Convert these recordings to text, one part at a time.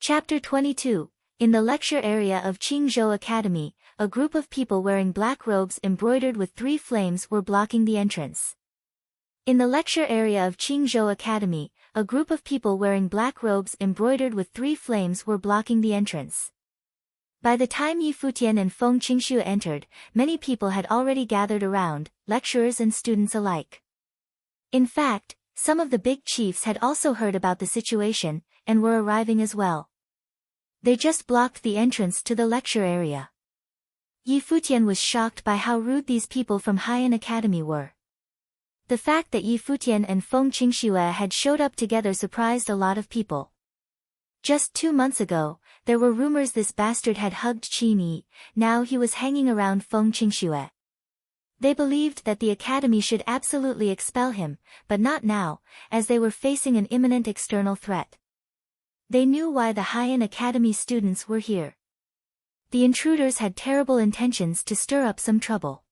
Chapter 22. In the lecture area of Qingzhou Academy, a group of people wearing black robes embroidered with 3 flames were blocking the entrance. In the lecture area of Qingzhou Academy, a group of people wearing black robes embroidered with 3 flames were blocking the entrance. By the time Yi Futian and Feng Qingshu entered, many people had already gathered around, lecturers and students alike. In fact, some of the big chiefs had also heard about the situation, and were arriving as well. They just blocked the entrance to the lecture area. Yi Futian was shocked by how rude these people from Haiyan Academy were. The fact that Yi Futian and Feng Qingshu had showed up together surprised a lot of people. Just 2 months ago, there were rumors this bastard had hugged Qin Yi, now he was hanging around Feng Qingshu. They believed that the academy should absolutely expel him, but not now, as they were facing an imminent external threat. They knew why the Haiyan Academy students were here. The intruders had terrible intentions to stir up some trouble.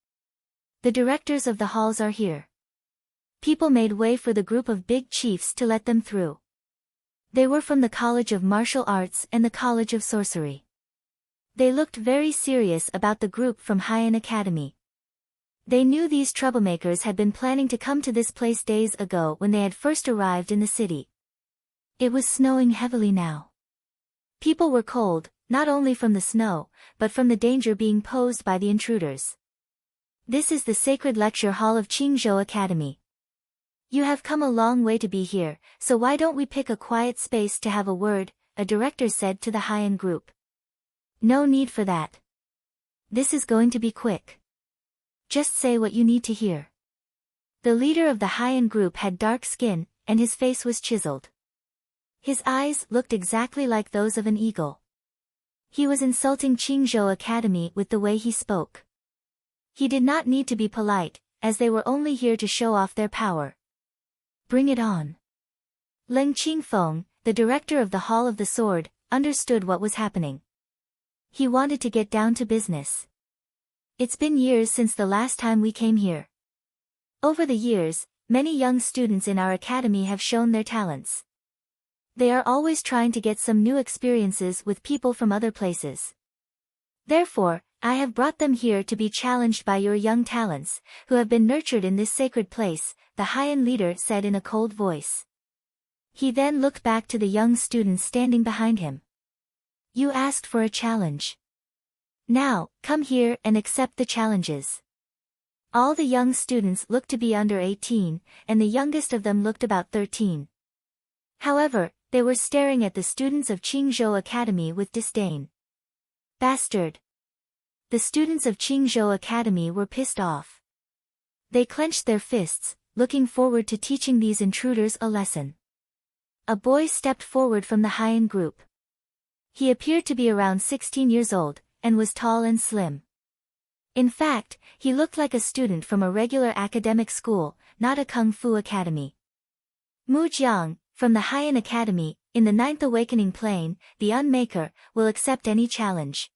The directors of the halls are here. People made way for the group of big chiefs to let them through. They were from the College of Martial Arts and the College of Sorcery. They looked very serious about the group from Haiyan Academy. They knew these troublemakers had been planning to come to this place days ago when they had first arrived in the city. It was snowing heavily now. People were cold, not only from the snow, but from the danger being posed by the intruders. This is the sacred lecture hall of Qingzhou Academy. You have come a long way to be here, so why don't we pick a quiet space to have a word, a director said to the Haiyan group. No need for that. This is going to be quick. Just say what you need to hear. The leader of the Haiyan group had dark skin, and his face was chiseled. His eyes looked exactly like those of an eagle. He was insulting Qingzhou Academy with the way he spoke. He did not need to be polite, as they were only here to show off their power. Bring it on. Leng Qingfeng, the director of the Hall of the Sword, understood what was happening. He wanted to get down to business. It's been years since the last time we came here. Over the years, many young students in our academy have shown their talents. They are always trying to get some new experiences with people from other places. Therefore, I have brought them here to be challenged by your young talents, who have been nurtured in this sacred place, the Haiyan leader said in a cold voice. He then looked back to the young students standing behind him. You asked for a challenge. Now, come here and accept the challenges. All the young students looked to be under 18, and the youngest of them looked about 13. However, they were staring at the students of Qingzhou Academy with disdain. Bastard! The students of Qingzhou Academy were pissed off. They clenched their fists, looking forward to teaching these intruders a lesson. A boy stepped forward from the Haiyan group. He appeared to be around 16 years old, and was tall and slim. In fact, he looked like a student from a regular academic school, not a kung fu academy. Mu Jiang, from the Haiyan Academy, in the 9th Awakening Plane, the Unmaker, will accept any challenge.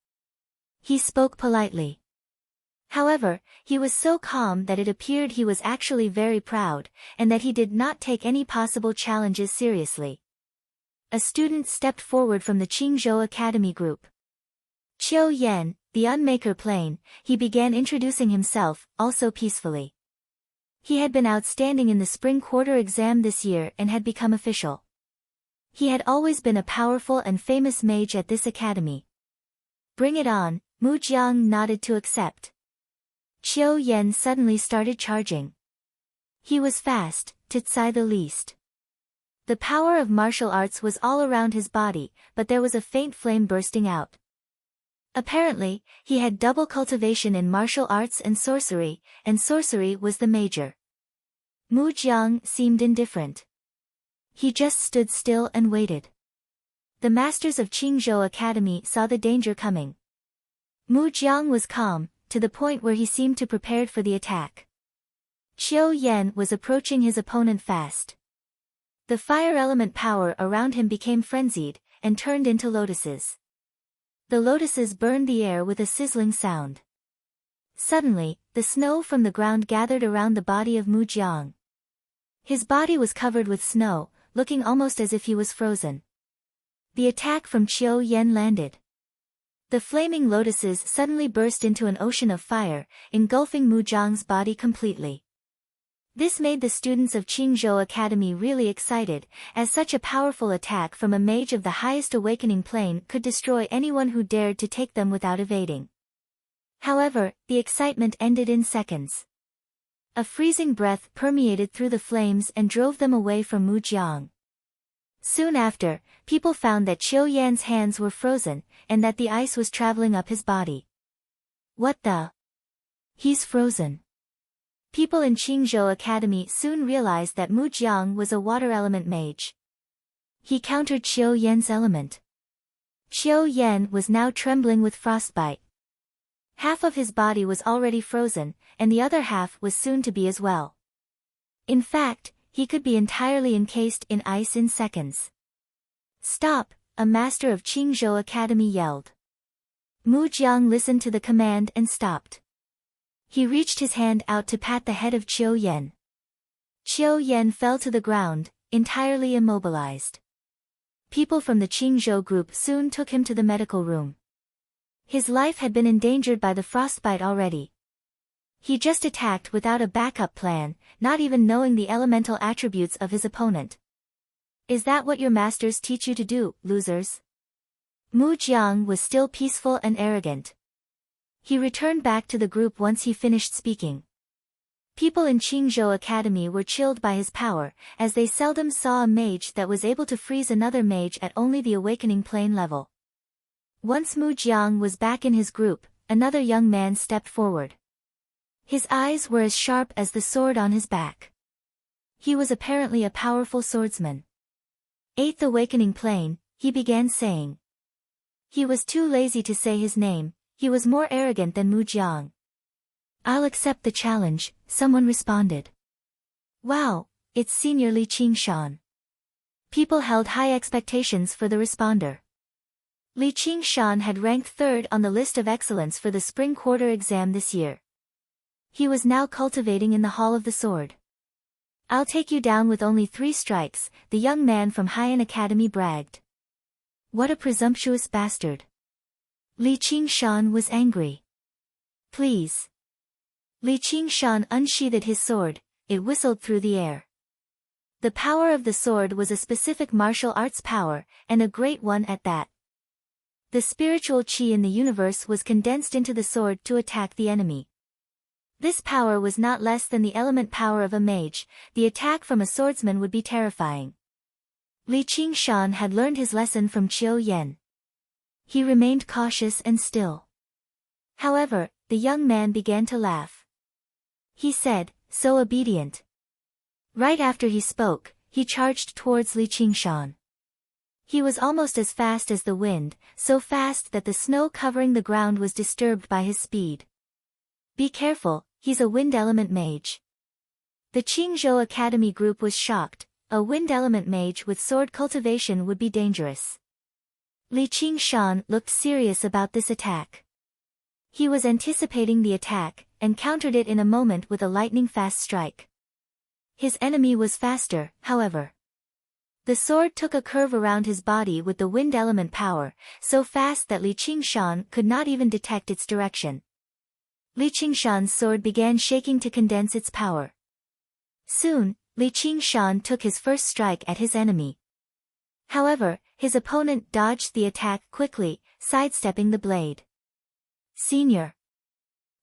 He spoke politely. However, he was so calm that it appeared he was actually very proud, and that he did not take any possible challenges seriously. A student stepped forward from the Qingzhou Academy group. Qiu Yan, the Unmaker Plane, he began introducing himself, also peacefully. He had been outstanding in the spring quarter exam this year and had become official. He had always been a powerful and famous mage at this academy. Bring it on, Mu Jiang nodded to accept. Qiu Yan suddenly started charging. He was fast, to say the least. The power of martial arts was all around his body, but there was a faint flame bursting out. Apparently, he had double cultivation in martial arts and sorcery was the major. Mu Jiang seemed indifferent. He just stood still and waited. The masters of Qingzhou Academy saw the danger coming. Mu Jiang was calm, to the point where he seemed to prepared for the attack. Qiu Yan was approaching his opponent fast. The fire element power around him became frenzied, and turned into lotuses. The lotuses burned the air with a sizzling sound. Suddenly, the snow from the ground gathered around the body of Mu Jiang. His body was covered with snow, looking almost as if he was frozen. The attack from Qiu Yan landed. The flaming lotuses suddenly burst into an ocean of fire, engulfing Mu Jiang's body completely. This made the students of Qingzhou Academy really excited, as such a powerful attack from a mage of the highest awakening plane could destroy anyone who dared to take them without evading. However, the excitement ended in seconds. A freezing breath permeated through the flames and drove them away from Mu Jiang. Soon after, people found that Qiu Yan's hands were frozen, and that the ice was traveling up his body. What the? He's frozen. People in Qingzhou Academy soon realized that Mu Jiang was a water element mage. He countered Qiu Yan's element. Qiu Yan was now trembling with frostbite. Half of his body was already frozen, and the other half was soon to be as well. In fact, he could be entirely encased in ice in seconds. "Stop!" a master of Qingzhou Academy yelled. Mu Jiang listened to the command and stopped. He reached his hand out to pat the head of Qiu Yan. Qiu Yan fell to the ground, entirely immobilized. People from the Qingzhou group soon took him to the medical room. His life had been endangered by the frostbite already. He just attacked without a backup plan, not even knowing the elemental attributes of his opponent. "Is that what your masters teach you to do, losers?" Mu Jiang was still peaceful and arrogant. He returned back to the group once he finished speaking. People in Qingzhou Academy were chilled by his power, as they seldom saw a mage that was able to freeze another mage at only the awakening plane level. Once Mu Jiang was back in his group, another young man stepped forward. His eyes were as sharp as the sword on his back. He was apparently a powerful swordsman. "Eighth awakening plane," he began saying. He was too lazy to say his name. He was more arrogant than Mu Jiang. "I'll accept the challenge," someone responded. "Wow, it's Senior Li Qingshan." People held high expectations for the responder. Li Qingshan had ranked third on the list of excellence for the spring quarter exam this year. He was now cultivating in the Hall of the Sword. "I'll take you down with only 3 strikes, the young man from Haiyan Academy bragged. What a presumptuous bastard. Li Qingshan was angry. "Please." Li Qingshan unsheathed his sword, it whistled through the air. The power of the sword was a specific martial arts power, and a great one at that. The spiritual qi in the universe was condensed into the sword to attack the enemy. This power was not less than the element power of a mage. The attack from a swordsman would be terrifying. Li Qingshan had learned his lesson from Qiu Yan. He remained cautious and still. However, the young man began to laugh. He said, "So obedient." Right after he spoke, he charged towards Li Qingshan. He was almost as fast as the wind, so fast that the snow covering the ground was disturbed by his speed. "Be careful, he's a wind element mage." The Qingzhou Academy group was shocked. A wind element mage with sword cultivation would be dangerous. Li Qingshan looked serious about this attack. He was anticipating the attack, and countered it in a moment with a lightning-fast strike. His enemy was faster, however. The sword took a curve around his body with the wind element power, so fast that Li Qingshan could not even detect its direction. Li Qingshan's sword began shaking to condense its power. Soon, Li Qingshan took his first strike at his enemy. However, his opponent dodged the attack quickly, sidestepping the blade. "Senior."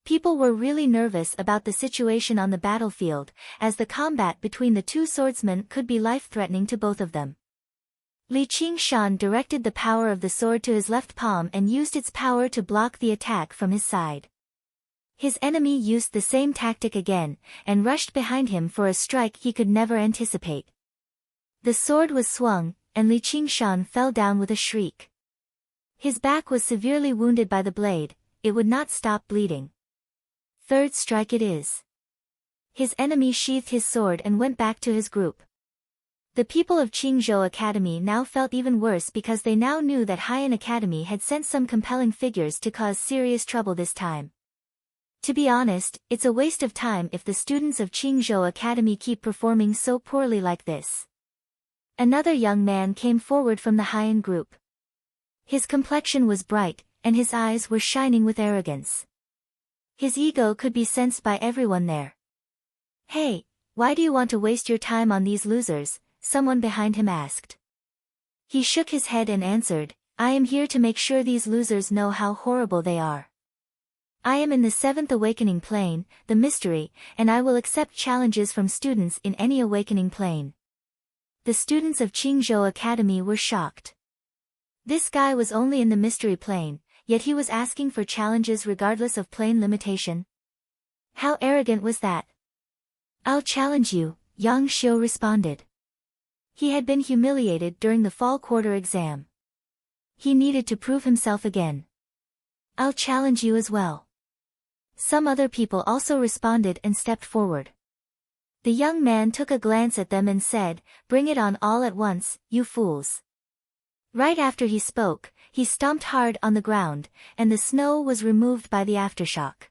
People were really nervous about the situation on the battlefield, as the combat between the two swordsmen could be life-threatening to both of them. Li Qingshan directed the power of the sword to his left palm and used its power to block the attack from his side. His enemy used the same tactic again, and rushed behind him for a strike he could never anticipate. The sword was swung, and Li Qingshan fell down with a shriek. His back was severely wounded by the blade, it would not stop bleeding. Third strike it is. His enemy sheathed his sword and went back to his group. The people of Qingzhou Academy now felt even worse because they now knew that Haiyan Academy had sent some compelling figures to cause serious trouble this time. To be honest, it's a waste of time if the students of Qingzhou Academy keep performing so poorly like this. Another young man came forward from the Haiyan group. His complexion was bright, and his eyes were shining with arrogance. His ego could be sensed by everyone there. "Hey, why do you want to waste your time on these losers?" someone behind him asked. He shook his head and answered, "I am here to make sure these losers know how horrible they are. I am in the 7th awakening plane, the mystery, and I will accept challenges from students in any awakening plane." The students of Qingzhou Academy were shocked. This guy was only in the mystery plane, yet he was asking for challenges regardless of plane limitation. How arrogant was that? "I'll challenge you," Yang Xiu responded. He had been humiliated during the fall quarter exam. He needed to prove himself again. "I'll challenge you as well." Some other people also responded and stepped forward. The young man took a glance at them and said, "Bring it on all at once, you fools." Right after he spoke, he stomped hard on the ground, and the snow was removed by the aftershock.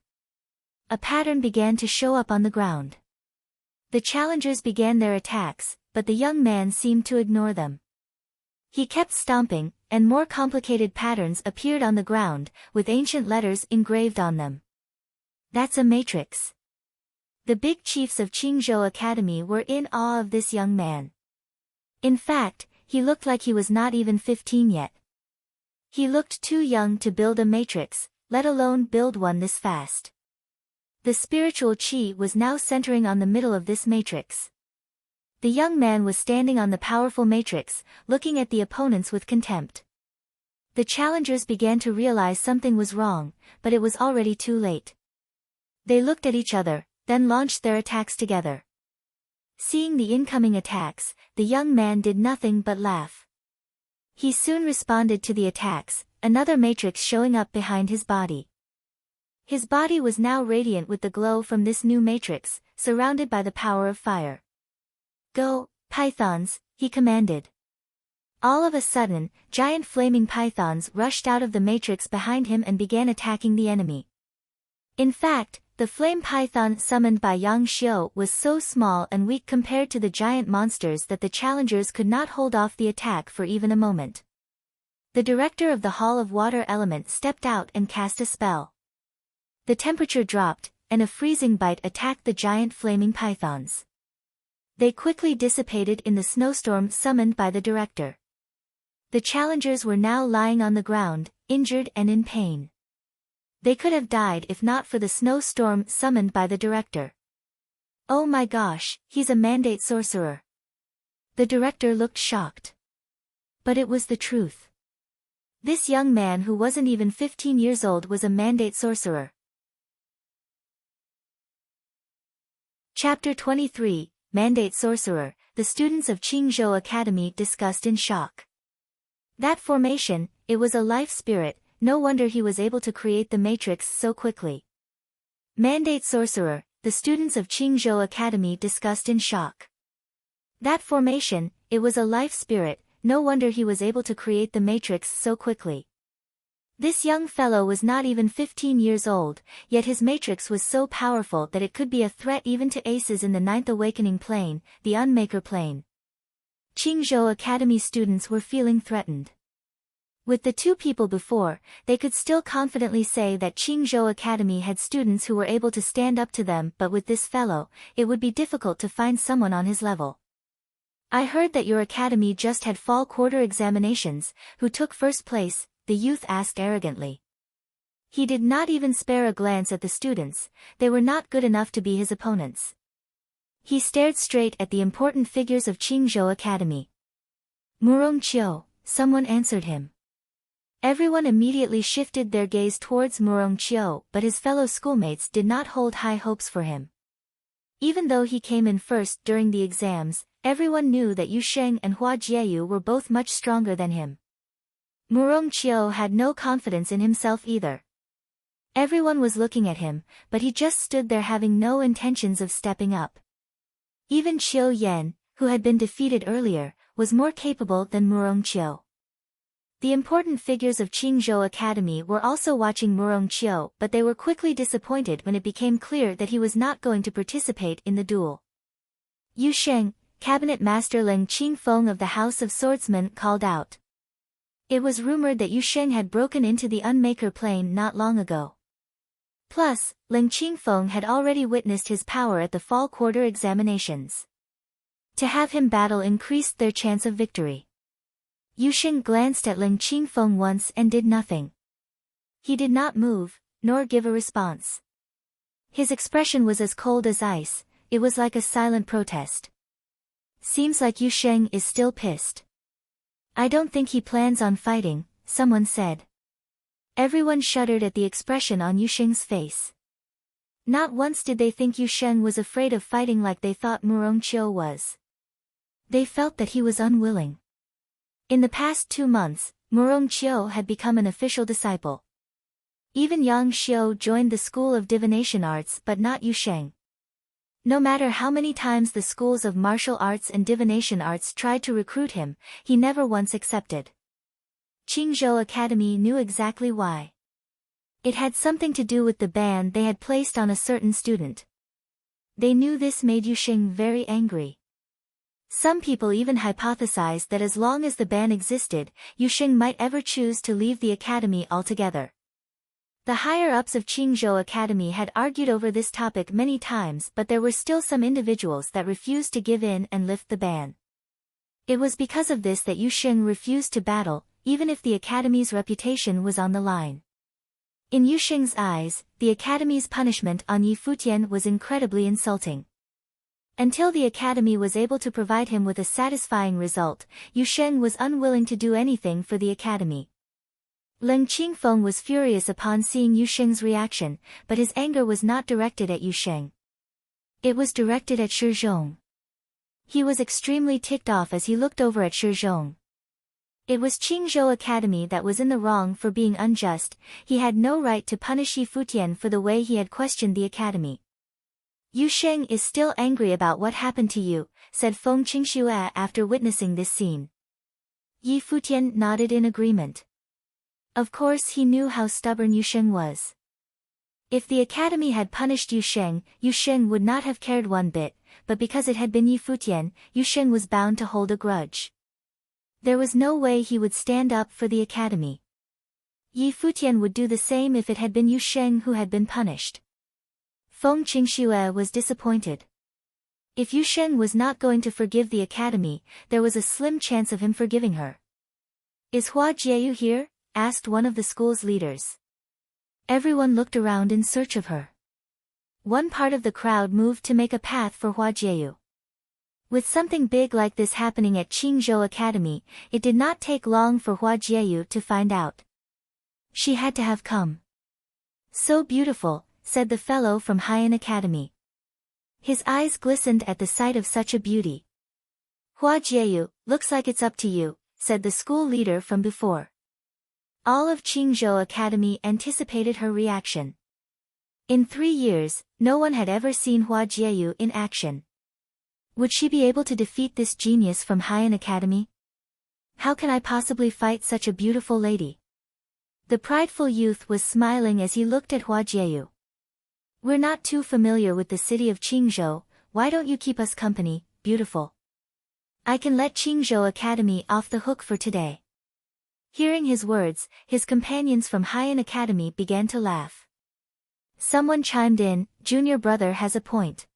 A pattern began to show up on the ground. The challengers began their attacks, but the young man seemed to ignore them. He kept stomping, and more complicated patterns appeared on the ground, with ancient letters engraved on them. "That's a matrix." The big chiefs of Qingzhou Academy were in awe of this young man. In fact, he looked like he was not even 15 yet. He looked too young to build a matrix, let alone build one this fast. The spiritual chi was now centering on the middle of this matrix. The young man was standing on the powerful matrix, looking at the opponents with contempt. The challengers began to realize something was wrong, but it was already too late. They looked at each other, then launched their attacks together. Seeing the incoming attacks, the young man did nothing but laugh. He soon responded to the attacks, another matrix showing up behind his body. His body was now radiant with the glow from this new matrix, surrounded by the power of fire. "Go, pythons," he commanded. All of a sudden, giant flaming pythons rushed out of the matrix behind him and began attacking the enemy. In fact, the flame python summoned by Yang Xiu was so small and weak compared to the giant monsters that the challengers could not hold off the attack for even a moment. The director of the Hall of Water Element stepped out and cast a spell. The temperature dropped, and a freezing bite attacked the giant flaming pythons. They quickly dissipated in the snowstorm summoned by the director. The challengers were now lying on the ground, injured and in pain. They could have died if not for the snowstorm summoned by the director. "Oh my gosh, he's a mandate sorcerer." The director looked shocked. But it was the truth. This young man who wasn't even 15 years old was a mandate sorcerer. Chapter 23, Mandate Sorcerer, the students of Qingzhou Academy discussed in shock. That formation, it was a life spirit, no wonder he was able to create the matrix so quickly. Mandate Sorcerer, the students of Qingzhou Academy discussed in shock. That formation, it was a life spirit, no wonder he was able to create the matrix so quickly. This young fellow was not even 15 years old, yet his matrix was so powerful that it could be a threat even to aces in the 9th awakening plane, the Unmaker plane. Qingzhou Academy students were feeling threatened. With the two people before, they could still confidently say that Qingzhou Academy had students who were able to stand up to them, but with this fellow, it would be difficult to find someone on his level. "I heard that your academy just had fall quarter examinations. Who took first place?" the youth asked arrogantly. He did not even spare a glance at the students, they were not good enough to be his opponents. He stared straight at the important figures of Qingzhou Academy. "Murong Qiu," someone answered him. Everyone immediately shifted their gaze towards Murong Qiu, but his fellow schoolmates did not hold high hopes for him. Even though he came in first during the exams, everyone knew that Yu Sheng and Hua Jieyu were both much stronger than him. Murong Qiu had no confidence in himself either. Everyone was looking at him, but he just stood there having no intentions of stepping up. Even Qiu Yan, who had been defeated earlier, was more capable than Murong Qiu. The important figures of Qingzhou Academy were also watching Murong Qiu, but they were quickly disappointed when it became clear that he was not going to participate in the duel. Yu Sheng, Cabinet Master Leng Qingfeng of the House of Swordsmen called out. It was rumored that Yu Sheng had broken into the Unmaker plane not long ago. Plus, Ling Qingfeng had already witnessed his power at the fall quarter examinations. To have him battle increased their chance of victory. Yu Sheng glanced at Ling Qingfeng once and did nothing. He did not move, nor give a response. His expression was as cold as ice, it was like a silent protest. Seems like Yu Sheng is still pissed. I don't think he plans on fighting, someone said. Everyone shuddered at the expression on Yu Sheng's face. Not once did they think Yu Sheng was afraid of fighting like they thought Murong Qiu was. They felt that he was unwilling. In the past 2 months, Murong Qiu had become an official disciple. Even Yang Xiu joined the School of Divination Arts but not Yu Sheng. No matter how many times the schools of martial arts and divination arts tried to recruit him, he never once accepted. Qingzhou Academy knew exactly why. It had something to do with the ban they had placed on a certain student. They knew this made Yu Sheng very angry. Some people even hypothesized that as long as the ban existed, Yu Sheng might ever choose to leave the academy altogether. The higher-ups of Qingzhou Academy had argued over this topic many times, but there were still some individuals that refused to give in and lift the ban. It was because of this that Yu Sheng refused to battle, even if the academy's reputation was on the line. In Yu Sheng's eyes, the academy's punishment on Yi Futian was incredibly insulting. Until the academy was able to provide him with a satisfying result, Yu Sheng was unwilling to do anything for the academy. Ling Qingfeng was furious upon seeing Yu Sheng's reaction, but his anger was not directed at Yu Sheng. It was directed at Shi Zhong. He was extremely ticked off as he looked over at Shi Zhong. It was Qingzhou Academy that was in the wrong for being unjust. He had no right to punish Yi Futian for the way he had questioned the academy. Yu Sheng is still angry about what happened to you, said Feng Qingxue after witnessing this scene. Yi Futian nodded in agreement. Of course he knew how stubborn Yu Sheng was. If the academy had punished Yu Sheng would not have cared one bit, but because it had been Yi Futian, Yu Sheng was bound to hold a grudge. There was no way he would stand up for the academy. Yi Futian would do the same if it had been Yu Sheng who had been punished. Feng Qingxue was disappointed. If Yu Sheng was not going to forgive the academy, there was a slim chance of him forgiving her. Is Hua Jieyu here? Asked one of the school's leaders. Everyone looked around in search of her. One part of the crowd moved to make a path for Hua Jieyu. With something big like this happening at Qingzhou Academy, it did not take long for Hua Jieyu to find out. She had to have come. So beautiful, said the fellow from Haiyan Academy. His eyes glistened at the sight of such a beauty. Hua Jieyu, looks like it's up to you, said the school leader from before. All of Qingzhou Academy anticipated her reaction. In 3 years, no one had ever seen Hua Jieyu in action. Would she be able to defeat this genius from Haiyan Academy? How can I possibly fight such a beautiful lady? The prideful youth was smiling as he looked at Hua Jieyu. We're not too familiar with the city of Qingzhou, why don't you keep us company, beautiful? I can let Qingzhou Academy off the hook for today. Hearing his words, his companions from Haiyan Academy began to laugh. Someone chimed in, Junior brother has a point.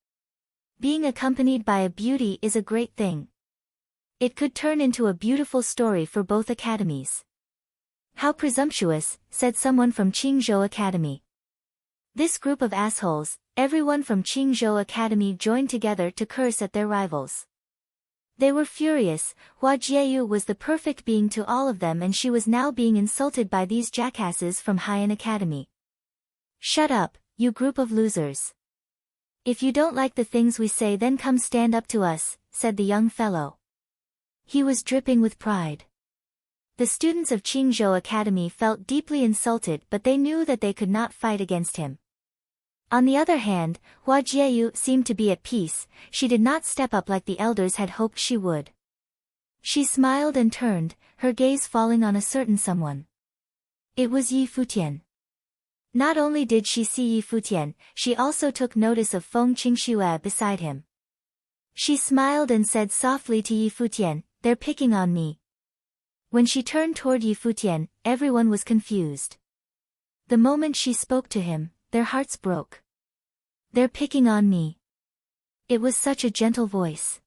Being accompanied by a beauty is a great thing. It could turn into a beautiful story for both academies. How presumptuous, said someone from Qingzhou Academy. This group of assholes, everyone from Qingzhou Academy joined together to curse at their rivals. They were furious. Hua Jieyu was the perfect being to all of them and she was now being insulted by these jackasses from Haiyan Academy. Shut up, you group of losers. If you don't like the things we say then come stand up to us, said the young fellow. He was dripping with pride. The students of Qingzhou Academy felt deeply insulted but they knew that they could not fight against him. On the other hand, Hua Jieyu seemed to be at peace, she did not step up like the elders had hoped she would. She smiled and turned, her gaze falling on a certain someone. It was Yi Futian. Not only did she see Yi Futian, she also took notice of Feng Qingxue beside him. She smiled and said softly to Yi Futian, they're picking on me. When she turned toward Yi Futian, everyone was confused. The moment she spoke to him, their hearts broke. "They're picking on me." It was such a gentle voice.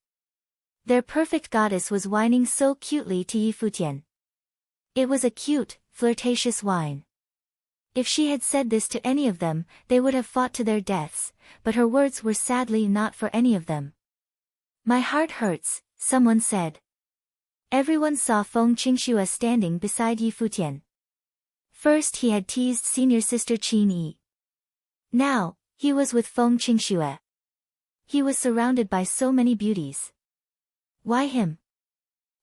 Their perfect goddess was whining so cutely to Yi Futian. It was a cute, flirtatious whine. If she had said this to any of them, they would have fought to their deaths, but her words were sadly not for any of them. "My heart hurts," someone said. Everyone saw Feng Qingxue standing beside Yi Futian. First he had teased senior sister Qin Yi. Now, he was with Feng Qingxue. He was surrounded by so many beauties. Why him?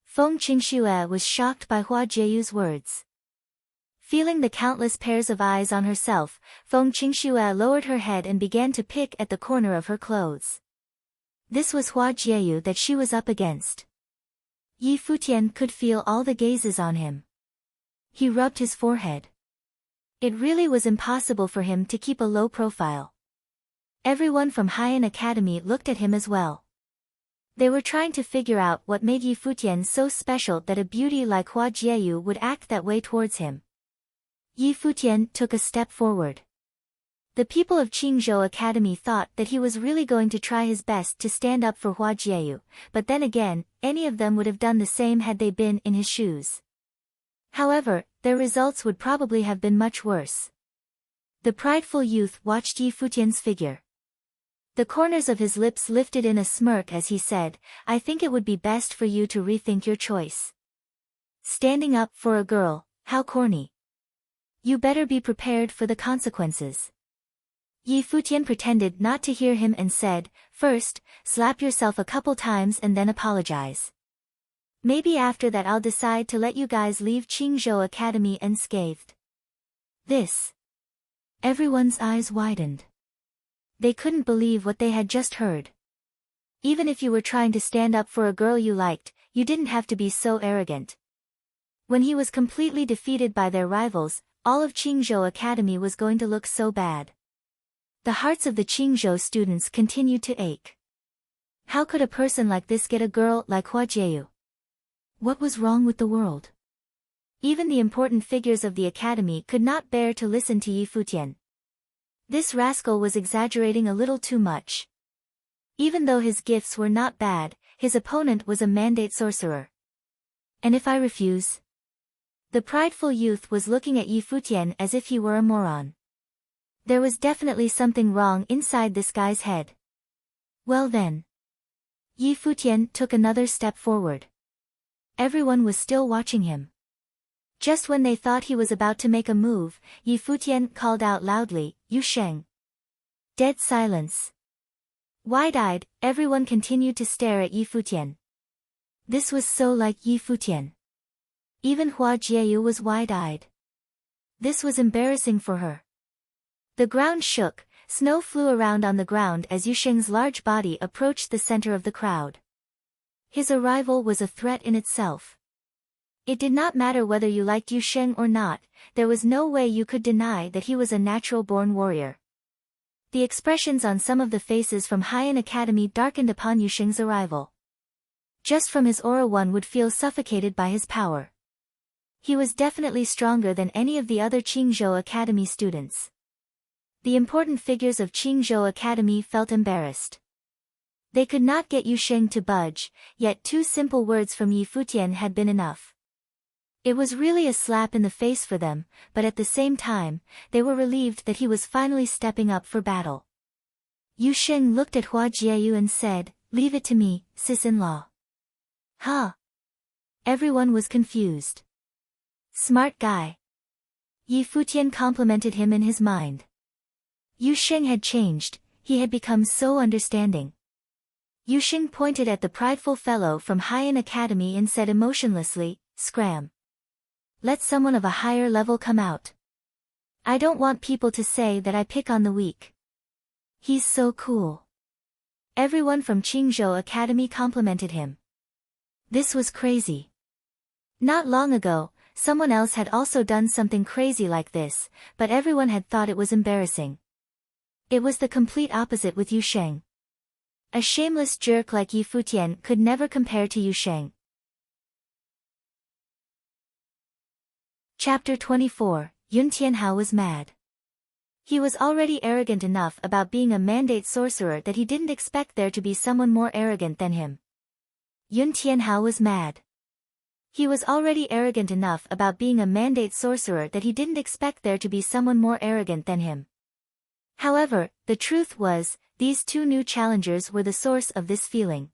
Feng Qingxue was shocked by Hua Jieyu's words. Feeling the countless pairs of eyes on herself, Feng Qingxue lowered her head and began to pick at the corner of her clothes. This was Hua Jieyu that she was up against. Yi Futian could feel all the gazes on him. He rubbed his forehead. It really was impossible for him to keep a low profile. Everyone from Haiyan Academy looked at him as well. They were trying to figure out what made Yi Futian so special that a beauty like Hua Jieyu would act that way towards him. Yi Futian took a step forward. The people of Qingzhou Academy thought that he was really going to try his best to stand up for Hua Jieyu, but then again, any of them would have done the same had they been in his shoes. However, their results would probably have been much worse. The prideful youth watched Yi Futian's figure. The corners of his lips lifted in a smirk as he said, "I think it would be best for you to rethink your choice. Standing up for a girl, how corny. You better be prepared for the consequences." Yi Futian pretended not to hear him and said, "First, slap yourself a couple times and then apologize. Maybe after that I'll decide to let you guys leave Qingzhou Academy unscathed." This. Everyone's eyes widened. They couldn't believe what they had just heard. Even if you were trying to stand up for a girl you liked, you didn't have to be so arrogant. When he was completely defeated by their rivals, all of Qingzhou Academy was going to look so bad. The hearts of the Qingzhou students continued to ache. How could a person like this get a girl like Hua Jieyu? What was wrong with the world? Even the important figures of the academy could not bear to listen to Yi Futian. This rascal was exaggerating a little too much. Even though his gifts were not bad, his opponent was a mandate sorcerer. And if I refuse? The prideful youth was looking at Yi Futian as if he were a moron. There was definitely something wrong inside this guy's head. Well then. Yi Futian took another step forward. Everyone was still watching him. Just when they thought he was about to make a move, Yi Futian called out loudly, "Yu Sheng." Dead silence. Wide-eyed, everyone continued to stare at Yi Futian. This was so like Yi Futian. Even Hua Jieyu was wide-eyed. This was embarrassing for her. The ground shook, snow flew around on the ground as Yu Sheng's large body approached the center of the crowd. His arrival was a threat in itself. It did not matter whether you liked Yu Sheng or not, there was no way you could deny that he was a natural-born warrior. The expressions on some of the faces from Haiyan Academy darkened upon Yu Sheng's arrival. Just from his aura one would feel suffocated by his power. He was definitely stronger than any of the other Qingzhou Academy students. The important figures of Qingzhou Academy felt embarrassed. They could not get Yu Sheng to budge, yet 2 simple words from Yi Futian had been enough. It was really a slap in the face for them, but at the same time, they were relieved that he was finally stepping up for battle. Yu Sheng looked at Hua Jieyu and said, "Leave it to me, sis-in-law." Huh? Everyone was confused. Smart guy. Yi Futian complimented him in his mind. Yu Sheng had changed, he had become so understanding. Yu Sheng pointed at the prideful fellow from Haiyan Academy and said emotionlessly, "Scram. Let someone of a higher level come out. I don't want people to say that I pick on the weak. He's so cool." Everyone from Qingzhou Academy complimented him. This was crazy. Not long ago, someone else had also done something crazy like this, but everyone had thought it was embarrassing. It was the complete opposite with Yu Sheng. A shameless jerk like Yi Futian could never compare to Yu Sheng. Chapter 24, Yun Tianhao was mad. He was already arrogant enough about being a mandate sorcerer that he didn't expect there to be someone more arrogant than him. Yun Tianhao was mad. He was already arrogant enough about being a mandate sorcerer that he didn't expect there to be someone more arrogant than him. However, the truth was, these two new challengers were the source of this feeling.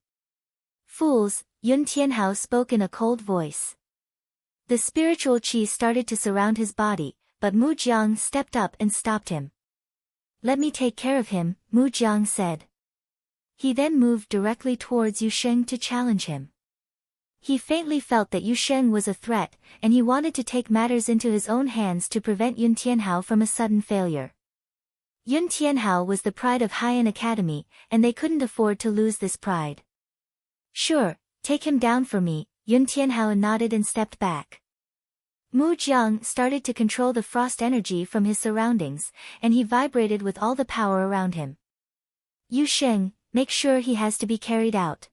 Fools, Yun Tianhao spoke in a cold voice. The spiritual qi started to surround his body, but Mu Jiang stepped up and stopped him. "Let me take care of him," Mu Jiang said. He then moved directly towards Yu Sheng to challenge him. He faintly felt that Yu Sheng was a threat, and he wanted to take matters into his own hands to prevent Yun Tianhao from a sudden failure. Yun Tianhao was the pride of Haiyan Academy, and they couldn't afford to lose this pride. "Sure, take him down for me," Yun Tianhao nodded and stepped back. Mu Jiang started to control the frost energy from his surroundings, and he vibrated with all the power around him. "Yu Sheng, make sure he has to be carried out."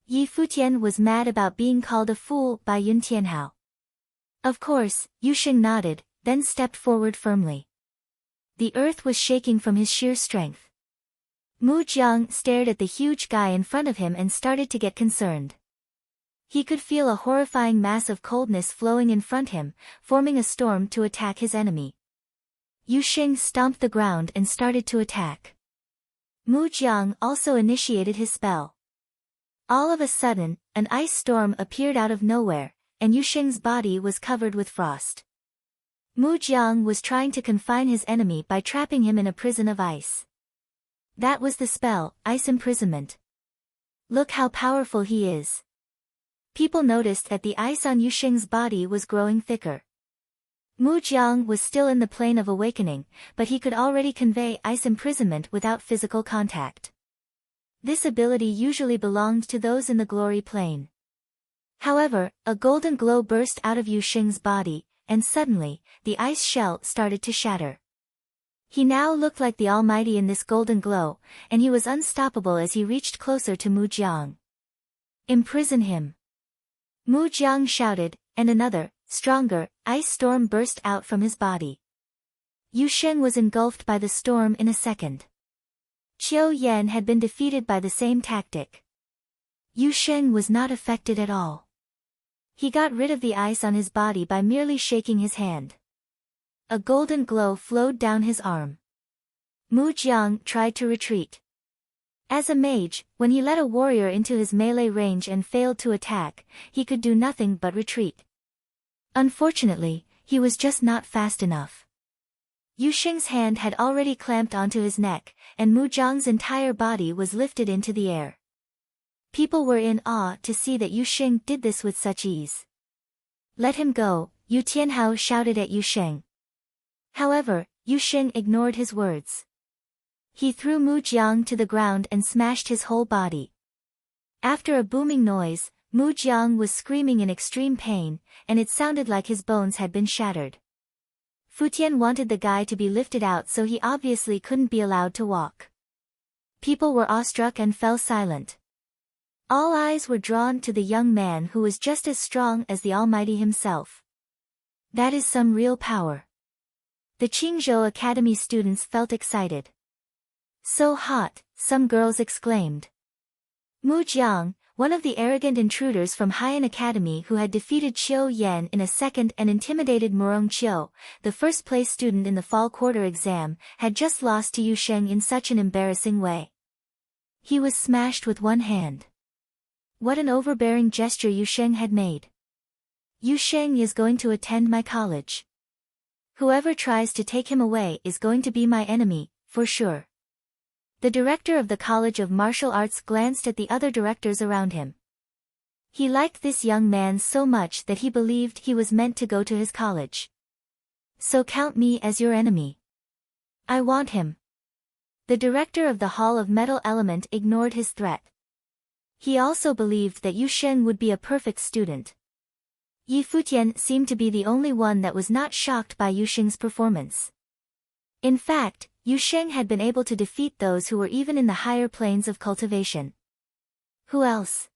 Yi Futian was mad about being called a fool by Yun Tianhao. Of course, Yu Sheng nodded, then stepped forward firmly. The earth was shaking from his sheer strength. Mu Jiang stared at the huge guy in front of him and started to get concerned. He could feel a horrifying mass of coldness flowing in front him, forming a storm to attack his enemy. Yu Sheng stomped the ground and started to attack. Mu Jiang also initiated his spell. All of a sudden, an ice storm appeared out of nowhere, and Yu Sheng's body was covered with frost. Mu Jiang was trying to confine his enemy by trapping him in a prison of ice. That was the spell, Ice Imprisonment. Look how powerful he is. People noticed that the ice on Yu Sheng's body was growing thicker. Mu Jiang was still in the plane of awakening, but he could already convey ice imprisonment without physical contact. This ability usually belonged to those in the glory plane. However, a golden glow burst out of Yu Sheng's body, and suddenly, the ice shell started to shatter. He now looked like the Almighty in this golden glow, and he was unstoppable as he reached closer to Mu Jiang. "Imprison him!" Mu Jiang shouted, and another, stronger, ice storm burst out from his body. Yu Sheng was engulfed by the storm in a second. Qiu Yan had been defeated by the same tactic. Yu Sheng was not affected at all. He got rid of the ice on his body by merely shaking his hand. A golden glow flowed down his arm. Mu Jiang tried to retreat. As a mage, when he led a warrior into his melee range and failed to attack, he could do nothing but retreat. Unfortunately, he was just not fast enough. Yu Sheng's hand had already clamped onto his neck, and Mu Jiang's entire body was lifted into the air. People were in awe to see that Yu Sheng did this with such ease. "Let him go," Yu Tianhao shouted at Yu Sheng. However, Yu Sheng ignored his words. He threw Mu Jiang to the ground and smashed his whole body. After a booming noise, Mu Jiang was screaming in extreme pain, and it sounded like his bones had been shattered. Futian wanted the guy to be lifted out, so he obviously couldn't be allowed to walk. People were awestruck and fell silent. All eyes were drawn to the young man who was just as strong as the Almighty himself. That is some real power. The Qingzhou Academy students felt excited. "So hot," some girls exclaimed. Mu Jiang, one of the arrogant intruders from Haiyan Academy who had defeated Qiu Yan in a second and intimidated Murong Qiu, the first-place student in the fall quarter exam, had just lost to Yu Sheng in such an embarrassing way. He was smashed with one hand. What an overbearing gesture Yu Sheng had made. "Yu Sheng is going to attend my college. Whoever tries to take him away is going to be my enemy, for sure." The director of the College of Martial Arts glanced at the other directors around him. He liked this young man so much that he believed he was meant to go to his college. "So count me as your enemy. I want him." The director of the Hall of Metal Element ignored his threat. He also believed that Yu Sheng would be a perfect student. Yi Futian seemed to be the only one that was not shocked by Yu Sheng's performance. In fact, Yu Sheng had been able to defeat those who were even in the higher planes of cultivation. Who else?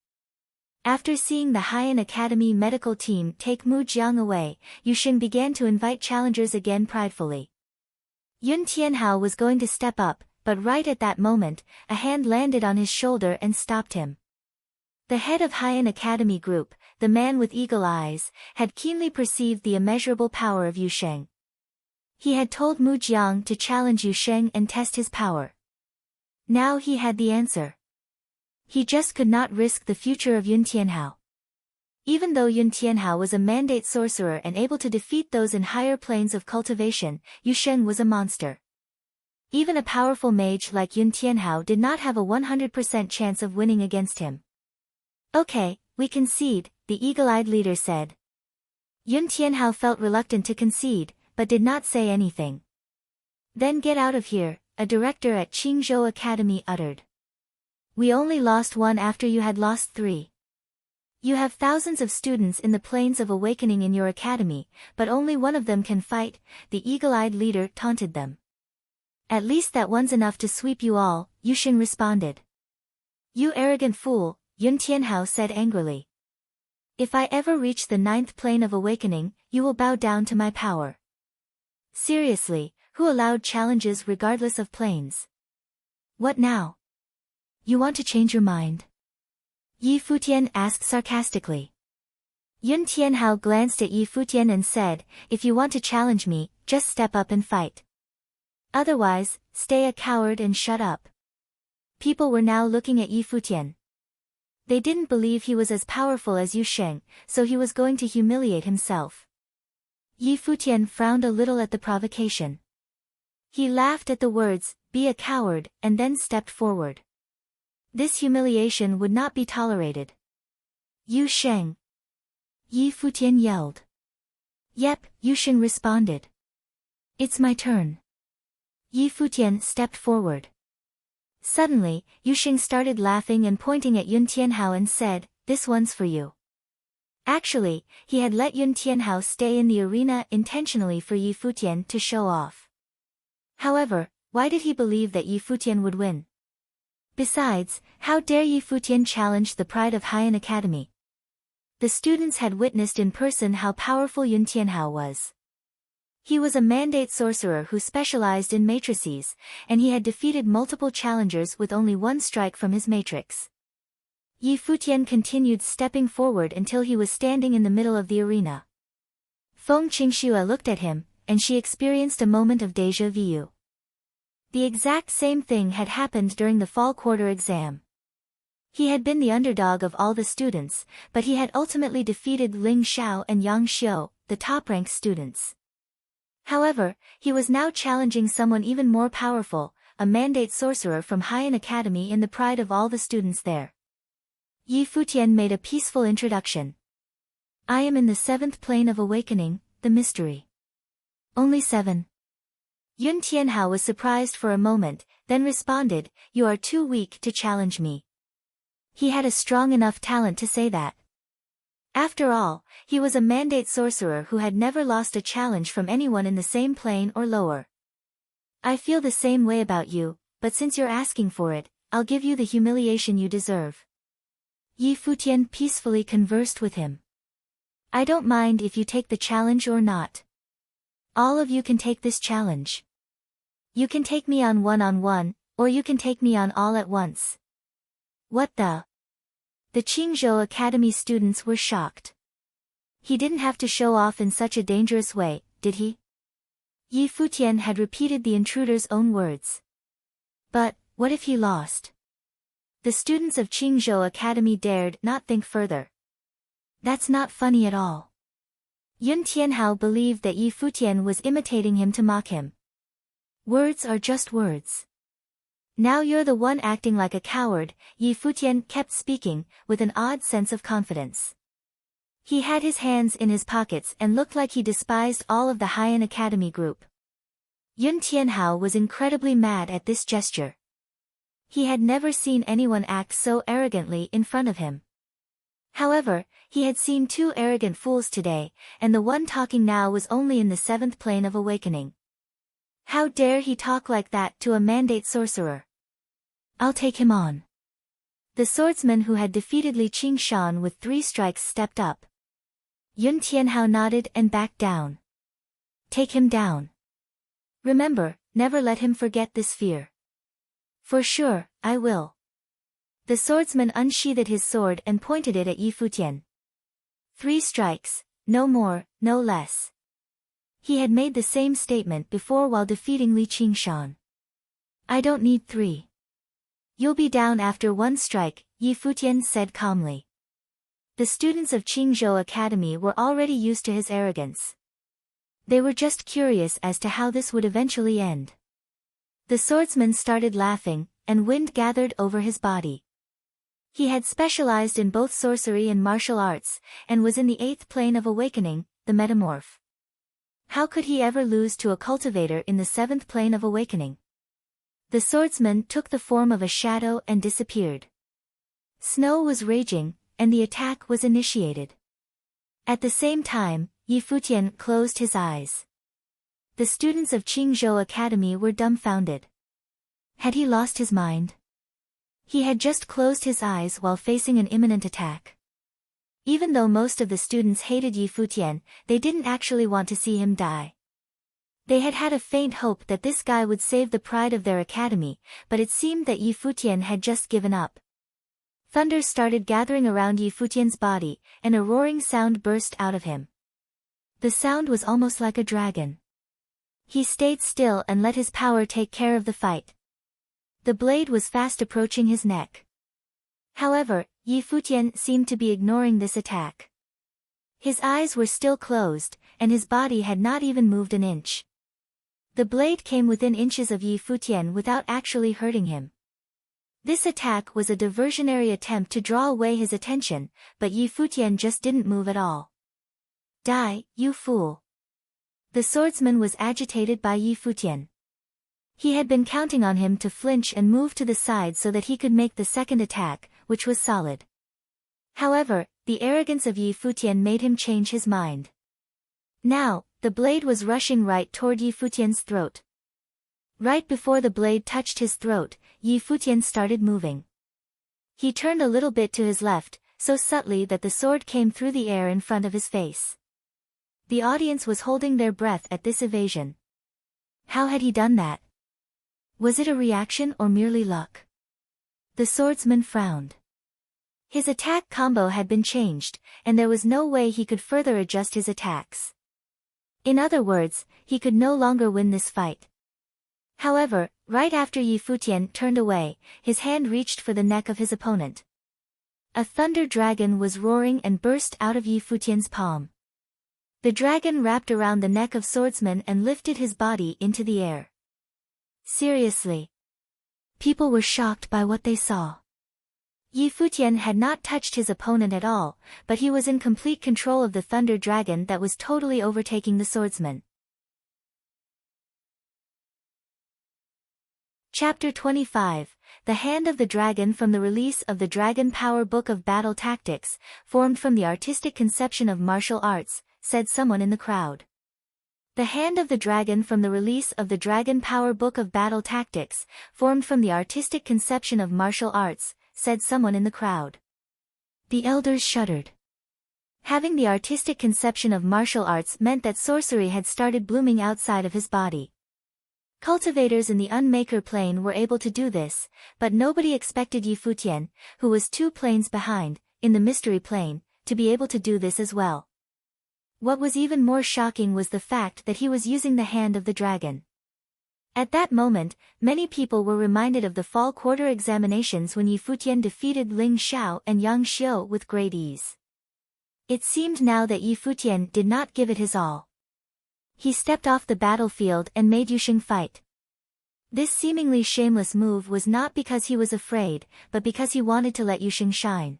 After seeing the Haiyan Academy medical team take Mu Jiang away, Yusheng began to invite challengers again pridefully. Yun Tianhao was going to step up, but right at that moment, a hand landed on his shoulder and stopped him. The head of Haiyan Academy Group, the man with eagle eyes, had keenly perceived the immeasurable power of Yusheng. He had told Mu Jiang to challenge Yusheng and test his power. Now he had the answer. He just could not risk the future of Yun Tianhao. Even though Yun Tianhao was a mandate sorcerer and able to defeat those in higher planes of cultivation, Yusheng was a monster. Even a powerful mage like Yun Tianhao did not have a 100% chance of winning against him. Okay, we concede, the eagle-eyed leader said. Yun Tianhao felt reluctant to concede, but did not say anything. Then get out of here, a director at Qingzhou Academy uttered. We only lost one after you had lost 3. You have thousands of students in the Plains of Awakening in your academy, but only one of them can fight, the eagle-eyed leader taunted them. At least that one's enough to sweep you all, Yusheng responded. You arrogant fool, Yun Tianhao said angrily. If I ever reach the 9th plane of awakening, you will bow down to my power. Seriously, who allowed challenges regardless of planes? What now? You want to change your mind? Yi Futian asked sarcastically. Yun Tianhao glanced at Yi Futian and said, if you want to challenge me, just step up and fight. Otherwise, stay a coward and shut up. People were now looking at Yi Futian. They didn't believe he was as powerful as Yusheng, so he was going to humiliate himself. Yi Futian frowned a little at the provocation. He laughed at the words, be a coward, and then stepped forward. This humiliation would not be tolerated. Yusheng! Yi Futian yelled. Yep, Yusheng responded. It's my turn. Yi Futian stepped forward. Suddenly, Yusheng started laughing and pointing at Yun Tianhao and said, this one's for you. Actually, he had let Yun Tianhao stay in the arena intentionally for Yi Futian to show off. However, why did he believe that Yi Futian would win? Besides, how dare Yi Futian challenge the pride of Haiyan Academy? The students had witnessed in person how powerful Yun Tianhao was. He was a mandate sorcerer who specialized in matrices, and he had defeated multiple challengers with only one strike from his matrix. Yi Futian continued stepping forward until he was standing in the middle of the arena. Feng Qingxue looked at him, and she experienced a moment of déjà vu. The exact same thing had happened during the fall quarter exam. He had been the underdog of all the students, but he had ultimately defeated Ling Xiao and Yang Xiu, the top-ranked students. However, he was now challenging someone even more powerful, a mandate sorcerer from Haiyan Academy and the pride of all the students there. Yi Futian made a peaceful introduction. I am in the 7th plane of awakening, the mystery. Only 7. Yun Tianhao was surprised for a moment, then responded, you are too weak to challenge me. He had a strong enough talent to say that. After all, he was a mandate sorcerer who had never lost a challenge from anyone in the same plane or lower. I feel the same way about you, but since you're asking for it, I'll give you the humiliation you deserve. Yi Futian peacefully conversed with him. I don't mind if you take the challenge or not. All of you can take this challenge. You can take me on one-on-one, or you can take me on all at once. What the? The Qingzhou Academy students were shocked. He didn't have to show off in such a dangerous way, did he? Yi Futian had repeated the intruder's own words. But, what if he lost? The students of Qingzhou Academy dared not think further. That's not funny at all. Yun Tianhao believed that Yi Futian was imitating him to mock him. Words are just words. Now you're the one acting like a coward, Yi Futian kept speaking, with an odd sense of confidence. He had his hands in his pockets and looked like he despised all of the Haiyan Academy group. Yun Tianhao was incredibly mad at this gesture. He had never seen anyone act so arrogantly in front of him. However, he had seen 2 arrogant fools today, and the one talking now was only in the 7th plane of awakening. How dare he talk like that to a mandate sorcerer? I'll take him on. The swordsman who had defeated Li Qingshan with 3 strikes stepped up. Yun Tianhao nodded and backed down. Take him down. Remember, never let him forget this fear. For sure, I will. The swordsman unsheathed his sword and pointed it at Yi Futian. 3 strikes, no more, no less. He had made the same statement before while defeating Li Qingshan. I don't need 3. You'll be down after 1 strike, Yi Futian said calmly. The students of Qingzhou Academy were already used to his arrogance. They were just curious as to how this would eventually end. The swordsman started laughing, and wind gathered over his body. He had specialized in both sorcery and martial arts, and was in the 8th plane of awakening, the metamorph. How could he ever lose to a cultivator in the 7th plane of awakening? The swordsman took the form of a shadow and disappeared. Snow was raging, and the attack was initiated. At the same time, Yi Futian closed his eyes. The students of Qingzhou Academy were dumbfounded. Had he lost his mind? He had just closed his eyes while facing an imminent attack. Even though most of the students hated Yi Futian, they didn't actually want to see him die. They had had a faint hope that this guy would save the pride of their academy, but it seemed that Yi Futian had just given up. Thunder started gathering around Yi Futian's body, and a roaring sound burst out of him. The sound was almost like a dragon. He stayed still and let his power take care of the fight. The blade was fast approaching his neck. However, Yi Futian seemed to be ignoring this attack. His eyes were still closed, and his body had not even moved an inch. The blade came within inches of Yi Futian without actually hurting him. This attack was a diversionary attempt to draw away his attention, but Yi Futian just didn't move at all. Die, you fool. The swordsman was agitated by Yi Futian. He had been counting on him to flinch and move to the side so that he could make the second attack, which was solid. However, the arrogance of Yi Futian made him change his mind. Now, the blade was rushing right toward Yi Futian's throat. Right before the blade touched his throat, Yi Futian started moving. He turned a little bit to his left, so subtly that the sword came through the air in front of his face. The audience was holding their breath at this evasion. How had he done that? Was it a reaction or merely luck? The swordsman frowned. His attack combo had been changed, and there was no way he could further adjust his attacks. In other words, he could no longer win this fight. However, right after Yi Futian turned away, his hand reached for the neck of his opponent. A thunder dragon was roaring and burst out of Yi Futian's palm. The dragon wrapped around the neck of swordsman and lifted his body into the air. Seriously. People were shocked by what they saw. Yi Futian had not touched his opponent at all, but he was in complete control of the thunder dragon that was totally overtaking the swordsman. Chapter 25, The Hand of the Dragon. From the release of the Dragon Power Book of Battle Tactics, formed from the artistic conception of martial arts, said someone in the crowd. The Hand of the Dragon. From the release of the Dragon Power Book of Battle Tactics, formed from the artistic conception of martial arts, said someone in the crowd. The elders shuddered. Having the artistic conception of martial arts meant that sorcery had started blooming outside of his body. Cultivators in the Unmaker plane were able to do this, but nobody expected Yi Futian, who was 2 planes behind, in the mystery plane, to be able to do this as well. What was even more shocking was the fact that he was using the Hand of the Dragon. At that moment, many people were reminded of the fall quarter examinations when Yi Futian defeated Ling Xiao and Yang Xiu with great ease. It seemed now that Yi Futian did not give it his all. He stepped off the battlefield and made Yusheng fight. This seemingly shameless move was not because he was afraid, but because he wanted to let Yusheng shine.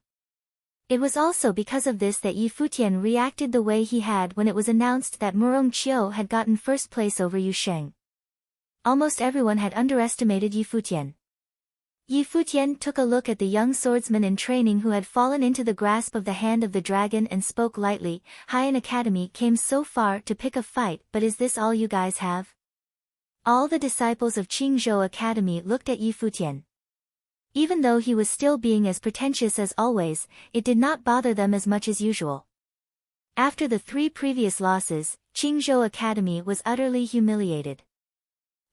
It was also because of this that Yi Futian reacted the way he had when it was announced that Murong Qiu had gotten first place over Yusheng. Almost everyone had underestimated Yi Futian. Yi Futian took a look at the young swordsman in training who had fallen into the grasp of the Hand of the Dragon and spoke lightly. Haiyan Academy came so far to pick a fight, but is this all you guys have? All the disciples of Qingzhou Academy looked at Yi Futian. Even though he was still being as pretentious as always, it did not bother them as much as usual. After the 3 previous losses, Qingzhou Academy was utterly humiliated.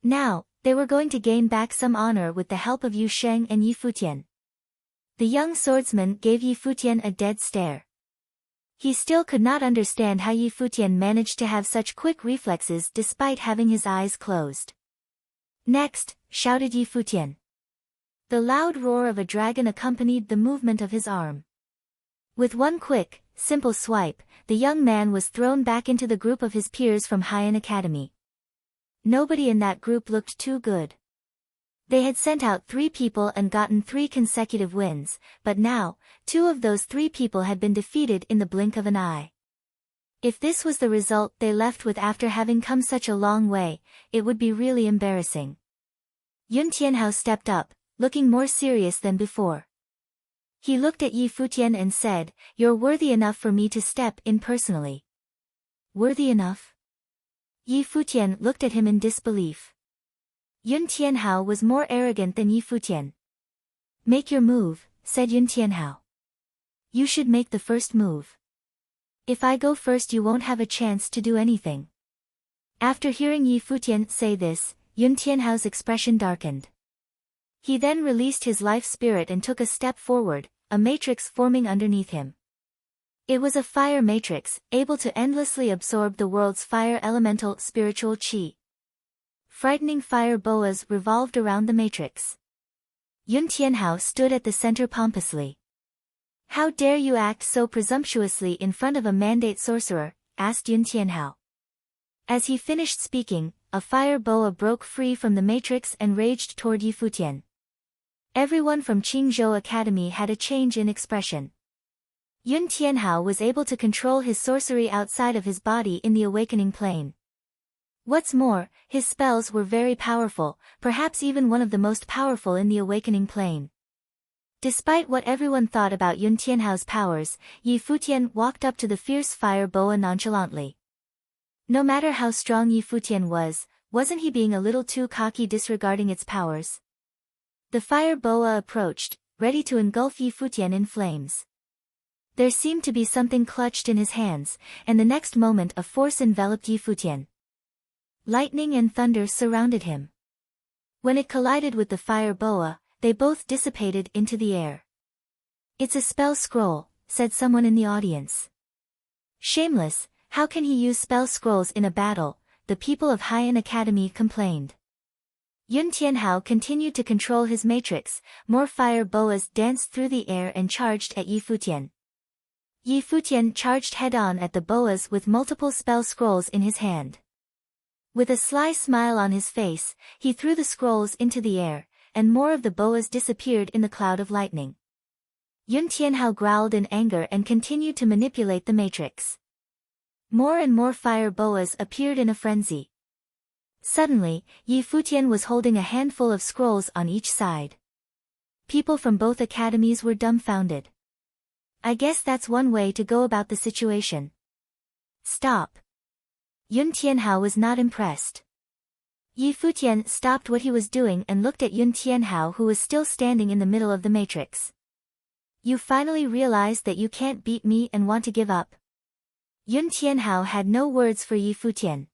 Now, they were going to gain back some honor with the help of Yu Sheng and Yi Futian. The young swordsman gave Yi Futian a dead stare. He still could not understand how Yi Futian managed to have such quick reflexes despite having his eyes closed. Next, shouted Yi Futian. The loud roar of a dragon accompanied the movement of his arm. With one quick, simple swipe, the young man was thrown back into the group of his peers from Haiyan Academy. Nobody in that group looked too good. They had sent out 3 people and gotten 3 consecutive wins, but now, 2 of those 3 people had been defeated in the blink of an eye. If this was the result they left with after having come such a long way, it would be really embarrassing. Yun Tianhao stepped up, looking more serious than before. He looked at Yi Futian and said, "You're worthy enough for me to step in personally." Worthy enough? Yi Futian looked at him in disbelief. Yun Tianhao was more arrogant than Yi Futian. "Make your move," said Yun Tianhao. "You should make the first move. If I go first you won't have a chance to do anything." After hearing Yi Futian say this, Yun Tianhao's expression darkened. He then released his life spirit and took a step forward, a matrix forming underneath him. It was a fire matrix, able to endlessly absorb the world's fire elemental spiritual qi. Frightening fire boas revolved around the matrix. Yun Tianhao stood at the center pompously. "How dare you act so presumptuously in front of a mandate sorcerer?" asked Yun Tianhao. As he finished speaking, a fire boa broke free from the matrix and raged toward Yi Futian. Everyone from Qingzhou Academy had a change in expression. Yun Tianhao was able to control his sorcery outside of his body in the awakening plane. What's more, his spells were very powerful, perhaps even one of the most powerful in the awakening plane. Despite what everyone thought about Yun Tianhao's powers, Yi Futian walked up to the fierce fire boa nonchalantly. No matter how strong Yi Futian was, wasn't he being a little too cocky disregarding its powers? The fire boa approached, ready to engulf Yi Futian in flames. There seemed to be something clutched in his hands, and the next moment a force enveloped Yi Futian. Lightning and thunder surrounded him. When it collided with the fire boa, they both dissipated into the air. "It's a spell scroll," said someone in the audience. "Shameless, how can he use spell scrolls in a battle?" the people of Haiyan Academy complained. Yun Tianhao continued to control his matrix, more fire boas danced through the air and charged at Yi Futian. Yi Futian charged head-on at the boas with multiple spell scrolls in his hand. With a sly smile on his face, he threw the scrolls into the air, and more of the boas disappeared in the cloud of lightning. Yun Tianhao growled in anger and continued to manipulate the matrix. More and more fire boas appeared in a frenzy. Suddenly, Yi Futian was holding a handful of scrolls on each side. People from both academies were dumbfounded. "I guess that's one way to go about the situation." "Stop." Yun Tianhao was not impressed. Yi Futian stopped what he was doing and looked at Yun Tianhao, who was still standing in the middle of the matrix. "You finally realized that you can't beat me and want to give up?" Yun Tianhao had no words for Yi Futian.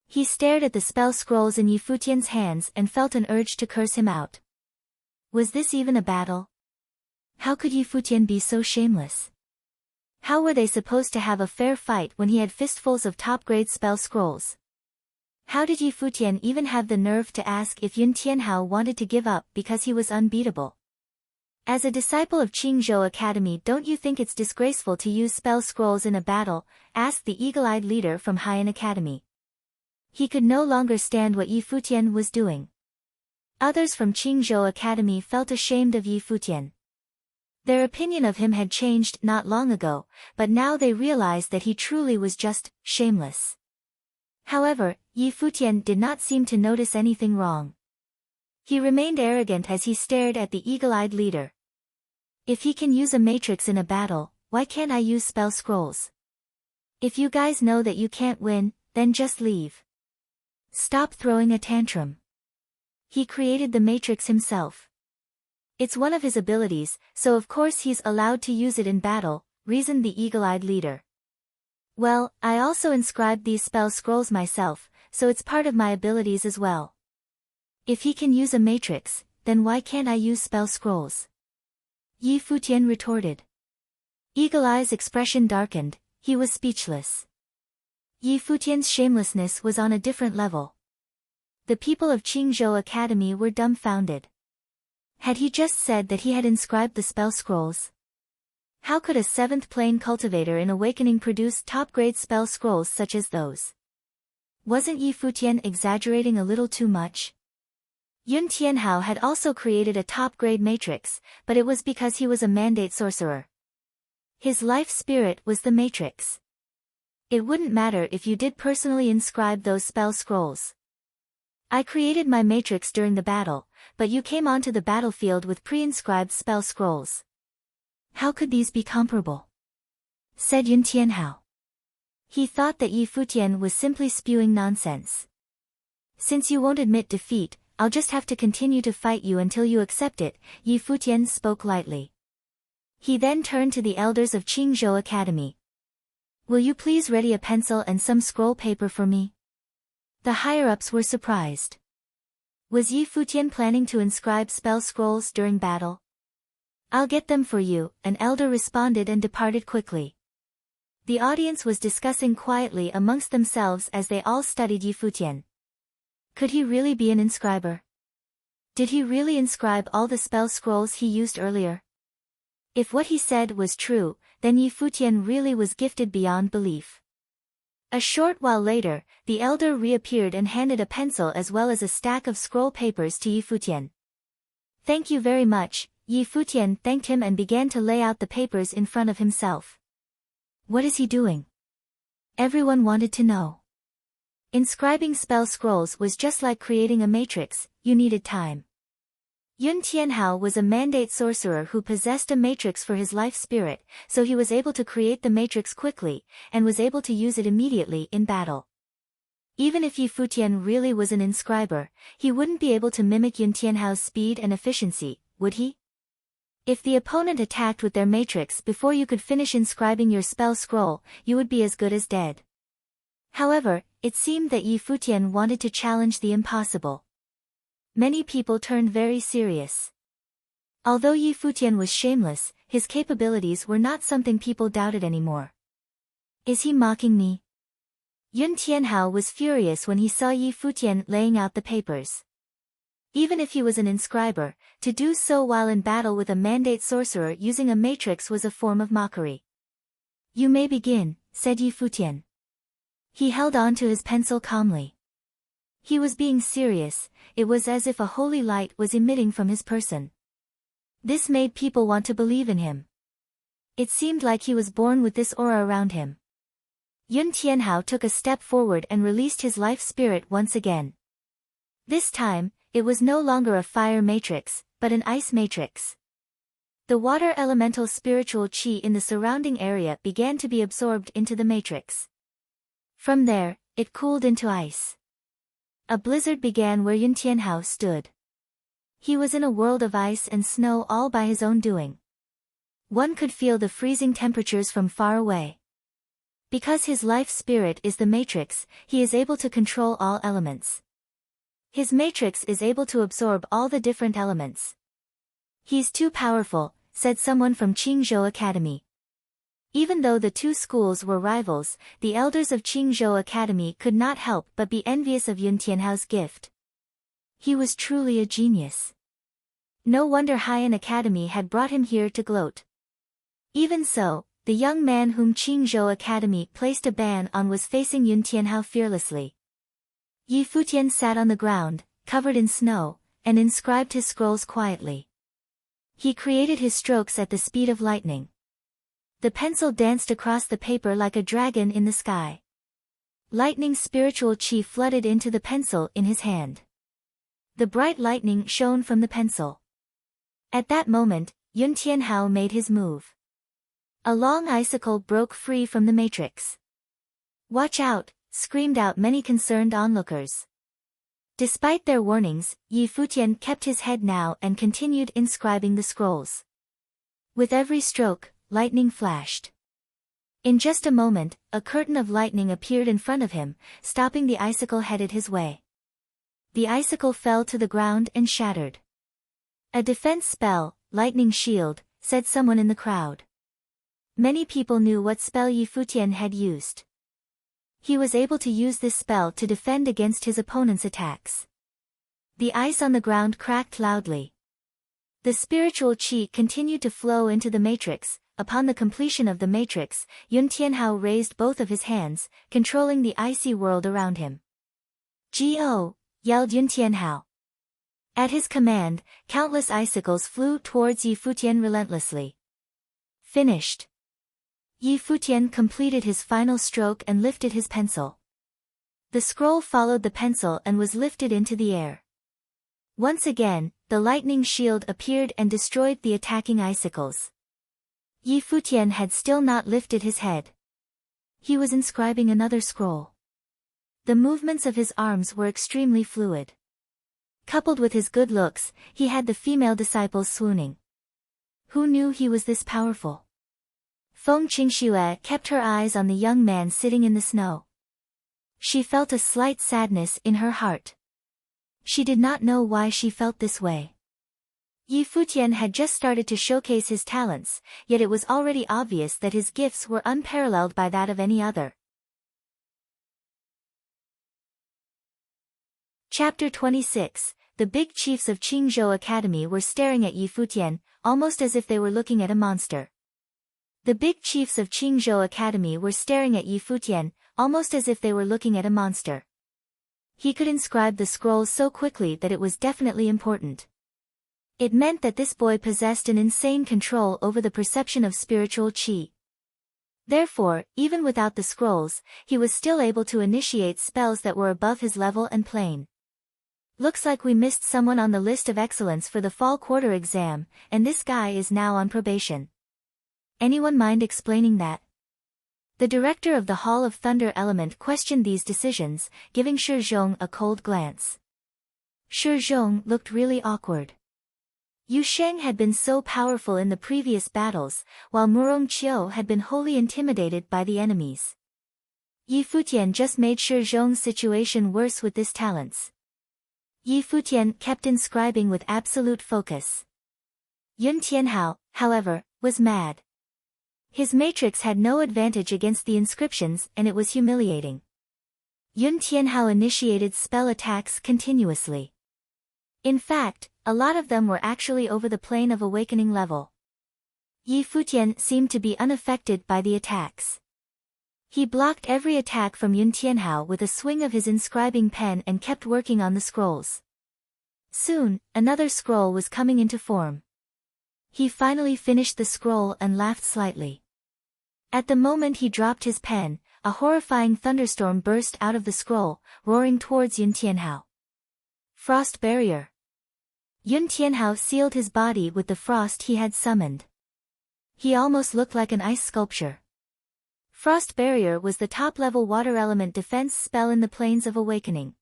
He stared at the spell scrolls in Yi Futian's hands and felt an urge to curse him out. Was this even a battle? How could Yi Futian be so shameless? How were they supposed to have a fair fight when he had fistfuls of top-grade spell scrolls? How did Yi Futian even have the nerve to ask if Yun Tianhao wanted to give up because he was unbeatable? As a disciple of Qingzhou Academy, don't you think it's disgraceful to use spell scrolls in a battle? Asked the eagle-eyed leader from Haiyan Academy. He could no longer stand what Yi Futian was doing. Others from Qingzhou Academy felt ashamed of Yi Futian. Their opinion of him had changed not long ago, but now they realized that he truly was just shameless. However, Yi Futian did not seem to notice anything wrong. He remained arrogant as he stared at the eagle-eyed leader. "If he can use a matrix in a battle, why can't I use spell scrolls? If you guys know that you can't win, then just leave. Stop throwing a tantrum." He created the matrix himself. It's one of his abilities, so of course he's allowed to use it in battle, reasoned the eagle-eyed leader. Well, I also inscribed these spell scrolls myself, so it's part of my abilities as well. If he can use a matrix, then why can't I use spell scrolls? Yi Futian retorted. Eagle-eye's expression darkened, he was speechless. Yi Futian's shamelessness was on a different level. The people of Qingzhou Academy were dumbfounded. Had he just said that he had inscribed the spell scrolls? How could a 7th plane cultivator in Awakening produce top-grade spell scrolls such as those? Wasn't Yi Futian exaggerating a little too much? Yun Tianhao had also created a top-grade matrix, but it was because he was a mandate sorcerer. His life spirit was the matrix. It wouldn't matter if you did personally inscribe those spell scrolls. I created my matrix during the battle, but you came onto the battlefield with pre-inscribed spell scrolls. How could these be comparable? Said Yun Tianhao. He thought that Yi Futian was simply spewing nonsense. Since you won't admit defeat, I'll just have to continue to fight you until you accept it, Yi Futian spoke lightly. He then turned to the elders of Qingzhou Academy. Will you please ready a pencil and some scroll paper for me? The higher-ups were surprised. Was Yi Futian planning to inscribe spell scrolls during battle? I'll get them for you, an elder responded and departed quickly. The audience was discussing quietly amongst themselves as they all studied Yi Futian. Could he really be an inscriber? Did he really inscribe all the spell scrolls he used earlier? If what he said was true, then Yi Futian really was gifted beyond belief. A short while later, the elder reappeared and handed a pencil as well as a stack of scroll papers to Yi Futian. Thank you very much, Yi Futian thanked him and began to lay out the papers in front of himself. What is he doing? Everyone wanted to know. Inscribing spell scrolls was just like creating a matrix, you needed time. Yun Tianhao was a mandate sorcerer who possessed a matrix for his life spirit, so he was able to create the matrix quickly, and was able to use it immediately in battle. Even if Yi Futian really was an inscriber, he wouldn't be able to mimic Yun Tianhao's speed and efficiency, would he? If the opponent attacked with their matrix before you could finish inscribing your spell scroll, you would be as good as dead. However, it seemed that Yi Futian wanted to challenge the impossible. Many people turned very serious. Although Yi Futian was shameless, his capabilities were not something people doubted anymore. Is he mocking me? Yun Tianhao was furious when he saw Yi Futian laying out the papers. Even if he was an inscriber, to do so while in battle with a mandate sorcerer using a matrix was a form of mockery. You may begin, said Yi Futian. He held on to his pencil calmly. He was being serious, it was as if a holy light was emitting from his person. This made people want to believe in him. It seemed like he was born with this aura around him. Yun Tianhao took a step forward and released his life spirit once again. This time, it was no longer a fire matrix, but an ice matrix. The water elemental spiritual qi in the surrounding area began to be absorbed into the matrix. From there, it cooled into ice. A blizzard began where Yun Tianhao stood. He was in a world of ice and snow all by his own doing. One could feel the freezing temperatures from far away. Because his life spirit is the matrix, he is able to control all elements. His matrix is able to absorb all the different elements. He's too powerful, said someone from Qingzhou Academy. Even though the two schools were rivals, the elders of Qingzhou Academy could not help but be envious of Yun Tianhao's gift. He was truly a genius. No wonder Haiyan Academy had brought him here to gloat. Even so, the young man whom Qingzhou Academy placed a ban on was facing Yun Tianhao fearlessly. Yi Futian sat on the ground, covered in snow, and inscribed his scrolls quietly. He created his strokes at the speed of lightning. The pencil danced across the paper like a dragon in the sky. Lightning's spiritual qi flooded into the pencil in his hand. The bright lightning shone from the pencil. At that moment, Yun Tianhao made his move. A long icicle broke free from the matrix. Watch out, screamed out many concerned onlookers. Despite their warnings, Yi Futian kept his head now and continued inscribing the scrolls. With every stroke, lightning flashed. In just a moment, a curtain of lightning appeared in front of him, stopping the icicle headed his way. The icicle fell to the ground and shattered. "A defense spell, lightning shield," said someone in the crowd. Many people knew what spell Yi Futian had used. He was able to use this spell to defend against his opponent's attacks. The ice on the ground cracked loudly. The spiritual qi continued to flow into the matrix. Upon the completion of the matrix, Yun Tianhao raised both of his hands, controlling the icy world around him. "Go!" yelled Yun Tianhao. At his command, countless icicles flew towards Yi Futian relentlessly. Finished. Yi Futian completed his final stroke and lifted his pencil. The scroll followed the pencil and was lifted into the air. Once again, the lightning shield appeared and destroyed the attacking icicles. Yi Futian had still not lifted his head. He was inscribing another scroll. The movements of his arms were extremely fluid. Coupled with his good looks, he had the female disciples swooning. Who knew he was this powerful? Feng Qingxue kept her eyes on the young man sitting in the snow. She felt a slight sadness in her heart. She did not know why she felt this way. Yi Futian had just started to showcase his talents, yet it was already obvious that his gifts were unparalleled by that of any other. Chapter 26. The big chiefs of Qingzhou Academy were staring at Yi Futian, almost as if they were looking at a monster. The big chiefs of Qingzhou Academy were staring at Yi Futian, almost as if they were looking at a monster. He could inscribe the scrolls so quickly that it was definitely important. It meant that this boy possessed an insane control over the perception of spiritual qi. Therefore, even without the scrolls, he was still able to initiate spells that were above his level and plane. "Looks like we missed someone on the list of excellence for the fall quarter exam, and this guy is now on probation. Anyone mind explaining that?" The director of the Hall of Thunder Element questioned these decisions, giving Shi Zhong a cold glance. Shi Zhong looked really awkward. Yu Sheng had been so powerful in the previous battles, while Murong Qiu had been wholly intimidated by the enemies. Yi Futian just made Shi Zhong's situation worse with his talents. Yi Futian kept inscribing with absolute focus. Yun Tianhao, however, was mad. His matrix had no advantage against the inscriptions and it was humiliating. Yun Tianhao initiated spell attacks continuously. In fact, a lot of them were actually over the plane of awakening level. Yi Futian seemed to be unaffected by the attacks. He blocked every attack from Yun Tianhao with a swing of his inscribing pen and kept working on the scrolls. Soon, another scroll was coming into form. He finally finished the scroll and laughed slightly. At the moment he dropped his pen, a horrifying thunderstorm burst out of the scroll, roaring towards Yun Tianhao. Frost barrier. Yun Tianhao sealed his body with the frost he had summoned. He almost looked like an ice sculpture. Frost barrier was the top-level water element defense spell in the Plains of Awakening.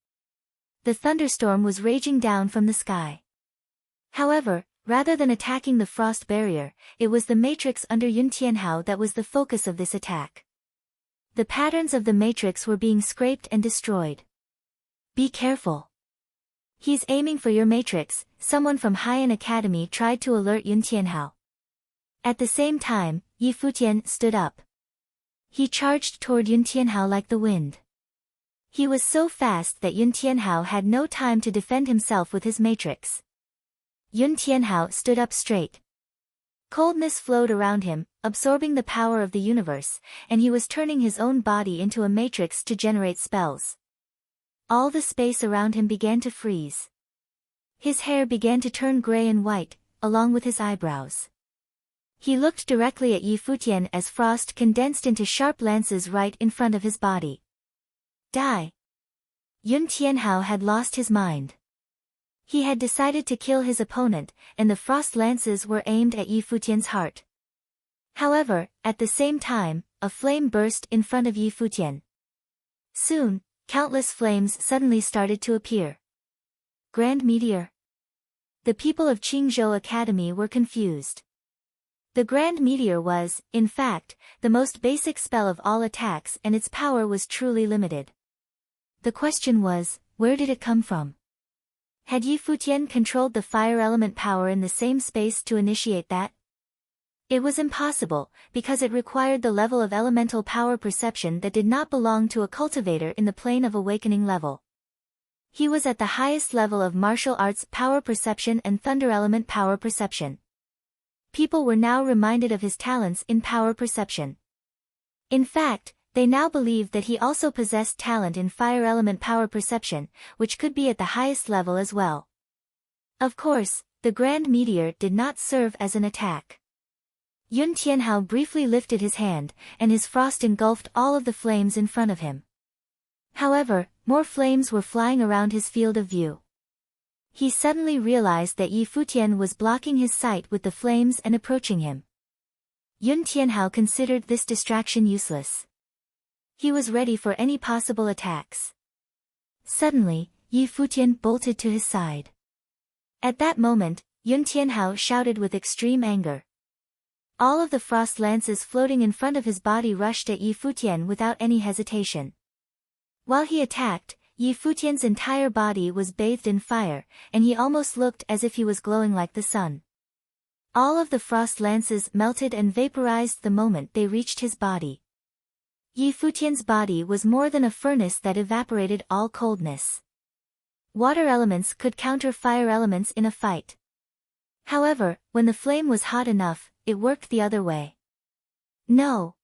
The thunderstorm was raging down from the sky. However, rather than attacking the frost barrier, it was the matrix under Yun Tianhao that was the focus of this attack. The patterns of the matrix were being scraped and destroyed. "Be careful. He's aiming for your matrix," someone from Haiyan Academy tried to alert Yun Tianhao. At the same time, Yi Futian stood up. He charged toward Yun Tianhao like the wind. He was so fast that Yun Tianhao had no time to defend himself with his matrix. Yun Tianhao stood up straight. Coldness flowed around him, absorbing the power of the universe, and he was turning his own body into a matrix to generate spells. All the space around him began to freeze. His hair began to turn gray and white, along with his eyebrows. He looked directly at Yi Futian as frost condensed into sharp lances right in front of his body. Die! Yun Tianhao had lost his mind. He had decided to kill his opponent, and the frost lances were aimed at Yi Futian's heart. However, at the same time, a flame burst in front of Yi Futian. Soon, countless flames suddenly started to appear. Grand Meteor? The people of Qingzhou Academy were confused. The Grand Meteor was, in fact, the most basic spell of all attacks, and its power was truly limited. The question was, where did it come from? Had Yi Futian controlled the fire element power in the same space to initiate that? It was impossible, because it required the level of elemental power perception that did not belong to a cultivator in the plane of awakening level. He was at the highest level of martial arts power perception and thunder element power perception. People were now reminded of his talents in power perception. In fact, they now believed that he also possessed talent in fire element power perception, which could be at the highest level as well. Of course, the Grand Meteor did not serve as an attack. Yun Tianhao briefly lifted his hand, and his frost engulfed all of the flames in front of him. However, more flames were flying around his field of view. He suddenly realized that Yi Futian was blocking his sight with the flames and approaching him. Yun Tianhao considered this distraction useless. He was ready for any possible attacks. Suddenly, Yi Futian bolted to his side. At that moment, Yun Tianhao shouted with extreme anger. All of the frost lances floating in front of his body rushed at Yi Futian without any hesitation. While he attacked, Yi Futian's entire body was bathed in fire, and he almost looked as if he was glowing like the sun. All of the frost lances melted and vaporized the moment they reached his body. Yi Futian's body was more than a furnace that evaporated all coldness. Water elements could counter fire elements in a fight. However, when the flame was hot enough, it worked the other way. No!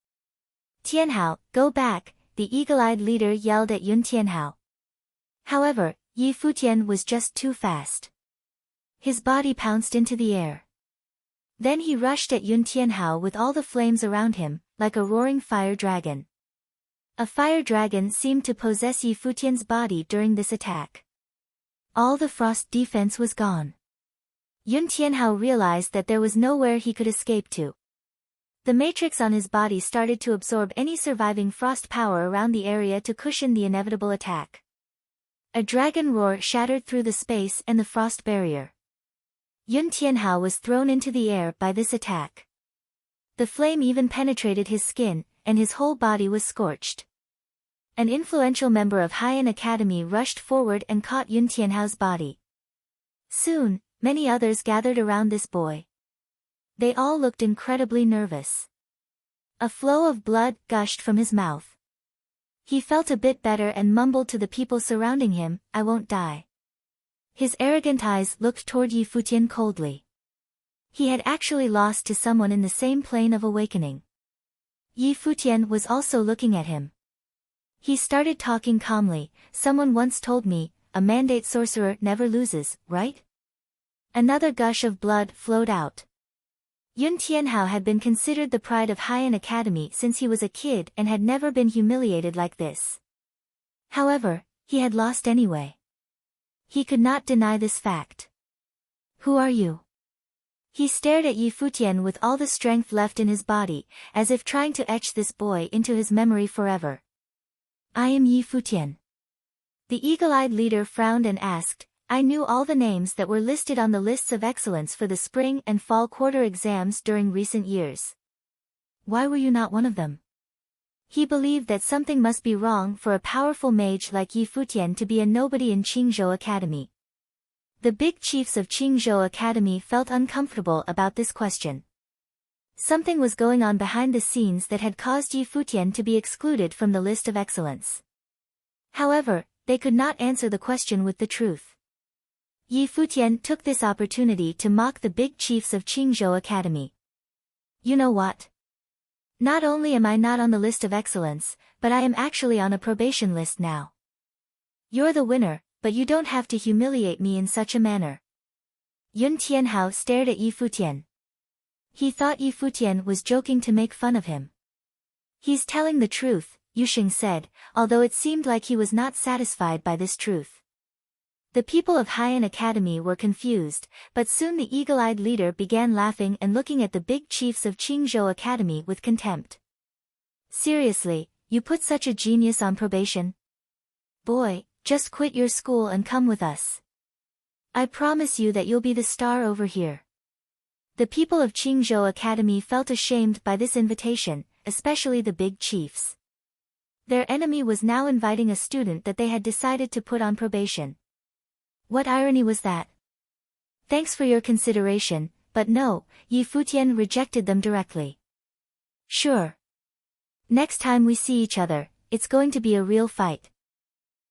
Tianhao, go back, the eagle-eyed leader yelled at Yun Tianhao. However, Yi Futian was just too fast. His body pounced into the air. Then he rushed at Yun Tianhao with all the flames around him, like a roaring fire dragon. A fire dragon seemed to possess Yi Futian's body during this attack. All the frost defense was gone. Yun Tianhao realized that there was nowhere he could escape to. The matrix on his body started to absorb any surviving frost power around the area to cushion the inevitable attack. A dragon roar shattered through the space and the frost barrier. Yun Tianhao was thrown into the air by this attack. The flame even penetrated his skin, and his whole body was scorched. An influential member of Haiyan Academy rushed forward and caught Yun Tianhao's body. Soon, many others gathered around this boy. They all looked incredibly nervous. A flow of blood gushed from his mouth. He felt a bit better and mumbled to the people surrounding him, "I won't die." His arrogant eyes looked toward Yi Futian coldly. He had actually lost to someone in the same plane of awakening. Yi Futian was also looking at him. He started talking calmly. "Someone once told me, a mandate sorcerer never loses, right?" Another gush of blood flowed out. Yun Tianhao had been considered the pride of Haiyan Academy since he was a kid and had never been humiliated like this. However, he had lost anyway. He could not deny this fact. "Who are you?" He stared at Yi Futian with all the strength left in his body, as if trying to etch this boy into his memory forever. "I am Yi Futian." The eagle-eyed leader frowned and asked, "I knew all the names that were listed on the lists of excellence for the spring and fall quarter exams during recent years. Why were you not one of them?" He believed that something must be wrong for a powerful mage like Yi Futian to be a nobody in Qingzhou Academy. The big chiefs of Qingzhou Academy felt uncomfortable about this question. Something was going on behind the scenes that had caused Yi Futian to be excluded from the list of excellence. However, they could not answer the question with the truth. Yi Futian took this opportunity to mock the big chiefs of Qingzhou Academy. "You know what? Not only am I not on the list of excellence, but I am actually on a probation list now. You're the winner, but you don't have to humiliate me in such a manner." Yun Tianhao stared at Yi Futian. He thought Yi Futian was joking to make fun of him. "He's telling the truth," Yuxing said, although it seemed like he was not satisfied by this truth. The people of Haiyan Academy were confused, but soon the eagle-eyed leader began laughing and looking at the big chiefs of Qingzhou Academy with contempt. "Seriously, you put such a genius on probation? Boy, just quit your school and come with us." I promise you that you'll be the star over here. The people of Qingzhou Academy felt ashamed by this invitation, especially the big chiefs. Their enemy was now inviting a student that they had decided to put on probation. What irony was that? Thanks for your consideration, but no, Yi Futian rejected them directly. Sure. Next time we see each other, it's going to be a real fight.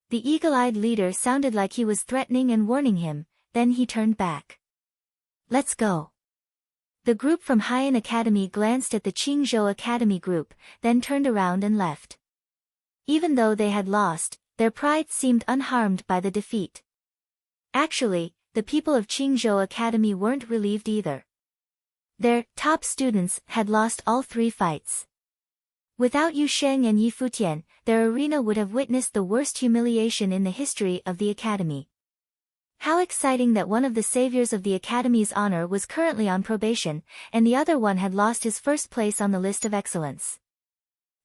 The eagle-eyed leader sounded like he was threatening and warning him, then he turned back. Let's go. The group from Haiyan Academy glanced at the Qingzhou Academy group, then turned around and left. Even though they had lost, their pride seemed unharmed by the defeat. Actually, the people of Qingzhou Academy weren't relieved either. Their top students had lost all 3 fights. Without Yu Sheng and Yi Futian, their arena would have witnessed the worst humiliation in the history of the academy. How exciting that one of the saviors of the academy's honor was currently on probation, and the other one had lost his first place on the list of excellence.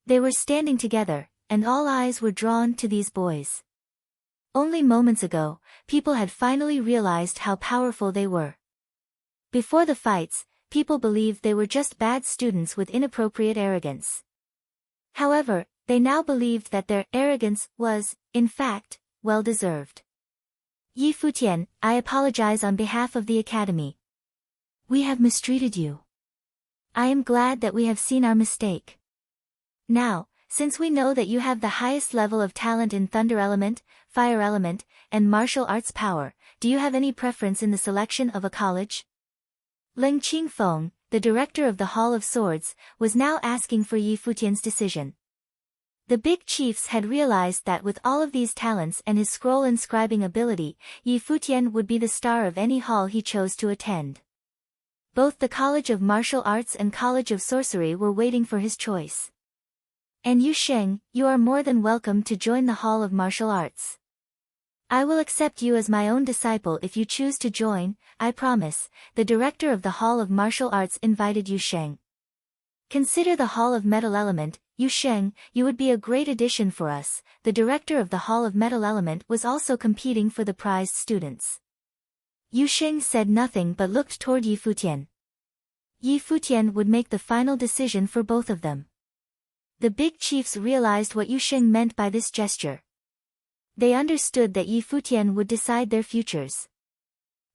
They were standing together, and all eyes were drawn to these boys. Only moments ago, people had finally realized how powerful they were. Before the fights, people believed they were just bad students with inappropriate arrogance. However, they now believed that their arrogance was, in fact, well-deserved. Yi Futian, I apologize on behalf of the academy. We have mistreated you. I am glad that we have seen our mistake. Now, since we know that you have the highest level of talent in Thunder Element, Fire Element, and Martial Arts Power, do you have any preference in the selection of a college? Ling Qingfeng, the director of the Hall of Swords, was now asking for Yi Futian's decision. The big chiefs had realized that with all of these talents and his scroll inscribing ability, Yi Futian would be the star of any hall he chose to attend. Both the College of Martial Arts and College of Sorcery were waiting for his choice. And Yu Sheng, you are more than welcome to join the Hall of Martial Arts. I will accept you as my own disciple if you choose to join, I promise. The director of the Hall of Martial Arts invited Yu Sheng. Consider the Hall of Metal Element, Yu Sheng, you would be a great addition for us. The director of the Hall of Metal Element was also competing for the prized students. Yu Sheng said nothing but looked toward Yi Futian. Yi Futian would make the final decision for both of them. The big chiefs realized what Yu Sheng meant by this gesture. They understood that Yi Futian would decide their futures.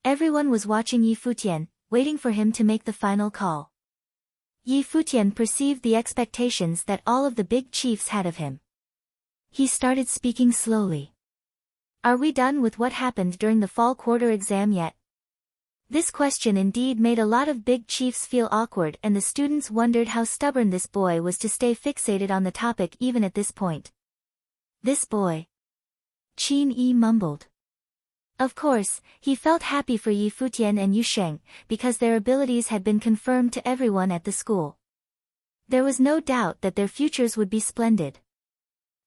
Everyone was watching Yi Futian, waiting for him to make the final call. Yi Futian perceived the expectations that all of the big chiefs had of him. He started speaking slowly. Are we done with what happened during the fall quarter exam yet? This question indeed made a lot of big chiefs feel awkward, and the students wondered how stubborn this boy was to stay fixated on the topic even at this point. This boy. Qin Yi mumbled. Of course, he felt happy for Yi Futian and Yu Sheng, because their abilities had been confirmed to everyone at the school. There was no doubt that their futures would be splendid.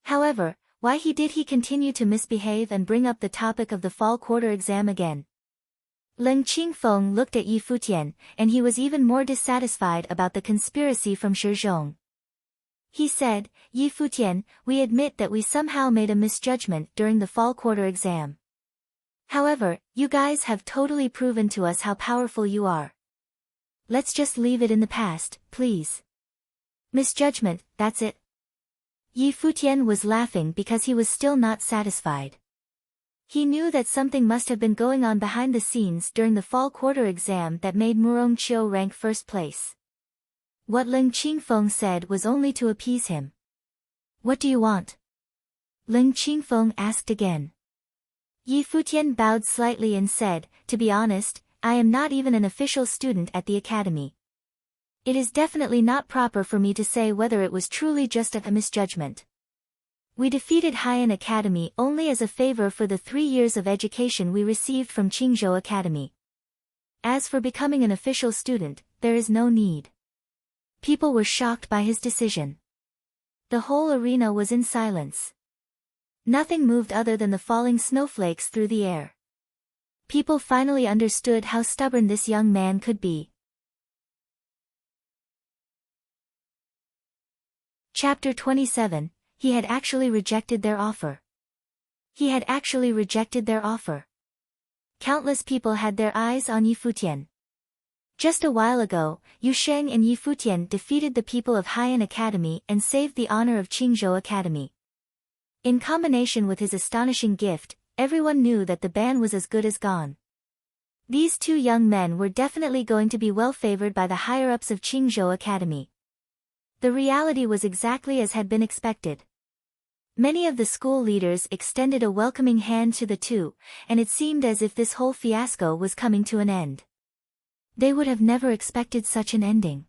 However, why did he continue to misbehave and bring up the topic of the fall quarter exam again? Ling Qingfeng looked at Yi Futian, and he was even more dissatisfied about the conspiracy from Shizhong. He said, Yi Futian, we admit that we somehow made a misjudgment during the fall quarter exam. However, you guys have totally proven to us how powerful you are. Let's just leave it in the past, please. Misjudgment, that's it. Yi Futian was laughing because he was still not satisfied. He knew that something must have been going on behind the scenes during the fall quarter exam that made Murong Qiu rank first place. What Ling Qingfeng said was only to appease him. What do you want? Ling Qingfeng asked again. Yi Futian bowed slightly and said, to be honest, I am not even an official student at the academy. It is definitely not proper for me to say whether it was truly just a misjudgment. We defeated Haiyan Academy only as a favor for the 3 years of education we received from Qingzhou Academy. As for becoming an official student, there is no need. People were shocked by his decision. The whole arena was in silence. Nothing moved other than the falling snowflakes through the air. People finally understood how stubborn this young man could be. Chapter 27, He had actually rejected their offer. He had actually rejected their offer. countless people had their eyes on Yi Futian. Just a while ago, Yu Sheng and Yi Futian defeated the people of Haiyan Academy and saved the honor of Qingzhou Academy. In combination with his astonishing gift, everyone knew that the ban was as good as gone. These two young men were definitely going to be well favored by the higher-ups of Qingzhou Academy. The reality was exactly as had been expected. Many of the school leaders extended a welcoming hand to the two, and it seemed as if this whole fiasco was coming to an end. They would have never expected such an ending.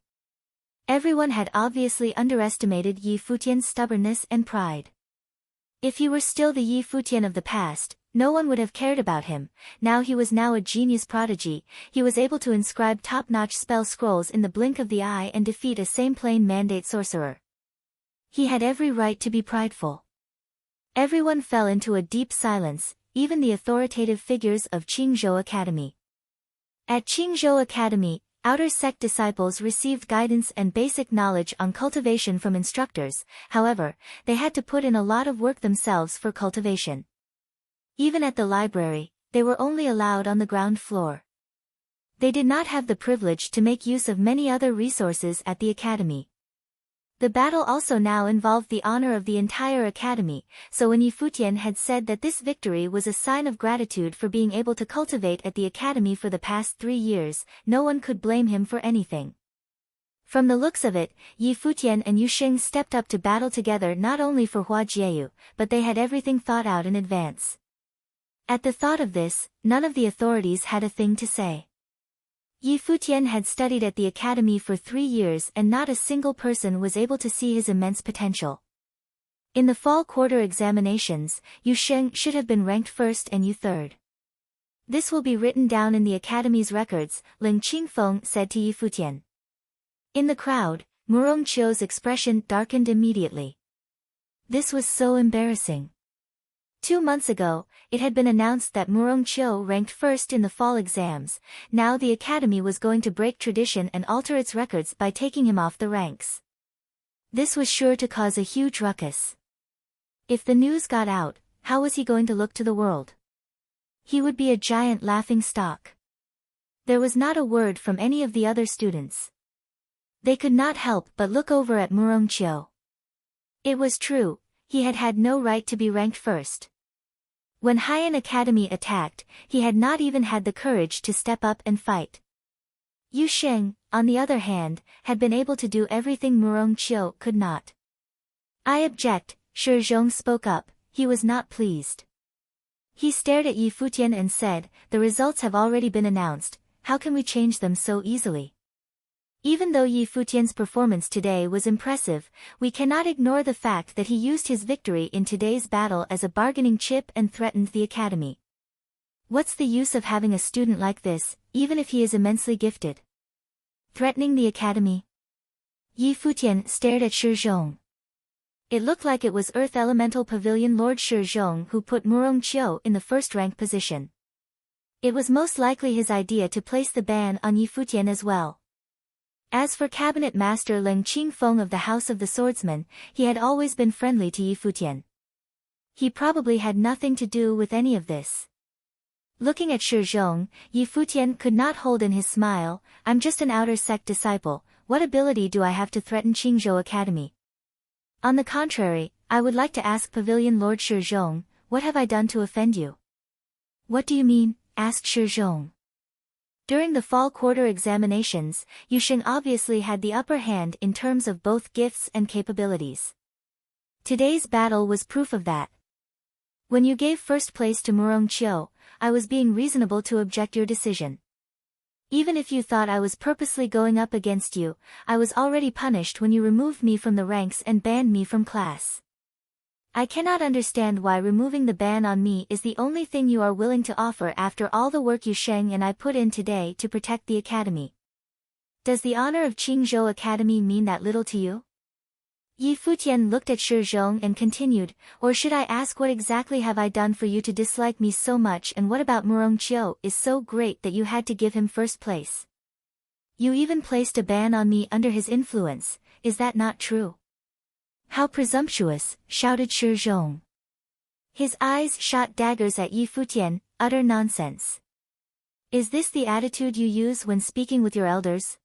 Everyone had obviously underestimated Yi Futian's stubbornness and pride. If he were still the Yi Futian of the past, no one would have cared about him. Now he was a genius prodigy. He was able to inscribe top-notch spell scrolls in the blink of the eye and defeat a same-plane mandate sorcerer. He had every right to be prideful. Everyone fell into a deep silence, even the authoritative figures of Qingzhou Academy. At Qingzhou Academy, outer sect disciples received guidance and basic knowledge on cultivation from instructors. However, they had to put in a lot of work themselves for cultivation. Even at the library, they were only allowed on the ground floor. They did not have the privilege to make use of many other resources at the academy. The battle also now involved the honor of the entire academy, so when Yi Futian had said that this victory was a sign of gratitude for being able to cultivate at the academy for the past 3 years, no one could blame him for anything. From the looks of it, Yi Futian and Yu Xing stepped up to battle together not only for Hua Jieyu, but they had everything thought out in advance. At the thought of this, none of the authorities had a thing to say. Yi Futian had studied at the academy for 3 years and not a single person was able to see his immense potential. In the fall quarter examinations, Yu Sheng should have been ranked first and Yu third. This will be written down in the academy's records, Ling Qingfeng said to Yi Futian. In the crowd, Murong Qiu's expression darkened immediately. This was so embarrassing. 2 months ago, it had been announced that Murong Qiu ranked first in the fall exams. Now the academy was going to break tradition and alter its records by taking him off the ranks. This was sure to cause a huge ruckus. If the news got out, how was he going to look to the world? He would be a giant laughing stock. There was not a word from any of the other students. They could not help but look over at Murong Qiu. It was true, he had had no right to be ranked first. When Haiyan Academy attacked, he had not even had the courage to step up and fight. Yu Sheng, on the other hand, had been able to do everything Murong Qiu could not. I object, Shi Zhong spoke up, he was not pleased. He stared at Yi Futian and said, the results have already been announced, how can we change them so easily? Even though Yi Futian's performance today was impressive, we cannot ignore the fact that he used his victory in today's battle as a bargaining chip and threatened the academy. What's the use of having a student like this, even if he is immensely gifted? Threatening the academy? Yi Futian stared at Shi Zhong. It looked like it was Earth Elemental Pavilion Lord Shi Zhong who put Murong Qiu in the first-rank position. It was most likely his idea to place the ban on Yi Futian as well. As for Cabinet Master Ling Qingfeng of the House of the Swordsman, he had always been friendly to Yi Futian. He probably had nothing to do with any of this. Looking at Shi Zhong, Yi Futian could not hold in his smile, I'm just an outer sect disciple, what ability do I have to threaten Qingzhou Academy? On the contrary, I would like to ask Pavilion Lord Shi Zhong, what have I done to offend you? What do you mean? Asked Shi Zhong. During the fall quarter examinations, Yu Sheng obviously had the upper hand in terms of both gifts and capabilities. Today's battle was proof of that. When you gave first place to Murong Qiu, I was being reasonable to object your decision. Even if you thought I was purposely going up against you, I was already punished when you removed me from the ranks and banned me from class. I cannot understand why removing the ban on me is the only thing you are willing to offer after all the work Yu Sheng and I put in today to protect the academy. Does the honor of Qingzhou Academy mean that little to you? Yi Futian looked at Shi Zhong and continued, or should I ask what exactly have I done for you to dislike me so much, and what about Murong Qiu is so great that you had to give him first place? You even placed a ban on me under his influence, is that not true? How presumptuous, shouted Shi Zhong. His eyes shot daggers at Yi Futian, utter nonsense. Is this the attitude you use when speaking with your elders?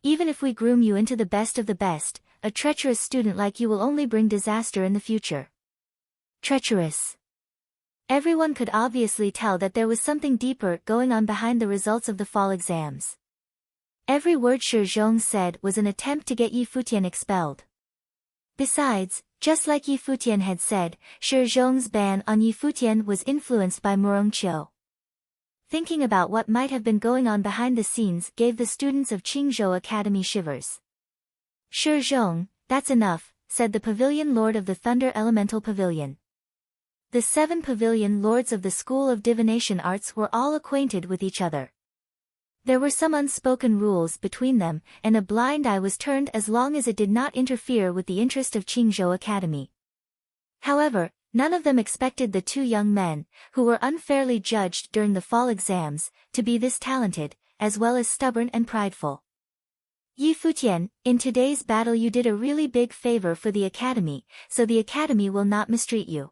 Even if we groom you into the best of the best, a treacherous student like you will only bring disaster in the future. Treacherous. Everyone could obviously tell that there was something deeper going on behind the results of the fall exams. Every word Shi Zhong said was an attempt to get Yi Futian expelled. Besides, just like Yi Futian had said, Shi Zhong's ban on Yi Futian was influenced by Murong Qiu. Thinking about what might have been going on behind the scenes gave the students of Qingzhou Academy shivers. Shi Zhong, that's enough, said the Pavilion Lord of the Thunder Elemental Pavilion. The 7 Pavilion Lords of the School of Divination Arts were all acquainted with each other. There were some unspoken rules between them, and a blind eye was turned as long as it did not interfere with the interest of Qingzhou Academy. However, none of them expected the 2 young men, who were unfairly judged during the fall exams, to be this talented, as well as stubborn and prideful. Yi Futian, in today's battle you did a really big favor for the academy, so the academy will not mistreat you.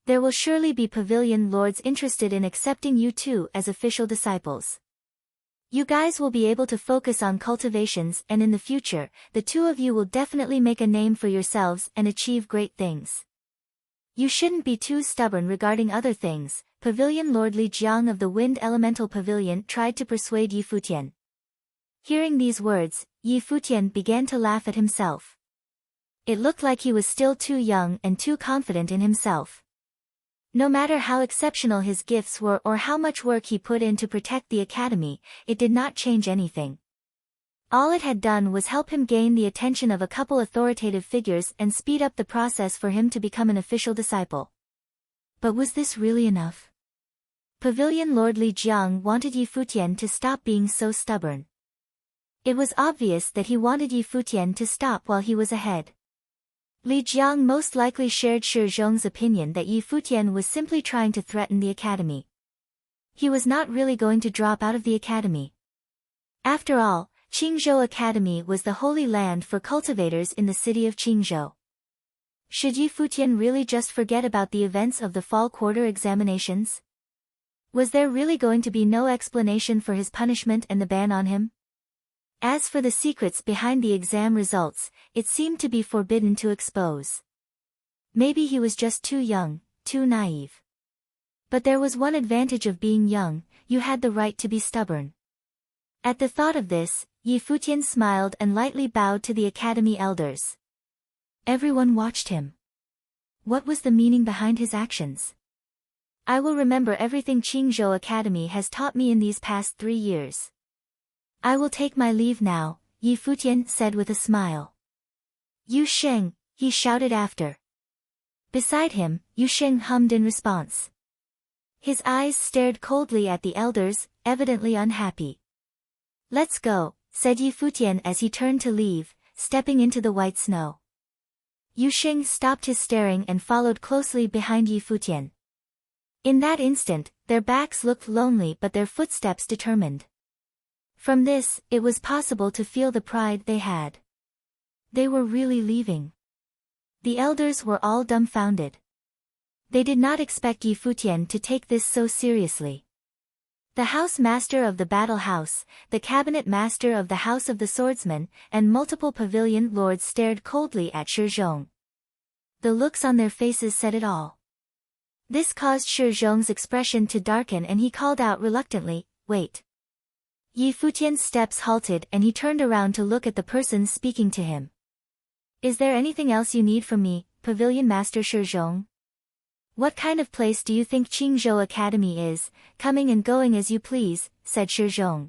There will surely be pavilion lords interested in accepting you too as official disciples. You guys will be able to focus on cultivations, and in the future, the 2 of you will definitely make a name for yourselves and achieve great things. You shouldn't be too stubborn regarding other things. Pavilion Lord Li Jiang of the Wind Elemental Pavilion tried to persuade Yi Futian. Hearing these words, Yi Futian began to laugh at himself. It looked like he was still too young and too confident in himself. No matter how exceptional his gifts were or how much work he put in to protect the academy, it did not change anything. All it had done was help him gain the attention of a couple authoritative figures and speed up the process for him to become an official disciple. But was this really enough? Pavilion Lord Li Jiang wanted Yi Futian to stop being so stubborn. It was obvious that he wanted Yi Futian to stop while he was ahead. Li Jiang most likely shared Shi Zhong's opinion that Yi Futian was simply trying to threaten the academy. He was not really going to drop out of the academy. After all, Qingzhou Academy was the holy land for cultivators in the city of Qingzhou. Should Yi Futian really just forget about the events of the fall quarter examinations? Was there really going to be no explanation for his punishment and the ban on him? As for the secrets behind the exam results, it seemed to be forbidden to expose. Maybe he was just too young, too naive. But there was one advantage of being young: you had the right to be stubborn. At the thought of this, Yi Futian smiled and lightly bowed to the academy elders. Everyone watched him. What was the meaning behind his actions? I will remember everything Qingzhou Academy has taught me in these past 3 years. I will take my leave now, Yi Futian said with a smile. Yu Sheng, he shouted after. Beside him, Yu Sheng hummed in response. His eyes stared coldly at the elders, evidently unhappy. Let's go, said Yi Futian as he turned to leave, stepping into the white snow. Yu Sheng stopped his staring and followed closely behind Yi Futian. In that instant, their backs looked lonely but their footsteps determined. From this, it was possible to feel the pride they had. They were really leaving. The elders were all dumbfounded. They did not expect Yi Futian to take this so seriously. The house master of the battle house, the cabinet master of the house of the swordsman, and multiple pavilion lords stared coldly at Shi Zhong. The looks on their faces said it all. This caused Shi Zhong's expression to darken and he called out reluctantly, "Wait." Yi Futian's steps halted and he turned around to look at the person speaking to him. Is there anything else you need from me, Pavilion Master Shi Zhong? What kind of place do you think Qingzhou Academy is, coming and going as you please, said Shi Zhong.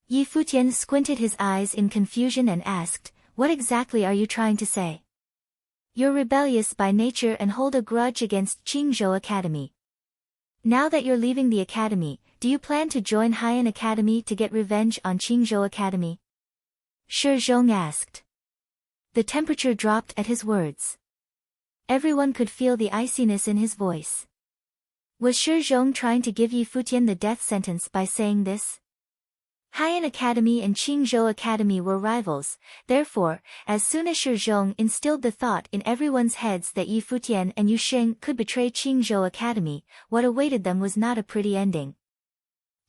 Yi Futian squinted his eyes in confusion and asked, what exactly are you trying to say? You're rebellious by nature and hold a grudge against Qingzhou Academy. Now that you're leaving the academy, do you plan to join Haiyan Academy to get revenge on Qingzhou Academy? Shi Zhong asked. The temperature dropped at his words. Everyone could feel the iciness in his voice. Was Shi Zhong trying to give Yi Futian the death sentence by saying this? Haiyan Academy and Qingzhou Academy were rivals, therefore, as soon as Shi Zhong instilled the thought in everyone's heads that Yi Futian and Yu Sheng could betray Qingzhou Academy, what awaited them was not a pretty ending.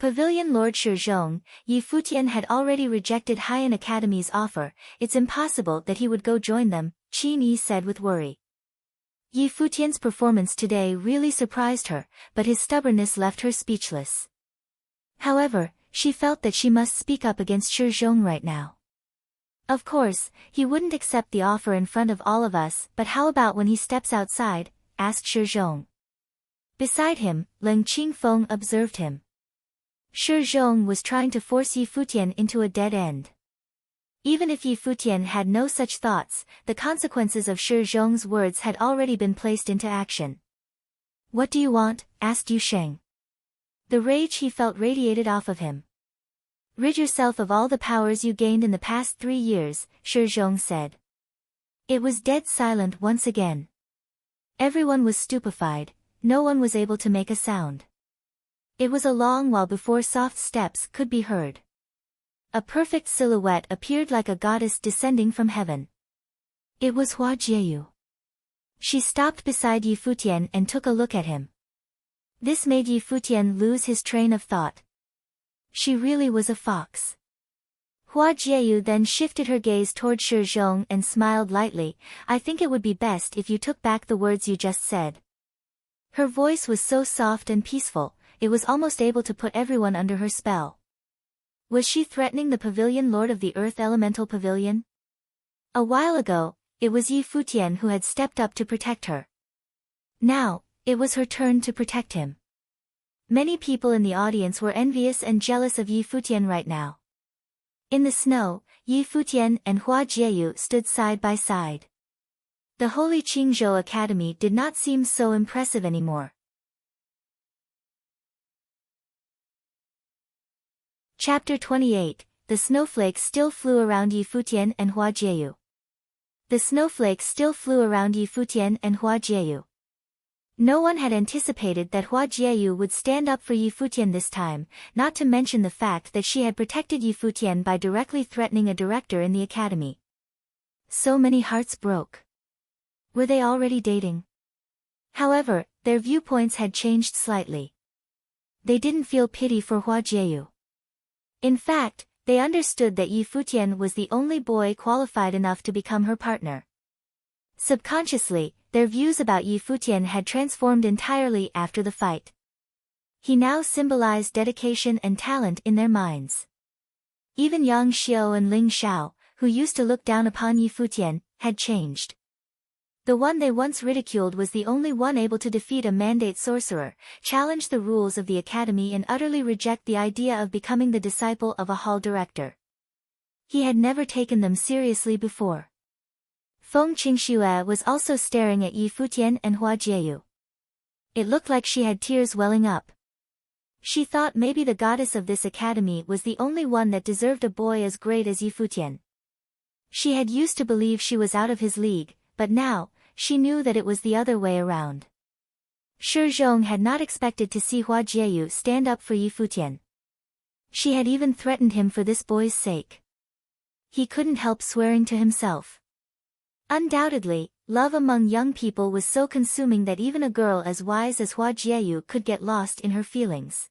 Pavilion Lord Shizhong, Yi Futian had already rejected Haiyan Academy's offer. It's impossible that he would go join them, Qin Yi said with worry. Yi Futian's performance today really surprised her, but his stubbornness left her speechless. However, she felt that she must speak up against Shizhong right now. Of course, he wouldn't accept the offer in front of all of us, but how about when he steps outside? Asked Shizhong. Beside him, Leng Qingfeng observed him. Shizhong was trying to force Yi Futian into a dead end. Even if Yi Futian had no such thoughts, the consequences of Shizhong's words had already been placed into action. What do you want? Asked Yu Sheng. The rage he felt radiated off of him. Rid yourself of all the powers you gained in the past 3 years, Shizhong said. It was dead silent once again. Everyone was stupefied, no one was able to make a sound. It was a long while before soft steps could be heard. A perfect silhouette appeared like a goddess descending from heaven. It was Hua Jieyu. She stopped beside Yi Futian and took a look at him. This made Yi Futian lose his train of thought. She really was a fox. Hua Jieyu then shifted her gaze toward Shizhong and smiled lightly. I think it would be best if you took back the words you just said. Her voice was so soft and peaceful, it was almost able to put everyone under her spell. Was she threatening the Pavilion Lord of the Earth Elemental Pavilion? A while ago, it was Yi Futian who had stepped up to protect her. Now, it was her turn to protect him. Many people in the audience were envious and jealous of Yi Futian right now. In the snow, Yi Futian and Hua Jieyu stood side by side. The Holy Qingzhou Academy did not seem so impressive anymore. Chapter 28, The snowflakes still flew around Yi Futian and Hua Jieyu. The snowflakes still flew around Yi Futian and Hua Jieyu. No one had anticipated that Hua Jieyu would stand up for Yi Futian this time, not to mention the fact that she had protected Yi Futian by directly threatening a director in the academy. So many hearts broke. Were they already dating? However, their viewpoints had changed slightly. They didn't feel pity for Hua Jieyu. In fact, they understood that Yi Futian was the only boy qualified enough to become her partner. Subconsciously, their views about Yi Futian had transformed entirely after the fight. He now symbolized dedication and talent in their minds. Even Yang Xiao and Ling Xiao, who used to look down upon Yi Futian, had changed. The one they once ridiculed was the only one able to defeat a mandate sorcerer, challenge the rules of the academy and utterly reject the idea of becoming the disciple of a hall director. He had never taken them seriously before. Feng Qingxue was also staring at Yi Futian and Hua Jieyu. It looked like she had tears welling up. She thought maybe the goddess of this academy was the only one that deserved a boy as great as Yi Futian. She had used to believe she was out of his league, but now, she knew that it was the other way around. Shizhong had not expected to see Hua Jieyu stand up for Yi Futian. She had even threatened him for this boy's sake. He couldn't help swearing to himself. Undoubtedly, love among young people was so consuming that even a girl as wise as Hua Jieyu could get lost in her feelings.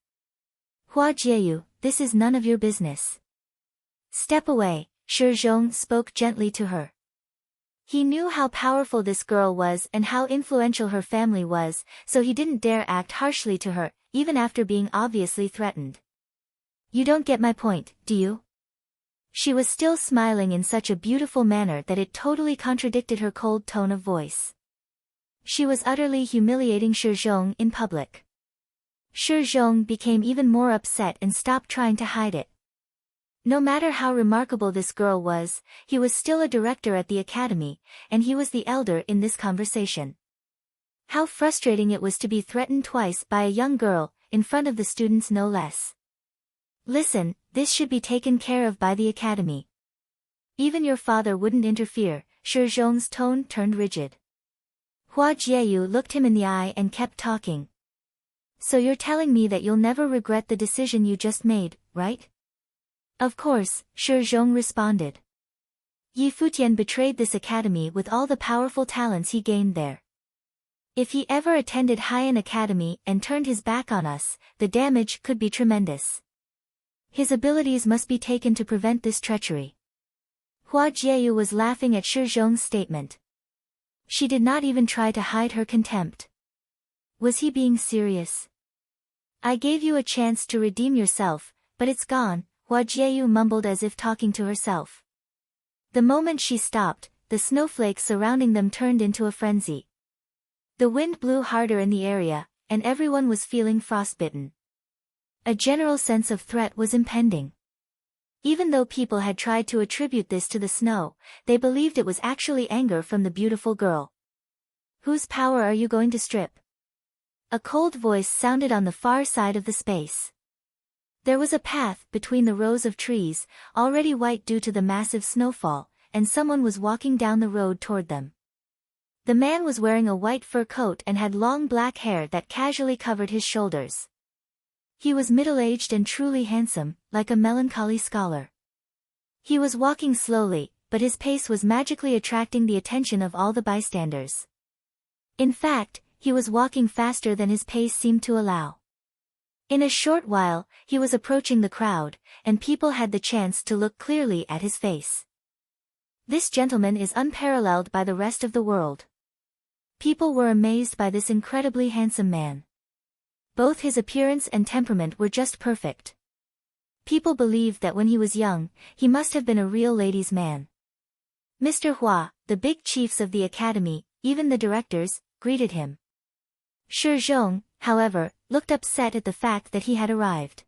Hua Jieyu, this is none of your business. Step away, Shizhong spoke gently to her. He knew how powerful this girl was and how influential her family was, so he didn't dare act harshly to her, even after being obviously threatened. You don't get my point, do you? She was still smiling in such a beautiful manner that it totally contradicted her cold tone of voice. She was utterly humiliating Shizhong in public. Shizhong became even more upset and stopped trying to hide it. No matter how remarkable this girl was, he was still a director at the academy, and he was the elder in this conversation. How frustrating it was to be threatened twice by a young girl, in front of the students no less. Listen, this should be taken care of by the academy. Even your father wouldn't interfere. Shizhong's tone turned rigid. Hua Jieyu looked him in the eye and kept talking. So you're telling me that you'll never regret the decision you just made, right? Of course, Shizhong responded. Yi Futian betrayed this academy with all the powerful talents he gained there. If he ever attended Haiyan Academy and turned his back on us, the damage could be tremendous. His abilities must be taken to prevent this treachery. Hua Jieyu was laughing at Shi Zhong's statement. She did not even try to hide her contempt. Was he being serious? I gave you a chance to redeem yourself, but it's gone, Hua Jieyu mumbled as if talking to herself. The moment she stopped, the snowflakes surrounding them turned into a frenzy. The wind blew harder in the area, and everyone was feeling frostbitten. A general sense of threat was impending. Even though people had tried to attribute this to the snow, they believed it was actually anger from the beautiful girl. Whose power are you going to strip? A cold voice sounded on the far side of the space. There was a path between the rows of trees, already white due to the massive snowfall, and someone was walking down the road toward them. The man was wearing a white fur coat and had long black hair that casually covered his shoulders. He was middle-aged and truly handsome, like a melancholy scholar. He was walking slowly, but his pace was magically attracting the attention of all the bystanders. In fact, he was walking faster than his pace seemed to allow. In a short while, he was approaching the crowd, and people had the chance to look clearly at his face. This gentleman is unparalleled by the rest of the world. People were amazed by this incredibly handsome man. Both his appearance and temperament were just perfect. People believed that when he was young, he must have been a real ladies' man. Mr. Hua, the big chiefs of the academy, even the directors, greeted him. Shi Zhong, however, looked upset at the fact that he had arrived.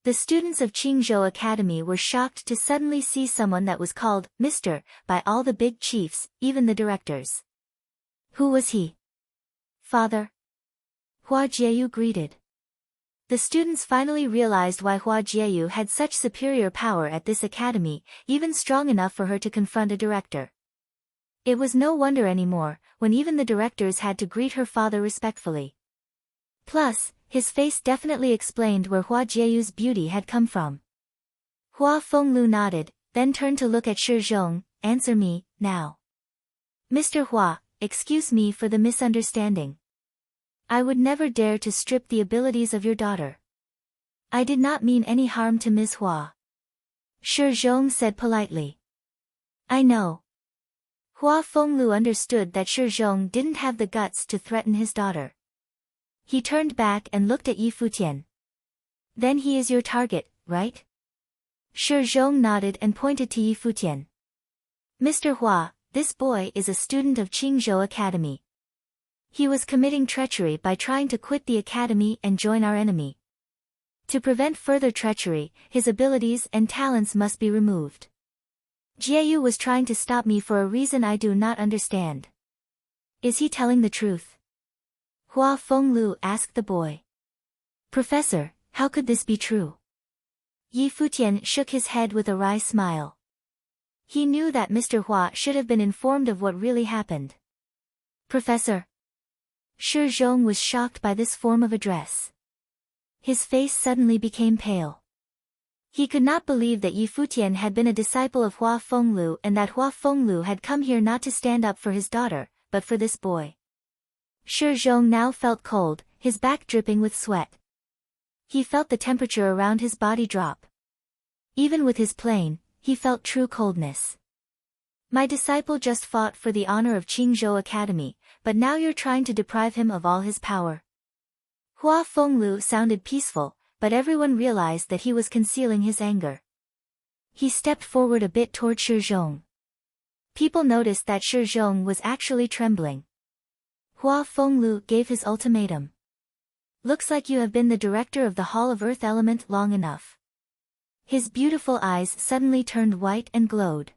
The students of Qingzhou Academy were shocked to suddenly see someone that was called Mr. by all the big chiefs, even the directors. Who was he? Father? Hua Jieyu greeted. The students finally realized why Hua Jieyu had such superior power at this academy, even strong enough for her to confront a director. It was no wonder anymore, when even the directors had to greet her father respectfully. Plus, his face definitely explained where Hua Jieyu's beauty had come from. Hua Fenglu nodded, then turned to look at Shi Zhong. Answer me, now. Mr. Hua, excuse me for the misunderstanding. I would never dare to strip the abilities of your daughter. I did not mean any harm to Ms. Hua. Shi Zhong said politely. I know. Hua Fenglu understood that Shi Zhong didn't have the guts to threaten his daughter. He turned back and looked at Yi Futian. Then he is your target, right? Shi Zhong nodded and pointed to Yi Futian. Mr. Hua, this boy is a student of Qingzhou Academy. He was committing treachery by trying to quit the academy and join our enemy. To prevent further treachery, his abilities and talents must be removed. Jieyu was trying to stop me for a reason I do not understand. Is he telling the truth? Hua Fenglu asked the boy. Professor, how could this be true? Yi Futian shook his head with a wry smile. He knew that Mr. Hua should have been informed of what really happened. Professor? Shi Zhong was shocked by this form of address. His face suddenly became pale. He could not believe that Yi Futian had been a disciple of Hua Fenglu and that Hua Fenglu had come here not to stand up for his daughter, but for this boy. Shi Zhong now felt cold, his back dripping with sweat. He felt the temperature around his body drop. Even with his plane, he felt true coldness. My disciple just fought for the honor of Qingzhou Academy, but now you're trying to deprive him of all his power. Hua Fenglu sounded peaceful, but everyone realized that he was concealing his anger. He stepped forward a bit toward Shi Zhong. People noticed that Shi Zhong was actually trembling. Hua Fenglu gave his ultimatum. Looks like you have been the director of the Hall of Earth Element long enough. His beautiful eyes suddenly turned white and glowed.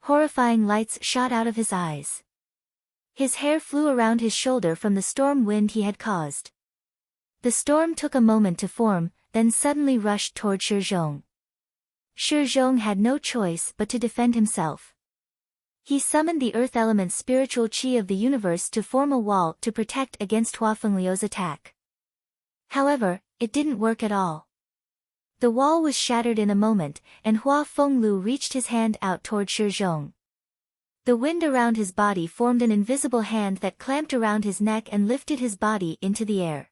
Horrifying lights shot out of his eyes. His hair flew around his shoulder from the storm wind he had caused. The storm took a moment to form, then suddenly rushed toward Shi Zhong. Shi Zhong had no choice but to defend himself. He summoned the earth element's spiritual qi of the universe to form a wall to protect against Hua Fengliu's attack. However, it didn't work at all. The wall was shattered in a moment, and Hua Fenglu reached his hand out toward Shi Zhong. The wind around his body formed an invisible hand that clamped around his neck and lifted his body into the air.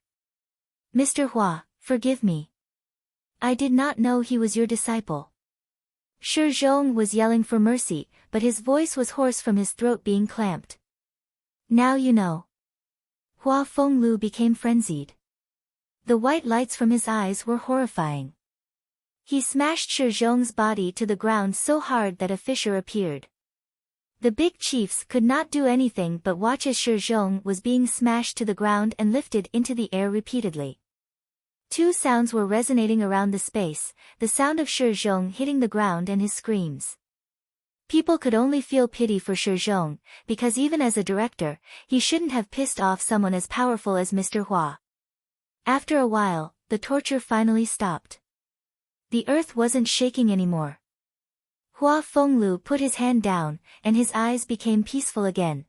Mr. Hua, forgive me. I did not know he was your disciple. Shi Zhong was yelling for mercy, but his voice was hoarse from his throat being clamped. Now you know. Hua Fenglu became frenzied. The white lights from his eyes were horrifying. He smashed Shi Zhong's body to the ground so hard that a fissure appeared. The big chiefs could not do anything but watch as Shi Zhong was being smashed to the ground and lifted into the air repeatedly. Two sounds were resonating around the space, the sound of Shi Zhong hitting the ground and his screams. People could only feel pity for Shi Zhong, because even as a director, he shouldn't have pissed off someone as powerful as Mr. Hua. After a while, the torture finally stopped. The earth wasn't shaking anymore. Hua Fenglu put his hand down, and his eyes became peaceful again.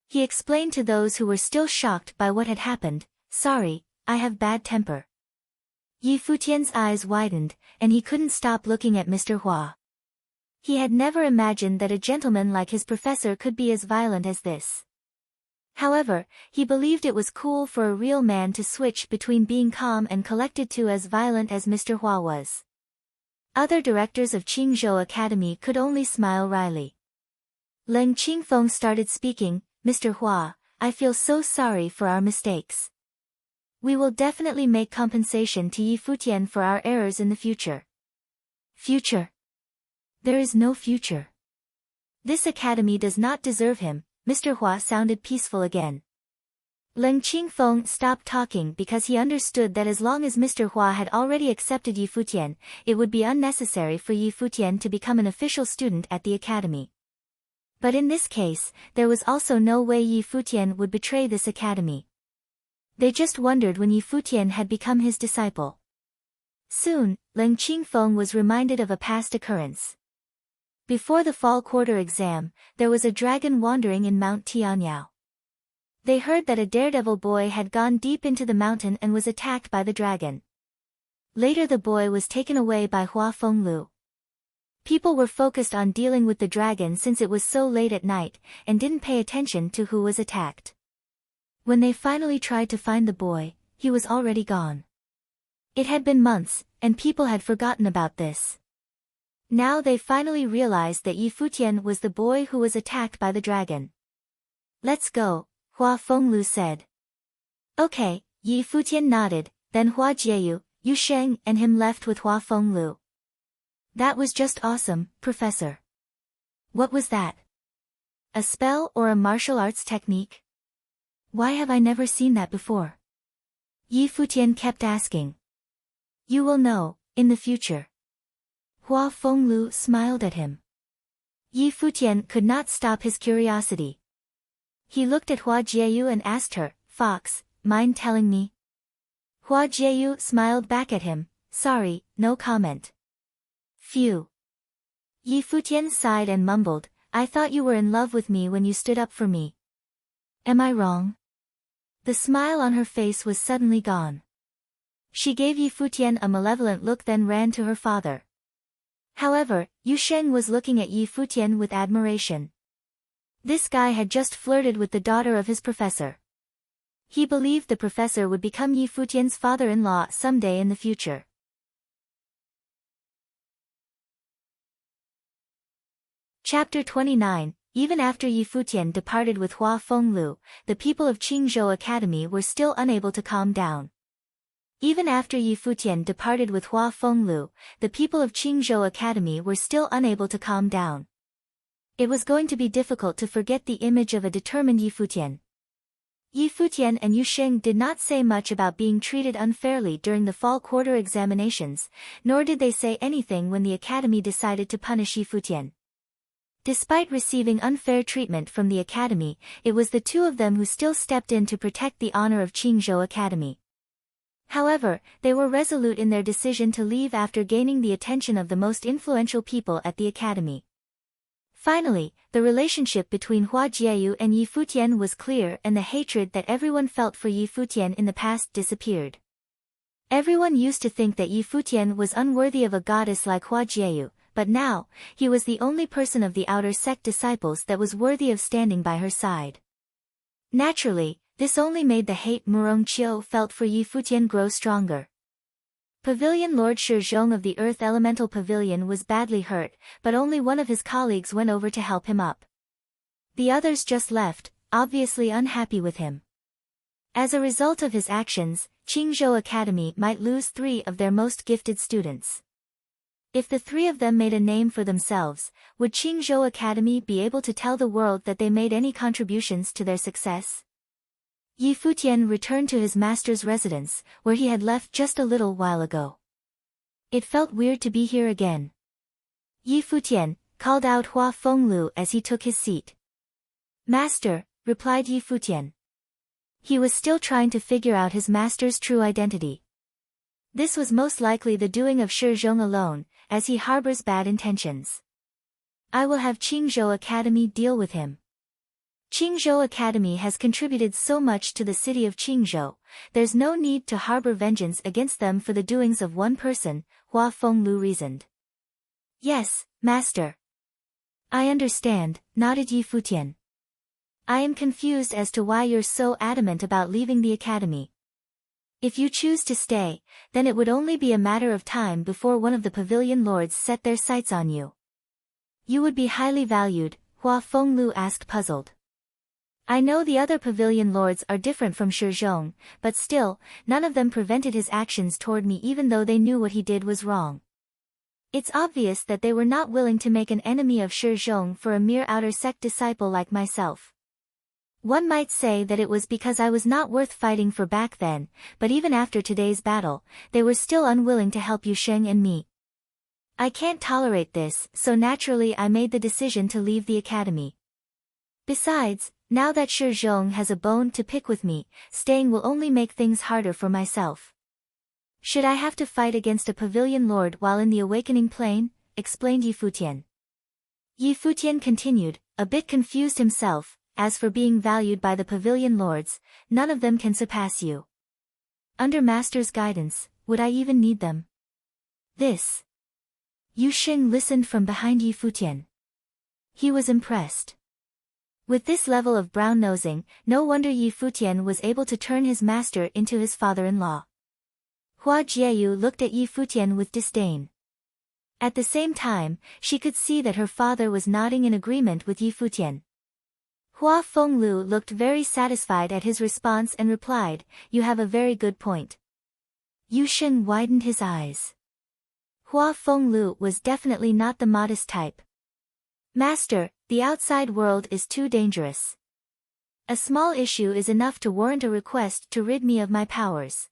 He explained to those who were still shocked by what had happened, "Sorry, I have bad temper." Yi Futian's eyes widened, and he couldn't stop looking at Mr. Hua. He had never imagined that a gentleman like his professor could be as violent as this. However, he believed it was cool for a real man to switch between being calm and collected to as violent as Mr. Hua was. Other directors of Qingzhou Academy could only smile wryly. Leng Qingfeng started speaking, "Mr. Hua, I feel so sorry for our mistakes. We will definitely make compensation to Yi Futian for our errors in the future." Future? There is no future. This academy does not deserve him. Mr. Hua sounded peaceful again. Leng Qingfeng stopped talking because he understood that as long as Mr. Hua had already accepted Yi Futian, it would be unnecessary for Yi Futian to become an official student at the academy. But in this case, there was also no way Yi Futian would betray this academy. They just wondered when Yi Futian had become his disciple. Soon, Leng Qingfeng was reminded of a past occurrence. Before the fall quarter exam, there was a dragon wandering in Mount Tianyao. They heard that a daredevil boy had gone deep into the mountain and was attacked by the dragon. Later the boy was taken away by Hua Fenglu. People were focused on dealing with the dragon since it was so late at night, and didn't pay attention to who was attacked. When they finally tried to find the boy, he was already gone. It had been months, and people had forgotten about this. Now they finally realized that Yi Futian was the boy who was attacked by the dragon. "Let's go," Hua Fenglu said. "Okay," Yi Futian nodded, then Hua Jieyu, Yu Sheng and him left with Hua Fenglu. "That was just awesome, Professor." "What was that? A spell or a martial arts technique? Why have I never seen that before?" Yi Futian kept asking. "You will know, in the future." Hua Fenglu smiled at him. Yi Futian could not stop his curiosity. He looked at Hua Jieyu and asked her, "Fox, mind telling me?" Hua Jieyu smiled back at him, "Sorry, no comment." Phew. Yi Futian sighed and mumbled, "I thought you were in love with me when you stood up for me. Am I wrong?" The smile on her face was suddenly gone. She gave Yi Futian a malevolent look then ran to her father. However, Yu Sheng was looking at Yi Futian with admiration. This guy had just flirted with the daughter of his professor. He believed the professor would become Yi Futian's father-in-law someday in the future. Chapter 29. Even after Yi Futian departed with Hua Fenglu, the people of Qingzhou Academy were still unable to calm down. Even after Yi Futian departed with Hua Fenglu, the people of Qingzhou Academy were still unable to calm down. It was going to be difficult to forget the image of a determined Yi Futian. Yi Futian and Yu Sheng did not say much about being treated unfairly during the fall quarter examinations, nor did they say anything when the academy decided to punish Yi Futian. Despite receiving unfair treatment from the academy, it was the two of them who still stepped in to protect the honor of Qingzhou Academy. However, they were resolute in their decision to leave after gaining the attention of the most influential people at the academy. Finally, the relationship between Hua Jieyu and Yi Futian was clear and the hatred that everyone felt for Yi Futian in the past disappeared. Everyone used to think that Yi Futian was unworthy of a goddess like Hua Jieyu, but now, he was the only person of the outer sect disciples that was worthy of standing by her side. Naturally, this only made the hate Murong Qiu felt for Yi Futian grow stronger. Pavilion Lord Shi Zhong of the Earth Elemental Pavilion was badly hurt, but only one of his colleagues went over to help him up. The others just left, obviously unhappy with him. As a result of his actions, Qingzhou Academy might lose 3 of their most gifted students. If the 3 of them made a name for themselves, would Qingzhou Academy be able to tell the world that they made any contributions to their success? Yi Futian returned to his master's residence, where he had left just a little while ago. It felt weird to be here again. Yi Futian called out Hua Fenglu as he took his seat. "Master," replied Yi Futian. He was still trying to figure out his master's true identity. This was most likely the doing of Shi Zhong alone, as he harbors bad intentions. "I will have Qingzhou Academy deal with him. Qingzhou Academy has contributed so much to the city of Qingzhou, there's no need to harbor vengeance against them for the doings of one person," Hua Fenglu reasoned. "Yes, master. I understand," nodded Yi Futian. "I am confused as to why you're so adamant about leaving the academy. If you choose to stay, then it would only be a matter of time before one of the pavilion lords set their sights on you." "You would be highly valued," Hua Fenglu asked puzzled. "I know the other pavilion lords are different from Shi Zhong, but still, none of them prevented his actions toward me even though they knew what he did was wrong. It's obvious that they were not willing to make an enemy of Shi Zhong for a mere outer sect disciple like myself. One might say that it was because I was not worth fighting for back then, but even after today's battle, they were still unwilling to help Yusheng and me. I can't tolerate this, so naturally I made the decision to leave the academy. Besides, now that Shi Zhong has a bone to pick with me, staying will only make things harder for myself. Should I have to fight against a pavilion lord while in the awakening plane?" explained Yi Futian. Yi Futian continued, a bit confused himself. "As for being valued by the pavilion lords, none of them can surpass you. Under master's guidance, would I even need them?" "This." Yu Xing listened from behind Yi Futian. He was impressed. With this level of brown-nosing, no wonder Yi Futian was able to turn his master into his father-in-law. Hua Jieyu looked at Yi Futian with disdain. At the same time, she could see that her father was nodding in agreement with Yi Futian. Hua Fenglu looked very satisfied at his response and replied, "You have a very good point." Yu Xing widened his eyes. Hua Fenglu was definitely not the modest type. "Master, the outside world is too dangerous. A small issue is enough to warrant a request to rid me of my powers.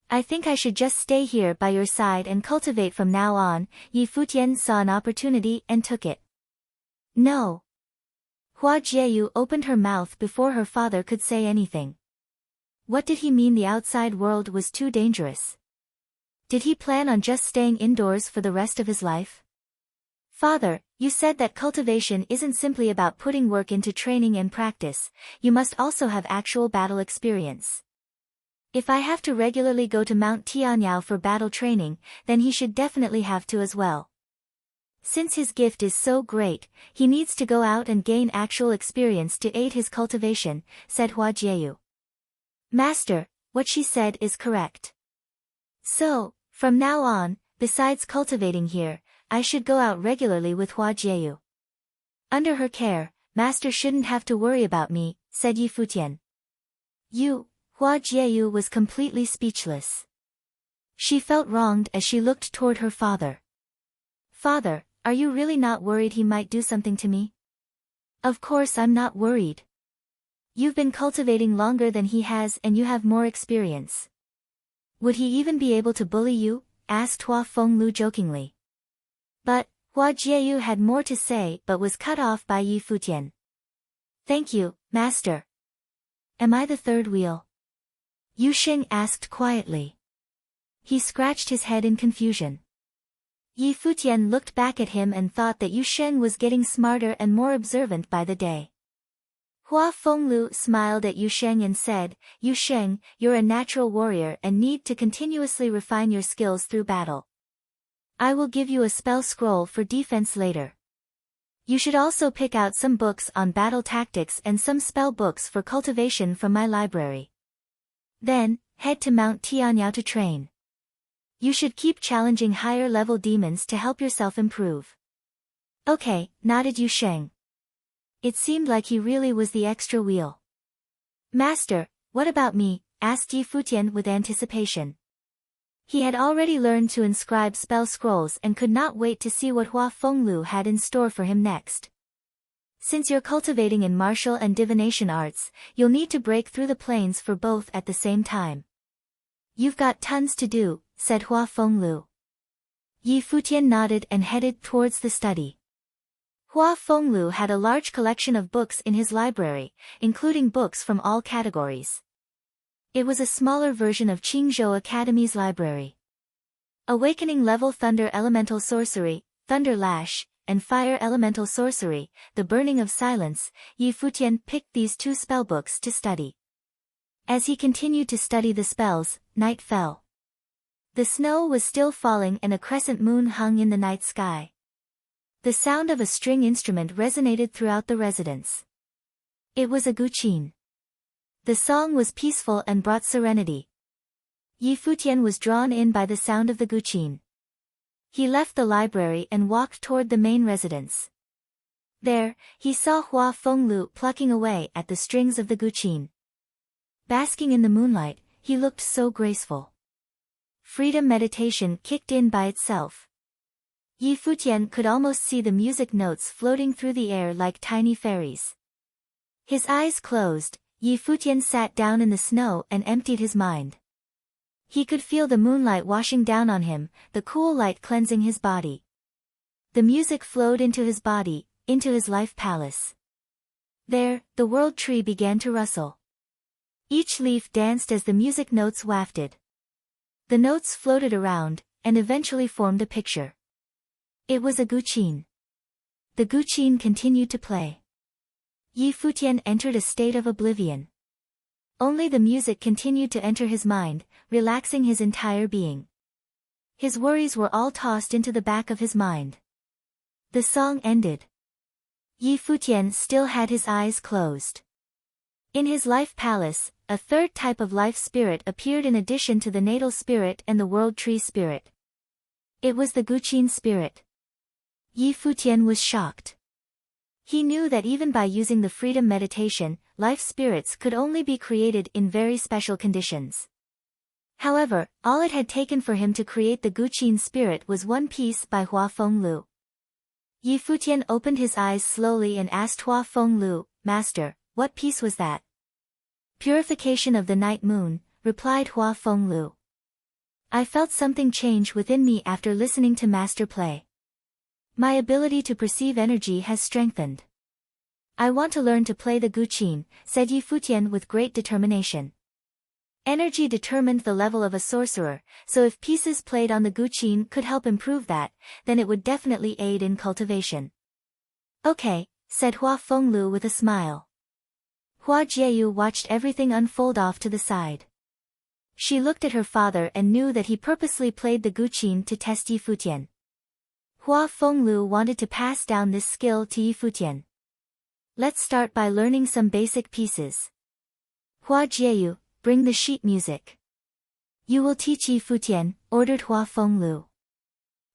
I think I should just stay here by your side and cultivate from now on." Yi Futian saw an opportunity and took it. "No." Hua Jieyu opened her mouth before her father could say anything. What did he mean the outside world was too dangerous? Did he plan on just staying indoors for the rest of his life? "Father, you said that cultivation isn't simply about putting work into training and practice, you must also have actual battle experience. If I have to regularly go to Mount Tianyao for battle training, then he should definitely have to as well. Since his gift is so great, he needs to go out and gain actual experience to aid his cultivation," said Hua Jieyu. "Master, what she said is correct. So, from now on, besides cultivating here, I should go out regularly with Hua Jieyu. Under her care, master shouldn't have to worry about me," said Yi Futian. Hua Jieyu was completely speechless. She felt wronged as she looked toward her father. "Father, are you really not worried he might do something to me?" "Of course I'm not worried. You've been cultivating longer than he has and you have more experience. Would he even be able to bully you?" asked Hua Fenglu jokingly. But Hua Jieyu had more to say but was cut off by Yi Futian. "Thank you, master." "Am I the third wheel?" Yu Xing asked quietly. He scratched his head in confusion. Yi Futian looked back at him and thought that Yu Sheng was getting smarter and more observant by the day. Hua Fenglu smiled at Yu Sheng and said, "Yu Sheng, you're a natural warrior and need to continuously refine your skills through battle. I will give you a spell scroll for defense later. You should also pick out some books on battle tactics and some spell books for cultivation from my library. Then, head to Mount Tianyao to train. You should keep challenging higher level demons to help yourself improve. Okay, nodded Yu Sheng. It seemed like he really was the extra wheel. Master, what about me? Asked Yi Futian with anticipation. He had already learned to inscribe spell scrolls and could not wait to see what Hua Fenglu had in store for him next. Since you're cultivating in martial and divination arts, you'll need to break through the planes for both at the same time. You've got tons to do, said Hua Fenglu. Yi Futian nodded and headed towards the study. Hua Fenglu had a large collection of books in his library, including books from all categories. It was a smaller version of Qingzhou Academy's library. Awakening level Thunder Elemental Sorcery, Thunder Lash, and Fire Elemental Sorcery, The Burning of Silence, Yi Futian picked these 2 spellbooks to study. As he continued to study the spells, night fell. The snow was still falling and a crescent moon hung in the night sky. The sound of a string instrument resonated throughout the residence. It was a guqin. The song was peaceful and brought serenity. Yi Futian was drawn in by the sound of the guqin. He left the library and walked toward the main residence. There, he saw Hua Fenglu plucking away at the strings of the guqin. Basking in the moonlight, he looked so graceful. Freedom meditation kicked in by itself. Yi Futian could almost see the music notes floating through the air like tiny fairies. His eyes closed, Yi Futian sat down in the snow and emptied his mind. He could feel the moonlight washing down on him, the cool light cleansing his body. The music flowed into his body, into his life palace. There, the world tree began to rustle. Each leaf danced as the music notes wafted. The notes floated around, and eventually formed a picture. It was a guqin. The guqin continued to play. Yi Futian entered a state of oblivion. Only the music continued to enter his mind, relaxing his entire being. His worries were all tossed into the back of his mind. The song ended. Yi Futian still had his eyes closed. In his life palace, a 3rd type of life spirit appeared in addition to the natal spirit and the world tree spirit. It was the guqin spirit. Yi Futian was shocked. He knew that even by using the freedom meditation, life spirits could only be created in very special conditions. However, all it had taken for him to create the guqin spirit was 1 piece by Hua Fenglu. Yi Futian opened his eyes slowly and asked Hua Fenglu, Master, what piece was that? Purification of the night moon, replied Hua Fenglu. I felt something change within me after listening to Master play. My ability to perceive energy has strengthened. I want to learn to play the guqin, said Yi Futian with great determination. Energy determined the level of a sorcerer, so if pieces played on the guqin could help improve that, then it would definitely aid in cultivation. Okay, said Hua Fenglu with a smile. Hua Jieyu watched everything unfold off to the side. She looked at her father and knew that he purposely played the guqin to test Yi Futian. Hua Fenglu wanted to pass down this skill to Yi Futian. Let's start by learning some basic pieces. Hua Jieyu, bring the sheet music. You will teach Yi Futian, ordered Hua Fenglu.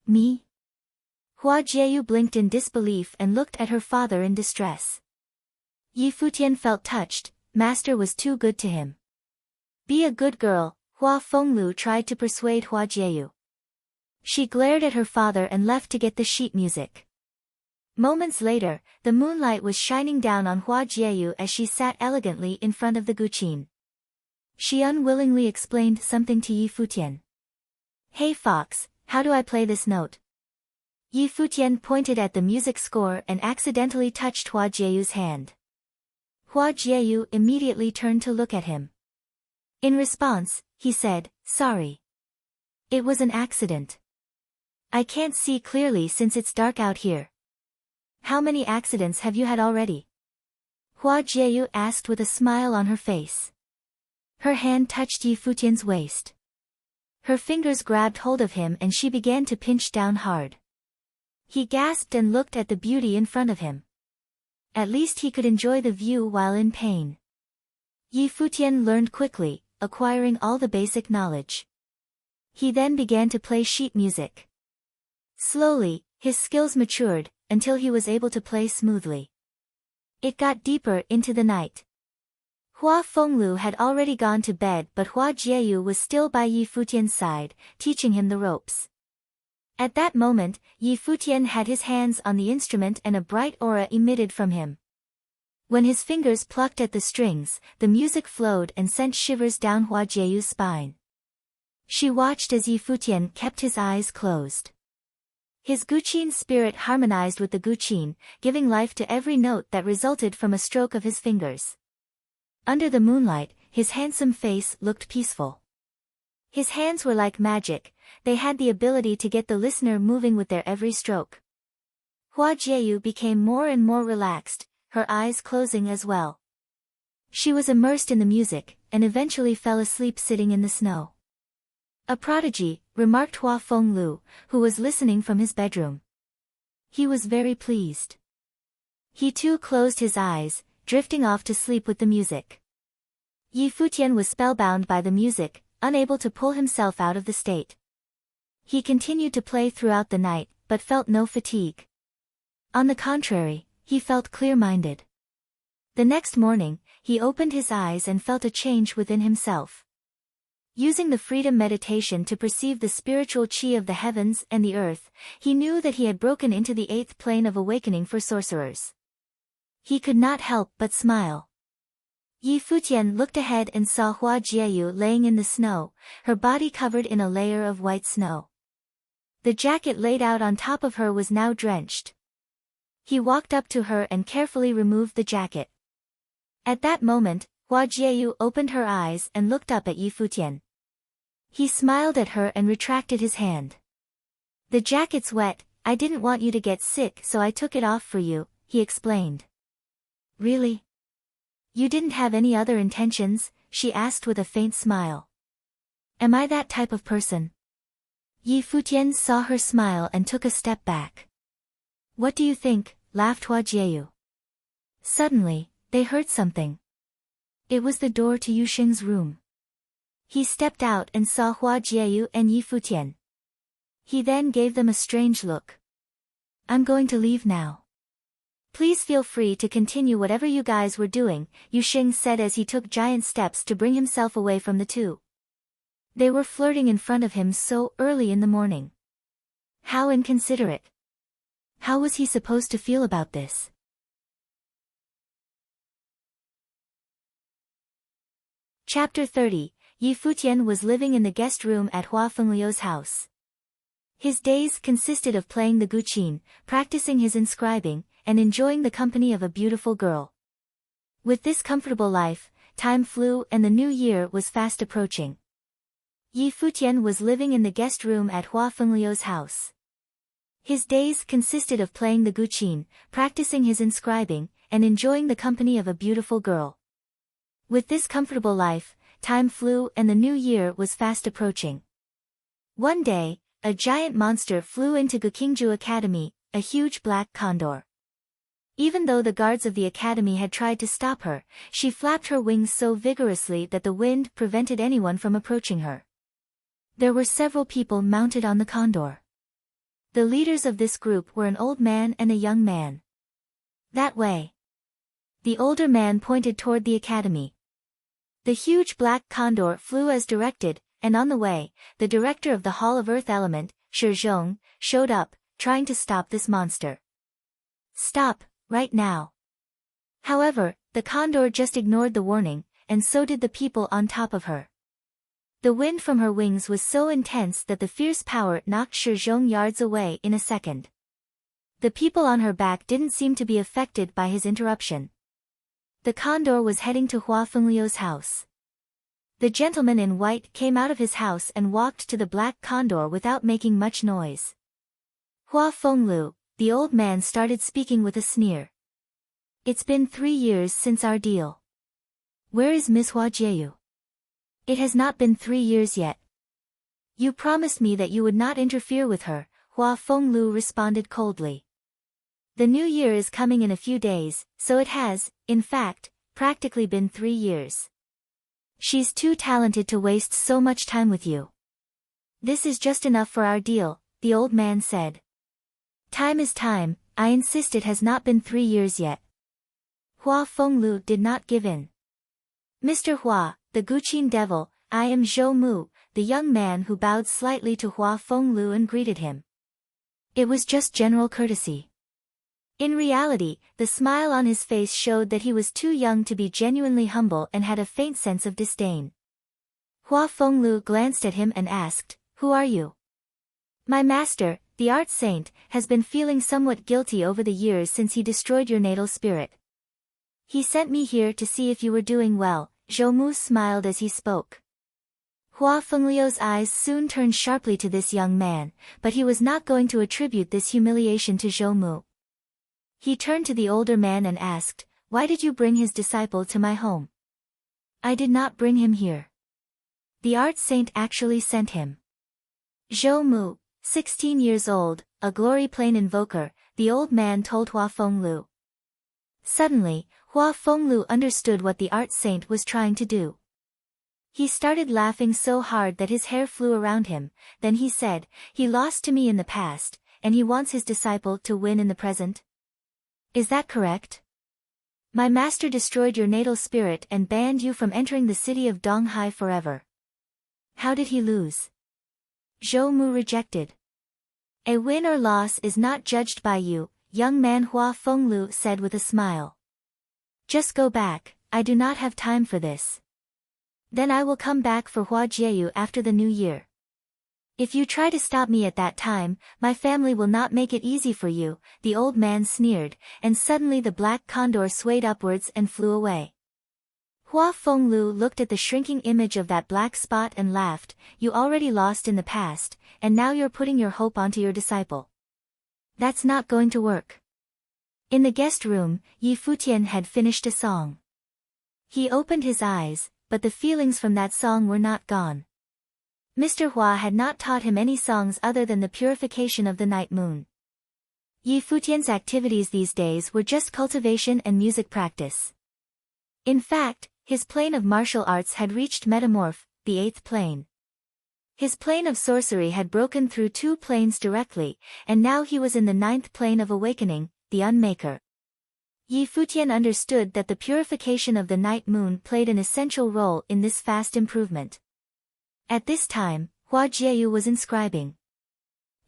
Me? Hua Jieyu blinked in disbelief and looked at her father in distress. Yi Futian felt touched, Master was too good to him. Be a good girl, Hua Fenglu tried to persuade Hua Jieyu. She glared at her father and left to get the sheet music. Moments later, the moonlight was shining down on Hua Jieyu as she sat elegantly in front of the guqin. She unwillingly explained something to Yi Futian. Hey Fox, how do I play this note? Yi Futian pointed at the music score and accidentally touched Hua Jieyu's hand. Hua Jieyu immediately turned to look at him. In response, he said, Sorry. It was an accident. I can't see clearly since it's dark out here. How many accidents have you had already? Hua Jieyu asked with a smile on her face. Her hand touched Yi Futian's waist. Her fingers grabbed hold of him and she began to pinch down hard. He gasped and looked at the beauty in front of him. At least he could enjoy the view while in pain. Futian learned quickly, acquiring all the basic knowledge. He then began to play sheet music. Slowly, his skills matured, until he was able to play smoothly. It got deeper into the night. Hua Fenglu had already gone to bed, but Hua Jieyu was still by Futian's side, teaching him the ropes. At that moment, Futian had his hands on the instrument and a bright aura emitted from him. When his fingers plucked at the strings, the music flowed and sent shivers down Hua Jieyu's spine. She watched as Futian kept his eyes closed. His guqin spirit harmonized with the guqin, giving life to every note that resulted from a stroke of his fingers. Under the moonlight, his handsome face looked peaceful. His hands were like magic, they had the ability to get the listener moving with their every stroke. Hua Jieyu became more and more relaxed, her eyes closing as well. She was immersed in the music, and eventually fell asleep sitting in the snow. "A prodigy," remarked Hua Fenglu, who was listening from his bedroom. He was very pleased. He too closed his eyes, drifting off to sleep with the music. Futian was spellbound by the music, unable to pull himself out of the state. He continued to play throughout the night, but felt no fatigue. On the contrary, he felt clear-minded. The next morning, he opened his eyes and felt a change within himself. Using the freedom meditation to perceive the spiritual qi of the heavens and the earth, he knew that he had broken into the 8th plane of awakening for sorcerers. He could not help but smile. Futian looked ahead and saw Hua Jieyu laying in the snow, her body covered in a layer of white snow. The jacket laid out on top of her was now drenched. He walked up to her and carefully removed the jacket. At that moment, Hua Jieyu opened her eyes and looked up at Futian. He smiled at her and retracted his hand. "The jacket's wet, I didn't want you to get sick so I took it off for you," he explained. "Really? You didn't have any other intentions?" she asked with a faint smile. "Am I that type of person?" Futian saw her smile and took a step back. "What do you think?" laughed Hua Jieyu. Suddenly, they heard something. It was the door to Yuxing's room. He stepped out and saw Hua Jieyu and Futian. He then gave them a strange look. "I'm going to leave now. Please feel free to continue whatever you guys were doing," Yuxing said as he took giant steps to bring himself away from the two. They were flirting in front of him so early in the morning. How inconsiderate. How was he supposed to feel about this? Chapter 30. Futian was living in the guest room at Hua Fengliu's house. His days consisted of playing the guqin, practicing his inscribing, and enjoying the company of a beautiful girl. With this comfortable life, time flew and the new year was fast approaching. Futian was living in the guest room at Hua Fengliu's house. His days consisted of playing the guqin, practicing his inscribing, and enjoying the company of a beautiful girl. With this comfortable life, time flew and the new year was fast approaching. One day, a giant monster flew into Gukingju Academy, a huge black condor. Even though the guards of the academy had tried to stop her, she flapped her wings so vigorously that the wind prevented anyone from approaching her. There were several people mounted on the condor. The leaders of this group were an old man and a young man. "That way." The older man pointed toward the academy. The huge black condor flew as directed, and on the way, the director of the Hall of Earth Element, Shi Zhong, showed up, trying to stop this monster. "Stop, right now." However, the condor just ignored the warning, and so did the people on top of her. The wind from her wings was so intense that the fierce power knocked Shi Zhong yards away in a second. The people on her back didn't seem to be affected by his interruption. The condor was heading to Hua Fengliu's house. The gentleman in white came out of his house and walked to the black condor without making much noise. Hua Fenglu, the old man started speaking with a sneer. "It's been 3 years since our deal. Where is Miss Hua Jieyu?" "It has not been 3 years yet." You promised me that you would not interfere with her, Hua Fenglu responded coldly. The new year is coming in a few days, so it has, in fact, practically been 3 years. She's too talented to waste so much time with you. This is just enough for our deal, the old man said. Time is time, I insist it has not been 3 years yet. Hua Fenglu did not give in. Mr. Hua, the Guqin devil, I am Zhou Mu, the young man who bowed slightly to Hua Fenglu and greeted him. It was just general courtesy. In reality, the smile on his face showed that he was too young to be genuinely humble and had a faint sense of disdain. Hua Fenglu glanced at him and asked, Who are you? My master, the art saint, has been feeling somewhat guilty over the years since he destroyed your natal spirit. He sent me here to see if you were doing well, Zhou Mu smiled as he spoke. Hua Fenglu's eyes soon turned sharply to this young man, but he was not going to attribute this humiliation to Zhou Mu. He turned to the older man and asked, Why did you bring his disciple to my home? I did not bring him here. The art saint actually sent him. Zhou Mu, 16 years old, a glory plane invoker, the old man told Hua Fenglu. Suddenly, Hua Fenglu understood what the art saint was trying to do. He started laughing so hard that his hair flew around him, then he said, He lost to me in the past, and he wants his disciple to win in the present? Is that correct? My master destroyed your natal spirit and banned you from entering the city of Donghai forever. How did he lose? Zhou Mu rejected. A win or loss is not judged by you, young man, Hua Fenglu said with a smile. Just go back, I do not have time for this. Then I will come back for Hua Jieyu after the new year. If you try to stop me at that time, my family will not make it easy for you, the old man sneered, and suddenly the black condor swayed upwards and flew away. Hua Fenglu looked at the shrinking image of that black spot and laughed, You already lost in the past, and now you're putting your hope onto your disciple. That's not going to work. In the guest room, Yi Futian had finished a song. He opened his eyes, but the feelings from that song were not gone. Mr. Hua had not taught him any songs other than the purification of the night moon. Yi Futian's activities these days were just cultivation and music practice. In fact, his plane of martial arts had reached metamorph, the 8th plane. His plane of sorcery had broken through 2 planes directly, and now he was in the 9th plane of awakening, the Unmaker. Yi Futian understood that the purification of the night moon played an essential role in this fast improvement. At this time, Hua Jieyu was inscribing.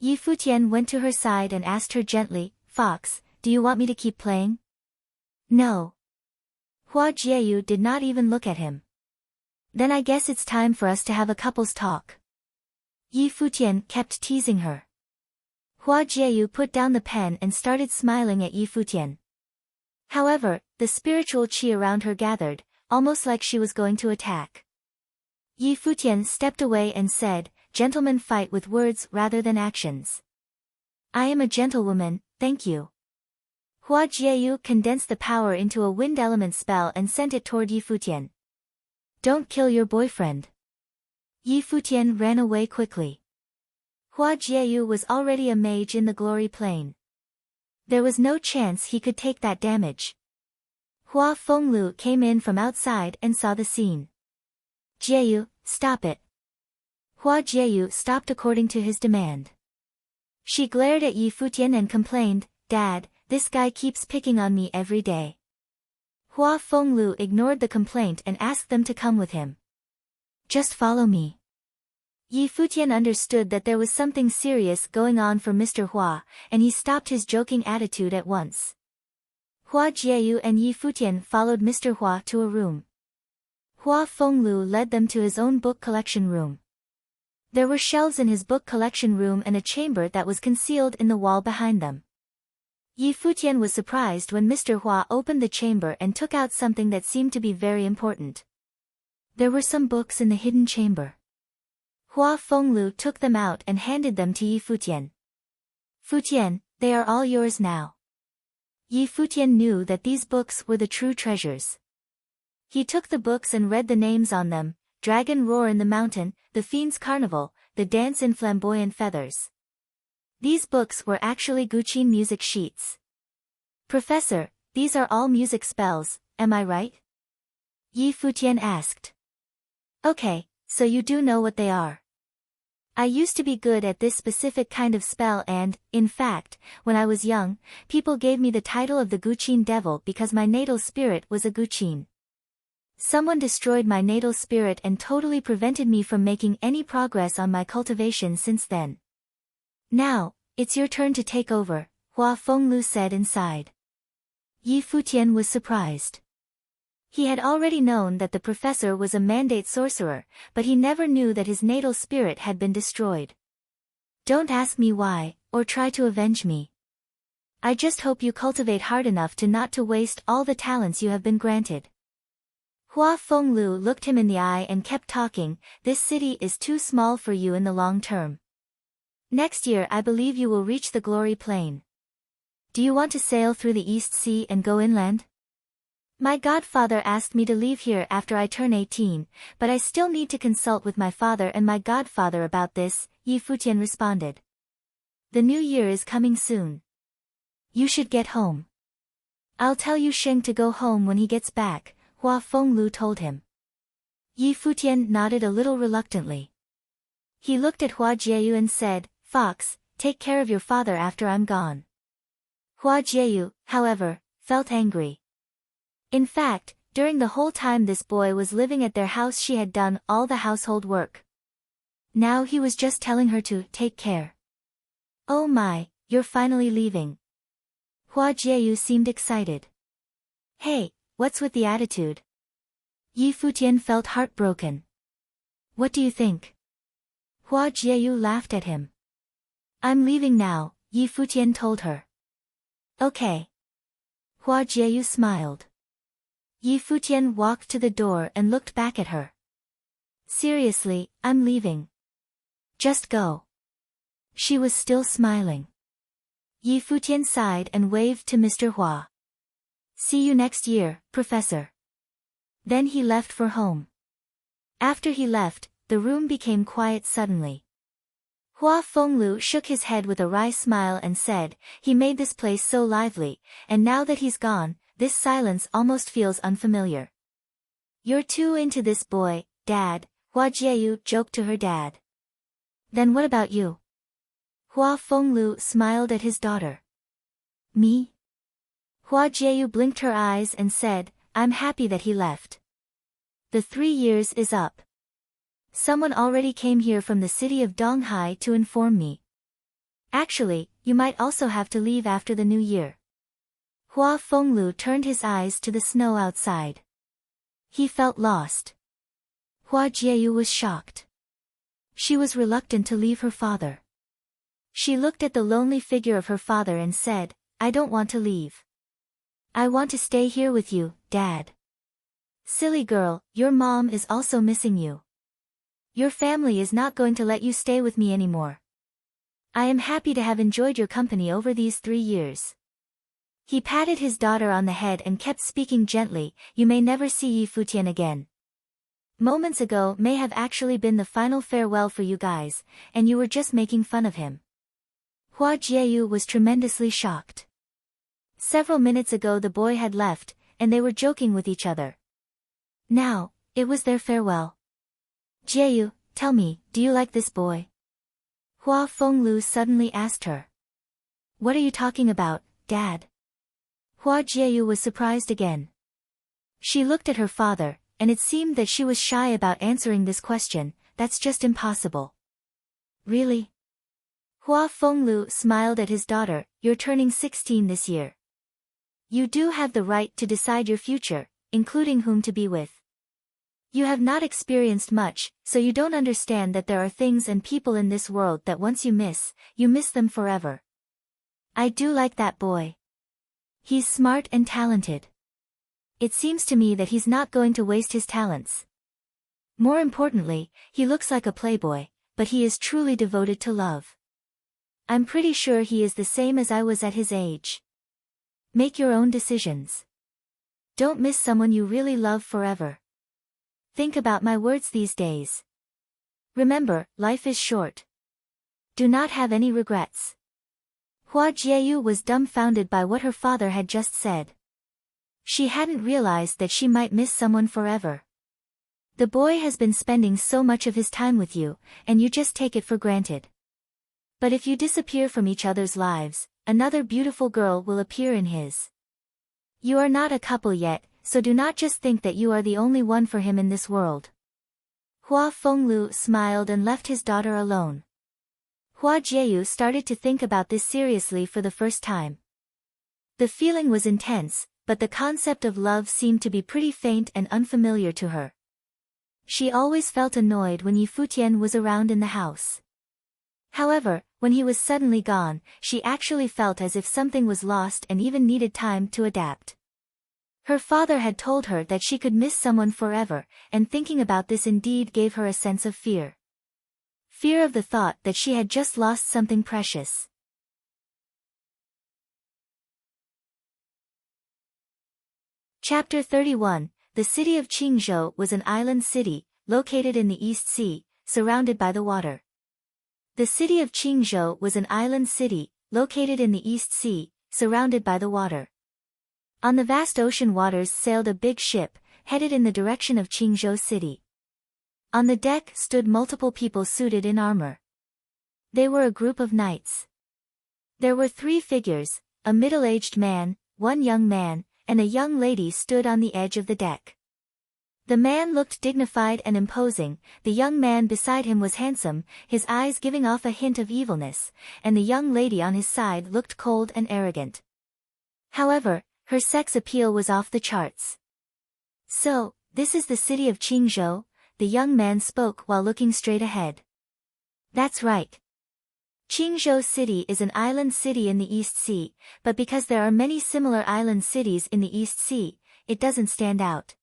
Yi Futian went to her side and asked her gently, Fox, do you want me to keep playing? No. Hua Jieyu did not even look at him. Then I guess it's time for us to have a couple's talk. Yi Futian kept teasing her. Hua Jieyu put down the pen and started smiling at Yi Futian. However, the spiritual qi around her gathered, almost like she was going to attack. Yi Futian stepped away and said, Gentlemen fight with words rather than actions. I am a gentlewoman, thank you. Hua Jieyu condensed the power into a wind element spell and sent it toward Yi Futian. Don't kill your boyfriend. Yi Futian ran away quickly. Hua Jieyu was already a mage in the glory plane. There was no chance he could take that damage. Hua Fenglu came in from outside and saw the scene. Jieyu, stop it. Hua Jieyu stopped according to his demand. She glared at Yi Futian and complained, Dad, this guy keeps picking on me every day. Hua Fenglu ignored the complaint and asked them to come with him. Just follow me. Yi Futian understood that there was something serious going on for Mr. Hua, and he stopped his joking attitude at once. Hua Jieyu and Yi Futian followed Mr. Hua to a room. Hua Fenglu led them to his own book collection room. There were shelves in his book collection room and a chamber that was concealed in the wall behind them. Yi Futian was surprised when Mr. Hua opened the chamber and took out something that seemed to be very important. There were some books in the hidden chamber. Hua Fenglu took them out and handed them to Yi Futian. Futian, they are all yours now. Yi Futian knew that these books were the true treasures. He took the books and read the names on them, Dragon Roar in the Mountain, The Fiend's Carnival, The Dance in Flamboyant Feathers. These books were actually Guqin music sheets. Professor, these are all music spells, am I right? Yi Futian asked. Okay, so you do know what they are. I used to be good at this specific kind of spell and, in fact, when I was young, people gave me the title of the Guqin Devil because my natal spirit was a Guqin. Someone destroyed my natal spirit and totally prevented me from making any progress on my cultivation since then. Now, it's your turn to take over, Hua Fenglu said inside. Yi Futian was surprised. He had already known that the professor was a mandate sorcerer, but he never knew that his natal spirit had been destroyed. Don't ask me why, or try to avenge me. I just hope you cultivate hard enough to not to waste all the talents you have been granted. Hua Fenglu looked him in the eye and kept talking. This city is too small for you in the long term. Next year I believe you will reach the glory plain. Do you want to sail through the East Sea and go inland? My godfather asked me to leave here after I turn 18, but I still need to consult with my father and my godfather about this, Yi Futian responded. The new year is coming soon. You should get home. I'll tell Yu Sheng to go home when he gets back, Hua Fenglu told him. Yi Futian nodded a little reluctantly. He looked at Hua Jieyu and said, Fox, take care of your father after I'm gone. Hua Jieyu, however, felt angry. In fact, during the whole time this boy was living at their house she had done all the household work. Now he was just telling her to take care. Oh my, you're finally leaving. Hua Jieyu seemed excited. Hey, what's with the attitude? Yi Futian felt heartbroken. What do you think? Hua Jieyu laughed at him. I'm leaving now, Yi Futian told her. Okay. Hua Jieyu smiled. Yi Futian walked to the door and looked back at her. Seriously, I'm leaving. Just go. She was still smiling. Yi Futian sighed and waved to Mr. Hua. See you next year, Professor. Then he left for home. After he left, the room became quiet suddenly. Hua Fenglu shook his head with a wry smile and said, he made this place so lively, and now that he's gone, this silence almost feels unfamiliar. You're too into this boy, Dad, Hua Jieyu joked to her dad. Then what about you? Hua Fenglu smiled at his daughter. Me? Hua Jieyu blinked her eyes and said, I'm happy that he left. The 3 years is up. Someone already came here from the city of Donghai to inform me. Actually, you might also have to leave after the new year. Hua Fenglu turned his eyes to the snow outside. He felt lost. Hua Jieyu was shocked. She was reluctant to leave her father. She looked at the lonely figure of her father and said, I don't want to leave. I want to stay here with you, Dad. Silly girl, your mom is also missing you. Your family is not going to let you stay with me anymore. I am happy to have enjoyed your company over these 3 years. He patted his daughter on the head and kept speaking gently, you may never see Yi Futian again. Moments ago may have actually been the final farewell for you guys, and you were just making fun of him. Hua Jieyu was tremendously shocked. Several minutes ago the boy had left, and they were joking with each other. Now, it was their farewell. Jieyu, tell me, do you like this boy? Hua Fenglu suddenly asked her. What are you talking about, Dad? Hua Jieyu was surprised again. She looked at her father, and it seemed that she was shy about answering this question. That's just impossible. Really? Hua Fenglu smiled at his daughter, you're turning 16 this year. You do have the right to decide your future, including whom to be with. You have not experienced much, so you don't understand that there are things and people in this world that once you miss them forever. I do like that boy. He's smart and talented. It seems to me that he's not going to waste his talents. More importantly, he looks like a playboy, but he is truly devoted to love. I'm pretty sure he is the same as I was at his age. Make your own decisions. Don't miss someone you really love forever. Think about my words these days. Remember, life is short. Do not have any regrets. Hua Jieyu was dumbfounded by what her father had just said. She hadn't realized that she might miss someone forever. The boy has been spending so much of his time with you, and you just take it for granted. But if you disappear from each other's lives, another beautiful girl will appear in his. You are not a couple yet, so do not just think that you are the only one for him in this world. Hua Fenglu smiled and left his daughter alone. Hua Jieyu started to think about this seriously for the first time. The feeling was intense, but the concept of love seemed to be pretty faint and unfamiliar to her. She always felt annoyed when Yi Futian was around in the house. However, when he was suddenly gone, she actually felt as if something was lost and even needed time to adapt. Her father had told her that she could miss someone forever, and thinking about this indeed gave her a sense of fear. Fear of the thought that she had just lost something precious. Chapter 31. The city of Qingzhou was an island city, located in the East Sea, surrounded by the water. The city of Qingzhou was an island city, located in the East Sea, surrounded by the water. On the vast ocean waters sailed a big ship, headed in the direction of Qingzhou city. On the deck stood multiple people suited in armor. They were a group of knights. There were 3 figures, a middle-aged man, 1 young man, and a young lady stood on the edge of the deck. The man looked dignified and imposing, the young man beside him was handsome, his eyes giving off a hint of evilness, and the young lady on his side looked cold and arrogant. However, her sex appeal was off the charts. So, this is the city of Qingzhou, the young man spoke while looking straight ahead. That's right. Qingzhou City is an island city in the East Sea, but because there are many similar island cities in the East Sea, it doesn't stand out.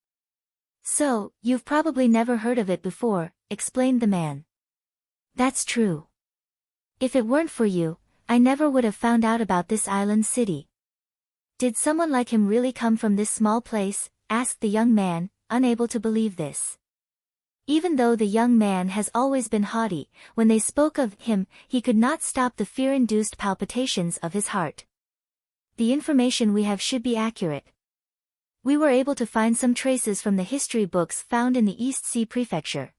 So, you've probably never heard of it before, explained the man. That's true. If it weren't for you, I never would have found out about this island city. Did someone like him really come from this small place? Asked the young man, unable to believe this. Even though the young man has always been haughty, when they spoke of him, he could not stop the fear-induced palpitations of his heart. The information we have should be accurate. We were able to find some traces from the history books found in the East Sea Prefecture.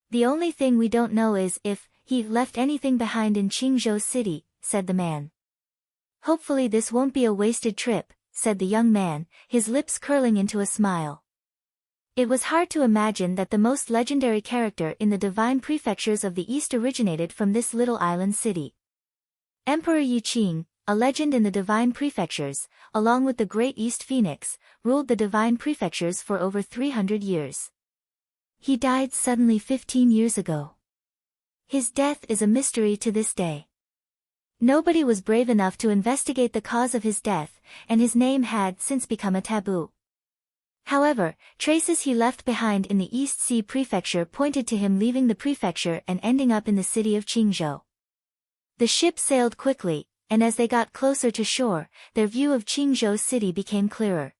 The only thing we don't know is if he left anything behind in Qingzhou City, said the man. Hopefully this won't be a wasted trip, said the young man, his lips curling into a smile. It was hard to imagine that the most legendary character in the divine prefectures of the East originated from this little island city. Emperor Yi Qing, a legend in the divine prefectures, along with the great East Phoenix, ruled the divine prefectures for over 300 years. He died suddenly 15 years ago. His death is a mystery to this day. Nobody was brave enough to investigate the cause of his death, and his name had since become a taboo. However, traces he left behind in the East Sea Prefecture pointed to him leaving the prefecture and ending up in the city of Qingzhou. The ship sailed quickly, and as they got closer to shore, their view of Qingzhou city became clearer.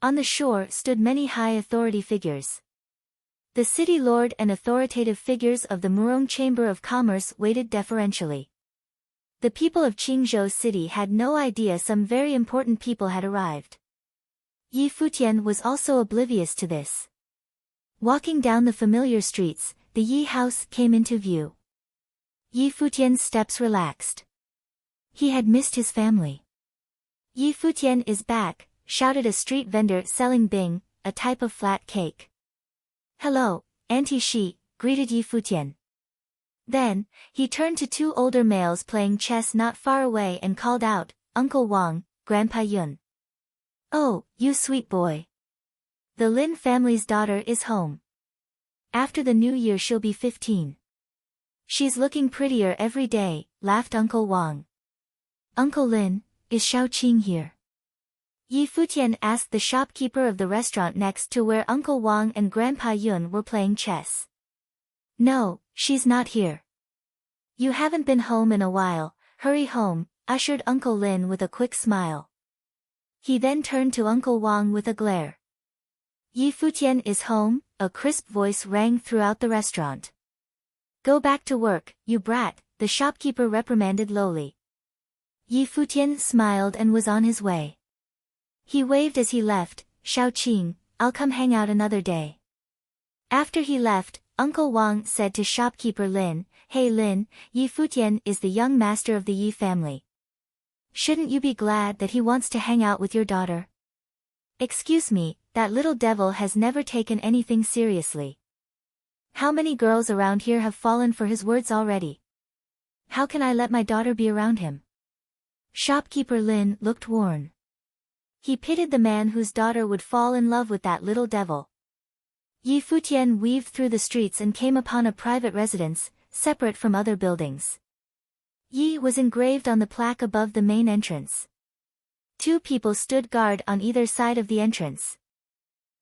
On the shore stood many high authority figures. The city lord and authoritative figures of the Murong Chamber of Commerce waited deferentially. The people of Qingzhou city had no idea some very important people had arrived. Yi Futian was also oblivious to this. Walking down the familiar streets, the Yi house came into view. Yi Futian's steps relaxed. He had missed his family. Yi Futian is back, shouted a street vendor selling bing, a type of flat cake. Hello, Auntie Shi, greeted Yi Futian. Then, he turned to 2 older males playing chess not far away and called out, Uncle Wang, Grandpa Yun. Oh, you sweet boy. The Lin family's daughter is home. After the new year she'll be 15. She's looking prettier every day, laughed Uncle Wang. Uncle Lin, is Xiaoqing here? Yi Futian asked the shopkeeper of the restaurant next to where Uncle Wang and Grandpa Yun were playing chess. No, she's not here. You haven't been home in a while, hurry home, ushered Uncle Lin with a quick smile. He then turned to Uncle Wang with a glare. Yi Futian is home, a crisp voice rang throughout the restaurant. Go back to work, you brat, the shopkeeper reprimanded lowly. Yi Futian smiled and was on his way. He waved as he left, Xiaoqing, I'll come hang out another day. After he left, Uncle Wang said to shopkeeper Lin, Hey Lin, Yi Futian is the young master of the Yi family. Shouldn't you be glad that he wants to hang out with your daughter? Excuse me, that little devil has never taken anything seriously. How many girls around here have fallen for his words already? How can I let my daughter be around him? Shopkeeper Lin looked worn. He pitied the man whose daughter would fall in love with that little devil. Yi Futian weaved through the streets and came upon a private residence, separate from other buildings. Yi was engraved on the plaque above the main entrance. Two people stood guard on either side of the entrance.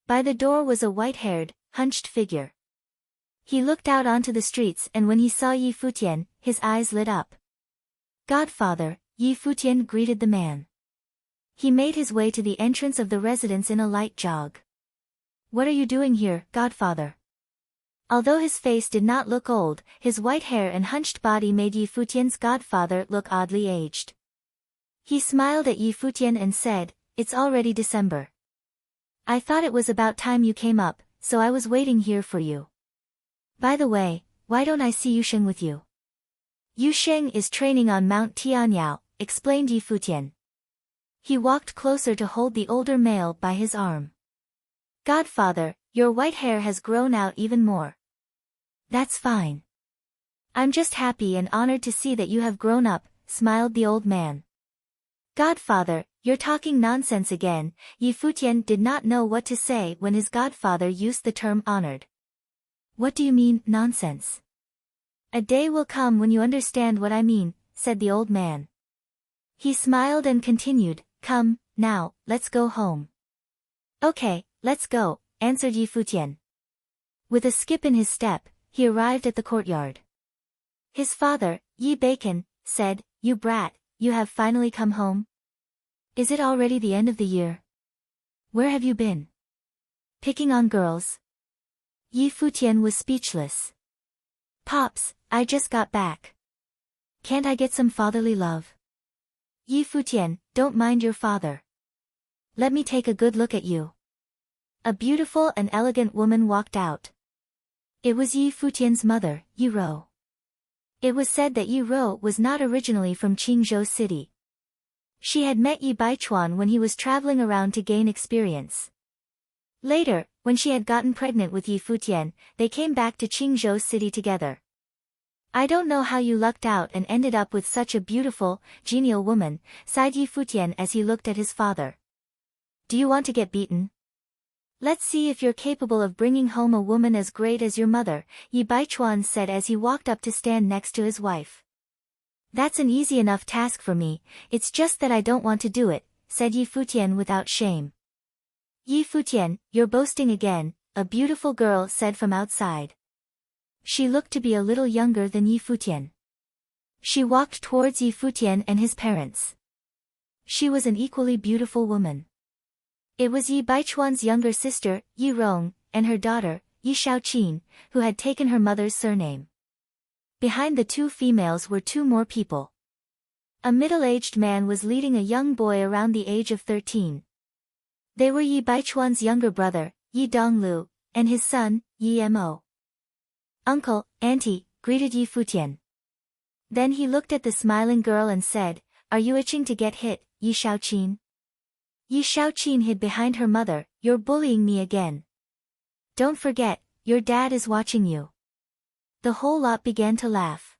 By the door was a white-haired, hunched figure. He looked out onto the streets and when he saw Yi Futian, his eyes lit up. Godfather, Yi Futian greeted the man. He made his way to the entrance of the residence in a light jog. What are you doing here, Godfather? Although his face did not look old, his white hair and hunched body made Yi Futian's godfather look oddly aged. He smiled at Yi Futian and said, It's already December. I thought it was about time you came up, so I was waiting here for you. By the way, why don't I see Yusheng with you? Yusheng is training on Mount Tianyao, explained Yi Futian. He walked closer to hold the older male by his arm. Godfather, your white hair has grown out even more. That's fine. I'm just happy and honored to see that you have grown up, smiled the old man. Godfather, you're talking nonsense again. Yi Futian did not know what to say when his godfather used the term honored. What do you mean, nonsense? A day will come when you understand what I mean, said the old man. He smiled and continued, Come, now, let's go home. Okay, let's go, answered Yi Futian. With a skip in his step, he arrived at the courtyard. His father, Yi Bacon, said, You brat, you have finally come home? Is it already the end of the year? Where have you been? Picking on girls? Yi Futian was speechless. Pops, I just got back. Can't I get some fatherly love? Yi Futian, don't mind your father. Let me take a good look at you. A beautiful and elegant woman walked out. It was Yi Futian's mother, Yi Ro. It was said that Yi Ro was not originally from Qingzhou City. She had met Yi Baichuan when he was traveling around to gain experience. Later, when she had gotten pregnant with Yi Futian, they came back to Qingzhou City together. I don't know how you lucked out and ended up with such a beautiful, genial woman, sighed Yi Futian as he looked at his father. Do you want to get beaten? Let's see if you're capable of bringing home a woman as great as your mother, Yi Baichuan said as he walked up to stand next to his wife. That's an easy enough task for me, it's just that I don't want to do it, said Yi Futian without shame. Yi Futian, you're boasting again, a beautiful girl said from outside. She looked to be a little younger than Yi Futian. She walked towards Yi Futian and his parents. She was an equally beautiful woman. It was Yi Baichuan's younger sister, Yi Rong, and her daughter, Yi Xiaoqin, who had taken her mother's surname. Behind the two females were two more people. A middle-aged man was leading a young boy around the age of 13. They were Yi Baichuan's younger brother, Yi Donglu, and his son, Yi Mo. Uncle, Auntie, greeted Yi Futian. Then he looked at the smiling girl and said, Are you itching to get hit, Yi Xiaoqin? Yi Xiaoqin hid behind her mother, You're bullying me again. Don't forget, your dad is watching you. The whole lot began to laugh.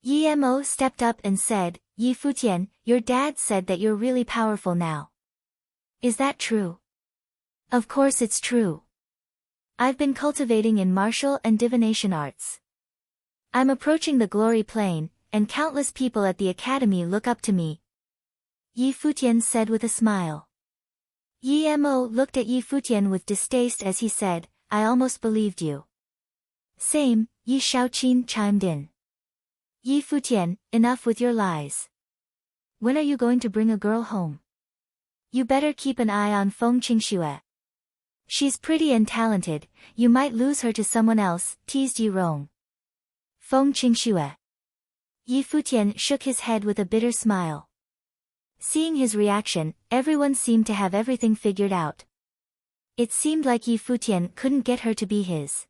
Yi Mo stepped up and said, Yi Futian, your dad said that you're really powerful now. Is that true? Of course it's true. I've been cultivating in martial and divination arts. I'm approaching the glory plane, and countless people at the academy look up to me. Yi Futian said with a smile. Yi Mo looked at Yi Futian with distaste as he said, I almost believed you. Same, Yi Xiaoqin chimed in. Yi Futian, enough with your lies. When are you going to bring a girl home? You better keep an eye on Feng Qingxue. She's pretty and talented, you might lose her to someone else, teased Yi Rong. Feng Qingxue. Yi Futian shook his head with a bitter smile. Seeing his reaction, everyone seemed to have everything figured out. It seemed like Yi Futian couldn't get her to be his.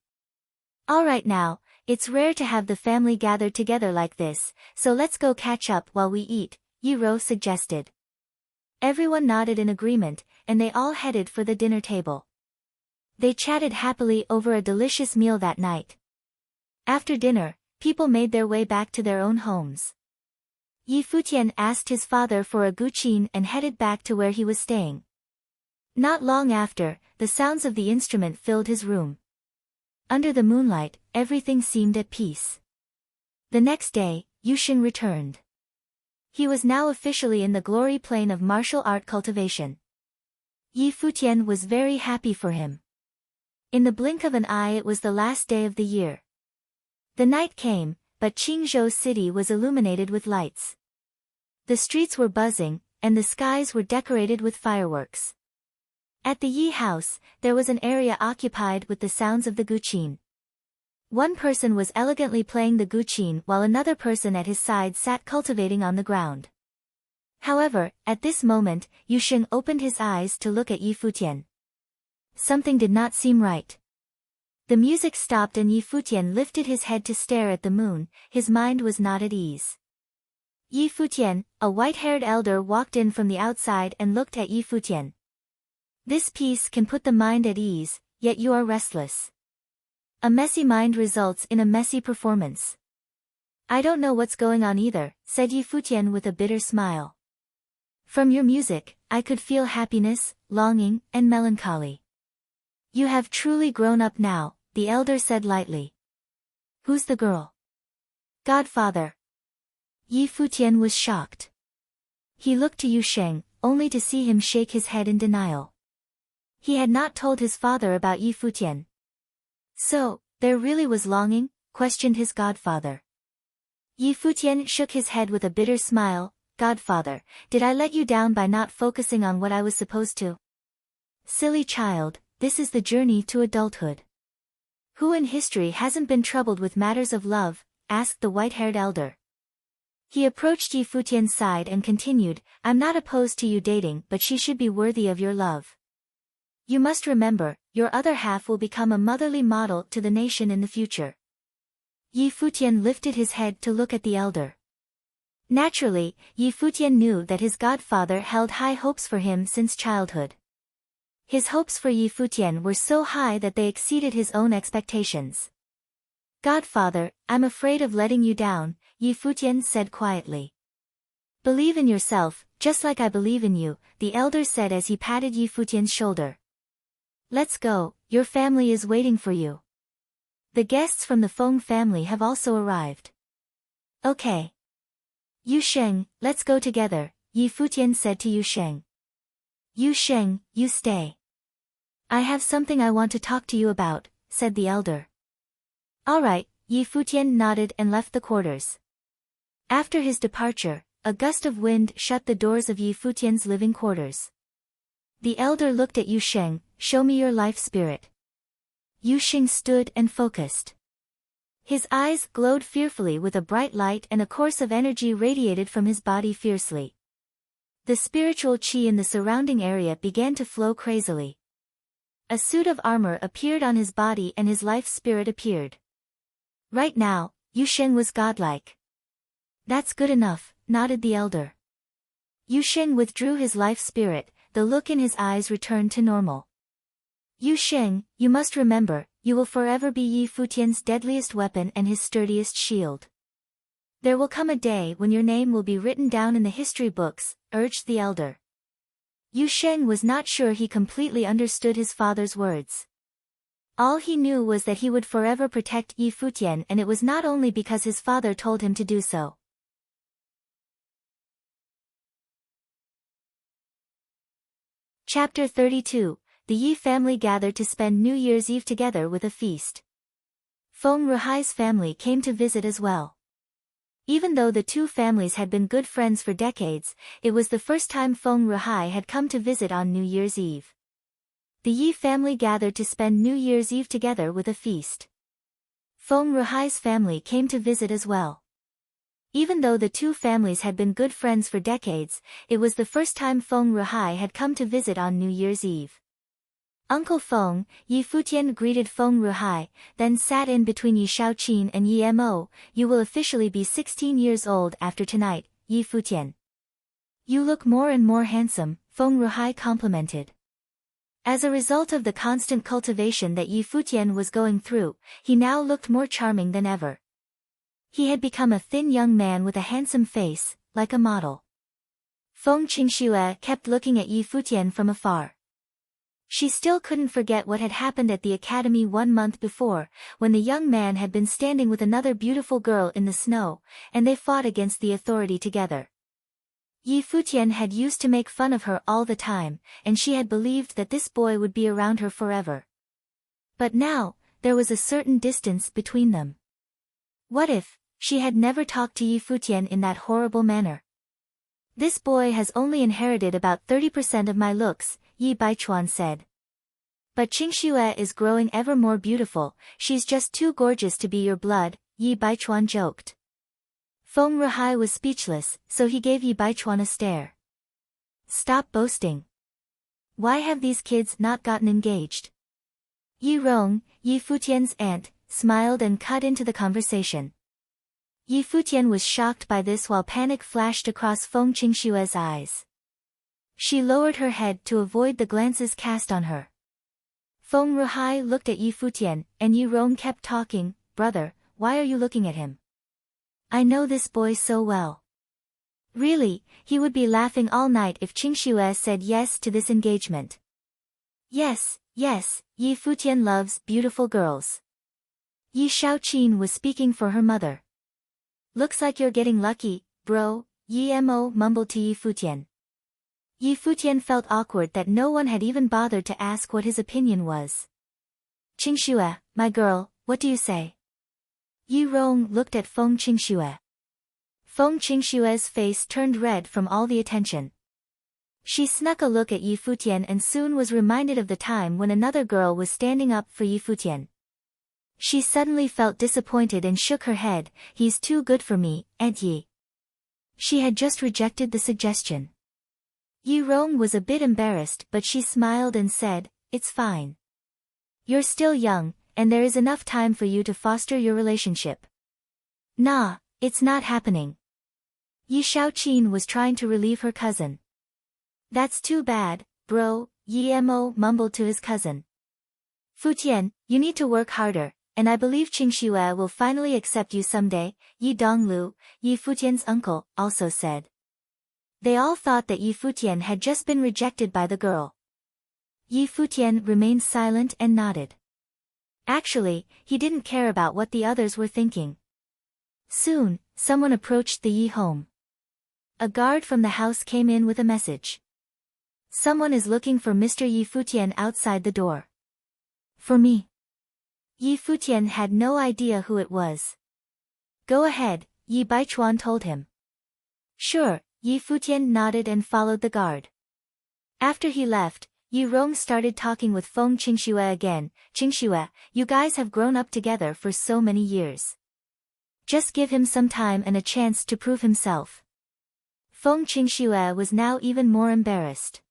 Alright now, it's rare to have the family gathered together like this, so let's go catch up while we eat, Yi Ro suggested. Everyone nodded in agreement, and they all headed for the dinner table. They chatted happily over a delicious meal that night. After dinner, people made their way back to their own homes. Yi Futian asked his father for a guqin and headed back to where he was staying. Not long after, the sounds of the instrument filled his room. Under the moonlight, everything seemed at peace. The next day, Yuxing returned. He was now officially in the glory plane of martial art cultivation. Yi Futian was very happy for him. In the blink of an eye it was the last day of the year. The night came, but Qingzhou city was illuminated with lights. The streets were buzzing, and the skies were decorated with fireworks. At the Yi house, there was an area occupied with the sounds of the guqin. One person was elegantly playing the guqin while another person at his side sat cultivating on the ground. However, at this moment, Yuxing opened his eyes to look at Yi Futian. Something did not seem right. The music stopped and Yi Futian lifted his head to stare at the moon, his mind was not at ease. Yi Futian, a white-haired elder walked in from the outside and looked at Yi Futian. This piece can put the mind at ease, yet you are restless. A messy mind results in a messy performance. I don't know what's going on either, said Yi Futian with a bitter smile. From your music, I could feel happiness, longing, and melancholy. You have truly grown up now, the elder said lightly. Who's the girl? Godfather. Yi Futian was shocked. He looked to Yuxing, only to see him shake his head in denial. He had not told his father about Yi Futian. So, there really was longing? Questioned his godfather. Yi Futian shook his head with a bitter smile. Godfather, did I let you down by not focusing on what I was supposed to? Silly child, this is the journey to adulthood. Who in history hasn't been troubled with matters of love? Asked the white-haired elder. He approached Yi Futian's side and continued, I'm not opposed to you dating, but she should be worthy of your love. You must remember, your other half will become a motherly model to the nation in the future. Yi Futian lifted his head to look at the elder. Naturally, Yi Futian knew that his godfather held high hopes for him since childhood. His hopes for Yi Futian were so high that they exceeded his own expectations. Godfather, I'm afraid of letting you down, Yi Futian said quietly. Believe in yourself, just like I believe in you, the elder said as he patted Yi Futian's shoulder. Let's go, your family is waiting for you. The guests from the Feng family have also arrived. Okay. Yuxing, let's go together, Yi Futian said to Yuxing. Yuxing, you stay. I have something I want to talk to you about, said the elder. Alright, Yi Futian nodded and left the quarters. After his departure, a gust of wind shut the doors of Yi Futian's living quarters. The elder looked at Yuxing, show me your life spirit. Yuxing stood and focused. His eyes glowed fearfully with a bright light and a course of energy radiated from his body fiercely. The spiritual qi in the surrounding area began to flow crazily. A suit of armor appeared on his body and his life spirit appeared. Right now, Yuxing was godlike. That's good enough, nodded the elder. Yuxing withdrew his life spirit, the look in his eyes returned to normal. Yuxing, you must remember, you will forever be Yi Futian's deadliest weapon and his sturdiest shield. There will come a day when your name will be written down in the history books, urged the elder. Yuxing was not sure he completely understood his father's words. All he knew was that he would forever protect Yi Futian, and it was not only because his father told him to do so. Chapter 32. The Yi family gathered to spend New Year's Eve together with a feast. Feng Ruhai's family came to visit as well. Even though the two families had been good friends for decades, it was the first time Feng Ruhai had come to visit on New Year's Eve. The Yi family gathered to spend New Year's Eve together with a feast. Feng Ruhai's family came to visit as well. Even though the two families had been good friends for decades, it was the first time Feng Ruhai had come to visit on New Year's Eve. Uncle Feng, Yi Futian greeted Feng Ruhai, then sat in between Yi Shaoqin and Yi Mo. You will officially be 16 years old after tonight, Yi Futian. You look more and more handsome, Feng Ruhai complimented. As a result of the constant cultivation that Yi Futian was going through, he now looked more charming than ever. He had become a thin young man with a handsome face, like a model. Feng Qingxue kept looking at Yi Futian from afar. She still couldn't forget what had happened at the academy 1 month before, when the young man had been standing with another beautiful girl in the snow, and they fought against the authority together. Yi Futian had used to make fun of her all the time, and she had believed that this boy would be around her forever. But now, there was a certain distance between them. What if she had never talked to Yi Futian in that horrible manner? This boy has only inherited about 30% of my looks, Yi Baichuan said. But Qingxue is growing ever more beautiful, she's just too gorgeous to be your blood, Yi Baichuan joked. Feng Ruhai was speechless, so he gave Yi Baichuan a stare. Stop boasting. Why have these kids not gotten engaged? Yi Rong, Yi Futian's aunt, smiled and cut into the conversation. Yi Futian was shocked by this while panic flashed across Feng Qingxue's eyes. She lowered her head to avoid the glances cast on her. Feng Ruhai looked at Yi Futian, and Yi Rong kept talking. Brother, why are you looking at him? I know this boy so well. Really, he would be laughing all night if Qingxue said yes to this engagement. Yes, Yi Futian loves beautiful girls. Yi Shaoqin was speaking for her mother. Looks like you're getting lucky, bro, Yi Mo mumbled to Yi Futian. Yi Futian felt awkward that no one had even bothered to ask what his opinion was. Qingxue, my girl, what do you say? Yi Rong looked at Feng Qingxue. Feng Qingxue's face turned red from all the attention. She snuck a look at Yi Futian and soon was reminded of the time when another girl was standing up for Yi Futian. She suddenly felt disappointed and shook her head. He's too good for me, Aunt Yi. She had just rejected the suggestion. Yi Rong was a bit embarrassed, but she smiled and said, it's fine. You're still young, and there is enough time for you to foster your relationship. Nah, it's not happening. Yi Shaoqin was trying to relieve her cousin. That's too bad, bro, Yi Mo mumbled to his cousin. Futian, you need to work harder, and I believe Qingxue will finally accept you someday, Yi Donglu, Yi Futian's uncle, also said. They all thought that Yi Futian had just been rejected by the girl. Yi Futian remained silent and nodded. Actually, he didn't care about what the others were thinking. Soon, someone approached the Yi home. A guard from the house came in with a message. Someone is looking for Mr. Yi Futian outside the door. For me. Yi Futian had no idea who it was. Go ahead, Yi Baichuan told him. Sure, Yi Futian nodded and followed the guard. After he left, Yi Rong started talking with Feng Qingxue again. Qingxue, you guys have grown up together for so many years. Just give him some time and a chance to prove himself. Feng Qingxue was now even more embarrassed.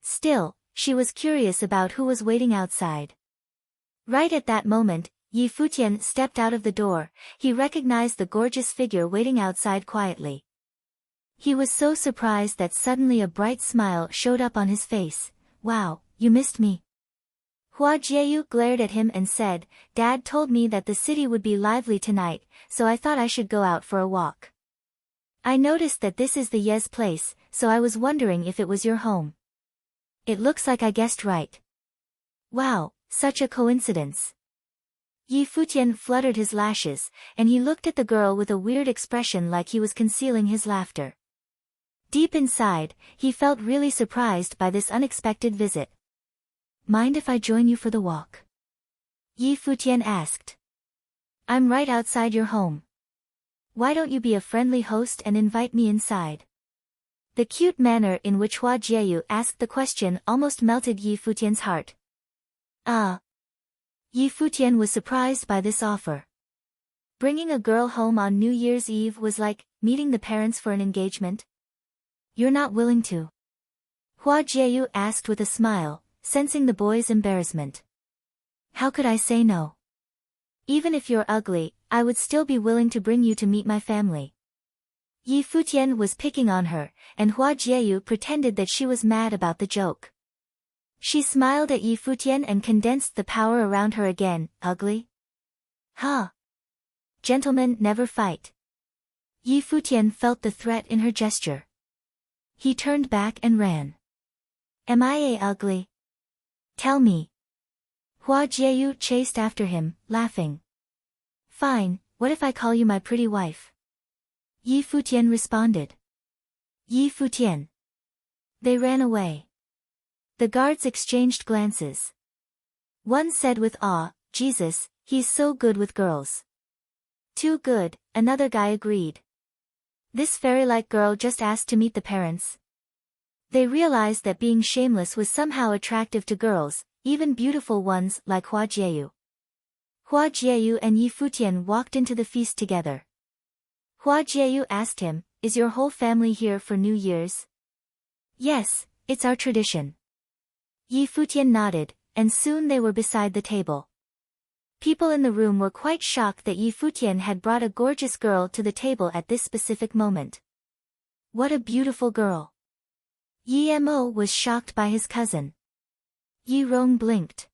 Still, she was curious about who was waiting outside. Right at that moment, Yi Futian stepped out of the door. He recognized the gorgeous figure waiting outside quietly. He was so surprised that suddenly a bright smile showed up on his face. Wow, you missed me. Hua Jieyu glared at him and said, Dad told me that the city would be lively tonight, so I thought I should go out for a walk. I noticed that this is the Ye's place, so I was wondering if it was your home. It looks like I guessed right. Wow, such a coincidence. Yi Futian fluttered his lashes, and he looked at the girl with a weird expression like he was concealing his laughter. Deep inside, he felt really surprised by this unexpected visit. Mind if I join you for the walk? Yi Futian asked. I'm right outside your home. Why don't you be a friendly host and invite me inside? The cute manner in which Hua Jieyu asked the question almost melted Yi Futian's heart. Yi Futian was surprised by this offer. Bringing a girl home on New Year's Eve was like meeting the parents for an engagement. You're not willing to? Hua Jieyu asked with a smile, sensing the boy's embarrassment. How could I say no? Even if you're ugly, I would still be willing to bring you to meet my family. Yi Futian was picking on her, and Hua Jieyu pretended that she was mad about the joke. She smiled at Yi Futian and condensed the power around her again. Ugly? Huh? Gentlemen never fight. Yi Futian felt the threat in her gesture. He turned back and ran. Am I ugly? Tell me. Hua Jieyu chased after him, laughing. Fine, what if I call you my pretty wife? Yi Futian responded. Yi Futian. They ran away. The guards exchanged glances. One said with awe, Jesus, he's so good with girls. Too good, another guy agreed. This fairy-like girl just asked to meet the parents. They realized that being shameless was somehow attractive to girls, even beautiful ones like Hua Jieyu. Hua Jieyu and Yi Futian walked into the feast together. Hua Jieyu asked him, Is your whole family here for New Year's? Yes, it's our tradition. Yi Futian nodded, and soon they were beside the table. People in the room were quite shocked that Yi Futian had brought a gorgeous girl to the table at this specific moment. What a beautiful girl. Yi Mo was shocked by his cousin. Yi Rong blinked.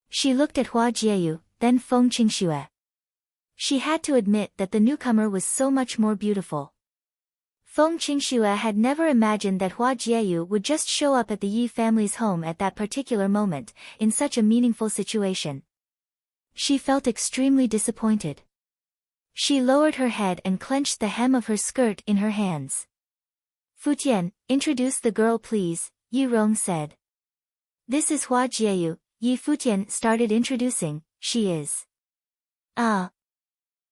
She looked at Hua Jieyu, then Feng Qingxue. She had to admit that the newcomer was so much more beautiful. Feng Qingxue had never imagined that Hua Jieyu would just show up at the Yi family's home at that particular moment, in such a meaningful situation. She felt extremely disappointed. She lowered her head and clenched the hem of her skirt in her hands. Futian, introduce the girl please, Yi Rong said. This is Hua Jieyu, Yi Futian started introducing, she is.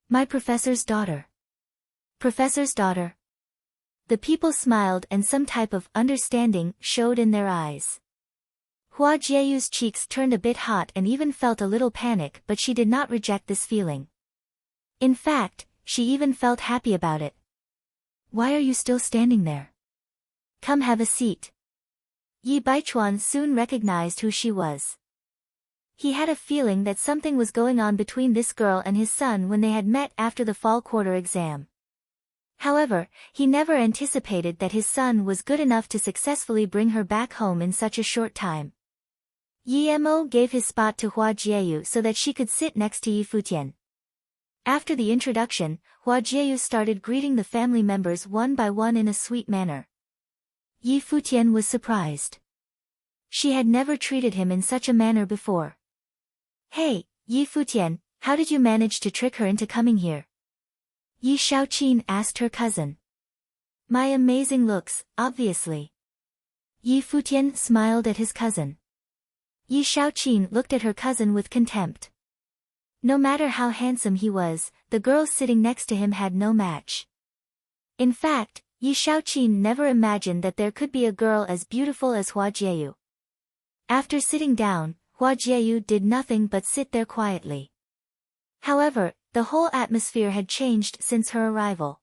My professor's daughter. Professor's daughter. The people smiled and some type of understanding showed in their eyes. Hua Jieyu's cheeks turned a bit hot and even felt a little panic, but she did not reject this feeling. In fact, she even felt happy about it. Why are you still standing there? Come have a seat. Yi Baichuan soon recognized who she was. He had a feeling that something was going on between this girl and his son when they had met after the fall quarter exam. However, he never anticipated that his son was good enough to successfully bring her back home in such a short time. Yi Mo gave his spot to Hua Jieyu so that she could sit next to Yi Futian. After the introduction, Hua Jieyu started greeting the family members one by one in a sweet manner. Yi Futian was surprised. She had never treated him in such a manner before. Hey, Yi Futian, how did you manage to trick her into coming here? Yi Shaoqin asked her cousin. My amazing looks, obviously. Yi Futian smiled at his cousin. Yi Shaoqin looked at her cousin with contempt. No matter how handsome he was, the girl sitting next to him had no match. In fact, Yi Shaoqin never imagined that there could be a girl as beautiful as Hua Jieyu. After sitting down, Hua Jieyu did nothing but sit there quietly. However, the whole atmosphere had changed since her arrival.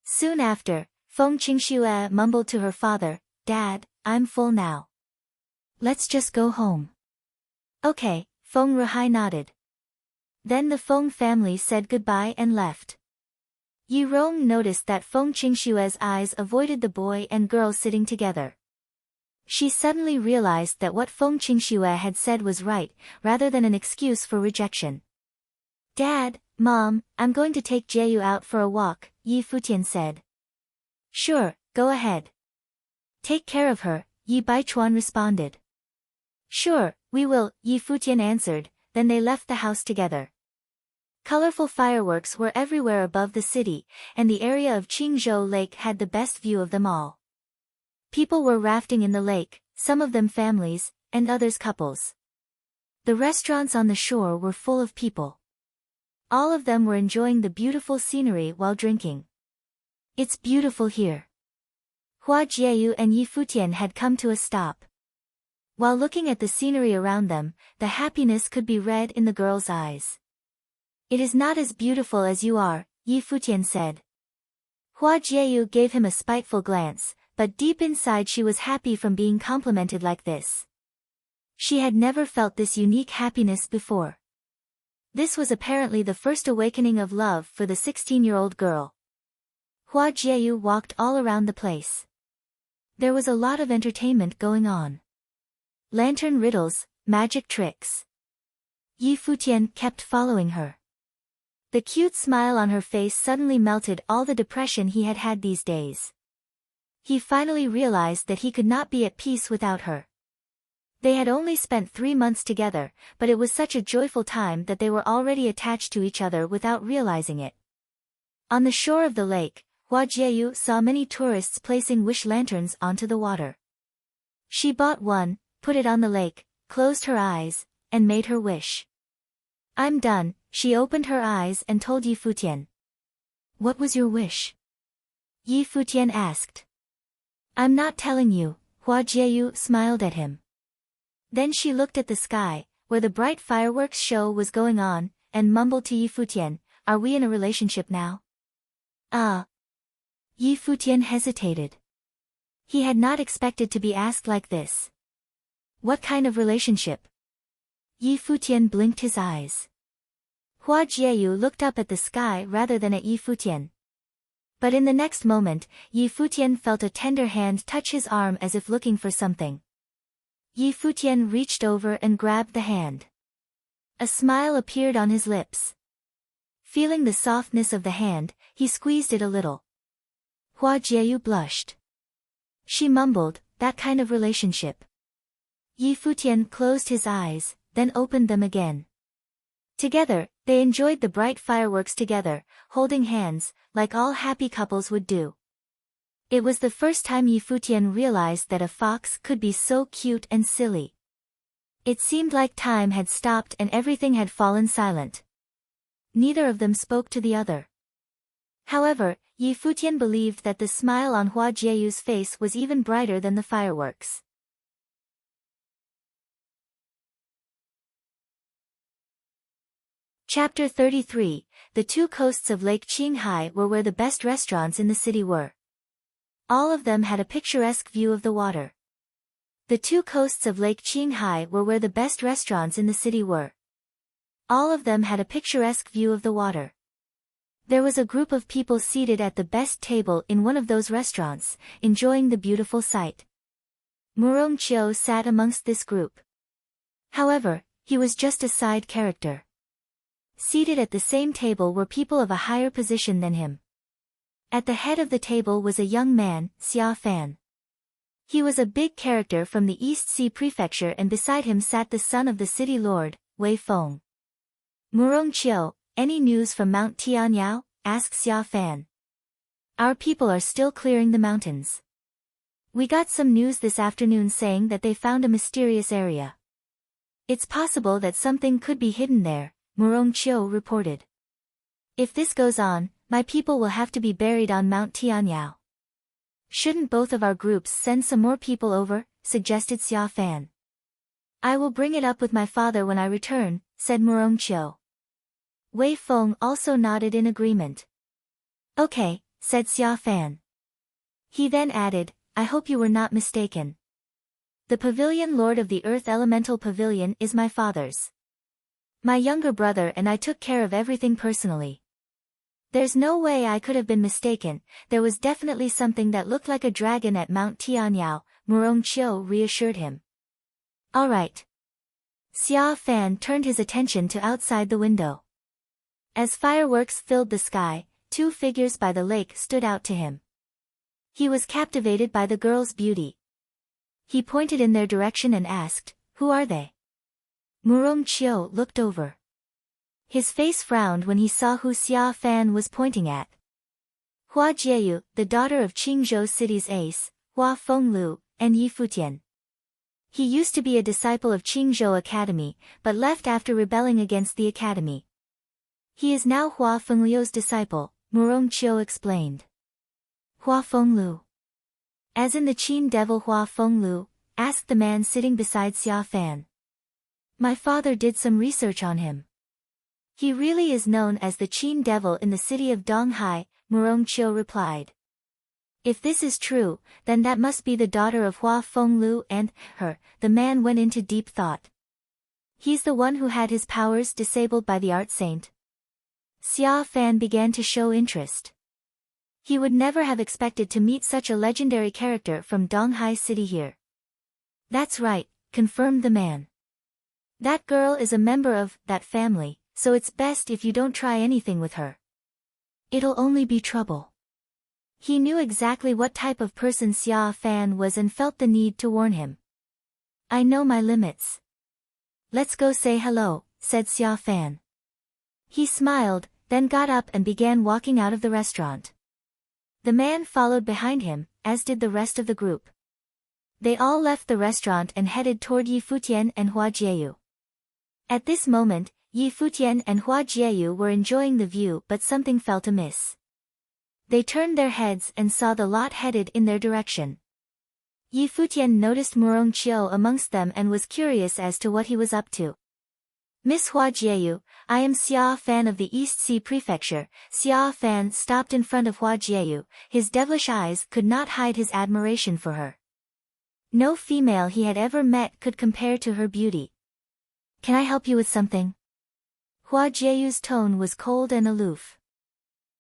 Soon after, Feng Qingxue mumbled to her father, Dad, I'm full now. Let's just go home. Okay, Feng Ruhai nodded. Then the Feng family said goodbye and left. Yi Rong noticed that Feng Qingxue's eyes avoided the boy and girl sitting together. She suddenly realized that what Feng Qingxue had said was right, rather than an excuse for rejection. Dad, Mom, I'm going to take Jieyu out for a walk, Yi Futian said. Sure, go ahead. Take care of her, Yi Baichuan responded. Sure, we will, Yi Futian answered, then they left the house together. Colorful fireworks were everywhere above the city, and the area of Qingzhou Lake had the best view of them all. People were rafting in the lake, some of them families, and others couples. The restaurants on the shore were full of people. All of them were enjoying the beautiful scenery while drinking. It's beautiful here. Hua Jieyu and Yi Futian had come to a stop. While looking at the scenery around them, the happiness could be read in the girl's eyes. It is not as beautiful as you are, Yi Futian said. Hua Jieyu gave him a spiteful glance, but deep inside she was happy from being complimented like this. She had never felt this unique happiness before. This was apparently the first awakening of love for the 16-year-old girl. Hua Jieyu walked all around the place. There was a lot of entertainment going on. Lantern riddles, magic tricks. Yi Futian kept following her. The cute smile on her face suddenly melted all the depression he had had these days. He finally realized that he could not be at peace without her. They had only spent 3 months together, but it was such a joyful time that they were already attached to each other without realizing it. On the shore of the lake, Hua Jieyu saw many tourists placing wish lanterns onto the water. She bought one, put it on the lake, closed her eyes, and made her wish. I'm done, she opened her eyes and told Yi Futian. What was your wish? Yi Futian asked. I'm not telling you, Hua Jieyu smiled at him. Then she looked at the sky, where the bright fireworks show was going on, and mumbled to Yi Futian, are we in a relationship now? Yi Futian hesitated. He had not expected to be asked like this. What kind of relationship? Yi Futian blinked his eyes. Hua Jieyu looked up at the sky rather than at Yi Futian. But in the next moment, Yi Futian felt a tender hand touch his arm as if looking for something. Yi Futian reached over and grabbed the hand. A smile appeared on his lips. Feeling the softness of the hand, he squeezed it a little. Hua Jieyu blushed. She mumbled, that kind of relationship. Yi Futian closed his eyes, then opened them again. Together, they enjoyed the bright fireworks together, holding hands, like all happy couples would do. It was the first time Yi Futian realized that a fox could be so cute and silly. It seemed like time had stopped and everything had fallen silent. Neither of them spoke to the other. However, Yi Futian believed that the smile on Hua Jieyu's face was even brighter than the fireworks. Chapter 33, The two coasts of Lake Qinghai were where the best restaurants in the city were. All of them had a picturesque view of the water. The two coasts of Lake Qinghai were where the best restaurants in the city were. All of them had a picturesque view of the water. There was a group of people seated at the best table in one of those restaurants, enjoying the beautiful sight. Murong Qiu sat amongst this group. However, he was just a side character. Seated at the same table were people of a higher position than him. At the head of the table was a young man, Xia Fan. He was a big character from the East Sea Prefecture, and beside him sat the son of the city lord, Wei Feng. Murong Qiu, any news from Mount Tianyao? Asked Xia Fan. Our people are still clearing the mountains. We got some news this afternoon saying that they found a mysterious area. It's possible that something could be hidden there, Murong Qiu reported. If this goes on, my people will have to be buried on Mount Tianyao. Shouldn't both of our groups send some more people over? Suggested Xia Fan. I will bring it up with my father when I return, said Murong Qiu. Wei Feng also nodded in agreement. Okay, said Xia Fan. He then added, I hope you were not mistaken. The pavilion lord of the Earth Elemental Pavilion is my father's. My younger brother and I took care of everything personally. There's no way I could have been mistaken. There was definitely something that looked like a dragon at Mount Tianyao, Murong Qiu reassured him. All right. Xia Fan turned his attention to outside the window. As fireworks filled the sky, two figures by the lake stood out to him. He was captivated by the girl's beauty. He pointed in their direction and asked, who are they? Murong Qiu looked over. His face frowned when he saw who Xia Fan was pointing at. Hua Jieyu, the daughter of Qingzhou City's ace, Hua Fenglu, and Yi Futian. He used to be a disciple of Qingzhou Academy, but left after rebelling against the academy. He is now Hua Fenglu's disciple, Murong Qiu explained. Hua Fenglu. As in the Qin devil Hua Fenglu? Asked the man sitting beside Xia Fan. My father did some research on him. He really is known as the Qin devil in the city of Donghai, Murong Qiu replied. If this is true, then that must be the daughter of Hua Fenglu and her. The man went into deep thought. He's the one who had his powers disabled by the art saint. Xia Fan began to show interest. He would never have expected to meet such a legendary character from Donghai City here. That's right, confirmed the man. That girl is a member of that family, so it's best if you don't try anything with her. It'll only be trouble. He knew exactly what type of person Xia Fan was and felt the need to warn him. I know my limits. Let's go say hello, said Xia Fan. He smiled, then got up and began walking out of the restaurant. The man followed behind him, as did the rest of the group. They all left the restaurant and headed toward Yi Futian and Hua Jieyu. At this moment, Yi Futian and Hua Jieyu were enjoying the view, but something felt amiss. They turned their heads and saw the lot headed in their direction. Yi Futian noticed Murong Qiu amongst them and was curious as to what he was up to. Miss Hua Jieyu, I am Xia Fan of the East Sea Prefecture. Xia Fan stopped in front of Hua Jieyu. His devilish eyes could not hide his admiration for her. No female he had ever met could compare to her beauty. Can I help you with something? Hua Jieyu's tone was cold and aloof.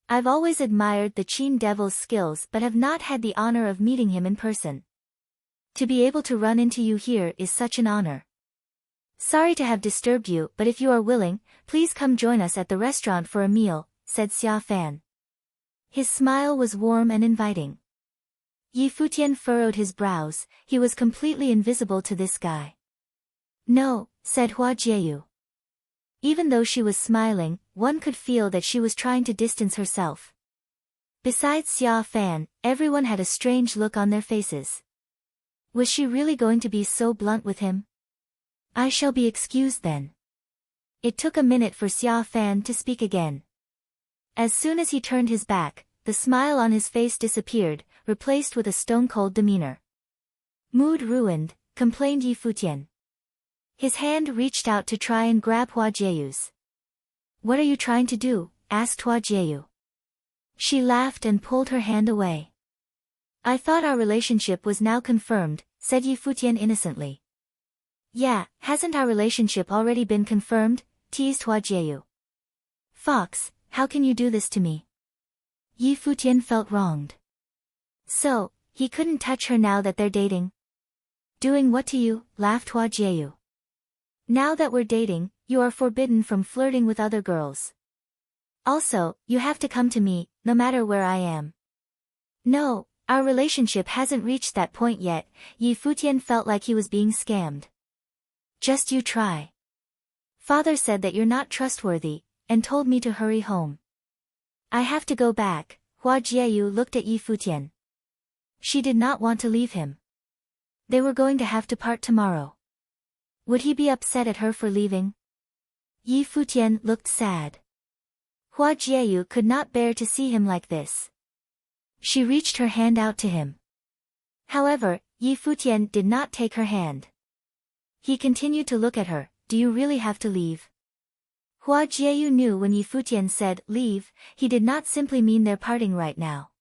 I've always admired the Qin devil's skills but have not had the honor of meeting him in person. To be able to run into you here is such an honor. Sorry to have disturbed you, but if you are willing, please come join us at the restaurant for a meal, said Xia Fan. His smile was warm and inviting. Yi Futian furrowed his brows. He was completely invisible to this guy. No, said Hua Jieyu. Even though she was smiling, one could feel that she was trying to distance herself. Besides Xia Fan, everyone had a strange look on their faces. Was she really going to be so blunt with him? I shall be excused then. It took a minute for Xia Fan to speak again. As soon as he turned his back, the smile on his face disappeared, replaced with a stone-cold demeanor. Mood ruined, complained Yi Futian. His hand reached out to try and grab Hua Jieyu's. What are you trying to do? Asked Hua Jieyu. She laughed and pulled her hand away. I thought our relationship was now confirmed, said Yi Futian innocently. Yeah, hasn't our relationship already been confirmed? Teased Hua Jieyu. Fox, how can you do this to me? Yi Futian felt wronged. So, he couldn't touch her now that they're dating? Doing what to you? Laughed Hua Jieyu. Now that we're dating, you are forbidden from flirting with other girls. Also, you have to come to me, no matter where I am. No, our relationship hasn't reached that point yet. Yi Futian felt like he was being scammed. Just you try. Father said that you're not trustworthy, and told me to hurry home. I have to go back. Hua Jieyu looked at Yi Futian. She did not want to leave him. They were going to have to part tomorrow. Would he be upset at her for leaving? Yi Futian looked sad. Hua Jieyu could not bear to see him like this. She reached her hand out to him. However, Yi Futian did not take her hand. He continued to look at her. Do you really have to leave? Hua Jieyu knew when Yi Futian said, leave, he did not simply mean they're parting right now.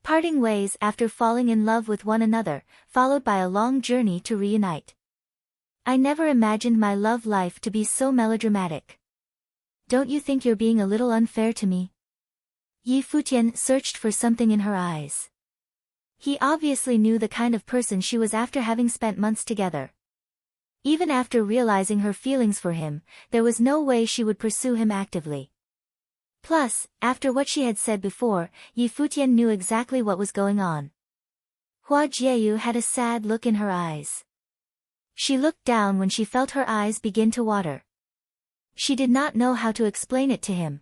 Parting ways after falling in love with one another, followed by a long journey to reunite. I never imagined my love life to be so melodramatic. Don't you think you're being a little unfair to me? Yi Futian searched for something in her eyes. He obviously knew the kind of person she was after having spent months together. Even after realizing her feelings for him, there was no way she would pursue him actively. Plus, after what she had said before, Yi Futian knew exactly what was going on. Hua Jieyu had a sad look in her eyes. She looked down when she felt her eyes begin to water. She did not know how to explain it to him.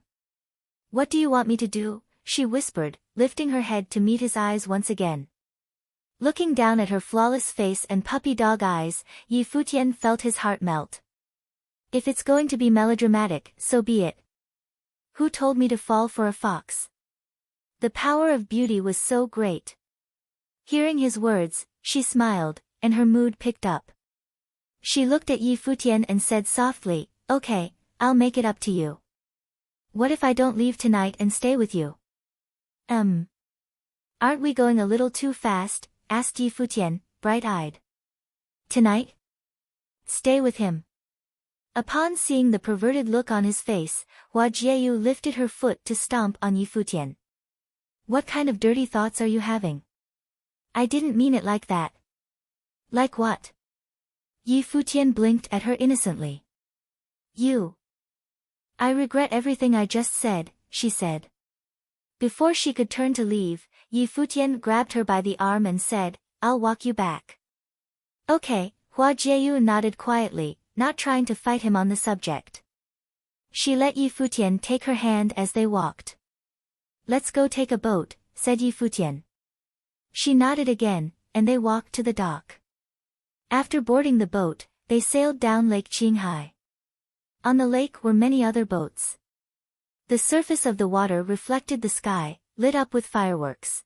What do you want me to do? She whispered, lifting her head to meet his eyes once again. Looking down at her flawless face and puppy dog eyes, Yi Futian felt his heart melt. If it's going to be melodramatic, so be it. Who told me to fall for a fox? The power of beauty was so great. Hearing his words, she smiled, and her mood picked up. She looked at Yi Futian and said softly, okay, I'll make it up to you. What if I don't leave tonight and stay with you? Aren't we going a little too fast? Asked Yi Futian, bright-eyed. Tonight? Stay with him. Upon seeing the perverted look on his face, Hua Jieyu lifted her foot to stomp on Yi Futian. What kind of dirty thoughts are you having? I didn't mean it like that. Like what? Yi Futian blinked at her innocently. You. I regret everything I just said, she said. Before she could turn to leave, Yi Futian grabbed her by the arm and said, I'll walk you back. Okay, Hua Jieyu nodded quietly, not trying to fight him on the subject. She let Yi Futian take her hand as they walked. Let's go take a boat, said Yi Futian. She nodded again, and they walked to the dock. After boarding the boat, they sailed down Lake Qinghai. On the lake were many other boats. The surface of the water reflected the sky, lit up with fireworks.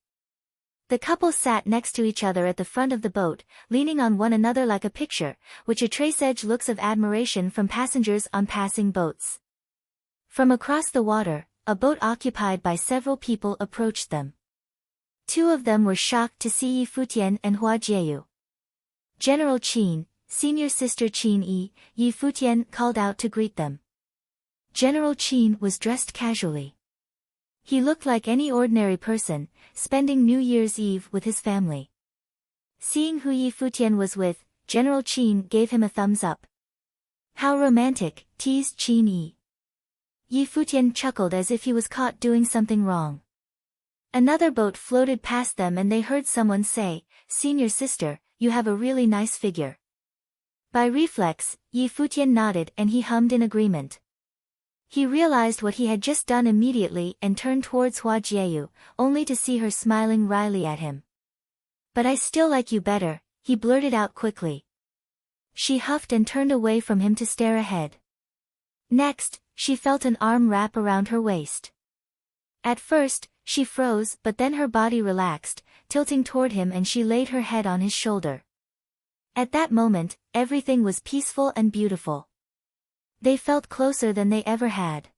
The couple sat next to each other at the front of the boat, leaning on one another like a picture, which traced looks of admiration from passengers on passing boats. From across the water, a boat occupied by several people approached them. Two of them were shocked to see Yi Futian and Hua Jieyu. General Qin, senior sister Qin Yi Futian called out to greet them. General Qin was dressed casually. He looked like any ordinary person, spending New Year's Eve with his family. Seeing who Yi Futian was with, General Qin gave him a thumbs up. How romantic, teased Qin Yi. Yi Futian chuckled as if he was caught doing something wrong. Another boat floated past them and they heard someone say, Senior sister, you have a really nice figure. By reflex, Yi Futian nodded and he hummed in agreement. He realized what he had just done immediately and turned towards Hua Jieyu, only to see her smiling wryly at him. But I still like you better, he blurted out quickly. She huffed and turned away from him to stare ahead. Next, she felt an arm wrap around her waist. At first, she froze but then her body relaxed, tilting toward him and she laid her head on his shoulder. At that moment, everything was peaceful and beautiful. They felt closer than they ever had.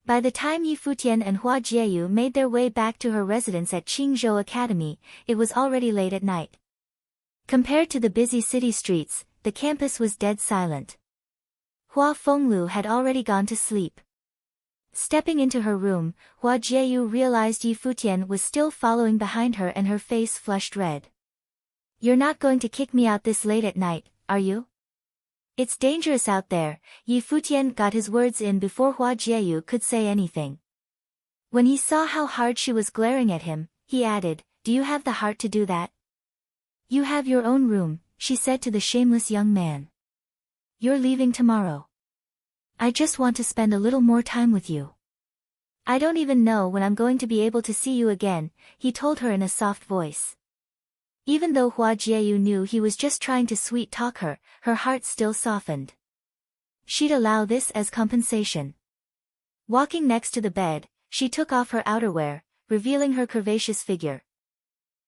By the time Yi Futian and Hua Jieyu made their way back to her residence at Qingzhou Academy, it was already late at night. Compared to the busy city streets, the campus was dead silent. Hua Fenglu had already gone to sleep. Stepping into her room, Hua Jieyu realized Yi Futian was still following behind her and her face flushed red. You're not going to kick me out this late at night, are you? It's dangerous out there, Yi Futian got his words in before Hua Jieyu could say anything. When he saw how hard she was glaring at him, he added, Do you have the heart to do that? You have your own room, she said to the shameless young man. You're leaving tomorrow. I just want to spend a little more time with you. I don't even know when I'm going to be able to see you again, he told her in a soft voice. Even though Hua Jieyu knew he was just trying to sweet-talk her, her heart still softened. She'd allow this as compensation. Walking next to the bed, she took off her outerwear, revealing her curvaceous figure.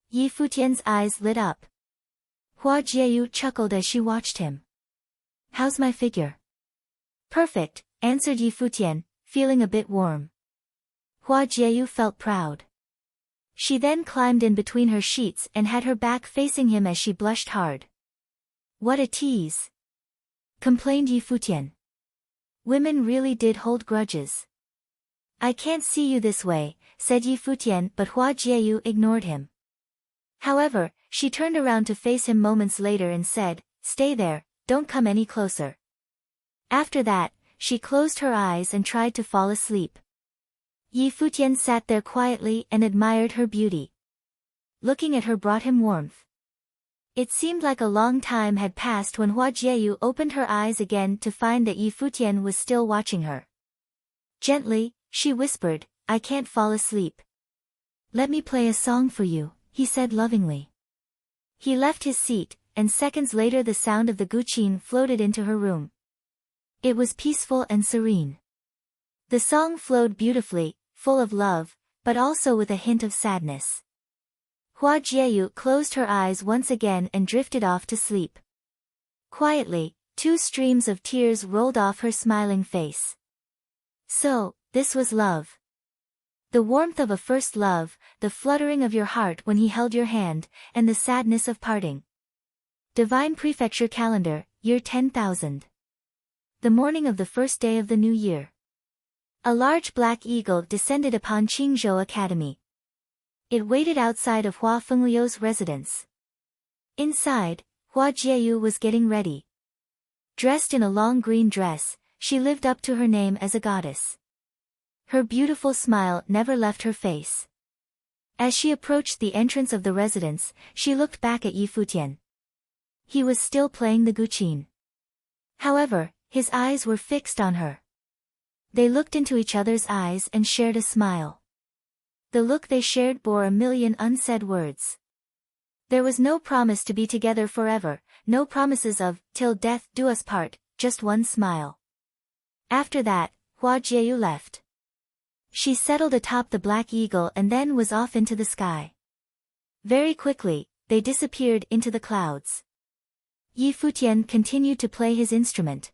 Yi Futian's eyes lit up. Hua Jieyu chuckled as she watched him. How's my figure? Perfect, answered Yi Futian, feeling a bit warm. Hua Jieyu felt proud. She then climbed in between her sheets and had her back facing him as she blushed hard. What a tease! Complained Yi Futian. Women really did hold grudges. I can't see you this way, said Yi Futian, but Hua Jieyu ignored him. However, she turned around to face him moments later and said, Stay there, don't come any closer. After that, she closed her eyes and tried to fall asleep. Yi Futian sat there quietly and admired her beauty. Looking at her brought him warmth. It seemed like a long time had passed when Hua Jieyu opened her eyes again to find that Yi Futian was still watching her. Gently, she whispered, I can't fall asleep. Let me play a song for you, he said lovingly. He left his seat, and seconds later the sound of the guqin floated into her room. It was peaceful and serene. The song flowed beautifully, full of love, but also with a hint of sadness. Hua Jieyu closed her eyes once again and drifted off to sleep. Quietly, two streams of tears rolled off her smiling face. So, This was love. The warmth of a first love, the fluttering of your heart when he held your hand, and the sadness of parting. Divine Prefecture Calendar, Year 10,000. The morning of the first day of the new year. A large black eagle descended upon Qingzhou Academy. It waited outside of Hua Fengliu's residence. Inside, Hua Jieyu was getting ready. Dressed in a long green dress, she lived up to her name as a goddess. Her beautiful smile never left her face. As she approached the entrance of the residence, she looked back at Yi Futian. He was still playing the guqin. However, his eyes were fixed on her. They looked into each other's eyes and shared a smile. The look they shared bore a million unsaid words. There was no promise to be together forever, no promises of, till death do us part, just one smile. After that, Hua Jieyu left. She settled atop the black eagle and then was off into the sky. Very quickly, they disappeared into the clouds. Yi Futian continued to play his instrument.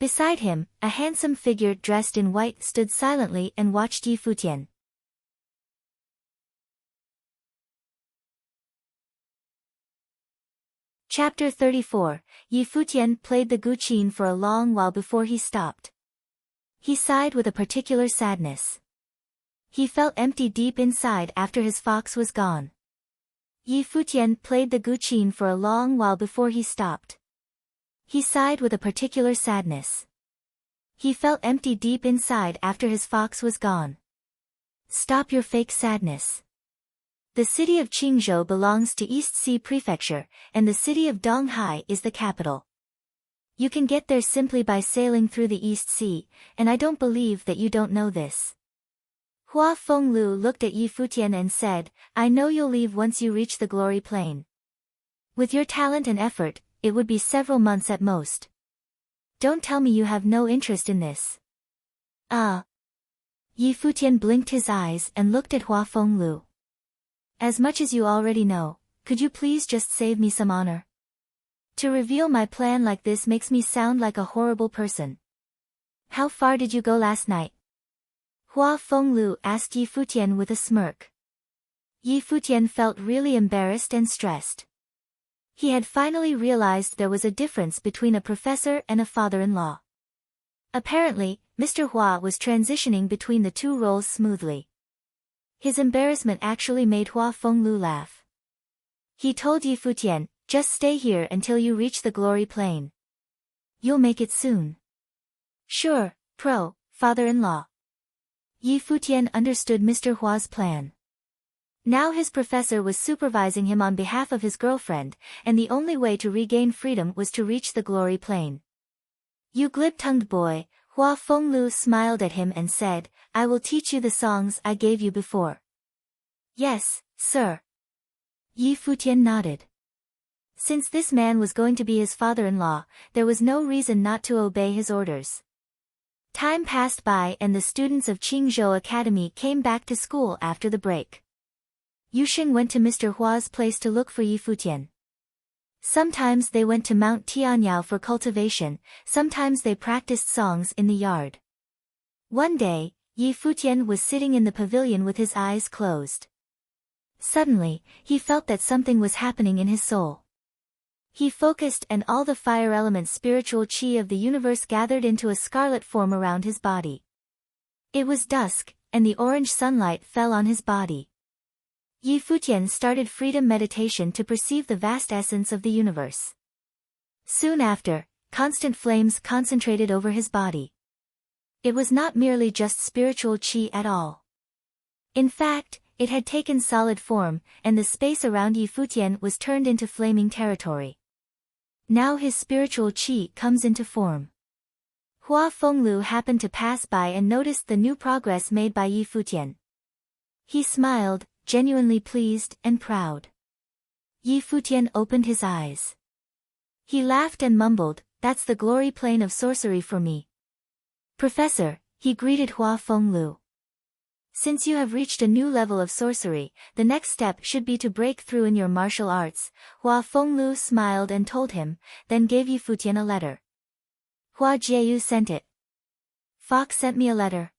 Beside him, a handsome figure dressed in white stood silently and watched Yi Futian. Chapter 34, Yi Futian played the guqin for a long while before he stopped. He sighed with a particular sadness. He felt empty deep inside after his fox was gone. Yi Futian played the guqin for a long while before he stopped. He sighed with a particular sadness. He felt empty deep inside after his fox was gone. Stop your fake sadness. The city of Qingzhou belongs to East Sea Prefecture, and the city of Donghai is the capital. You can get there simply by sailing through the East Sea, and I don't believe that you don't know this. Hua Fenglu looked at Yi Futian and said, I know you'll leave once you reach the glory plain. With your talent and effort, it would be several months at most. Don't tell me you have no interest in this. Yi Futian blinked his eyes and looked at Hua Fenglu. As much as you already know, could you please just save me some honor? To reveal my plan like this makes me sound like a horrible person. How far did you go last night? Hua Fenglu asked Yi Futian with a smirk. Yi Futian felt really embarrassed and stressed. He had finally realized there was a difference between a professor and a father-in-law. Apparently, Mr. Hua was transitioning between the two roles smoothly. His embarrassment actually made Hua Fenglu laugh. He told Yi Futian, just stay here until you reach the glory plain. You'll make it soon. Sure, father-in-law. Yi Futian understood Mr. Hua's plan. Now his professor was supervising him on behalf of his girlfriend, and the only way to regain freedom was to reach the glory plain. You glib-tongued boy, Hua Fenglu smiled at him and said, I will teach you the songs I gave you before. Yes, sir. Yi Futian nodded. Since this man was going to be his father-in-law, there was no reason not to obey his orders. Time passed by and the students of Qingzhou Academy came back to school after the break. Yuxing went to Mr. Hua's place to look for Yi Futian. Sometimes they went to Mount Tianyao for cultivation, sometimes they practiced songs in the yard. One day, Yi Futian was sitting in the pavilion with his eyes closed. Suddenly, he felt that something was happening in his soul. He focused and all the fire element spiritual qi of the universe gathered into a scarlet form around his body. It was dusk, and the orange sunlight fell on his body. Yi Futian started freedom meditation to perceive the vast essence of the universe. Soon after, constant flames concentrated over his body. It was not merely just spiritual qi at all. In fact, it had taken solid form, and the space around Yi Futian was turned into flaming territory. Now his spiritual qi comes into form. Hua Fenglu happened to pass by and noticed the new progress made by Yi Futian. He smiled, genuinely pleased and proud. Yi Futian opened his eyes. He laughed and mumbled, that's the glory plane of sorcery for me. Professor, he greeted Hua Fenglu. Since you have reached a new level of sorcery, the next step should be to break through in your martial arts. Hua Fenglu smiled and told him, then gave Yi Futian a letter. Hua Jieyu sent it. Fox sent me a letter.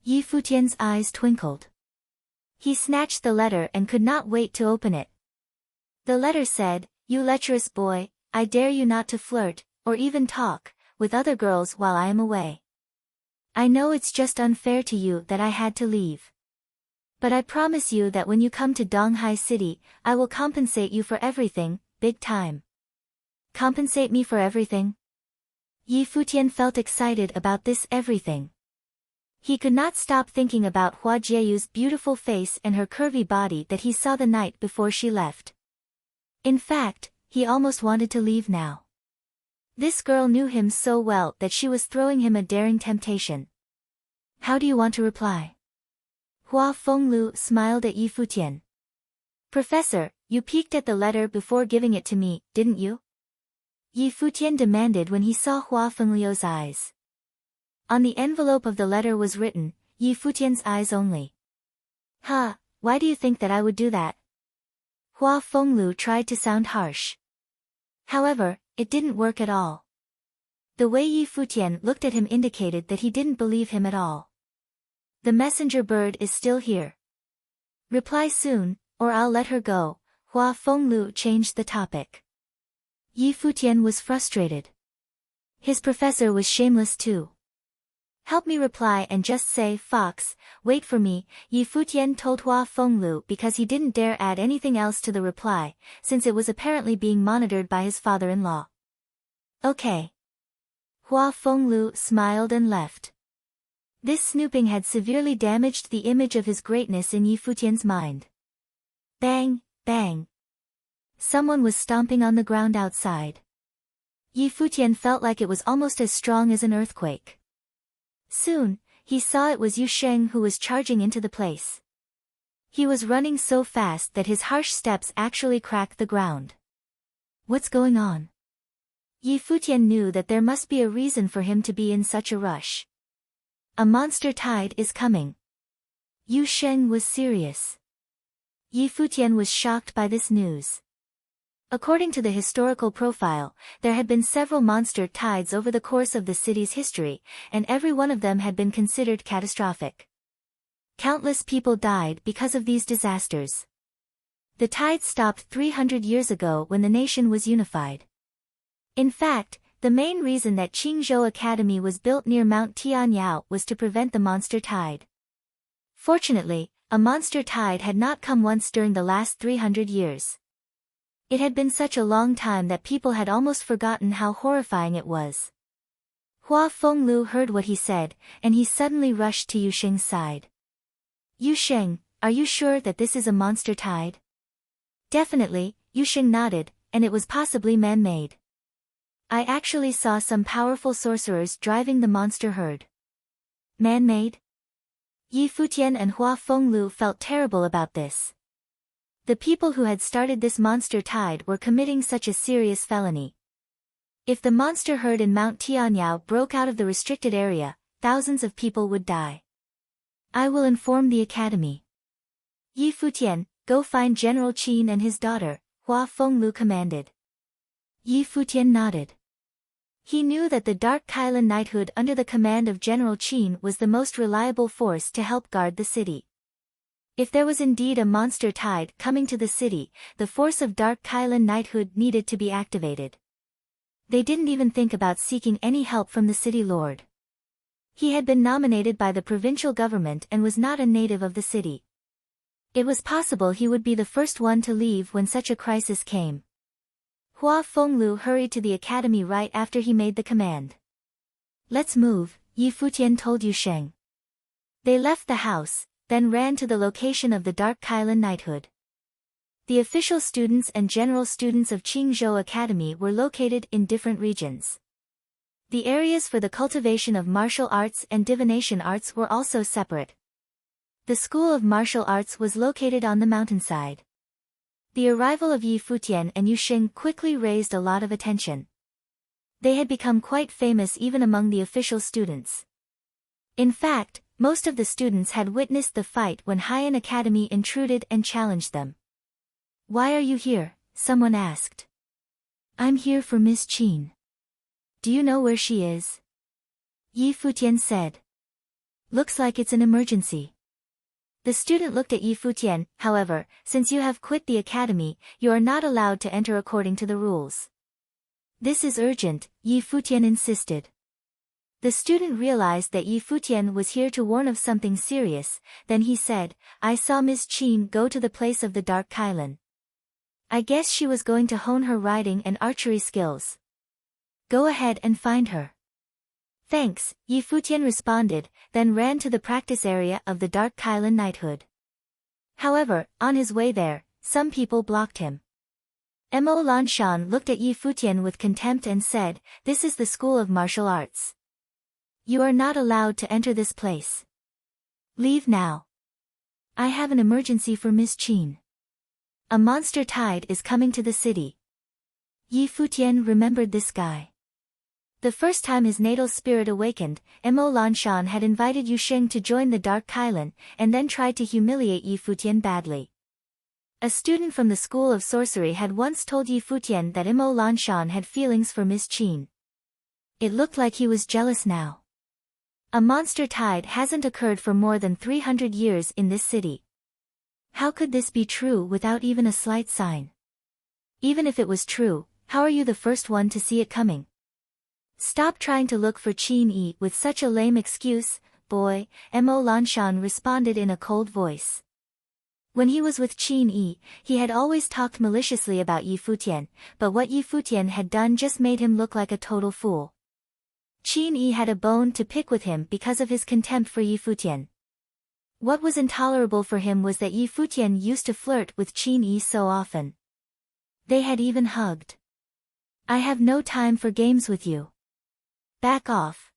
Yi Futian's eyes twinkled. He snatched the letter and could not wait to open it. The letter said, "You lecherous boy, I dare you not to flirt, or even talk, with other girls while I am away. I know it's just unfair to you that I had to leave. But I promise you that when you come to Donghai City, I will compensate you for everything, big time." Compensate me for everything? Yi Futian felt excited about this everything. He could not stop thinking about Hua Jieyu's beautiful face and her curvy body that he saw the night before she left. In fact, he almost wanted to leave now. This girl knew him so well that she was throwing him a daring temptation. "How do you want to reply?" Hua Fenglu smiled at Yi Futian. "Professor, you peeked at the letter before giving it to me, didn't you?" Yi Futian demanded when he saw Hua Fenglu's eyes. On the envelope of the letter was written, "Yi Futian's eyes only." "Huh, why do you think that I would do that?" Hua Fenglu tried to sound harsh. However, it didn't work at all. The way Yi Futian looked at him indicated that he didn't believe him at all. "The messenger bird is still here. Reply soon, or I'll let her go." Hua Fenglu changed the topic. Yi Futian was frustrated. His professor was shameless too. "Help me reply and just say, Fox, wait for me," Yi Futian told Hua Fenglu because he didn't dare add anything else to the reply, since it was apparently being monitored by his father-in-law. "Okay." Hua Fenglu smiled and left. This snooping had severely damaged the image of his greatness in Yi Futian's mind. Bang, bang. Someone was stomping on the ground outside. Yi Futian felt like it was almost as strong as an earthquake. Soon, he saw it was Yu Sheng who was charging into the place. He was running so fast that his harsh steps actually cracked the ground. What's going on? Yi Futian knew that there must be a reason for him to be in such a rush. A monster tide is coming. Yu Sheng was serious. Yi Futian was shocked by this news. According to the historical profile, there had been several monster tides over the course of the city's history, and every one of them had been considered catastrophic. Countless people died because of these disasters. The tide stopped 300 years ago when the nation was unified. In fact, the main reason that Qingzhou Academy was built near Mount Tianyao was to prevent the monster tide. Fortunately, a monster tide had not come once during the last 300 years. It had been such a long time that people had almost forgotten how horrifying it was. Hua Fenglu heard what he said, and he suddenly rushed to Yu Sheng's side. "Yu Sheng, are you sure that this is a monster tide?" "Definitely," Yu Sheng nodded, "and it was possibly man-made. I actually saw some powerful sorcerers driving the monster herd." "Man-made?" Yi Futian and Hua Fenglu felt terrible about this. The people who had started this monster tide were committing such a serious felony. If the monster herd in Mount Tianyao broke out of the restricted area, thousands of people would die. "I will inform the academy." "Yi Futian, go find General Qin and his daughter," Hua Fenglu commanded. Yi Futian nodded. He knew that the Dark Kailan Knighthood under the command of General Qin was the most reliable force to help guard the city. If there was indeed a monster tide coming to the city, the force of Dark Kailan Knighthood needed to be activated. They didn't even think about seeking any help from the city lord. He had been nominated by the provincial government and was not a native of the city. It was possible he would be the first one to leave when such a crisis came. Hua Fenglu hurried to the academy right after he made the command. "Let's move," Yi Futian told Yu Sheng. They left the house, then ran to the location of the Dark Kailan Knighthood. The official students and general students of Qingzhou Academy were located in different regions. The areas for the cultivation of martial arts and divination arts were also separate. The School of Martial Arts was located on the mountainside. The arrival of Yi Futian and Yu Sheng quickly raised a lot of attention. They had become quite famous even among the official students. In fact, most of the students had witnessed the fight when Haiyan Academy intruded and challenged them. "Why are you here?" someone asked. "I'm here for Miss Qin." "Do you know where she is?" Yi Futian said. Looks like it's an emergency. The student looked at Yi Futian. However, since you have quit the academy, you are not allowed to enter according to the rules. This is urgent, Yi Futian insisted. The student realized that Yi Futian was here to warn of something serious. Then he said, I saw Miss Qin go to the place of the Dark Kylan. I guess she was going to hone her riding and archery skills. Go ahead and find her. Thanks, Yi Futian responded, then ran to the practice area of the Dark Kylan knighthood. However, on his way there, some people blocked him. Mo Lanshan looked at Yi Futian with contempt and said, This is the school of martial arts. You are not allowed to enter this place. Leave now. I have an emergency for Miss Qin. A monster tide is coming to the city. Yi Futian remembered this guy. The first time his natal spirit awakened, Mo Lanshan had invited Yu Sheng to join the Dark Kylan, and then tried to humiliate Yi Futian badly. A student from the School of Sorcery had once told Yi Futian that Mo Lanshan had feelings for Miss Qin. It looked like he was jealous now. A monster tide hasn't occurred for more than 300 years in this city. How could this be true without even a slight sign? Even if it was true, how are you the first one to see it coming? Stop trying to look for Qin Yi with such a lame excuse, boy, Mo Lanshan responded in a cold voice. When he was with Qin Yi, he had always talked maliciously about Yi Futian, but what Yi Futian had done just made him look like a total fool. Qin Yi had a bone to pick with him because of his contempt for Yi Futian. What was intolerable for him was that Yi Futian used to flirt with Qin Yi so often. They had even hugged. I have no time for games with you. Back off.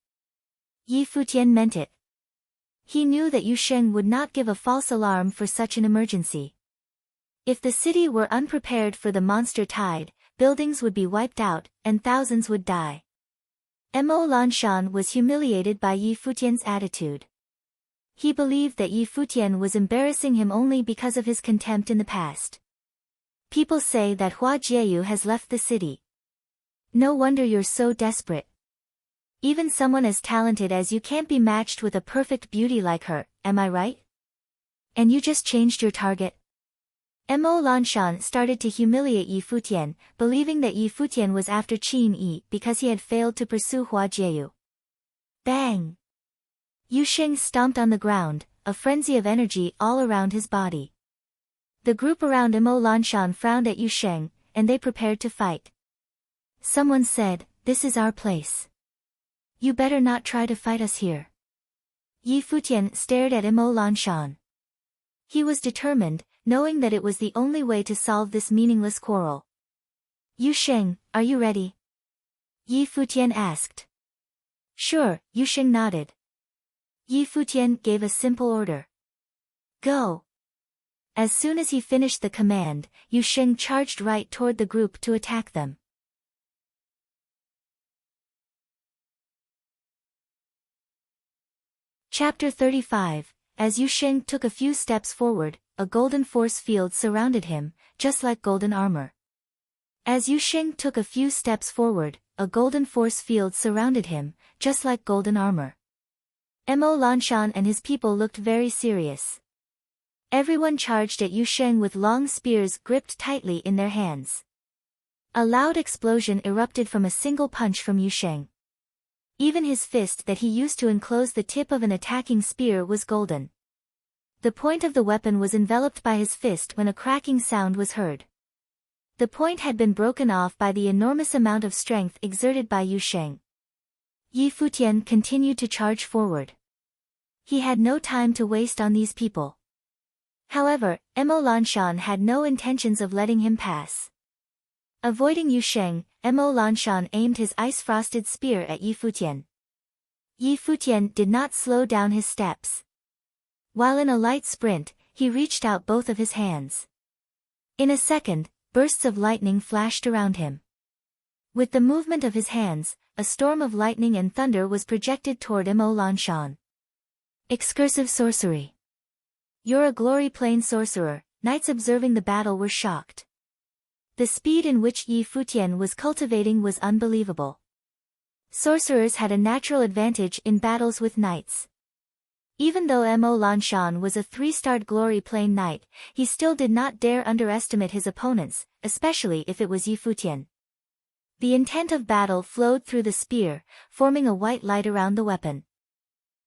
Yi Futian meant it. He knew that Yu Sheng would not give a false alarm for such an emergency. If the city were unprepared for the monster tide, buildings would be wiped out, and thousands would die. Mo Lanshan was humiliated by Yi Futian's attitude. He believed that Yi Futian was embarrassing him only because of his contempt in the past. People say that Hua Jieyu has left the city. No wonder you're so desperate. Even someone as talented as you can't be matched with a perfect beauty like her, am I right? And you just changed your target? Mo Lanshan started to humiliate Yi Futian, believing that Yi Futian was after Qin Yi because he had failed to pursue Hua Jieyu. Bang! Yu Sheng stomped on the ground, a frenzy of energy all around his body. The group around Mo Lanshan frowned at Yu Sheng, and they prepared to fight. Someone said, This is our place. You better not try to fight us here. Yi Futian stared at Mo Lanshan. He was determined, knowing that it was the only way to solve this meaningless quarrel. Yu Sheng, are you ready? Yi Futian asked. Sure, Yu Sheng nodded. Yi Futian gave a simple order. Go. As soon as he finished the command, Yu Sheng charged right toward the group to attack them. Chapter 35. As Yu Sheng took a few steps forward, a golden force field surrounded him, just like golden armor. As Yu Sheng took a few steps forward, a golden force field surrounded him, just like golden armor. Mo Lanshan and his people looked very serious. Everyone charged at Yu Sheng with long spears gripped tightly in their hands. A loud explosion erupted from a single punch from Yu Sheng. Even his fist that he used to enclose the tip of an attacking spear was golden. The point of the weapon was enveloped by his fist when a cracking sound was heard. The point had been broken off by the enormous amount of strength exerted by Yu Sheng. Yi Futian continued to charge forward. He had no time to waste on these people. However, Mo Lanshan had no intentions of letting him pass. Avoiding Yu Sheng, Mo Lanshan aimed his ice-frosted spear at Yi Futian. Yi Futian did not slow down his steps. While in a light sprint, he reached out both of his hands. In a second, bursts of lightning flashed around him. With the movement of his hands, a storm of lightning and thunder was projected toward Mo Lanshan. Excursive sorcery. You're a glory-plane sorcerer. Knights observing the battle were shocked. The speed in which Yi Futian was cultivating was unbelievable. Sorcerers had a natural advantage in battles with knights. Even though Mo Lanshan was a 3-starred glory plane knight, he still did not dare underestimate his opponents, especially if it was Yi Futian. The intent of battle flowed through the spear, forming a white light around the weapon.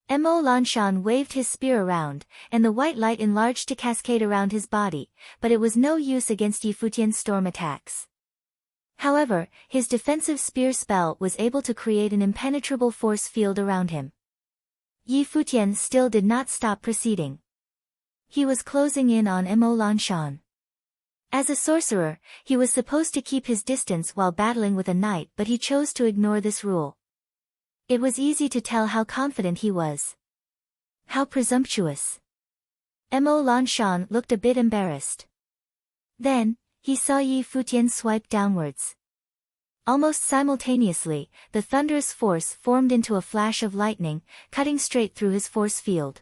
Mo Lanshan waved his spear around, and the white light enlarged to cascade around his body, but it was no use against Yi Futian's storm attacks. However, his defensive spear spell was able to create an impenetrable force field around him. Yi Futian still did not stop proceeding. He was closing in on Mo Lanshan. As a sorcerer, he was supposed to keep his distance while battling with a knight, but he chose to ignore this rule. It was easy to tell how confident he was. How presumptuous. Mo Lanshan looked a bit embarrassed. Then, he saw Yi Futian swipe downwards. Almost simultaneously, the thunderous force formed into a flash of lightning, cutting straight through his force field.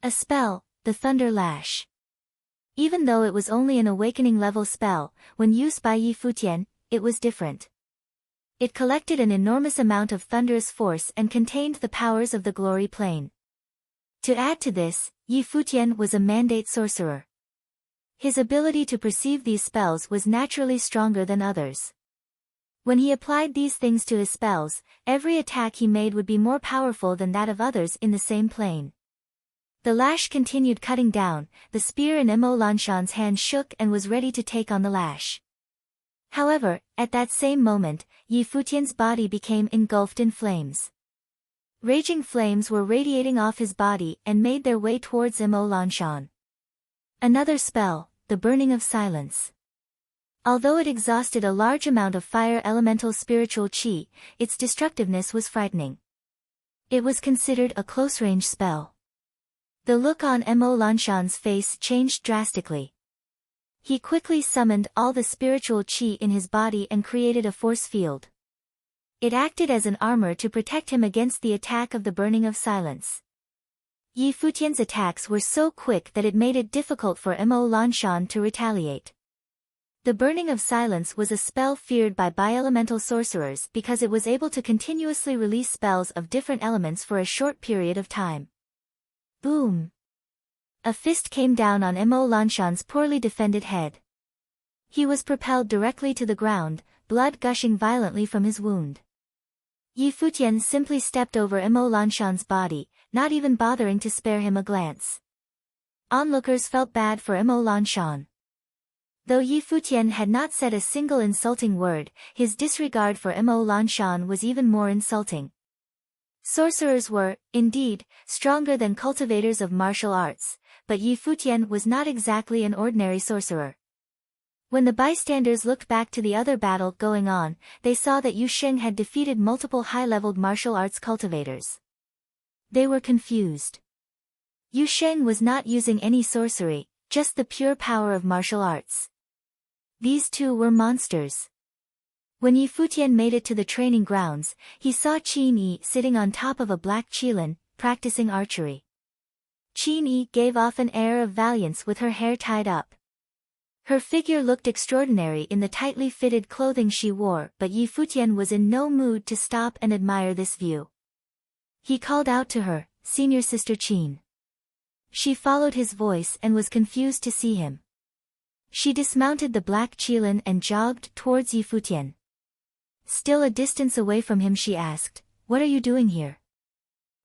A spell, the Thunder Lash. Even though it was only an awakening-level spell, when used by Yi Futian, it was different. It collected an enormous amount of thunderous force and contained the powers of the glory plane. To add to this, Yi Futian was a mandate sorcerer. His ability to perceive these spells was naturally stronger than others. When he applied these things to his spells, every attack he made would be more powerful than that of others in the same plane. The lash continued cutting down, the spear in Mo Lanshan's hand shook and was ready to take on the lash. However, at that same moment, Yi Futian's body became engulfed in flames. Raging flames were radiating off his body and made their way towards Mo Lanshan. Another spell, the Burning of Silence. Although it exhausted a large amount of fire elemental spiritual qi, its destructiveness was frightening. It was considered a close-range spell. The look on Mo Lanshan's face changed drastically. He quickly summoned all the spiritual qi in his body and created a force field. It acted as an armor to protect him against the attack of the Burning of Silence. Yi Futian's attacks were so quick that it made it difficult for Mo Lanshan to retaliate. The Burning of Silence was a spell feared by bi-elemental sorcerers because it was able to continuously release spells of different elements for a short period of time. Boom! A fist came down on Mo Lanshan's poorly defended head. He was propelled directly to the ground, blood gushing violently from his wound. Yi Futian simply stepped over Mo Lanshan's body, not even bothering to spare him a glance. Onlookers felt bad for Mo Lanshan. Though Yi Futian had not said a single insulting word, his disregard for Mo Lanshan was even more insulting. Sorcerers were, indeed, stronger than cultivators of martial arts, but Yi Futian was not exactly an ordinary sorcerer. When the bystanders looked back to the other battle going on, they saw that Yu Sheng had defeated multiple high-leveled martial arts cultivators. They were confused. Yu Sheng was not using any sorcery, just the pure power of martial arts. These two were monsters. When Yi Futian made it to the training grounds, he saw Qin Yi sitting on top of a black qilin, practicing archery. Qin Yi gave off an air of valiance with her hair tied up. Her figure looked extraordinary in the tightly fitted clothing she wore, but Yi Futian was in no mood to stop and admire this view. He called out to her, "Senior Sister Qin." She followed his voice and was confused to see him. She dismounted the black qilin and jogged towards Yi Futian. Still a distance away from him, she asked, "What are you doing here?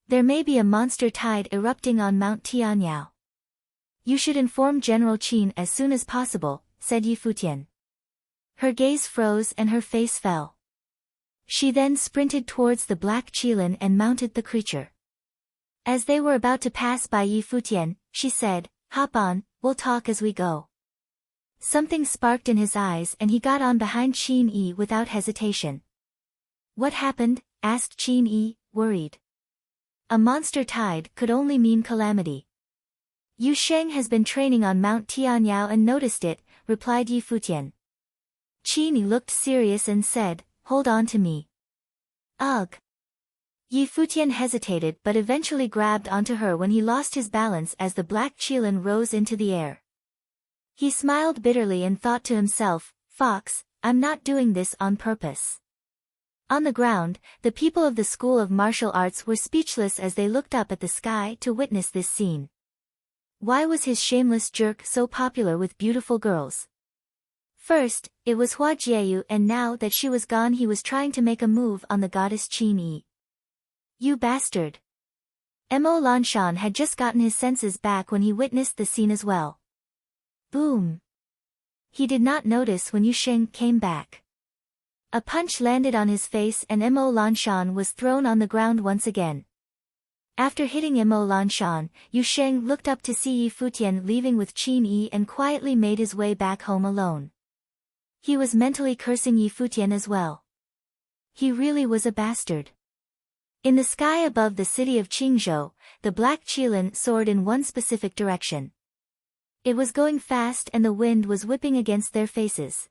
There may be a monster tide erupting on Mount Tianyao. You should inform General Qin as soon as possible," said Yi Futian. Her gaze froze and her face fell. She then sprinted towards the black qilin and mounted the creature. As they were about to pass by Yi Futian, she said, "Hop on, we'll talk as we go." Something sparked in his eyes and he got on behind Qin Yi without hesitation. "What happened?" asked Qin Yi, worried. A monster tide could only mean calamity. "Yu Sheng has been training on Mount Tianyao and noticed it," replied Yi Futian. Qin Yi looked serious and said, "Hold on to me." "Ugh." Yi Futian hesitated but eventually grabbed onto her when he lost his balance as the black qilin rose into the air. He smiled bitterly and thought to himself, "Fox, I'm not doing this on purpose." On the ground, the people of the School of Martial Arts were speechless as they looked up at the sky to witness this scene. Why was his shameless jerk so popular with beautiful girls? First, it was Hua Jieyu, and now that she was gone he was trying to make a move on the goddess Qin Yi. You bastard! Mo Lanshan had just gotten his senses back when he witnessed the scene as well. Boom! He did not notice when Yu Sheng came back. A punch landed on his face and Mo Lanshan was thrown on the ground once again. After hitting Mo Lanshan, Yu Sheng looked up to see Yi Futian leaving with Qin Yi and quietly made his way back home alone. He was mentally cursing Yi Futian as well. He really was a bastard. In the sky above the city of Qingzhou, the black qilin soared in one specific direction. It was going fast and the wind was whipping against their faces.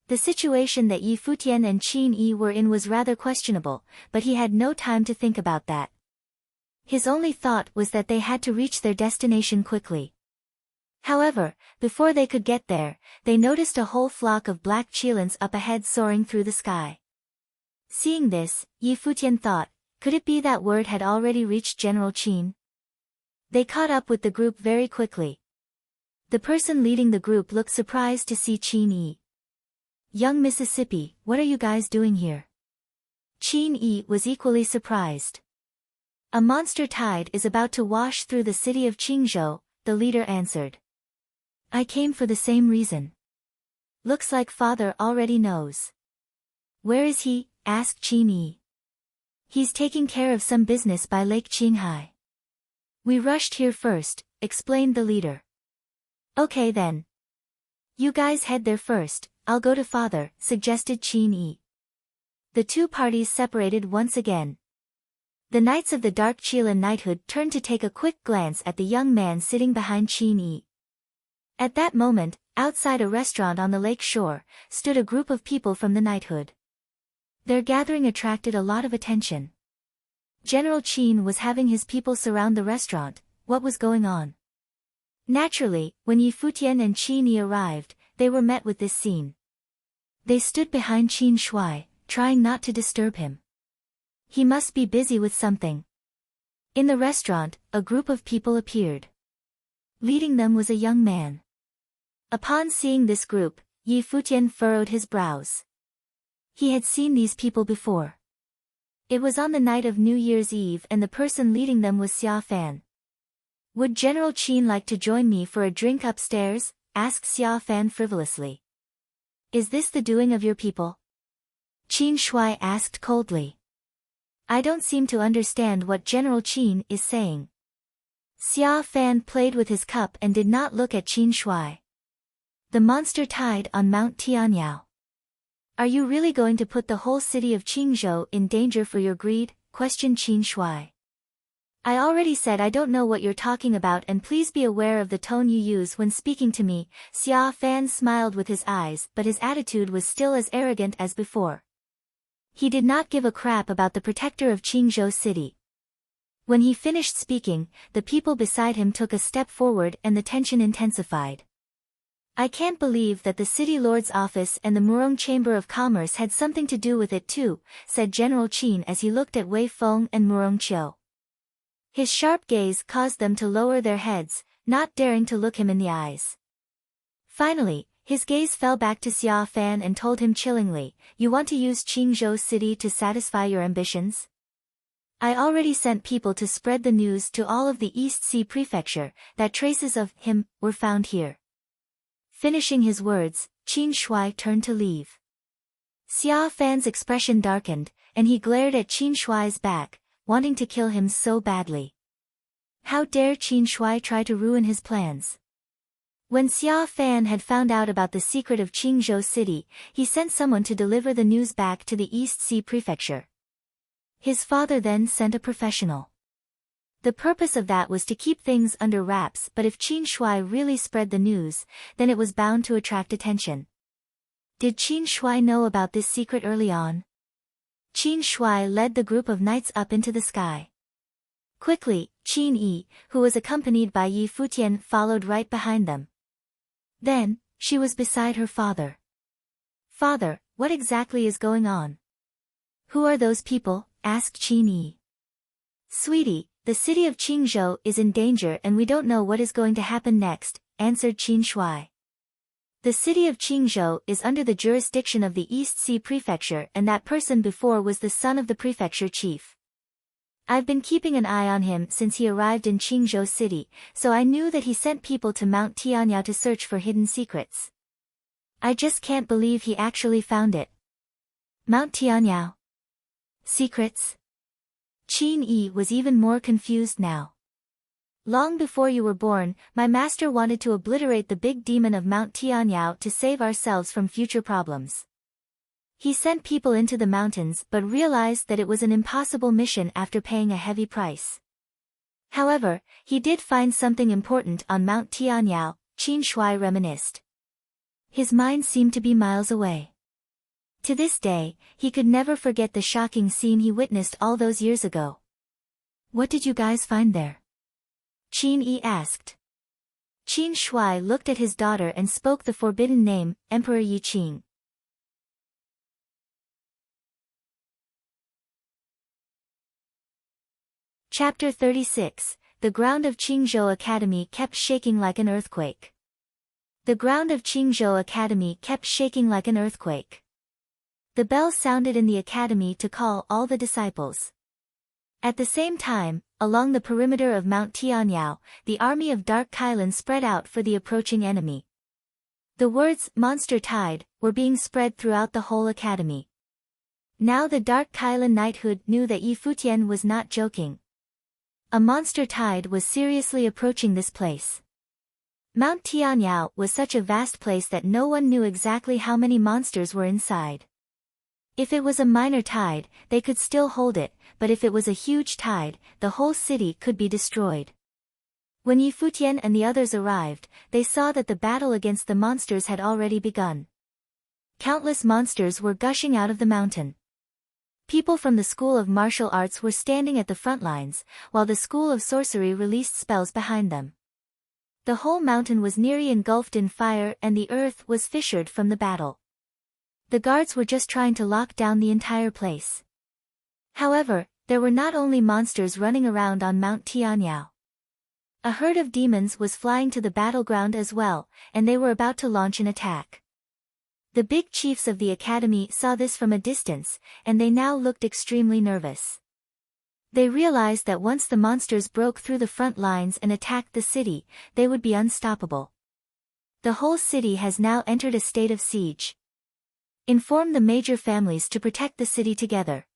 The situation that Yi Futian and Qin Yi were in was rather questionable, but he had no time to think about that. His only thought was that they had to reach their destination quickly. However, before they could get there, they noticed a whole flock of black qilins up ahead soaring through the sky. Seeing this, Yi Futian thought, could it be that word had already reached General Qin? They caught up with the group very quickly. The person leading the group looked surprised to see Qin Yi. Young Mississippi, what are you guys doing here? Qin Yi was equally surprised. A monster tide is about to wash through the city of Qingzhou, the leader answered. I came for the same reason. Looks like father already knows. Where is he? Asked Qin Yi. He's taking care of some business by Lake Qinghai. We rushed here first, explained the leader. Okay then. You guys head there first, I'll go to father, suggested Qin Yi. The two parties separated once again. The Knights of the Dark Qilin Knighthood turned to take a quick glance at the young man sitting behind Qin Yi. At that moment, outside a restaurant on the lake shore, stood a group of people from the knighthood. Their gathering attracted a lot of attention. General Qin was having his people surround the restaurant. What was going on? Naturally, when Yi Futian and Qin Yi arrived, they were met with this scene. They stood behind Qin Shuai, trying not to disturb him. He must be busy with something. In the restaurant, a group of people appeared. Leading them was a young man. Upon seeing this group, Yi Futian furrowed his brows. He had seen these people before. It was on the night of New Year's Eve and the person leading them was Xia Fan. Would General Qin like to join me for a drink upstairs? Asked Xia Fan frivolously. Is this the doing of your people? Qin Shuai asked coldly. I don't seem to understand what General Qin is saying. Xia Fan played with his cup and did not look at Qin Shuai. The monster tide on Mount Tianyao. Are you really going to put the whole city of Qingzhou in danger for your greed? Questioned Qin Shuai. I already said I don't know what you're talking about and please be aware of the tone you use when speaking to me. Xia Fan smiled with his eyes but his attitude was still as arrogant as before. He did not give a crap about the protector of Qingzhou city. When he finished speaking, the people beside him took a step forward and the tension intensified. I can't believe that the city lord's office and the Murong Chamber of Commerce had something to do with it too, said General Qin as he looked at Wei Feng and Murong Qiu. His sharp gaze caused them to lower their heads, not daring to look him in the eyes. Finally, his gaze fell back to Xia Fan and told him chillingly, you want to use Qingzhou city to satisfy your ambitions? I already sent people to spread the news to all of the East Sea Prefecture, that traces of him were found here. Finishing his words, Qin Shuai turned to leave. Xia Fan's expression darkened, and he glared at Qin Shuai's back, wanting to kill him so badly. How dare Qin Shuai try to ruin his plans? When Xia Fan had found out about the secret of Qingzhou city, he sent someone to deliver the news back to the East Sea Prefecture. His father then sent a professional. The purpose of that was to keep things under wraps, but if Qin Shuai really spread the news, then it was bound to attract attention. Did Qin Shuai know about this secret early on? Qin Shuai led the group of knights up into the sky. Quickly, Qin Yi, who was accompanied by Yi Futian, followed right behind them. Then, she was beside her father. Father, what exactly is going on? Who are those people? Asked Qin Yi. Sweetie, the city of Qingzhou is in danger and we don't know what is going to happen next, answered Qin Shuai. The city of Qingzhou is under the jurisdiction of the East Sea Prefecture and that person before was the son of the prefecture chief. I've been keeping an eye on him since he arrived in Qingzhou city, so I knew that he sent people to Mount Tianyao to search for hidden secrets. I just can't believe he actually found it. Mount Tianyao. Secrets? Qin Yi was even more confused now. Long before you were born, my master wanted to obliterate the big demon of Mount Tianyao to save ourselves from future problems. He sent people into the mountains but realized that it was an impossible mission after paying a heavy price. However, he did find something important on Mount Tianyao, Qin Shuai reminisced. His mind seemed to be miles away. To this day, he could never forget the shocking scene he witnessed all those years ago. What did you guys find there? Qin Yi asked. Qin Shuai looked at his daughter and spoke the forbidden name, Emperor Yi Qing. Chapter 36, The ground of Qingzhou Academy kept shaking like an earthquake. The ground of Qingzhou Academy kept shaking like an earthquake. The bell sounded in the academy to call all the disciples. At the same time, along the perimeter of Mount Tianyao, the army of Dark Kailan spread out for the approaching enemy. The words, "Monster Tide," were being spread throughout the whole academy. Now the Dark Kailan knighthood knew that Yi Futian was not joking. A monster tide was seriously approaching this place. Mount Tianyao was such a vast place that no one knew exactly how many monsters were inside. If it was a minor tide, they could still hold it, but if it was a huge tide, the whole city could be destroyed. When Yi Futian and the others arrived, they saw that the battle against the monsters had already begun. Countless monsters were gushing out of the mountain. People from the School of Martial Arts were standing at the front lines, while the School of Sorcery released spells behind them. The whole mountain was nearly engulfed in fire and the earth was fissured from the battle. The guards were just trying to lock down the entire place. However, there were not only monsters running around on Mount Tianyao. A herd of demons was flying to the battleground as well, and they were about to launch an attack. The big chiefs of the academy saw this from a distance, and they now looked extremely nervous. They realized that once the monsters broke through the front lines and attacked the city, they would be unstoppable. The whole city has now entered a state of siege. Inform the major families to protect the city together.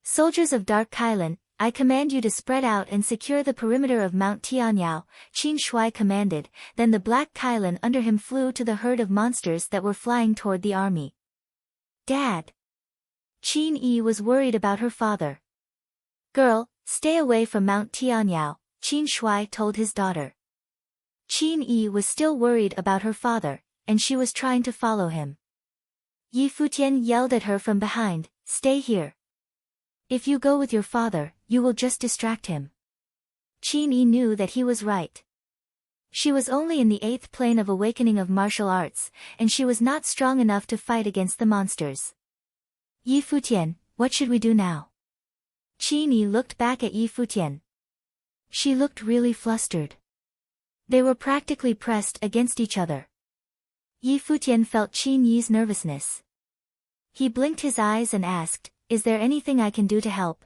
Soldiers of Dark Kailan, I command you to spread out and secure the perimeter of Mount Tianyao, Qin Shuai commanded, then the Black Kailan under him flew to the herd of monsters that were flying toward the army. Dad! Qin Yi was worried about her father. Girl, stay away from Mount Tianyao, Qin Shuai told his daughter. Qin Yi was still worried about her father, and she was trying to follow him. Yi Futian yelled at her from behind, stay here. If you go with your father, you will just distract him. Qin Yi knew that he was right. She was only in the 8th plane of awakening of martial arts, and she was not strong enough to fight against the monsters. Yi Futian, what should we do now? Qin Yi looked back at Yi Futian. She looked really flustered. They were practically pressed against each other. Yi Futian felt Qin Yi's nervousness. He blinked his eyes and asked, is there anything I can do to help?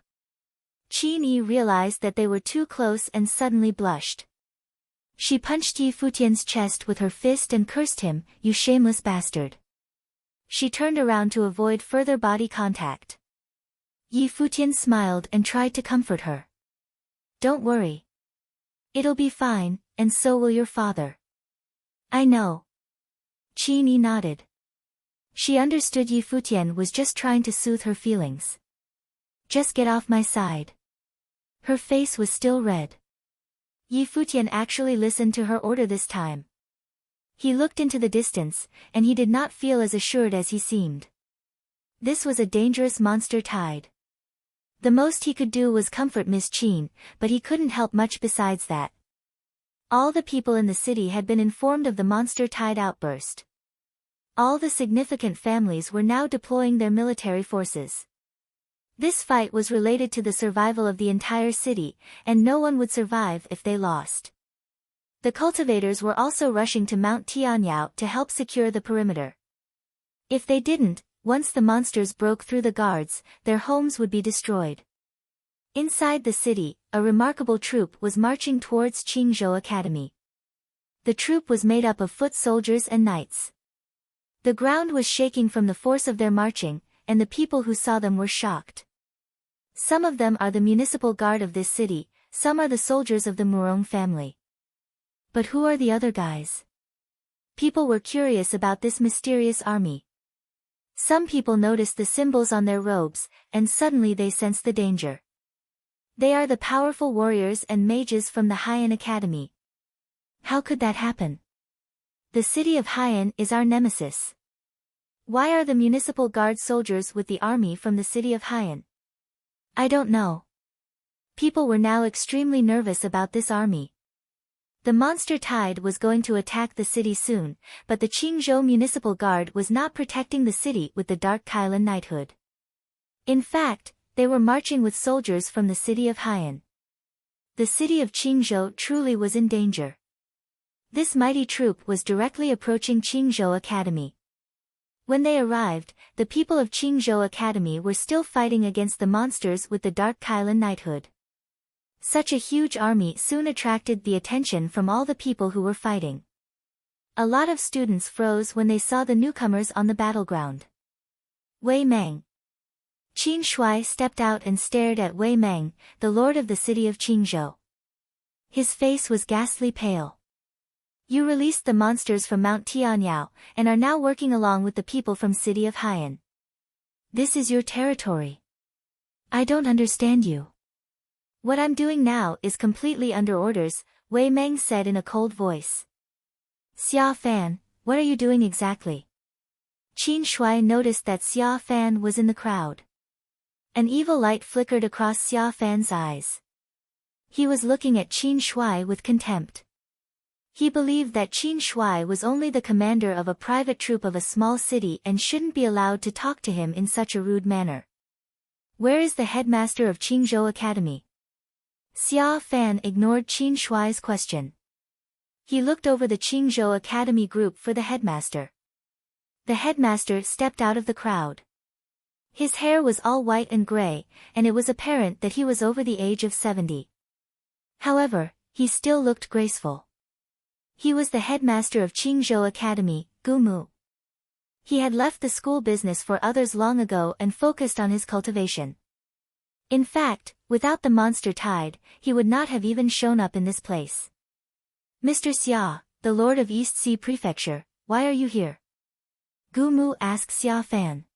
Qin Yi realized that they were too close and suddenly blushed. She punched Yi Futian's chest with her fist and cursed him, you shameless bastard. She turned around to avoid further body contact. Yi Futian smiled and tried to comfort her. Don't worry. It'll be fine, and so will your father. I know. Qin Yi nodded. She understood Yi Futian was just trying to soothe her feelings. Just get off my side. Her face was still red. Yi Futian actually listened to her order this time. He looked into the distance, and he did not feel as assured as he seemed. This was a dangerous monster tide. The most he could do was comfort Miss Qin, but he couldn't help much besides that. All the people in the city had been informed of the monster tide outburst. All the significant families were now deploying their military forces. This fight was related to the survival of the entire city, and no one would survive if they lost. The cultivators were also rushing to Mount Tianyao to help secure the perimeter. If they didn't, once the monsters broke through the guards, their homes would be destroyed. Inside the city, a remarkable troop was marching towards Qingzhou Academy. The troop was made up of foot soldiers and knights. The ground was shaking from the force of their marching, and the people who saw them were shocked. Some of them are the municipal guard of this city, some are the soldiers of the Murong family. But who are the other guys? People were curious about this mysterious army. Some people noticed the symbols on their robes, and suddenly they sensed the danger. They are the powerful warriors and mages from the Haiyan Academy. How could that happen? The city of Haiyan is our nemesis. Why are the municipal guard soldiers with the army from the city of Haiyan? I don't know. People were now extremely nervous about this army. The monster tide was going to attack the city soon, but the Qingzhou Municipal Guard was not protecting the city with the Dark Kylan knighthood. In fact, they were marching with soldiers from the city of Haiyan. The city of Qingzhou truly was in danger. This mighty troop was directly approaching Qingzhou Academy. When they arrived, the people of Qingzhou Academy were still fighting against the monsters with the Dark Kylan knighthood. Such a huge army soon attracted the attention from all the people who were fighting. A lot of students froze when they saw the newcomers on the battleground. Wei Meng. Qin Shuai stepped out and stared at Wei Meng, the lord of the city of Qingzhou. His face was ghastly pale. You released the monsters from Mount Tianyao, and are now working along with the people from city of Haiyan. This is your territory. I don't understand you. What I'm doing now is completely under orders, Wei Meng said in a cold voice. Xia Fan, what are you doing exactly? Qin Shuai noticed that Xia Fan was in the crowd. An evil light flickered across Xia Fan's eyes. He was looking at Qin Shuai with contempt. He believed that Qin Shuai was only the commander of a private troop of a small city and shouldn't be allowed to talk to him in such a rude manner. Where is the headmaster of Qingzhou Academy? Xia Fan ignored Qin Shuai's question. He looked over the Qingzhou Academy group for the headmaster. The headmaster stepped out of the crowd. His hair was all white and gray, and it was apparent that he was over the age of 70. However, he still looked graceful. He was the headmaster of Qingzhou Academy, Gu Mu. He had left the school business for others long ago and focused on his cultivation. In fact, without the monster tide, he would not have even shown up in this place. Mr. Xia, the lord of East Sea Prefecture, why are you here? Gu Mu asked Xia Fan.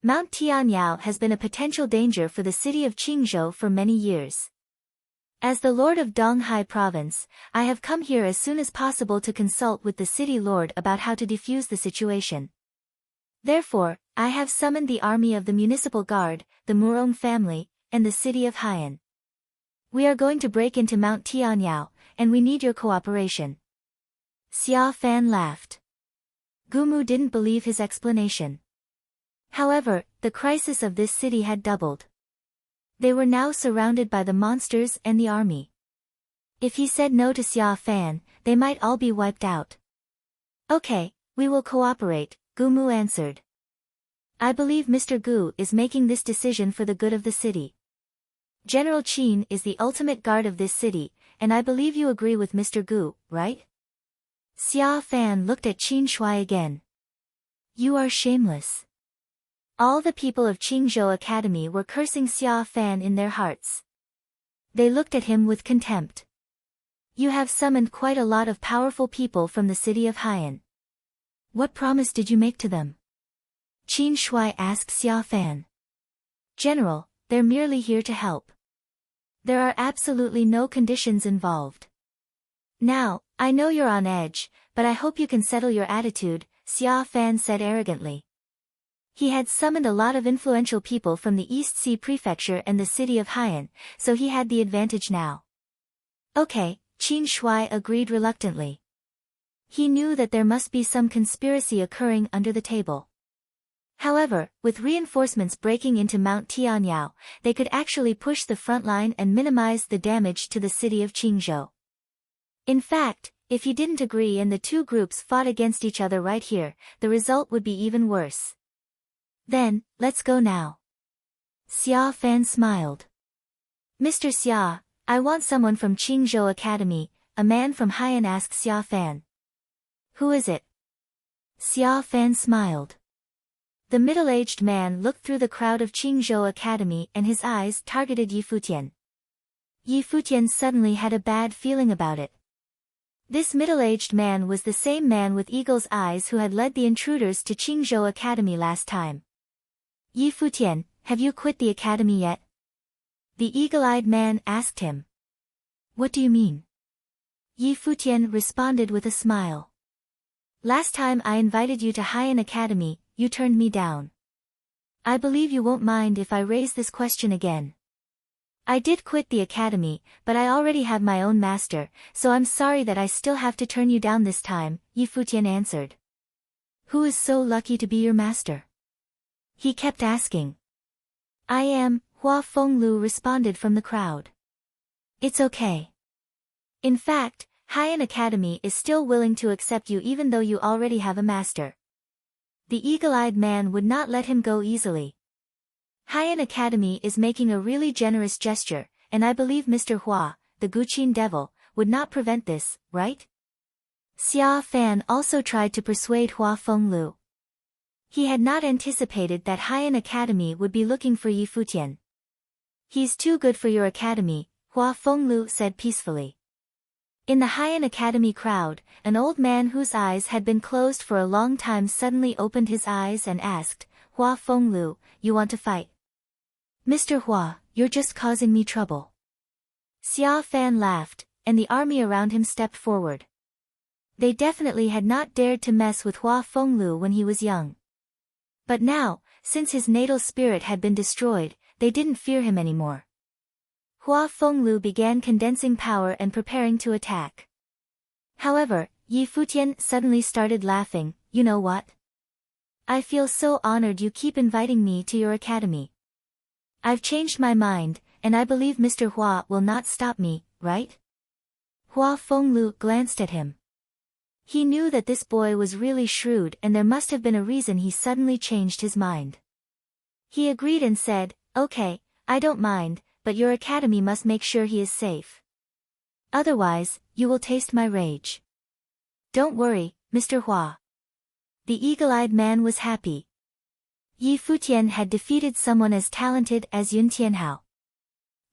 Mount Tianyao has been a potential danger for the city of Qingzhou for many years. As the lord of Donghai province, I have come here as soon as possible to consult with the city lord about how to defuse the situation. Therefore, I have summoned the army of the municipal guard, the Murong family, and the city of Haiyan. We are going to break into Mount Tianyao, and we need your cooperation. Xia Fan laughed. Gu Mu didn't believe his explanation. However, the crisis of this city had doubled. They were now surrounded by the monsters and the army. If he said no to Xia Fan, they might all be wiped out. Okay, we will cooperate, Gu Mu answered. I believe Mr. Gu is making this decision for the good of the city. General Qin is the ultimate guard of this city, and I believe you agree with Mr. Gu, right? Xia Fan looked at Qin Shuai again. You are shameless. All the people of Qingzhou Academy were cursing Xia Fan in their hearts. They looked at him with contempt. You have summoned quite a lot of powerful people from the city of Haiyan. What promise did you make to them? Qin Shuai asked Xia Fan. General, they're merely here to help. There are absolutely no conditions involved. Now, I know you're on edge, but I hope you can settle your attitude, Xia Fan said arrogantly. He had summoned a lot of influential people from the East Sea Prefecture and the city of Haiyan, so he had the advantage now. Okay, Qin Shuai agreed reluctantly. He knew that there must be some conspiracy occurring under the table. However, with reinforcements breaking into Mount Tianyao, they could actually push the front line and minimize the damage to the city of Qingzhou. In fact, if he didn't agree and the two groups fought against each other right here, the result would be even worse. Then, let's go now. Xia Fan smiled. Mr. Xia, I want someone from Qingzhou Academy, a man from Haiyan asked Xia Fan. Who is it? Xia Fan smiled. The middle-aged man looked through the crowd of Qingzhou Academy and his eyes targeted Yi Futian. Yi Futian suddenly had a bad feeling about it. This middle-aged man was the same man with eagle's eyes who had led the intruders to Qingzhou Academy last time. Yi Futian, have you quit the academy yet? The eagle-eyed man asked him. What do you mean? Yi Futian responded with a smile. Last time I invited you to Haiyan Academy, you turned me down. I believe you won't mind if I raise this question again. I did quit the academy, but I already have my own master, so I'm sorry that I still have to turn you down this time, Yi Futian answered. Who is so lucky to be your master? He kept asking. I am, Hua Fenglu responded from the crowd. It's okay. In fact, Haiyan Academy is still willing to accept you even though you already have a master. The eagle-eyed man would not let him go easily. Haiyan Academy is making a really generous gesture, and I believe Mr. Hua, the Guqin devil, would not prevent this, right? Xia Fan also tried to persuade Hua Fenglu. He had not anticipated that Haiyan Academy would be looking for Yi Futian. He's too good for your academy, Hua Fenglu said peacefully. In the Haiyan Academy crowd, an old man whose eyes had been closed for a long time suddenly opened his eyes and asked, Hua Fenglu, you want to fight? Mr. Hua, you're just causing me trouble. Xia Fan laughed, and the army around him stepped forward. They definitely had not dared to mess with Hua Fenglu when he was young. But now, since his natal spirit had been destroyed, they didn't fear him anymore. Hua Fenglu began condensing power and preparing to attack. However, Yi Futian suddenly started laughing. You know what? I feel so honored you keep inviting me to your academy. I've changed my mind, and I believe Mr. Hua will not stop me, right? Hua Fenglu glanced at him. He knew that this boy was really shrewd and there must have been a reason he suddenly changed his mind. He agreed and said, okay, I don't mind, but your academy must make sure he is safe. Otherwise, you will taste my rage. Don't worry, Mr. Hua. The eagle-eyed man was happy. Yi Futian had defeated someone as talented as Yun Tianhao.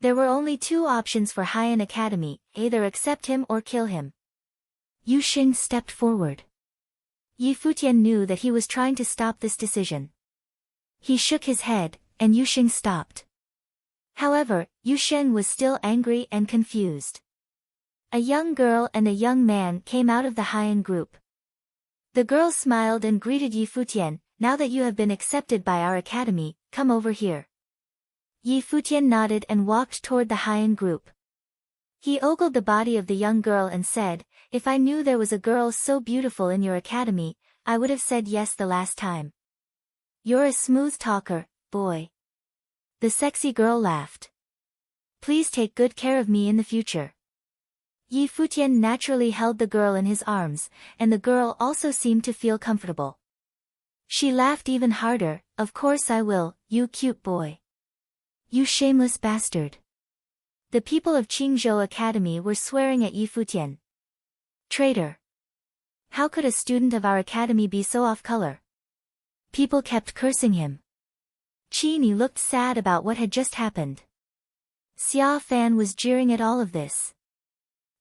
There were only two options for Haiyan Academy, either accept him or kill him. Yu Xing stepped forward. Yi Futian knew that he was trying to stop this decision. He shook his head, and Yu Xing stopped. However, Yu Xing was still angry and confused. A young girl and a young man came out of the Haiyan group. The girl smiled and greeted Yi Futian, now that you have been accepted by our academy, come over here. Yi Futian nodded and walked toward the Haiyan group. He ogled the body of the young girl and said, if I knew there was a girl so beautiful in your academy, I would have said yes the last time. You're a smooth talker, boy. The sexy girl laughed. Please take good care of me in the future. Yi Futian naturally held the girl in his arms, and the girl also seemed to feel comfortable. She laughed even harder, of course I will, you cute boy. You shameless bastard. The people of Qingzhou Academy were swearing at Yi Futian. Traitor. How could a student of our academy be so off-color? People kept cursing him. Qini looked sad about what had just happened. Xia Fan was jeering at all of this.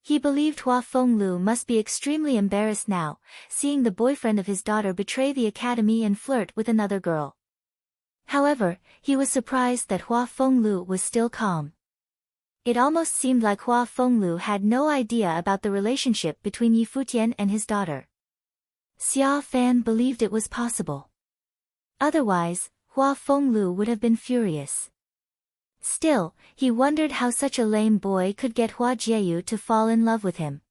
He believed Hua Fenglu must be extremely embarrassed now, seeing the boyfriend of his daughter betray the academy and flirt with another girl. However, he was surprised that Hua Fenglu was still calm. It almost seemed like Hua Fenglu had no idea about the relationship between Yi Futian and his daughter. Xia Fan believed it was possible. Otherwise, Hua Fenglu would have been furious. Still, he wondered how such a lame boy could get Hua Jieyu to fall in love with him.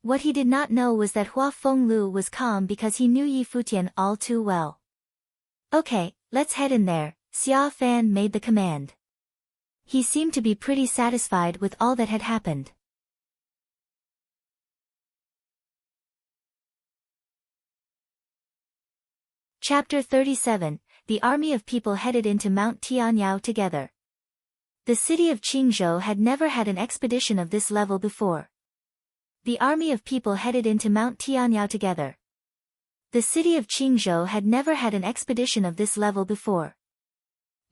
What he did not know was that Hua Fenglu was calm because he knew Yi Futian all too well. Okay, let's head in there, Xia Fan made the command. He seemed to be pretty satisfied with all that had happened. Chapter 37, The army of people headed into Mount Tianyao together. The city of Qingzhou had never had an expedition of this level before. The army of people headed into Mount Tianyao together. The city of Qingzhou had never had an expedition of this level before.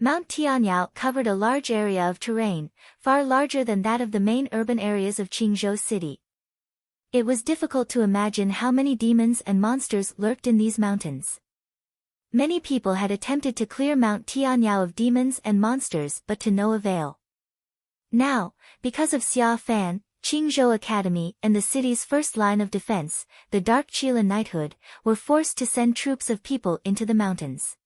Mount Tianyao covered a large area of terrain, far larger than that of the main urban areas of Qingzhou city. It was difficult to imagine how many demons and monsters lurked in these mountains. Many people had attempted to clear Mount Tianyao of demons and monsters but to no avail. Now, because of Xia Fan, Qingzhou Academy and the city's first line of defense, the Dark Qilin Knighthood, were forced to send troops of people into the mountains.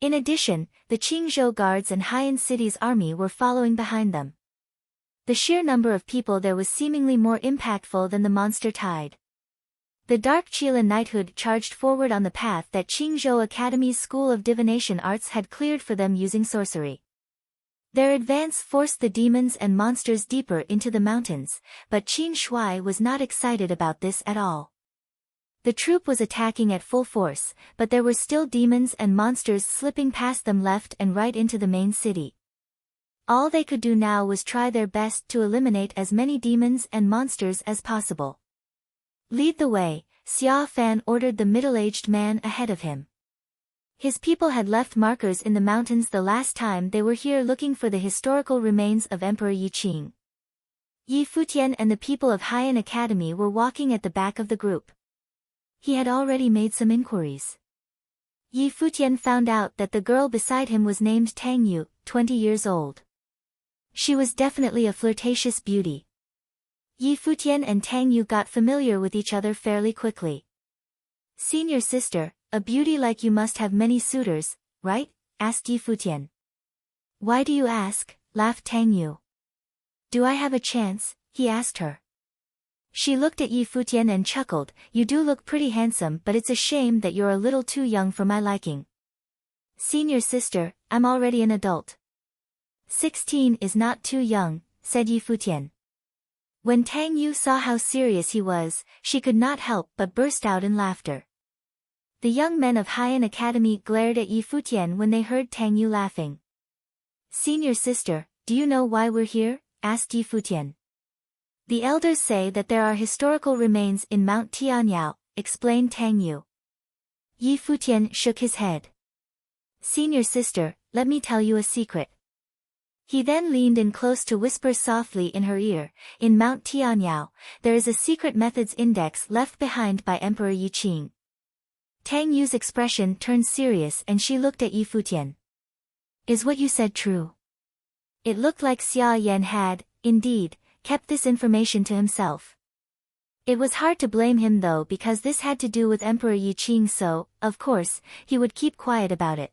In addition, the Qingzhou Guards and Haiyan City's army were following behind them. The sheer number of people there was seemingly more impactful than the monster tide. The Dark Qilin Knighthood charged forward on the path that Qingzhou Academy's School of Divination Arts had cleared for them using sorcery. Their advance forced the demons and monsters deeper into the mountains, but Qin Shuai was not excited about this at all. The troop was attacking at full force, but there were still demons and monsters slipping past them left and right into the main city. All they could do now was try their best to eliminate as many demons and monsters as possible. Lead the way, Xia Fan ordered the middle-aged man ahead of him. His people had left markers in the mountains the last time they were here looking for the historical remains of Emperor Yi Qing. Yi Futian and the people of Haiyan Academy were walking at the back of the group. He had already made some inquiries. Yi Futian found out that the girl beside him was named Tang Yu, 20 years old. She was definitely a flirtatious beauty. Yi Futian and Tang Yu got familiar with each other fairly quickly. Senior sister, a beauty like you must have many suitors, right? Asked Yi Futian. Why do you ask? Laughed Tang Yu. Do I have a chance? He asked her. She looked at Yi Futian and chuckled. You do look pretty handsome, but it's a shame that you're a little too young for my liking. Senior sister, I'm already an adult. 16 is not too young, said Yi Futian. When Tang Yu saw how serious he was, she could not help but burst out in laughter. The young men of Haiyan Academy glared at Yi Futian when they heard Tang Yu laughing. Senior sister, do you know why we're here? Asked Yi Futian. The elders say that there are historical remains in Mount Tianyao, explained Tang Yu. Yi Futian shook his head. Senior sister, let me tell you a secret. He then leaned in close to whisper softly in her ear, in Mount Tianyao, there is a secret methods index left behind by Emperor Yi Qing. Tang Yu's expression turned serious and she looked at Yi Futian. Is what you said true? It looked like Xia Yan had, indeed, kept this information to himself. It was hard to blame him though because this had to do with Emperor Yi Qing, so, of course, he would keep quiet about it.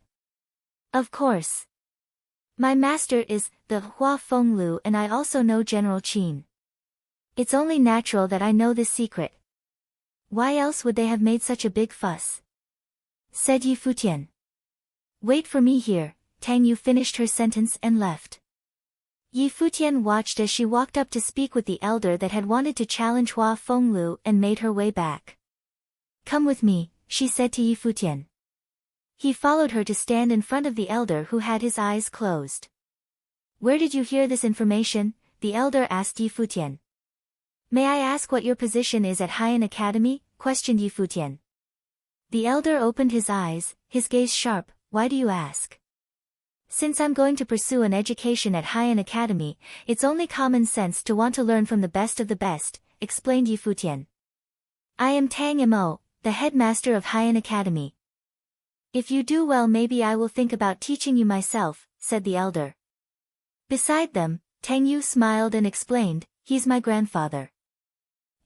Of course. My master is the Hua Fenglu and I also know General Qin. It's only natural that I know this secret. Why else would they have made such a big fuss? Said Yi Futian. Wait for me here. Tang Yu finished her sentence and left. Yi Futian watched as she walked up to speak with the elder that had wanted to challenge Hua Fenglu and made her way back. Come with me, she said to Yi Futian. He followed her to stand in front of the elder who had his eyes closed. Where did you hear this information? The elder asked Yi Futian. May I ask what your position is at Haiyan Academy? Questioned Yi Futian. The elder opened his eyes, his gaze sharp. Why do you ask? Since I'm going to pursue an education at Haiyan Academy, it's only common sense to want to learn from the best of the best, explained Yi Futian. I am Tang Mo, the headmaster of Haiyan Academy. If you do well, maybe I will think about teaching you myself, said the elder. Beside them, Tang Yu smiled and explained, he's my grandfather.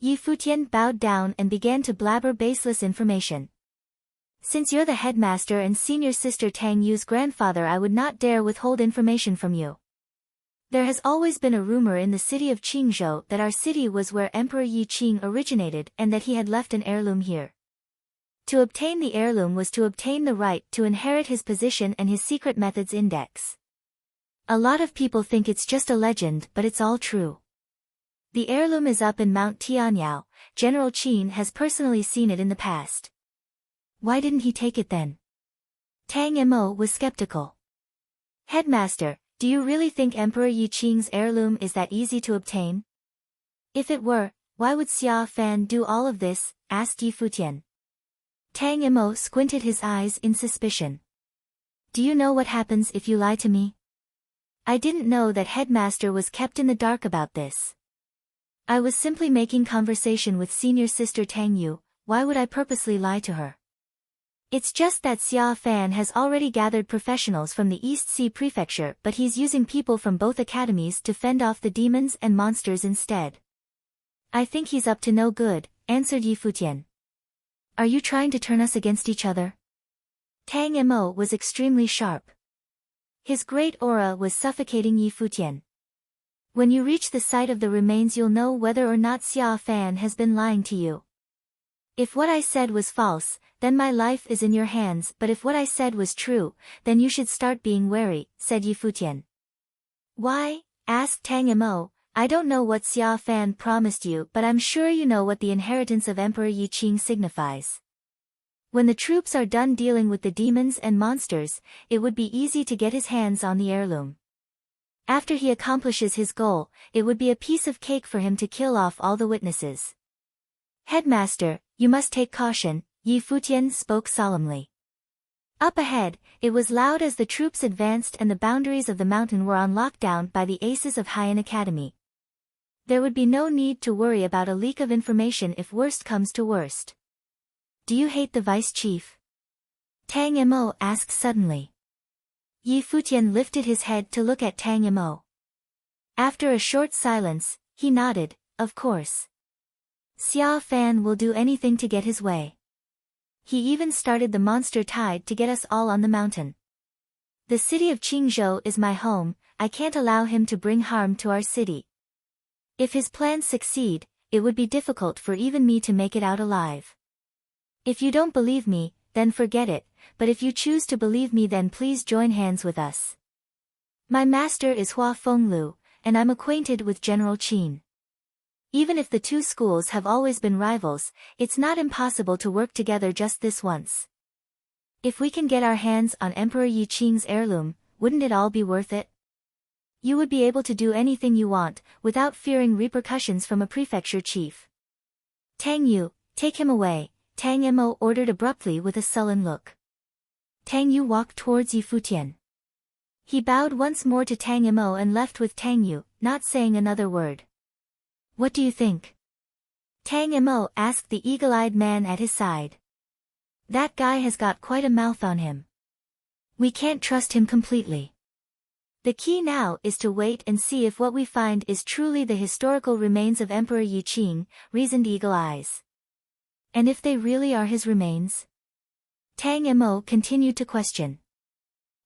Yi Futian bowed down and began to blabber baseless information. Since you're the headmaster and senior sister Tang Yu's grandfather, I would not dare withhold information from you. There has always been a rumor in the city of Qingzhou that our city was where Emperor Yi Qing originated and that he had left an heirloom here. To obtain the heirloom was to obtain the right to inherit his position and his secret methods index. A lot of people think it's just a legend, but it's all true. The heirloom is up in Mount Tianyao. General Qin has personally seen it in the past. Why didn't he take it then? Tang Mo was skeptical. Headmaster, do you really think Emperor Yi Qing's heirloom is that easy to obtain? If it were, why would Xia Fan do all of this? Asked Yi Futian. Tang Mo squinted his eyes in suspicion. Do you know what happens if you lie to me? I didn't know that Headmaster was kept in the dark about this. I was simply making conversation with senior sister Tang Yu. Why would I purposely lie to her? It's just that Xia Fan has already gathered professionals from the East Sea Prefecture, but he's using people from both academies to fend off the demons and monsters instead. I think he's up to no good, answered Yi Futian. Are you trying to turn us against each other? Tang Mo was extremely sharp. His great aura was suffocating Yi Futian. When you reach the site of the remains you'll know whether or not Xia Fan has been lying to you. If what I said was false, then my life is in your hands, but if what I said was true, then you should start being wary, said Yi Futian. Why? Asked Tang Mo. I don't know what Xia Fan promised you, but I'm sure you know what the inheritance of Emperor Yi Qing signifies. When the troops are done dealing with the demons and monsters, it would be easy to get his hands on the heirloom. After he accomplishes his goal, it would be a piece of cake for him to kill off all the witnesses. Headmaster, you must take caution, Yi Futian spoke solemnly. Up ahead, it was loud as the troops advanced and the boundaries of the mountain were on lockdown by the aces of Haiyan Academy. There would be no need to worry about a leak of information if worst comes to worst. Do you hate the vice chief? Tang Mo asked suddenly. Yi Futian lifted his head to look at Tang Mo. After a short silence, he nodded, of course. Xia Fan will do anything to get his way. He even started the monster tide to get us all on the mountain. The city of Qingzhou is my home, I can't allow him to bring harm to our city. If his plans succeed, it would be difficult for even me to make it out alive. If you don't believe me, then forget it, but if you choose to believe me then please join hands with us. My master is Hua Fenglu, and I'm acquainted with General Qin. Even if the two schools have always been rivals, it's not impossible to work together just this once. If we can get our hands on Emperor Yi Qing's heirloom, wouldn't it all be worth it? You would be able to do anything you want, without fearing repercussions from a prefecture chief. Tang Yu, take him away, Tang Mo ordered abruptly with a sullen look. Tang Yu walked towards Yi Futian. He bowed once more to Tang Mo and left with Tang Yu, not saying another word. What do you think? Tang Mo asked the eagle-eyed man at his side. That guy has got quite a mouth on him. We can't trust him completely. The key now is to wait and see if what we find is truly the historical remains of Emperor Yi Qing, reasoned Eagle Eyes. And if they really are his remains? Tang Mo continued to question.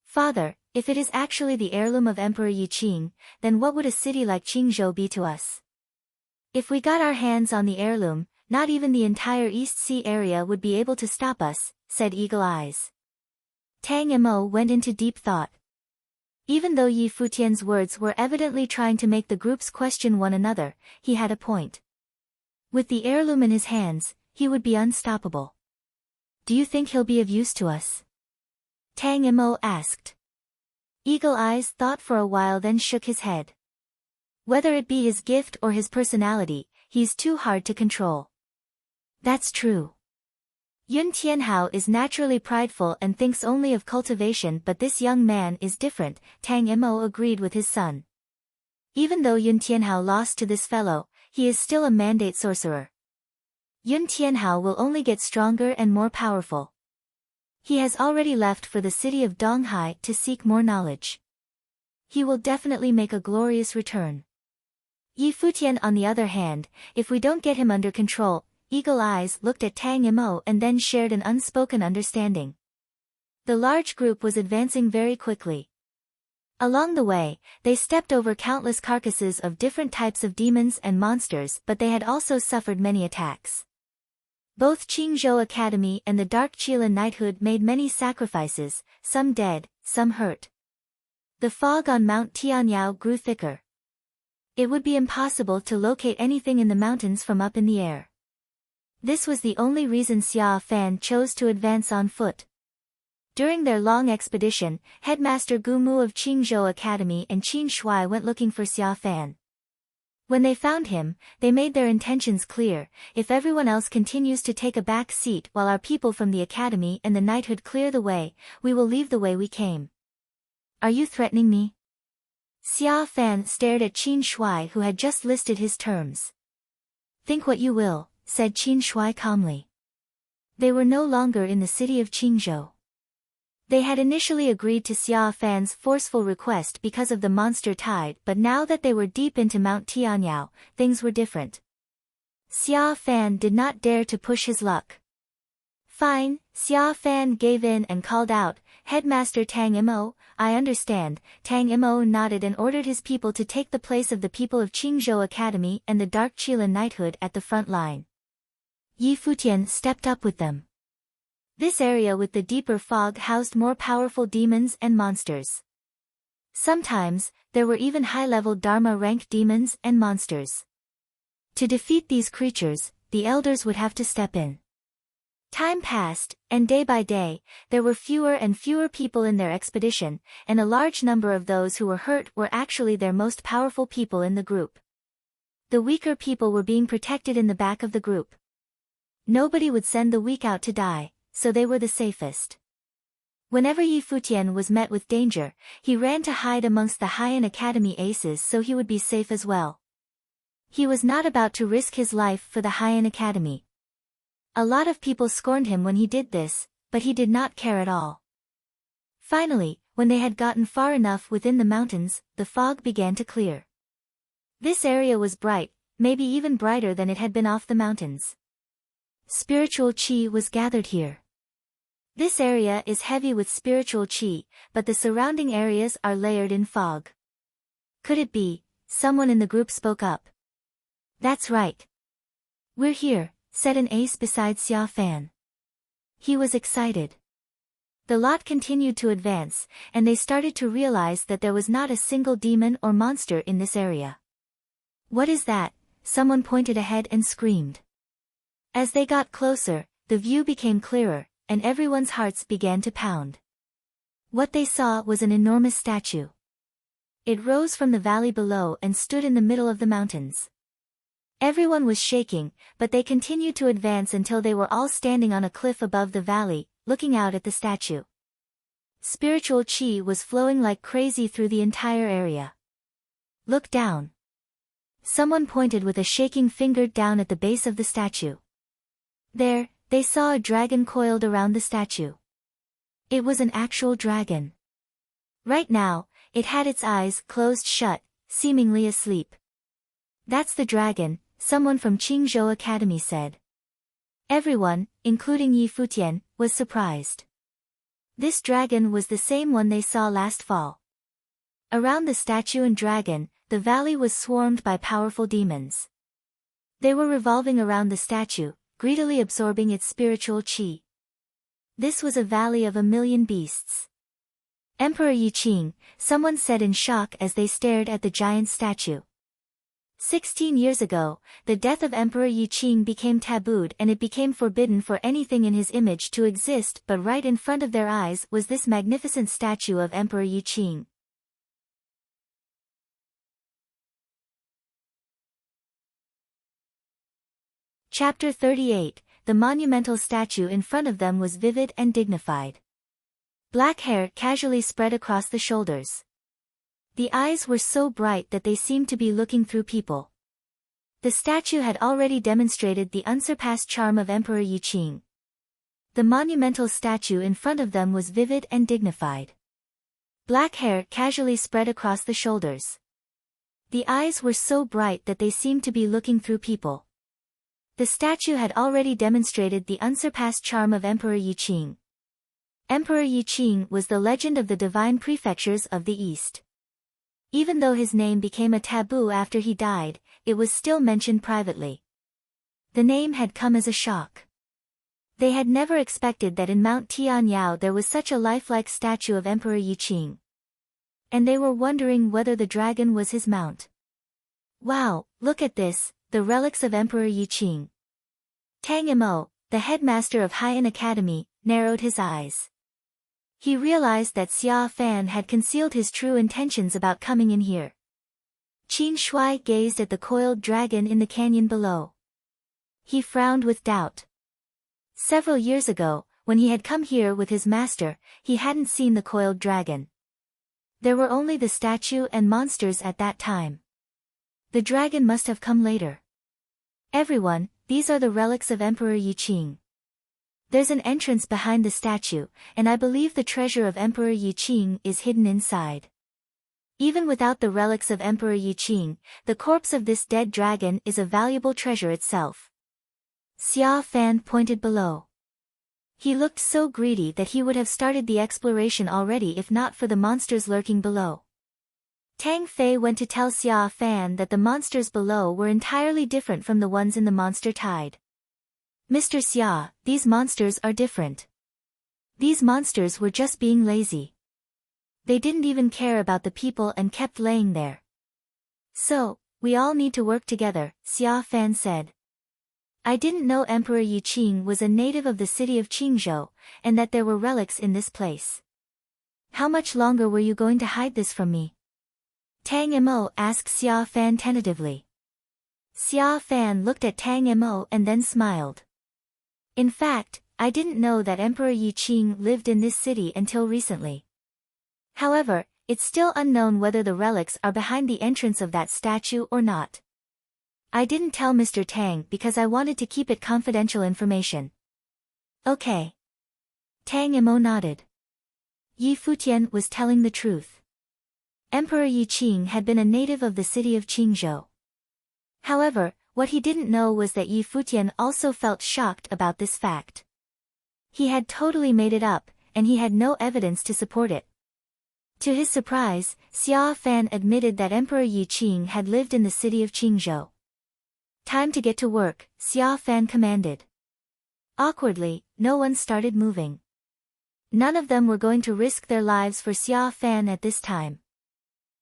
Father, if it is actually the heirloom of Emperor Yi Qing, then what would a city like Qingzhou be to us? If we got our hands on the heirloom, not even the entire East Sea area would be able to stop us, said Eagle Eyes. Tang Mo went into deep thought. Even though Yi Futian's words were evidently trying to make the groups question one another, he had a point. With the heirloom in his hands, he would be unstoppable. Do you think he'll be of use to us? Tang Mo asked. Eagle Eyes thought for a while then shook his head. Whether it be his gift or his personality, he's too hard to control. That's true. Yun Tianhao is naturally prideful and thinks only of cultivation, but this young man is different, Tang Mo agreed with his son. Even though Yun Tianhao lost to this fellow, he is still a mandate sorcerer. Yun Tianhao will only get stronger and more powerful. He has already left for the city of Donghai to seek more knowledge. He will definitely make a glorious return. Yi Futian on the other hand, if we don't get him under control, Eagle Eyes looked at Tang Mo and then shared an unspoken understanding. The large group was advancing very quickly. Along the way, they stepped over countless carcasses of different types of demons and monsters, but they had also suffered many attacks. Both Qingzhou Academy and the Dark Qilin Knighthood made many sacrifices, some dead, some hurt. The fog on Mount Tianyao grew thicker. It would be impossible to locate anything in the mountains from up in the air. This was the only reason Xia Fan chose to advance on foot. During their long expedition, Headmaster Gu Mu of Qingzhou Academy and Qin Shuai went looking for Xia Fan. When they found him, they made their intentions clear: if everyone else continues to take a back seat while our people from the academy and the knighthood clear the way, we will leave the way we came. Are you threatening me? Xia Fan stared at Qin Shuai, who had just listed his terms. Think what you will, said Qin Shuai calmly. They were no longer in the city of Qingzhou. They had initially agreed to Xia Fan's forceful request because of the monster tide, but now that they were deep into Mount Tianyao, things were different. Xia Fan did not dare to push his luck. Fine, Xia Fan gave in and called out, Headmaster Tang Mo, I understand. Tang Mo nodded and ordered his people to take the place of the people of Qingzhou Academy and the Dark Qilin Knighthood at the front line. Yi Futian stepped up with them. This area with the deeper fog housed more powerful demons and monsters. Sometimes, there were even high-level Dharma-ranked demons and monsters. To defeat these creatures, the elders would have to step in. Time passed, and day by day, there were fewer and fewer people in their expedition, and a large number of those who were hurt were actually their most powerful people in the group. The weaker people were being protected in the back of the group. Nobody would send the weak out to die, so they were the safest. Whenever Yi Futian was met with danger, he ran to hide amongst the Haiyan Academy aces so he would be safe as well. He was not about to risk his life for the Haiyan Academy. A lot of people scorned him when he did this, but he did not care at all. Finally, when they had gotten far enough within the mountains, the fog began to clear. This area was bright, maybe even brighter than it had been off the mountains. Spiritual qi was gathered here. This area is heavy with spiritual qi, but the surrounding areas are layered in fog. Could it be? Someone in the group spoke up. That's right. We're here, said an ace beside Xia Fan. He was excited. The lot continued to advance, and they started to realize that there was not a single demon or monster in this area. What is that? Someone pointed ahead and screamed. As they got closer, the view became clearer, and everyone's hearts began to pound. What they saw was an enormous statue. It rose from the valley below and stood in the middle of the mountains. Everyone was shaking, but they continued to advance until they were all standing on a cliff above the valley, looking out at the statue. Spiritual qi was flowing like crazy through the entire area. Look down. Someone pointed with a shaking finger down at the base of the statue. There, they saw a dragon coiled around the statue. It was an actual dragon. Right now, it had its eyes closed shut, seemingly asleep. That's the dragon, someone from Qingzhou Academy said. Everyone, including Yi Futian, was surprised. This dragon was the same one they saw last fall. Around the statue and dragon, the valley was swarmed by powerful demons. They were revolving around the statue, greedily absorbing its spiritual qi. This was a valley of 1,000,000 beasts. Emperor Yi Qing, someone said in shock as they stared at the giant statue. 16 years ago, the death of Emperor Yi Qing became tabooed and it became forbidden for anything in his image to exist, but right in front of their eyes was this magnificent statue of Emperor Yi Qing. Chapter 38, the monumental statue in front of them was vivid and dignified. Black hair casually spread across the shoulders. The eyes were so bright that they seemed to be looking through people. The statue had already demonstrated the unsurpassed charm of Emperor Yi Qing. The monumental statue in front of them was vivid and dignified. Black hair casually spread across the shoulders. The eyes were so bright that they seemed to be looking through people. The statue had already demonstrated the unsurpassed charm of Emperor Yi Qing. Emperor Yi Qing was the legend of the divine prefectures of the East. Even though his name became a taboo after he died, it was still mentioned privately. The name had come as a shock. They had never expected that in Mount Tianyao there was such a lifelike statue of Emperor Yiqing. And they were wondering whether the dragon was his mount. Wow, look at this, the relics of Emperor Yiqing. Tang Mo, the headmaster of Haiyan Academy, narrowed his eyes. He realized that Xia Fan had concealed his true intentions about coming in here. Qin Shui gazed at the coiled dragon in the canyon below. He frowned with doubt. Several years ago, when he had come here with his master, he hadn't seen the coiled dragon. There were only the statue and monsters at that time. The dragon must have come later. Everyone, these are the relics of Emperor Yiqing. There's an entrance behind the statue, and I believe the treasure of Emperor Yiqing is hidden inside. Even without the relics of Emperor Yiqing, the corpse of this dead dragon is a valuable treasure itself. Xia Fan pointed below. He looked so greedy that he would have started the exploration already if not for the monsters lurking below. Tang Fei went to tell Xia Fan that the monsters below were entirely different from the ones in the monster tide. Mr. Xia, these monsters are different. These monsters were just being lazy. They didn't even care about the people and kept laying there. So, we all need to work together, Xia Fan said. I didn't know Emperor Yiqing was a native of the city of Qingzhou, and that there were relics in this place. How much longer were you going to hide this from me? Tang Mo asked Xia Fan tentatively. Xia Fan looked at Tang Mo and then smiled. In fact, I didn't know that Emperor Yiqing lived in this city until recently. However, it's still unknown whether the relics are behind the entrance of that statue or not. I didn't tell Mr. Tang because I wanted to keep it confidential information. Okay. Tang Mo nodded. Yi Futian was telling the truth. Emperor Yiqing had been a native of the city of Qingzhou. However, what he didn't know was that Yi Futian also felt shocked about this fact. He had totally made it up, and he had no evidence to support it. To his surprise, Xia Fan admitted that Emperor Yiqing had lived in the city of Qingzhou. Time to get to work, Xia Fan commanded. Awkwardly, no one started moving. None of them were going to risk their lives for Xia Fan at this time.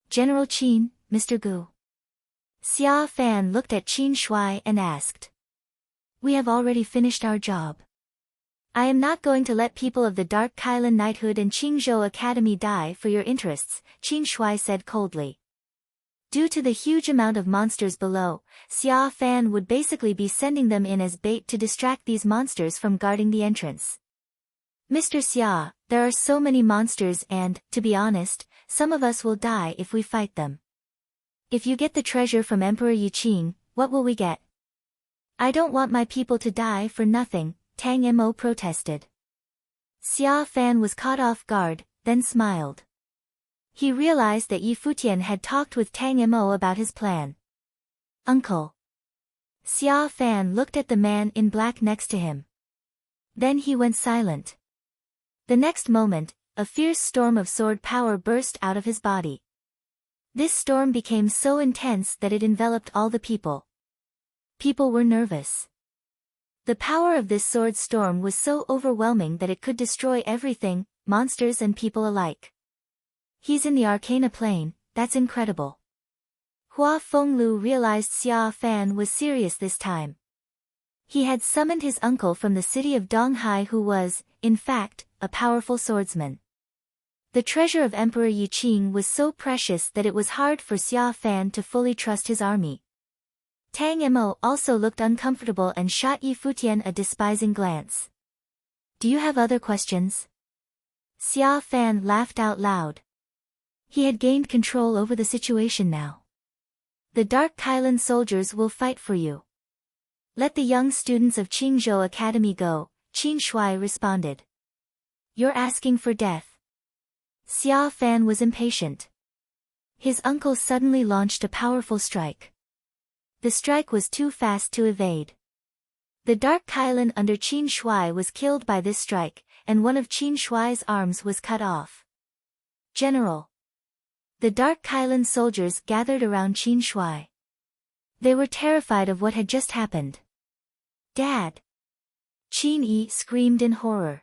General Qin, Mr. Gu. Xia Fan looked at Qin Shui and asked. We have already finished our job. I am not going to let people of the Dark Kailan Knighthood and Qingzhou Academy die for your interests, Qin Shui said coldly. Due to the huge amount of monsters below, Xia Fan would basically be sending them in as bait to distract these monsters from guarding the entrance. Mr. Xia, there are so many monsters and, to be honest, some of us will die if we fight them. If you get the treasure from Emperor Yiqing, what will we get? I don't want my people to die for nothing, Tang Mo protested. Xia Fan was caught off guard, then smiled. He realized that Yi Futian had talked with Tang Mo about his plan. Uncle. Xia Fan looked at the man in black next to him. Then he went silent. The next moment, a fierce storm of sword power burst out of his body. This storm became so intense that it enveloped all the people. People were nervous. The power of this sword storm was so overwhelming that it could destroy everything, monsters and people alike. He's in the Arcana plane, that's incredible. Hua Fenglu realized Xia Fan was serious this time. He had summoned his uncle from the city of Donghai who was, in fact, a powerful swordsman. The treasure of Emperor Yiqing was so precious that it was hard for Xia Fan to fully trust his army. Tang Mo also looked uncomfortable and shot Yi Futian a despising glance. Do you have other questions? Xia Fan laughed out loud. He had gained control over the situation now. The Dark Kailan soldiers will fight for you. Let the young students of Qingzhou Academy go, Qin Shui responded. You're asking for death. Xia Fan was impatient. His uncle suddenly launched a powerful strike. The strike was too fast to evade. The Dark Kailan under Qin Shui was killed by this strike, and one of Qin Shui's arms was cut off. General. The Dark Kailan soldiers gathered around Qin Shui. They were terrified of what had just happened. Dad. Qin Yi screamed in horror.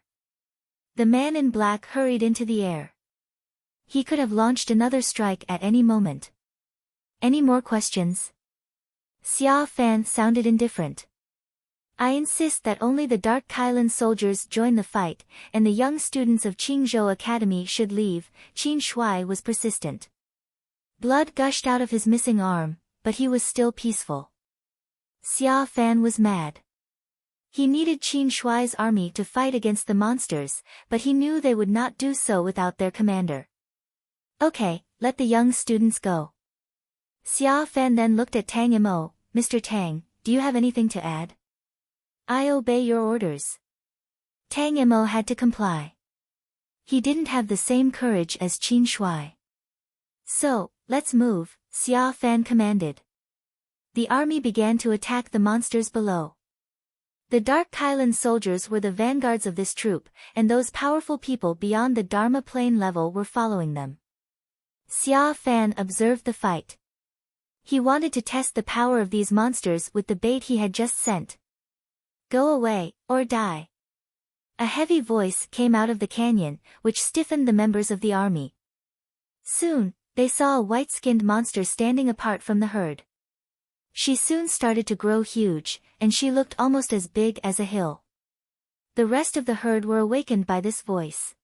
The man in black hurried into the air. He could have launched another strike at any moment. Any more questions? Xia Fan sounded indifferent. I insist that only the Dark Kailan soldiers join the fight, and the young students of Qingzhou Academy should leave. Qin Shuai was persistent. Blood gushed out of his missing arm, but he was still peaceful. Xia Fan was mad. He needed Qin Shuai's army to fight against the monsters, but he knew they would not do so without their commander. Okay, let the young students go. Xia Fan then looked at Tang Imo. Mr. Tang, do you have anything to add? I obey your orders. Tang Imo had to comply. He didn't have the same courage as Qin Shuai. So, let's move, Xia Fan commanded. The army began to attack the monsters below. The Dark Kailan soldiers were the vanguards of this troop, and those powerful people beyond the Dharma plane level were following them. Xia Fan observed the fight. He wanted to test the power of these monsters with the bait he had just sent. Go away, or die. A heavy voice came out of the canyon, which stiffened the members of the army. Soon, they saw a white-skinned monster standing apart from the herd. She soon started to grow huge, and she looked almost as big as a hill. The rest of the herd were awakened by this voice.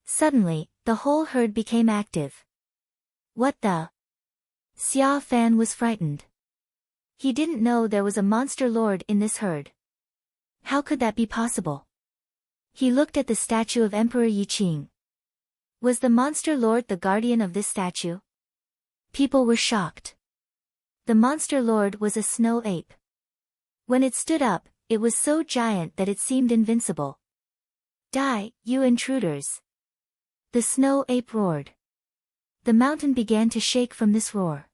Suddenly, the whole herd became active. What the? Xia Fan was frightened. He didn't know there was a monster lord in this herd. How could that be possible? He looked at the statue of Emperor Yiqing. Was the monster lord the guardian of this statue? People were shocked. The monster lord was a snow ape. When it stood up, it was so giant that it seemed invincible. Die, you intruders! The snow ape roared. The mountain began to shake from this roar.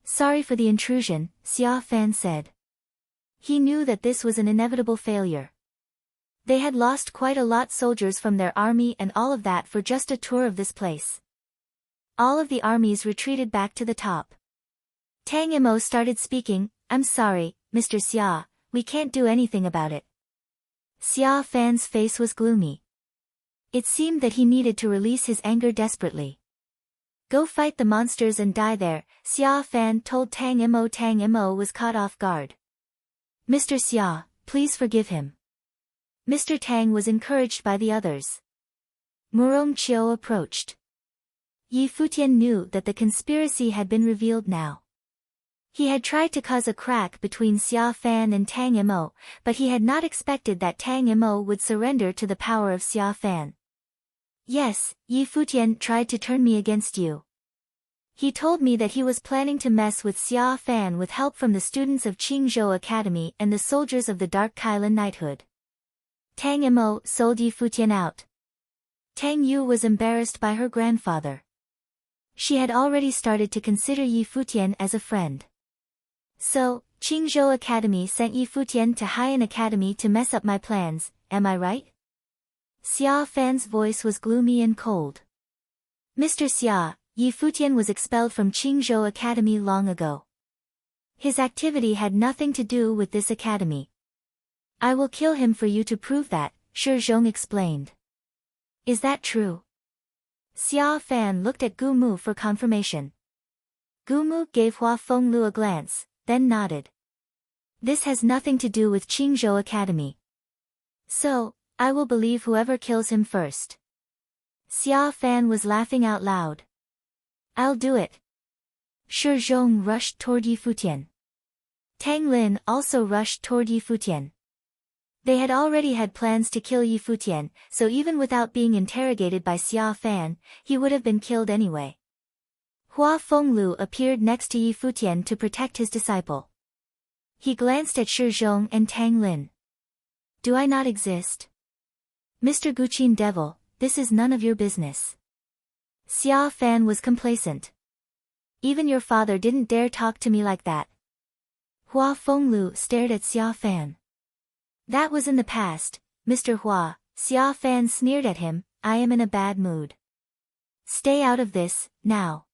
Sorry for the intrusion, Xia Fan said. He knew that this was an inevitable failure. They had lost quite a lot soldiers from their army and all of that for just a tour of this place. All of the armies retreated back to the top. Tang Imo started speaking. I'm sorry, Mr. Xia, we can't do anything about it. Xia Fan's face was gloomy. It seemed that he needed to release his anger desperately. Go fight the monsters and die there, Xia Fan told Tang Imo. Tang Imo was caught off guard. Mr. Xia, please forgive him. Mr. Tang was encouraged by the others. Murong Qiu approached. Yi Futian knew that the conspiracy had been revealed now. He had tried to cause a crack between Xia Fan and Tang Imo, but he had not expected that Tang Imo would surrender to the power of Xia Fan. Yes, Yi Futian tried to turn me against you. He told me that he was planning to mess with Xia Fan with help from the students of Qingzhou Academy and the soldiers of the Dark Kailan Knighthood. Tang Imo sold Yi Futian out. Tang Yu was embarrassed by her grandfather. She had already started to consider Yi Futian as a friend. So, Qingzhou Academy sent Yi Futian to Haiyan Academy to mess up my plans, am I right? Xia Fan's voice was gloomy and cold. Mr. Xia, Yi Futian was expelled from Qingzhou Academy long ago. His activity had nothing to do with this academy. I will kill him for you to prove that, Shi Zhong explained. Is that true? Xia Fan looked at Gu Mu for confirmation. Gu Mu gave Hua Fenglu a glance, then nodded. This has nothing to do with Qingzhou Academy. So, I will believe whoever kills him first. Xia Fan was laughing out loud. I'll do it. Shi Zhong rushed toward Yi Futian. Tang Lin also rushed toward Yi Futian. They had already had plans to kill Yi Futian, so even without being interrogated by Xia Fan, he would have been killed anyway. Hua Fenglu appeared next to Yi Futian to protect his disciple. He glanced at Shi Zhong and Tang Lin. Do I not exist? Mr. Guqin Devil, this is none of your business. Xia Fan was complacent. Even your father didn't dare talk to me like that. Hua Fenglu stared at Xia Fan. That was in the past, Mr. Hua, Xia Fan sneered at him, I am in a bad mood. Stay out of this, now.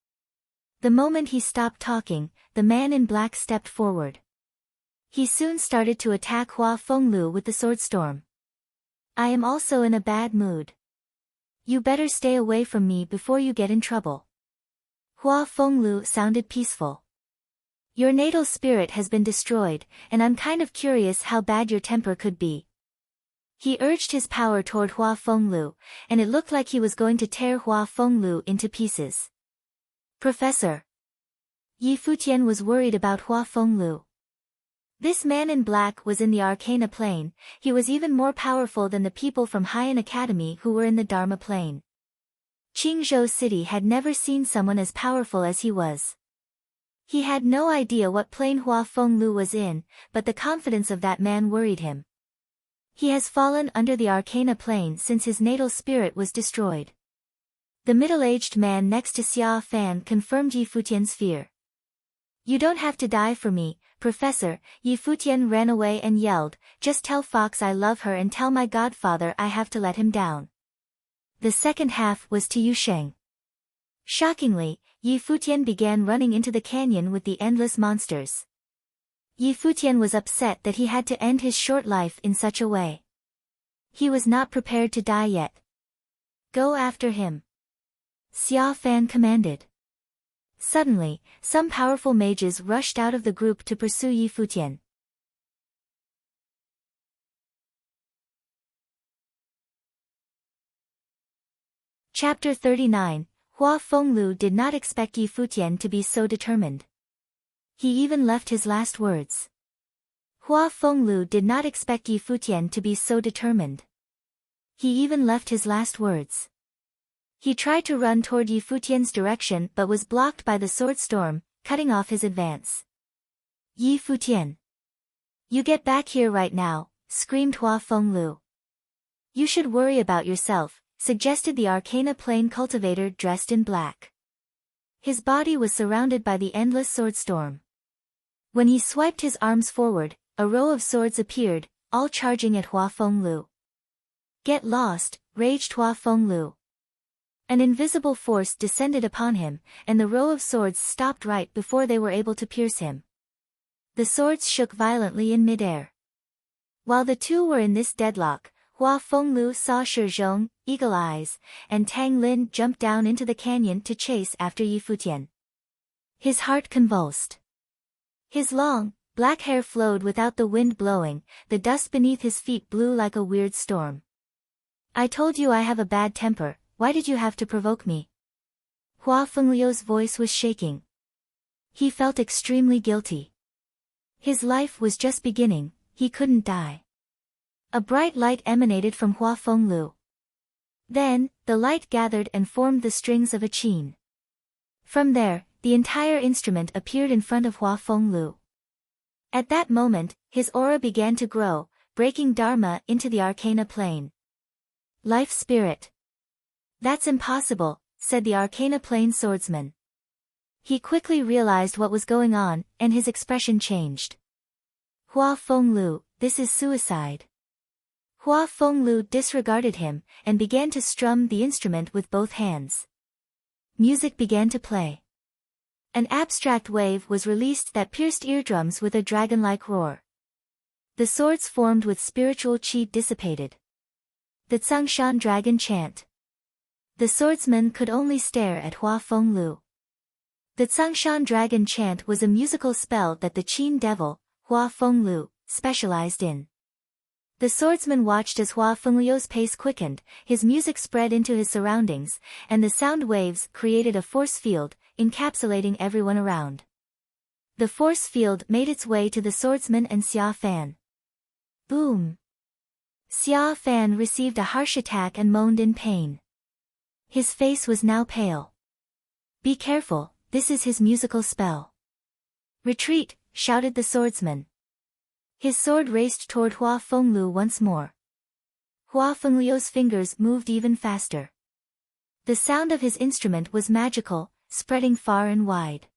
The moment he stopped talking, the man in black stepped forward. He soon started to attack Hua Fenglu with the sword storm. I am also in a bad mood. You better stay away from me before you get in trouble. Hua Fenglu sounded peaceful. Your natal spirit has been destroyed, and I'm kind of curious how bad your temper could be. He urged his power toward Hua Fenglu, and it looked like he was going to tear Hua Fenglu into pieces. Professor. Yi Futian was worried about Hua Fenglu. This man in black was in the Arcana plane. He was even more powerful than the people from Haiyan Academy who were in the Dharma plane. Qingzhou City had never seen someone as powerful as he was. He had no idea what plane Hua Fenglu was in, but the confidence of that man worried him. He has fallen under the Arcana plane since his natal spirit was destroyed. The middle-aged man next to Xia Fan confirmed Yi Futian's fear. You don't have to die for me, Professor. Yi Futian ran away and yelled, just tell Fox I love her and tell my godfather I have to let him down. The second half was to Yu Sheng. Shockingly, Yi Futian began running into the canyon with the endless monsters. Yi Futian was upset that he had to end his short life in such a way. He was not prepared to die yet. Go after him. Xia Fan commanded. Suddenly, some powerful mages rushed out of the group to pursue Yi Futian. Chapter 39. Hua Fenglu did not expect Yi Futian to be so determined. He even left his last words. Hua Fenglu did not expect Yi Futian to be so determined. He even left his last words. He tried to run toward Yi Futian's direction but was blocked by the sword storm, cutting off his advance. Yi Futian. You get back here right now, screamed Hua Fenglu. You should worry about yourself, suggested the Arcana Plane cultivator dressed in black. His body was surrounded by the endless sword storm. When he swiped his arms forward, a row of swords appeared, all charging at Hua Fenglu. Get lost, raged Hua Fenglu. An invisible force descended upon him, and the row of swords stopped right before they were able to pierce him. The swords shook violently in midair. While the two were in this deadlock, Hua Fenglu saw Shi Zhong, Eagle Eyes, and Tang Lin jump down into the canyon to chase after Yi Futian. His heart convulsed. His long, black hair flowed without the wind blowing, the dust beneath his feet blew like a weird storm. I told you I have a bad temper, why did you have to provoke me? Hua Fenglu's voice was shaking. He felt extremely guilty. His life was just beginning, he couldn't die. A bright light emanated from Hua Fenglu. Then, the light gathered and formed the strings of a qin. From there, the entire instrument appeared in front of Hua Fenglu. At that moment, his aura began to grow, breaking Dharma into the Arcana plane. Life spirit. That's impossible, said the Arcana plane swordsman. He quickly realized what was going on, and his expression changed. Hua Fenglu, this is suicide. Hua Fenglu disregarded him, and began to strum the instrument with both hands. Music began to play. An abstract wave was released that pierced eardrums with a dragon-like roar. The swords formed with spiritual qi dissipated. The Tsangshan dragon chant. The swordsman could only stare at Hua Fenglu. The Tsangshan dragon chant was a musical spell that the Qin devil, Hua Fenglu, specialized in. The swordsman watched as Hua Fenglu's pace quickened, his music spread into his surroundings, and the sound waves created a force field, encapsulating everyone around. The force field made its way to the swordsman and Xia Fan. Boom! Xia Fan received a harsh attack and moaned in pain. His face was now pale. Be careful, this is his musical spell. Retreat, shouted the swordsman. His sword raced toward Hua Fenglu once more. Hua Fenglu's fingers moved even faster. The sound of his instrument was magical, spreading far and wide.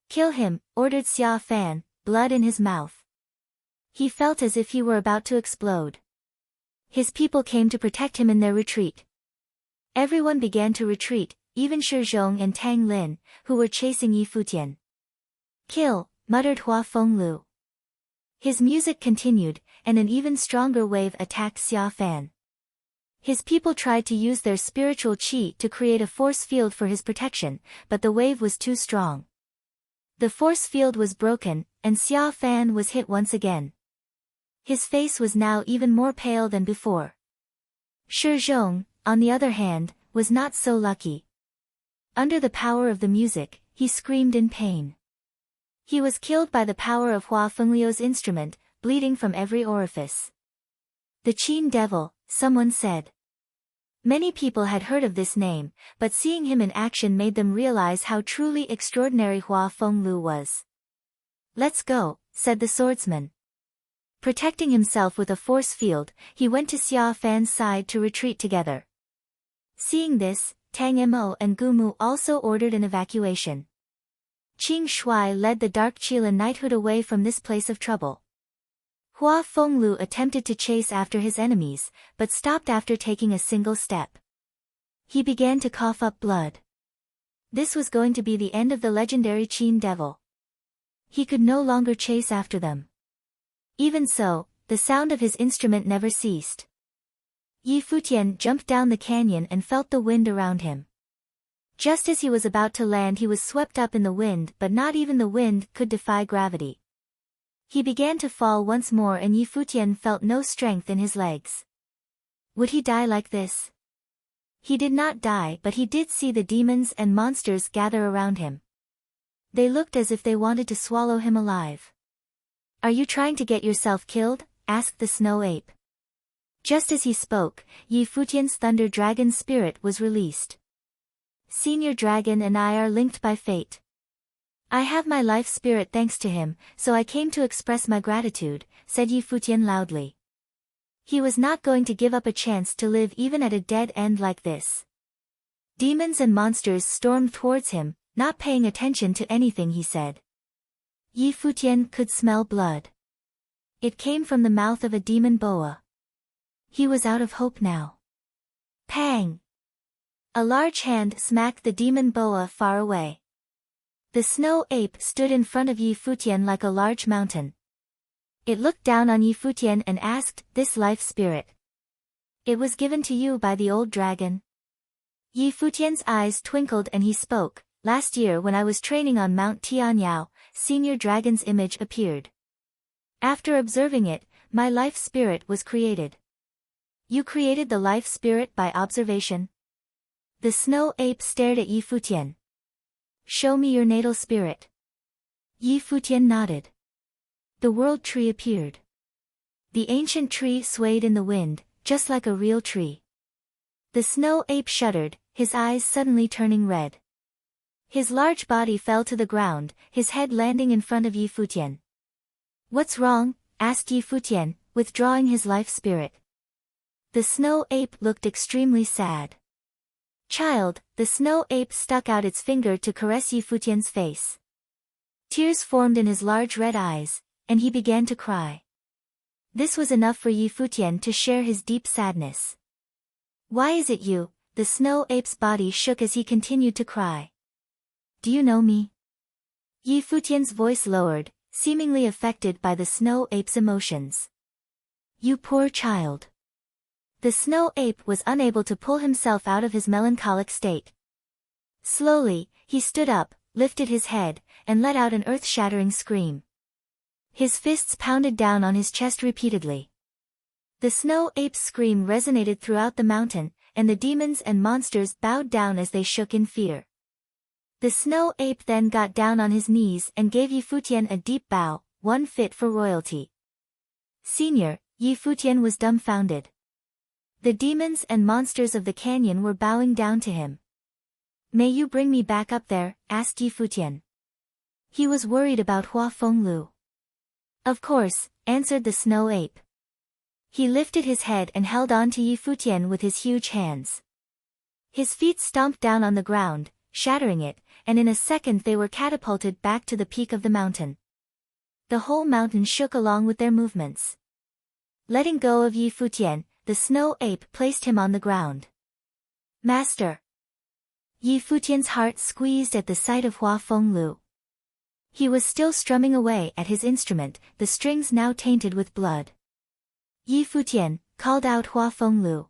Kill him, ordered Xia Fan, blood in his mouth. He felt as if he were about to explode. His people came to protect him in their retreat. Everyone began to retreat, even Shi Zhong and Tang Lin, who were chasing Yi Futian. Kill, muttered Hua Fenglu. His music continued, and an even stronger wave attacked Xia Fan. His people tried to use their spiritual qi to create a force field for his protection, but the wave was too strong. The force field was broken, and Xia Fan was hit once again. His face was now even more pale than before. Shi Zhong, on the other hand, was not so lucky. Under the power of the music, he screamed in pain. He was killed by the power of Hua Fengliu's instrument, bleeding from every orifice. The Qin Devil, someone said. Many people had heard of this name, but seeing him in action made them realize how truly extraordinary Hua Fengliu was. "Let's go," said the swordsman. Protecting himself with a force field, he went to Xia Fan's side to retreat together. Seeing this, Tang Mo and Gu Mu also ordered an evacuation. Qing Shui led the Dark Qilin knighthood away from this place of trouble. Hua Fengliu attempted to chase after his enemies, but stopped after taking a single step. He began to cough up blood. This was going to be the end of the legendary Qin Devil. He could no longer chase after them. Even so, the sound of his instrument never ceased. Yi Futian jumped down the canyon and felt the wind around him. Just as he was about to land, he was swept up in the wind, but not even the wind could defy gravity. He began to fall once more, and Yi Futian felt no strength in his legs. Would he die like this? He did not die, but he did see the demons and monsters gather around him. They looked as if they wanted to swallow him alive. "Are you trying to get yourself killed?" asked the snow ape. Just as he spoke, Yi Futian's thunder dragon spirit was released. "Senior Dragon and I are linked by fate. I have my life spirit thanks to him, so I came to express my gratitude," said Yi Futian loudly. He was not going to give up a chance to live even at a dead end like this. Demons and monsters stormed towards him, not paying attention to anything he said. Yi Futian could smell blood. It came from the mouth of a demon boa. He was out of hope now. Pang! A large hand smacked the demon boa far away. The snow ape stood in front of Yi Futian like a large mountain. It looked down on Yi Futian and asked, "This life spirit. It was given to you by the old dragon?" Yi Futian's eyes twinkled and he spoke, "Last year when I was training on Mount Tianyao, Senior Dragon's image appeared. After observing it, my life spirit was created." "You created the life spirit by observation?" The snow ape stared at Yi Futian. "Show me your natal spirit." Yi Futian nodded. The world tree appeared. The ancient tree swayed in the wind, just like a real tree. The snow ape shuddered, his eyes suddenly turning red. His large body fell to the ground, his head landing in front of Yi Futian. "What's wrong?" asked Yi Futian, withdrawing his life spirit. The snow ape looked extremely sad. "Child," the snow ape stuck out its finger to caress Yi Futian's face. Tears formed in his large red eyes, and he began to cry. This was enough for Yi Futian to share his deep sadness. "Why is it you?" The snow ape's body shook as he continued to cry. "Do you know me?" Yi Futian's voice lowered, seemingly affected by the snow ape's emotions. "You poor child." The snow ape was unable to pull himself out of his melancholic state. Slowly, he stood up, lifted his head, and let out an earth-shattering scream. His fists pounded down on his chest repeatedly. The snow ape's scream resonated throughout the mountain, and the demons and monsters bowed down as they shook in fear. The snow ape then got down on his knees and gave Yi Futian a deep bow, one fit for royalty. "Senior," Yi Futian was dumbfounded. The demons and monsters of the canyon were bowing down to him. "May you bring me back up there?" asked Yi Futian. He was worried about Hua Fengliu. "Of course," answered the snow ape. He lifted his head and held on to Yi Futian with his huge hands. His feet stomped down on the ground, shattering it, and in a second they were catapulted back to the peak of the mountain. The whole mountain shook along with their movements. Letting go of Yi Futian, the snow ape placed him on the ground. "Master!" Yi Futian's heart squeezed at the sight of Hua Fengliu. He was still strumming away at his instrument, the strings now tainted with blood. Yi Futian, called out Hua Fenglu.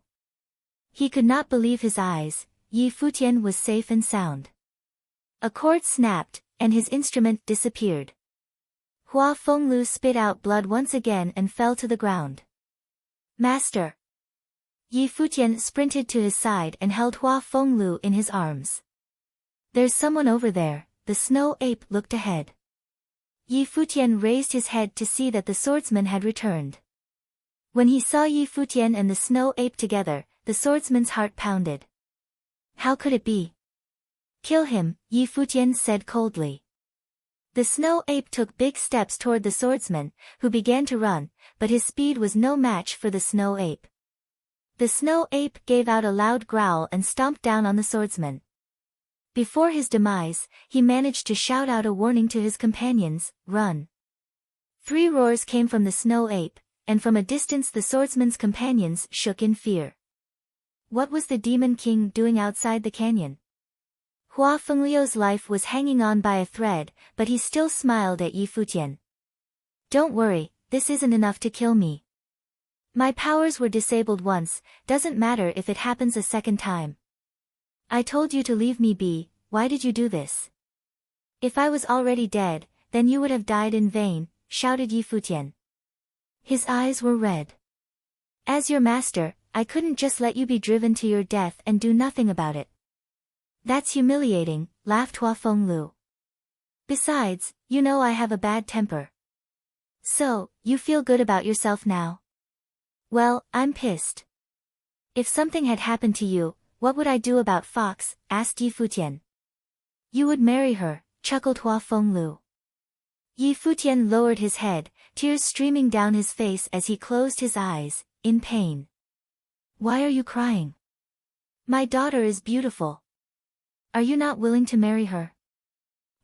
He could not believe his eyes. Yi Futian was safe and sound. A chord snapped, and his instrument disappeared. Hua Fenglu spit out blood once again and fell to the ground. Master! Yi Futian sprinted to his side and held Hua Fenglu in his arms. There's someone over there, the snow ape looked ahead. Yi Futian raised his head to see that the swordsman had returned. When he saw Yi Futian and the snow ape together, the swordsman's heart pounded. How could it be? Kill him, Yi Futian said coldly. The snow ape took big steps toward the swordsman, who began to run, but his speed was no match for the snow ape. The snow ape gave out a loud growl and stomped down on the swordsman. Before his demise, he managed to shout out a warning to his companions, run. 3 roars came from the snow ape, and from a distance the swordsman's companions shook in fear. What was the Demon King doing outside the canyon? Hua Fengliu's life was hanging on by a thread, but he still smiled at Yi Futian. Don't worry, this isn't enough to kill me. My powers were disabled once, doesn't matter if it happens a second time. I told you to leave me be, why did you do this? If I was already dead, then you would have died in vain, shouted Yi Futian. His eyes were red. As your master, I couldn't just let you be driven to your death and do nothing about it. That's humiliating, laughed Hua Fenglu. Besides, you know I have a bad temper. So, you feel good about yourself now? Well, I'm pissed. If something had happened to you, what would I do about Fox? Asked Yi Futian. You would marry her, chuckled Hua Fenglu. Yi Futian lowered his head, tears streaming down his face as he closed his eyes, in pain. Why are you crying? My daughter is beautiful. Are you not willing to marry her?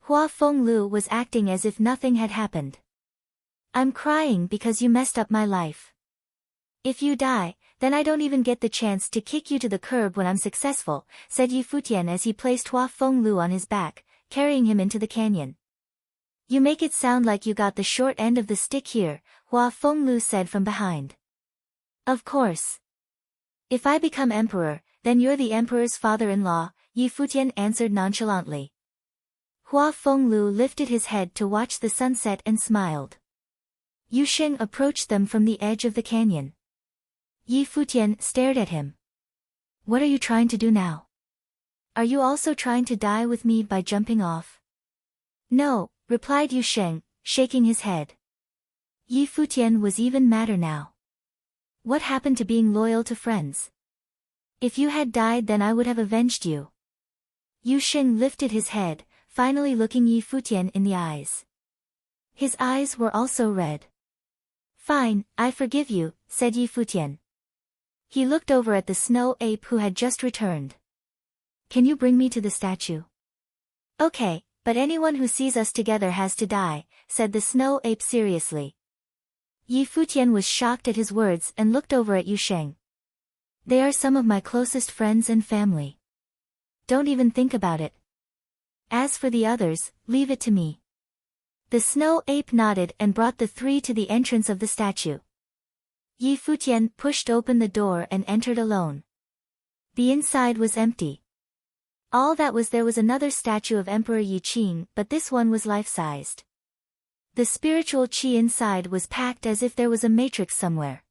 Hua Fenglu was acting as if nothing had happened. I'm crying because you messed up my life. If you die, then I don't even get the chance to kick you to the curb when I'm successful, said Yi Futian as he placed Hua Fenglu on his back, carrying him into the canyon. You make it sound like you got the short end of the stick here, Hua Fenglu said from behind. Of course. If I become emperor, then you're the emperor's father-in-law, Yi Futian answered nonchalantly. Hua Fenglu lifted his head to watch the sunset and smiled. Yu Sheng approached them from the edge of the canyon. Yi Futian stared at him. What are you trying to do now? Are you also trying to die with me by jumping off? No, replied Yu Sheng, shaking his head. Yi Futian was even madder now. What happened to being loyal to friends? If you had died then I would have avenged you. Yu Sheng lifted his head, finally looking Yi Futian in the eyes. His eyes were also red. Fine, I forgive you, said Yi Futian. He looked over at the snow ape who had just returned. Can you bring me to the statue? Okay, but anyone who sees us together has to die, said the snow ape seriously. Yi Futian was shocked at his words and looked over at Yu Sheng. They are some of my closest friends and family. Don't even think about it. As for the others, leave it to me. The snow ape nodded and brought the 3 to the entrance of the statue. Yi Futian pushed open the door and entered alone. The inside was empty. All that was there was another statue of Emperor Yi Qing, but this one was life-sized. The spiritual qi inside was packed as if there was a matrix somewhere.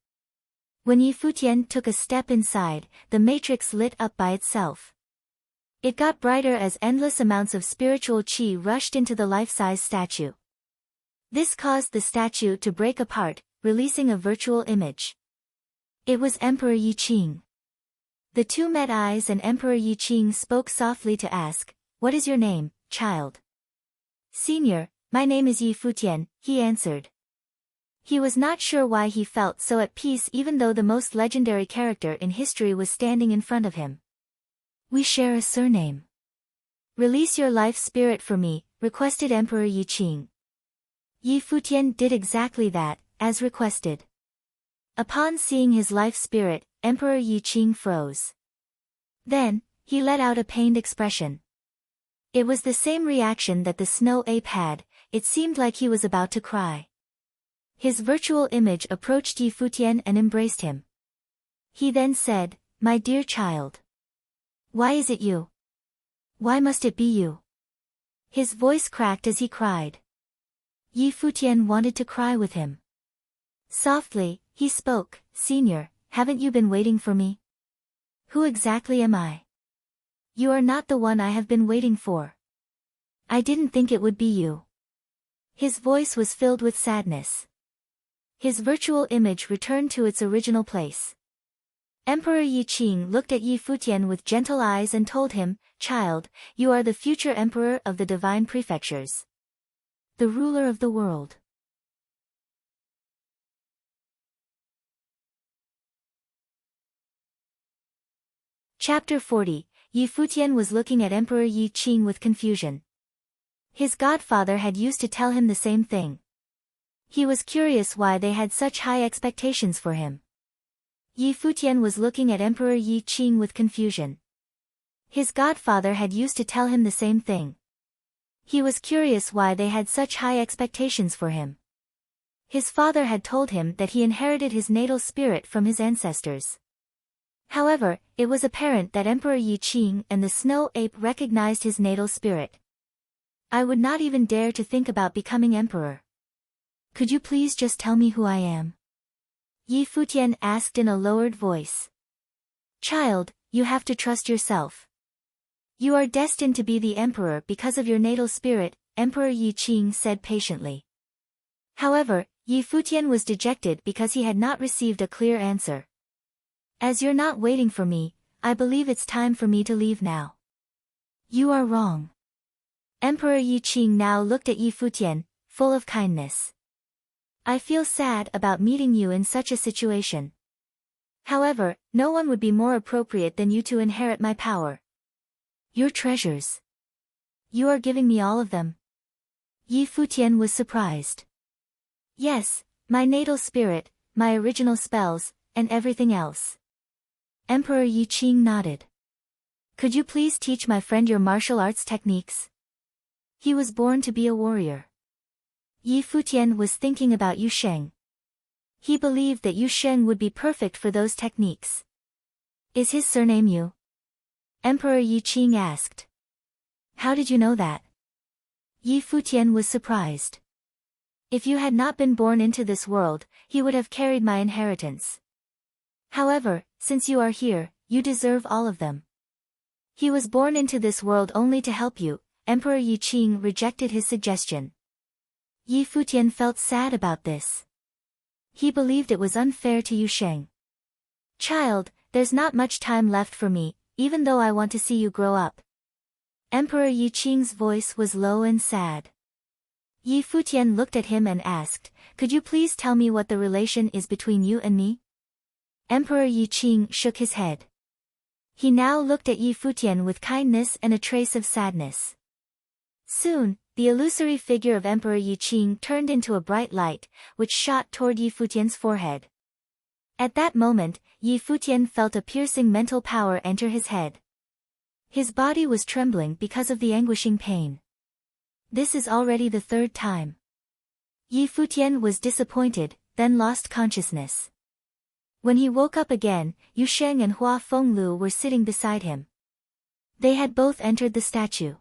When Yi Futian took a step inside, the matrix lit up by itself. It got brighter as endless amounts of spiritual qi rushed into the life-size statue. This caused the statue to break apart, releasing a virtual image. It was Emperor Yi Qing. The 2 met eyes and Emperor Yi Qing spoke softly to ask, "What is your name, child?" "Senior, my name is Yi Futian," he answered. He was not sure why he felt so at peace even though the most legendary character in history was standing in front of him. "We share a surname. Release your life spirit for me," requested Emperor Yi Qing. Yi Futian did exactly that, as requested. Upon seeing his life spirit, Emperor Yi Qing froze. Then, he let out a pained expression. It was the same reaction that the snow ape had. it seemed like he was about to cry. His virtual image approached Yi Futian and embraced him. He then said, "My dear child. Why is it you? Why must it be you?" His voice cracked as he cried. Yi Futian wanted to cry with him. Softly, he spoke, "Senior, haven't you been waiting for me? Who exactly am I? You are not the one I have been waiting for. I didn't think it would be you." His voice was filled with sadness. His virtual image returned to its original place. Emperor Yi Qing looked at Yi Futian with gentle eyes and told him, "Child, you are the future emperor of the divine prefectures. The ruler of the world." Chapter 40. Yi Futian was looking at Emperor Yi Qing with confusion. His godfather had used to tell him the same thing. He was curious why they had such high expectations for him. Yi Futian was looking at Emperor Yi Qing with confusion. His godfather had used to tell him the same thing. He was curious why they had such high expectations for him. His father had told him that he inherited his natal spirit from his ancestors. However, it was apparent that Emperor Yi Qing and the snow ape recognized his natal spirit. "I would not even dare to think about becoming emperor. Could you please just tell me who I am?" Yi Futian asked in a lowered voice. "Child, you have to trust yourself. You are destined to be the emperor because of your natal spirit," Emperor Yi Qing said patiently. However, Yi Futian was dejected because he had not received a clear answer. "As you're not waiting for me, I believe it's time for me to leave now." "You are wrong." Emperor Yi Qing now looked at Yi Futian, full of kindness. "I feel sad about meeting you in such a situation. However, no one would be more appropriate than you to inherit my power. Your treasures. You are giving me all of them?" Yi Futian was surprised. "Yes, my natal spirit, my original spells, and everything else." Emperor Yi Qing nodded. "Could you please teach my friend your martial arts techniques? He was born to be a warrior." Yi Futian was thinking about Yu Sheng. He believed that Yu Sheng would be perfect for those techniques. "Is his surname Yu?" Emperor Yi Qing asked. "How did you know that?" Yi Futian was surprised. "If you had not been born into this world, he would have carried my inheritance. However, since you are here, you deserve all of them. He was born into this world only to help you." Emperor Yi Qing rejected his suggestion. Yi Futian felt sad about this. He believed it was unfair to Yu Sheng. "Child, there's not much time left for me, even though I want to see you grow up." Emperor Yi Qing's voice was low and sad. Yi Futian looked at him and asked, "Could you please tell me what the relation is between you and me?" Emperor Yi Qing shook his head. He now looked at Yi Futian with kindness and a trace of sadness. Soon, the illusory figure of Emperor Yi Qing turned into a bright light, which shot toward Yi Futian's forehead. At that moment, Yi Futian felt a piercing mental power enter his head. His body was trembling because of the anguishing pain. This is already the third time. Yi Futian was disappointed, then lost consciousness. When he woke up again, Yu Sheng and Hua Fenglu were sitting beside him. They had both entered the statue.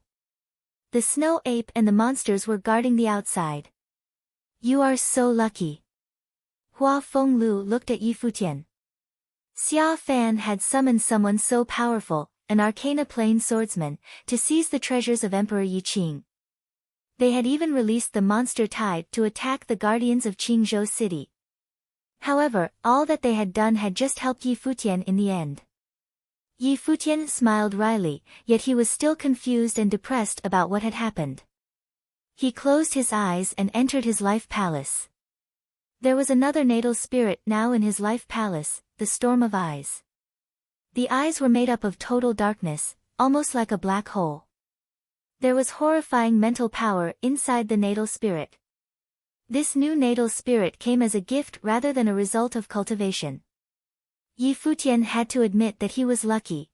The snow ape and the monsters were guarding the outside. "You are so lucky." Hua Fenglu looked at Yi Futian. Xia Fan had summoned someone so powerful, an arcana plane swordsman, to seize the treasures of Emperor Yi Qing. They had even released the monster tide to attack the guardians of Qingzhou City. However, all that they had done had just helped Yi Futian in the end. Yi Futian smiled wryly, yet he was still confused and depressed about what had happened. He closed his eyes and entered his life palace. There was another natal spirit now in his life palace, the Storm of Eyes. The eyes were made up of total darkness, almost like a black hole. There was horrifying mental power inside the natal spirit. This new natal spirit came as a gift rather than a result of cultivation. Yi Futian had to admit that he was lucky.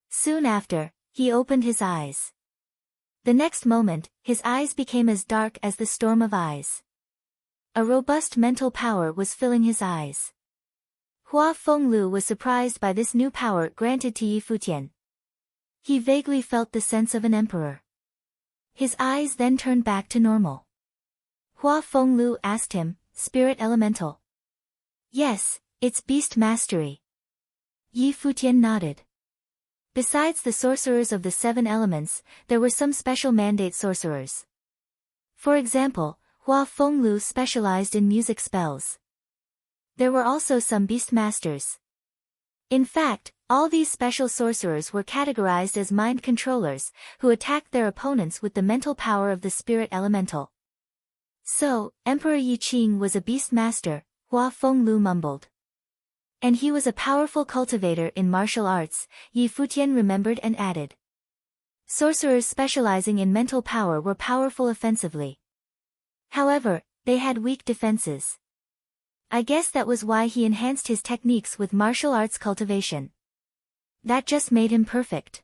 Soon after, he opened his eyes. The next moment, his eyes became as dark as the storm of eyes. A robust mental power was filling his eyes. Hua Fenglu was surprised by this new power granted to Yi Futian. He vaguely felt the sense of an emperor. His eyes then turned back to normal. Hua Fenglu asked him, "Spirit Elemental?" "Yes, it's beast mastery." Yi Futian nodded. Besides the sorcerers of the 7 elements, there were some special mandate sorcerers. For example, Hua Fenglu specialized in music spells. There were also some beast masters. In fact, all these special sorcerers were categorized as mind controllers, who attacked their opponents with the mental power of the spirit elemental. "So, Emperor Yi Qing was a beast master," Hua Fenglu mumbled. "And he was a powerful cultivator in martial arts," Yi Futian remembered and added. Sorcerers specializing in mental power were powerful offensively. However, they had weak defenses. I guess that was why he enhanced his techniques with martial arts cultivation. That just made him perfect.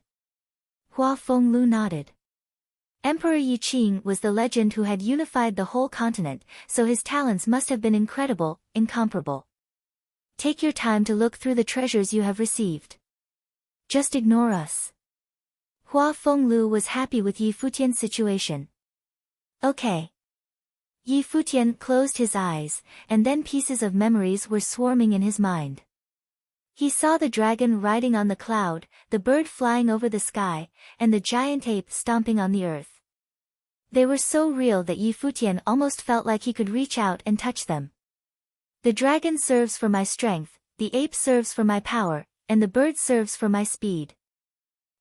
Hua Fenglu nodded. Emperor Yi Qing was the legend who had unified the whole continent, so his talents must have been incredible, incomparable. Take your time to look through the treasures you have received. Just ignore us. Hua Fenglu was happy with Yi Futian's situation. Okay. Yi Futian closed his eyes, and then pieces of memories were swarming in his mind. He saw the dragon riding on the cloud, the bird flying over the sky, and the giant ape stomping on the earth. They were so real that Yi Futian almost felt like he could reach out and touch them. The dragon serves for my strength, the ape serves for my power, and the bird serves for my speed.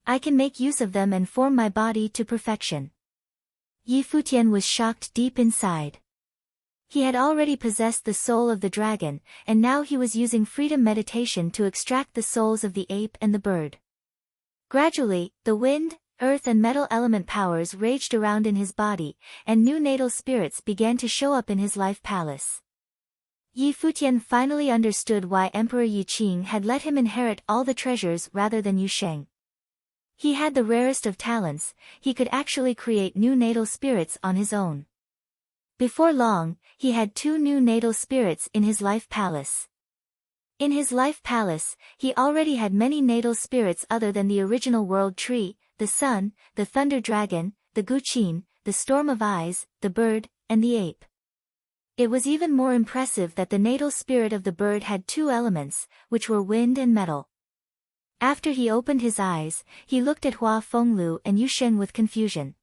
I can make use of them and form my body to perfection. Yi Futian was shocked deep inside. He had already possessed the soul of the dragon, and now he was using freedom meditation to extract the souls of the ape and the bird. Gradually, the wind, earth and metal element powers raged around in his body, and new natal spirits began to show up in his life palace. Yi Futian finally understood why Emperor Yi Qing had let him inherit all the treasures rather than Yu Sheng. He had the rarest of talents, he could actually create new natal spirits on his own. Before long, he had 2 new natal spirits in his life palace. In his life palace, he already had many natal spirits other than the original world tree, the sun, the thunder dragon, the Guqin, the storm of eyes, the bird, and the ape. It was even more impressive that the natal spirit of the bird had 2 elements, which were wind and metal. After he opened his eyes, he looked at Hua Fenglu and Yu Sheng with confusion.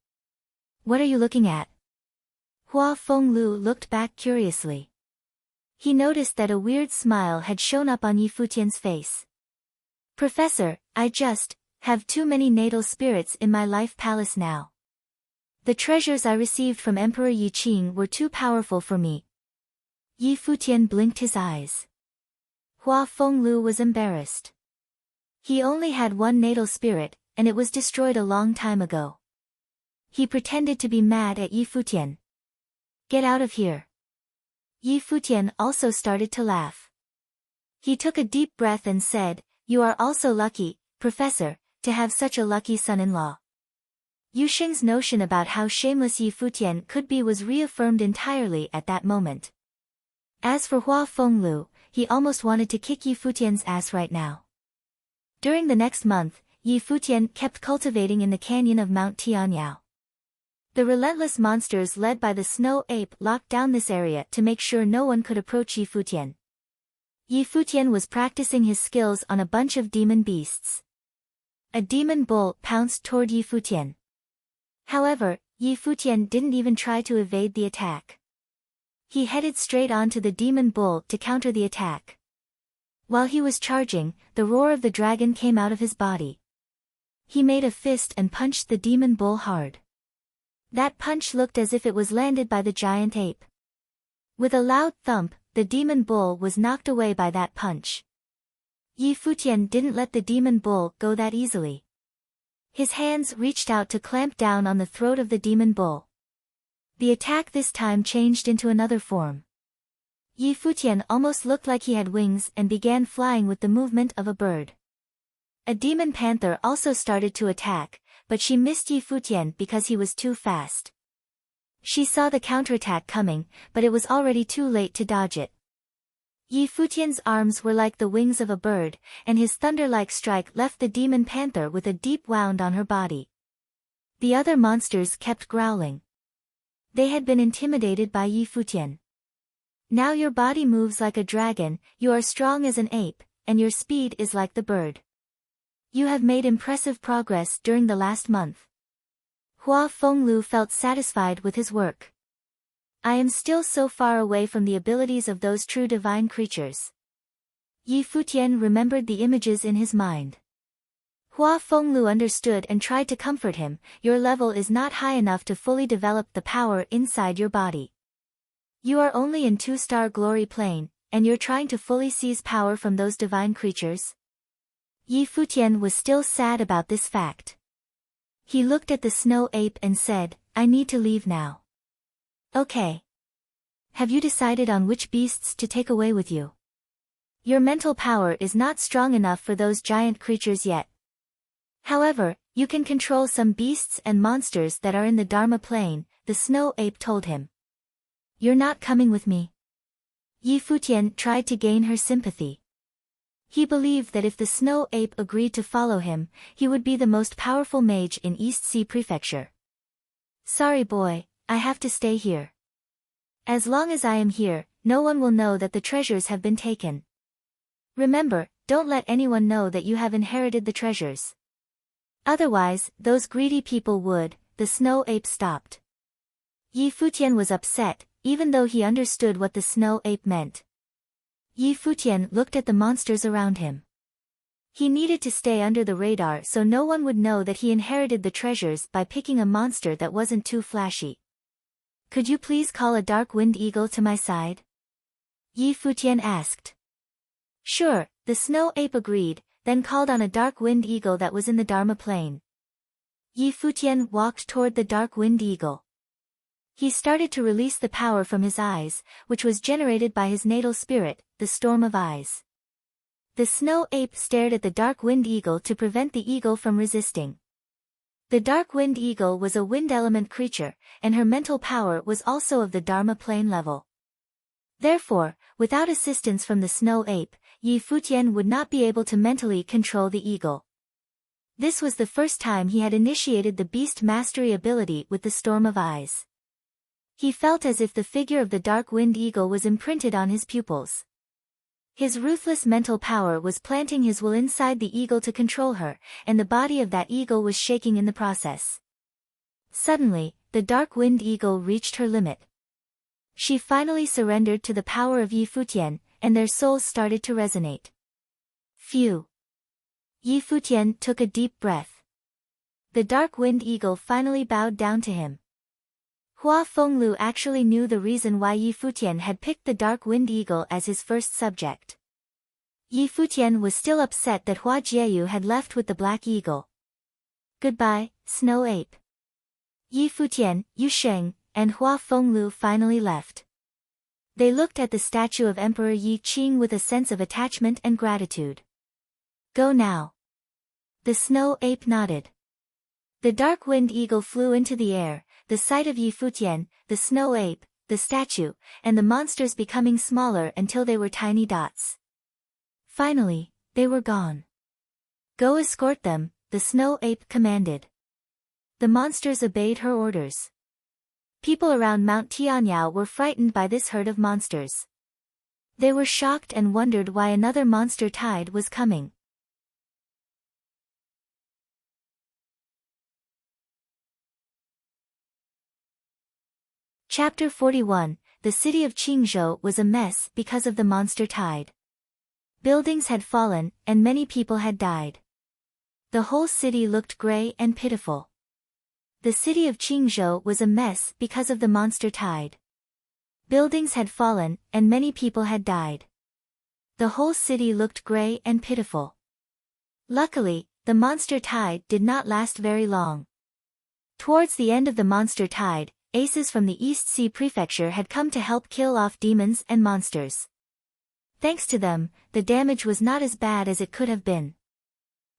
"What are you looking at?" Hua Fenglu looked back curiously. He noticed that a weird smile had shown up on Yi Futian's face. "Professor, I just have too many natal spirits in my life palace now. The treasures I received from Emperor Yi Qing were too powerful for me." Yi Futian blinked his eyes. Hua Fenglu was embarrassed. He only had 1 natal spirit, and it was destroyed a long time ago. He pretended to be mad at Yi Futian. "Get out of here." Yi Futian also started to laugh. He took a deep breath and said, "You are also lucky, Professor, to have such a lucky son-in-law." Yu Sheng's notion about how shameless Yi Futian could be was reaffirmed entirely at that moment. As for Hua Fenglu, he almost wanted to kick Yi Futian's ass right now. During the next month, Yi Futian kept cultivating in the canyon of Mount Tianyao. The relentless monsters led by the snow ape locked down this area to make sure no one could approach Yi Futian. Yi Futian was practicing his skills on a bunch of demon beasts. A demon bull pounced toward Yi Futian. However, Yi Futian didn't even try to evade the attack. He headed straight on to the demon bull to counter the attack. While he was charging, the roar of the dragon came out of his body. He made a fist and punched the demon bull hard. That punch looked as if it was landed by the giant ape. With a loud thump, the demon bull was knocked away by that punch. Yi Futian didn't let the demon bull go that easily. His hands reached out to clamp down on the throat of the demon bull. The attack this time changed into another form. Yi Futian almost looked like he had wings and began flying with the movement of a bird. A demon panther also started to attack, but she missed Yi Futian because he was too fast. She saw the counterattack coming, but it was already too late to dodge it. Yi Futian's arms were like the wings of a bird, and his thunder-like strike left the demon panther with a deep wound on her body. The other monsters kept growling. They had been intimidated by Yi Futian. Now your body moves like a dragon, you are strong as an ape, and your speed is like the bird. You have made impressive progress during the last month. Hua Fenglu felt satisfied with his work. I am still so far away from the abilities of those true divine creatures. Yi Futian remembered the images in his mind. Hua Fenglu understood and tried to comfort him. Your level is not high enough to fully develop the power inside your body. You are only in 2-star glory plane, and you're trying to fully seize power from those divine creatures? Yi Futian was still sad about this fact. He looked at the snow ape and said, I need to leave now. Okay. Have you decided on which beasts to take away with you? Your mental power is not strong enough for those giant creatures yet. However, you can control some beasts and monsters that are in the Dharma plane, the snow ape told him. You're not coming with me? Yi Futian tried to gain her sympathy. He believed that if the snow ape agreed to follow him, he would be the most powerful mage in East Sea Prefecture. Sorry boy, I have to stay here. As long as I am here, no one will know that the treasures have been taken. Remember, don't let anyone know that you have inherited the treasures. Otherwise, those greedy people would. The snow ape stopped. Yi Futian was upset, even though he understood what the snow ape meant. Yi Futian looked at the monsters around him. He needed to stay under the radar so no one would know that he inherited the treasures by picking a monster that wasn't too flashy. Could you please call a dark wind eagle to my side? Yi Futian asked. Sure, the snow ape agreed, then called on a dark wind eagle that was in the Dharma plane. Yi Futian walked toward the dark wind eagle. He started to release the power from his eyes, which was generated by his natal spirit, the storm of eyes. The snow ape stared at the dark wind eagle to prevent the eagle from resisting. The dark wind eagle was a wind element creature, and her mental power was also of the Dharma plane level. Therefore, without assistance from the snow ape, Yi Futian would not be able to mentally control the eagle. This was the first time he had initiated the beast mastery ability with the storm of eyes. He felt as if the figure of the dark wind eagle was imprinted on his pupils. His ruthless mental power was planting his will inside the eagle to control her, and the body of that eagle was shaking in the process. Suddenly, the dark wind eagle reached her limit. She finally surrendered to the power of Yi Futian, and their souls started to resonate. Phew! Yi Futian took a deep breath. The dark wind eagle finally bowed down to him. Hua Fenglu actually knew the reason why Yi Futian had picked the dark wind eagle as his first subject. Yi Futian was still upset that Hua Jieyu had left with the black eagle. Goodbye, snow ape. Yi Futian, Yu Sheng, and Hua Fenglu finally left. They looked at the statue of Emperor Yi Qing with a sense of attachment and gratitude. Go now. The snow ape nodded. The dark wind eagle flew into the air, the sight of Yi Futian, the snow ape, the statue, and the monsters becoming smaller until they were tiny dots. Finally, they were gone. Go escort them, the snow ape commanded. The monsters obeyed her orders. People around Mount Tianyao were frightened by this herd of monsters. They were shocked and wondered why another monster tide was coming. Chapter 41, The city of Qingzhou was a mess because of the monster tide. Buildings had fallen, and many people had died. The whole city looked gray and pitiful. The city of Qingzhou was a mess because of the monster tide. Buildings had fallen, and many people had died. The whole city looked gray and pitiful. Luckily, the monster tide did not last very long. Towards the end of the monster tide, aces from the East Sea Prefecture had come to help kill off demons and monsters. Thanks to them, the damage was not as bad as it could have been.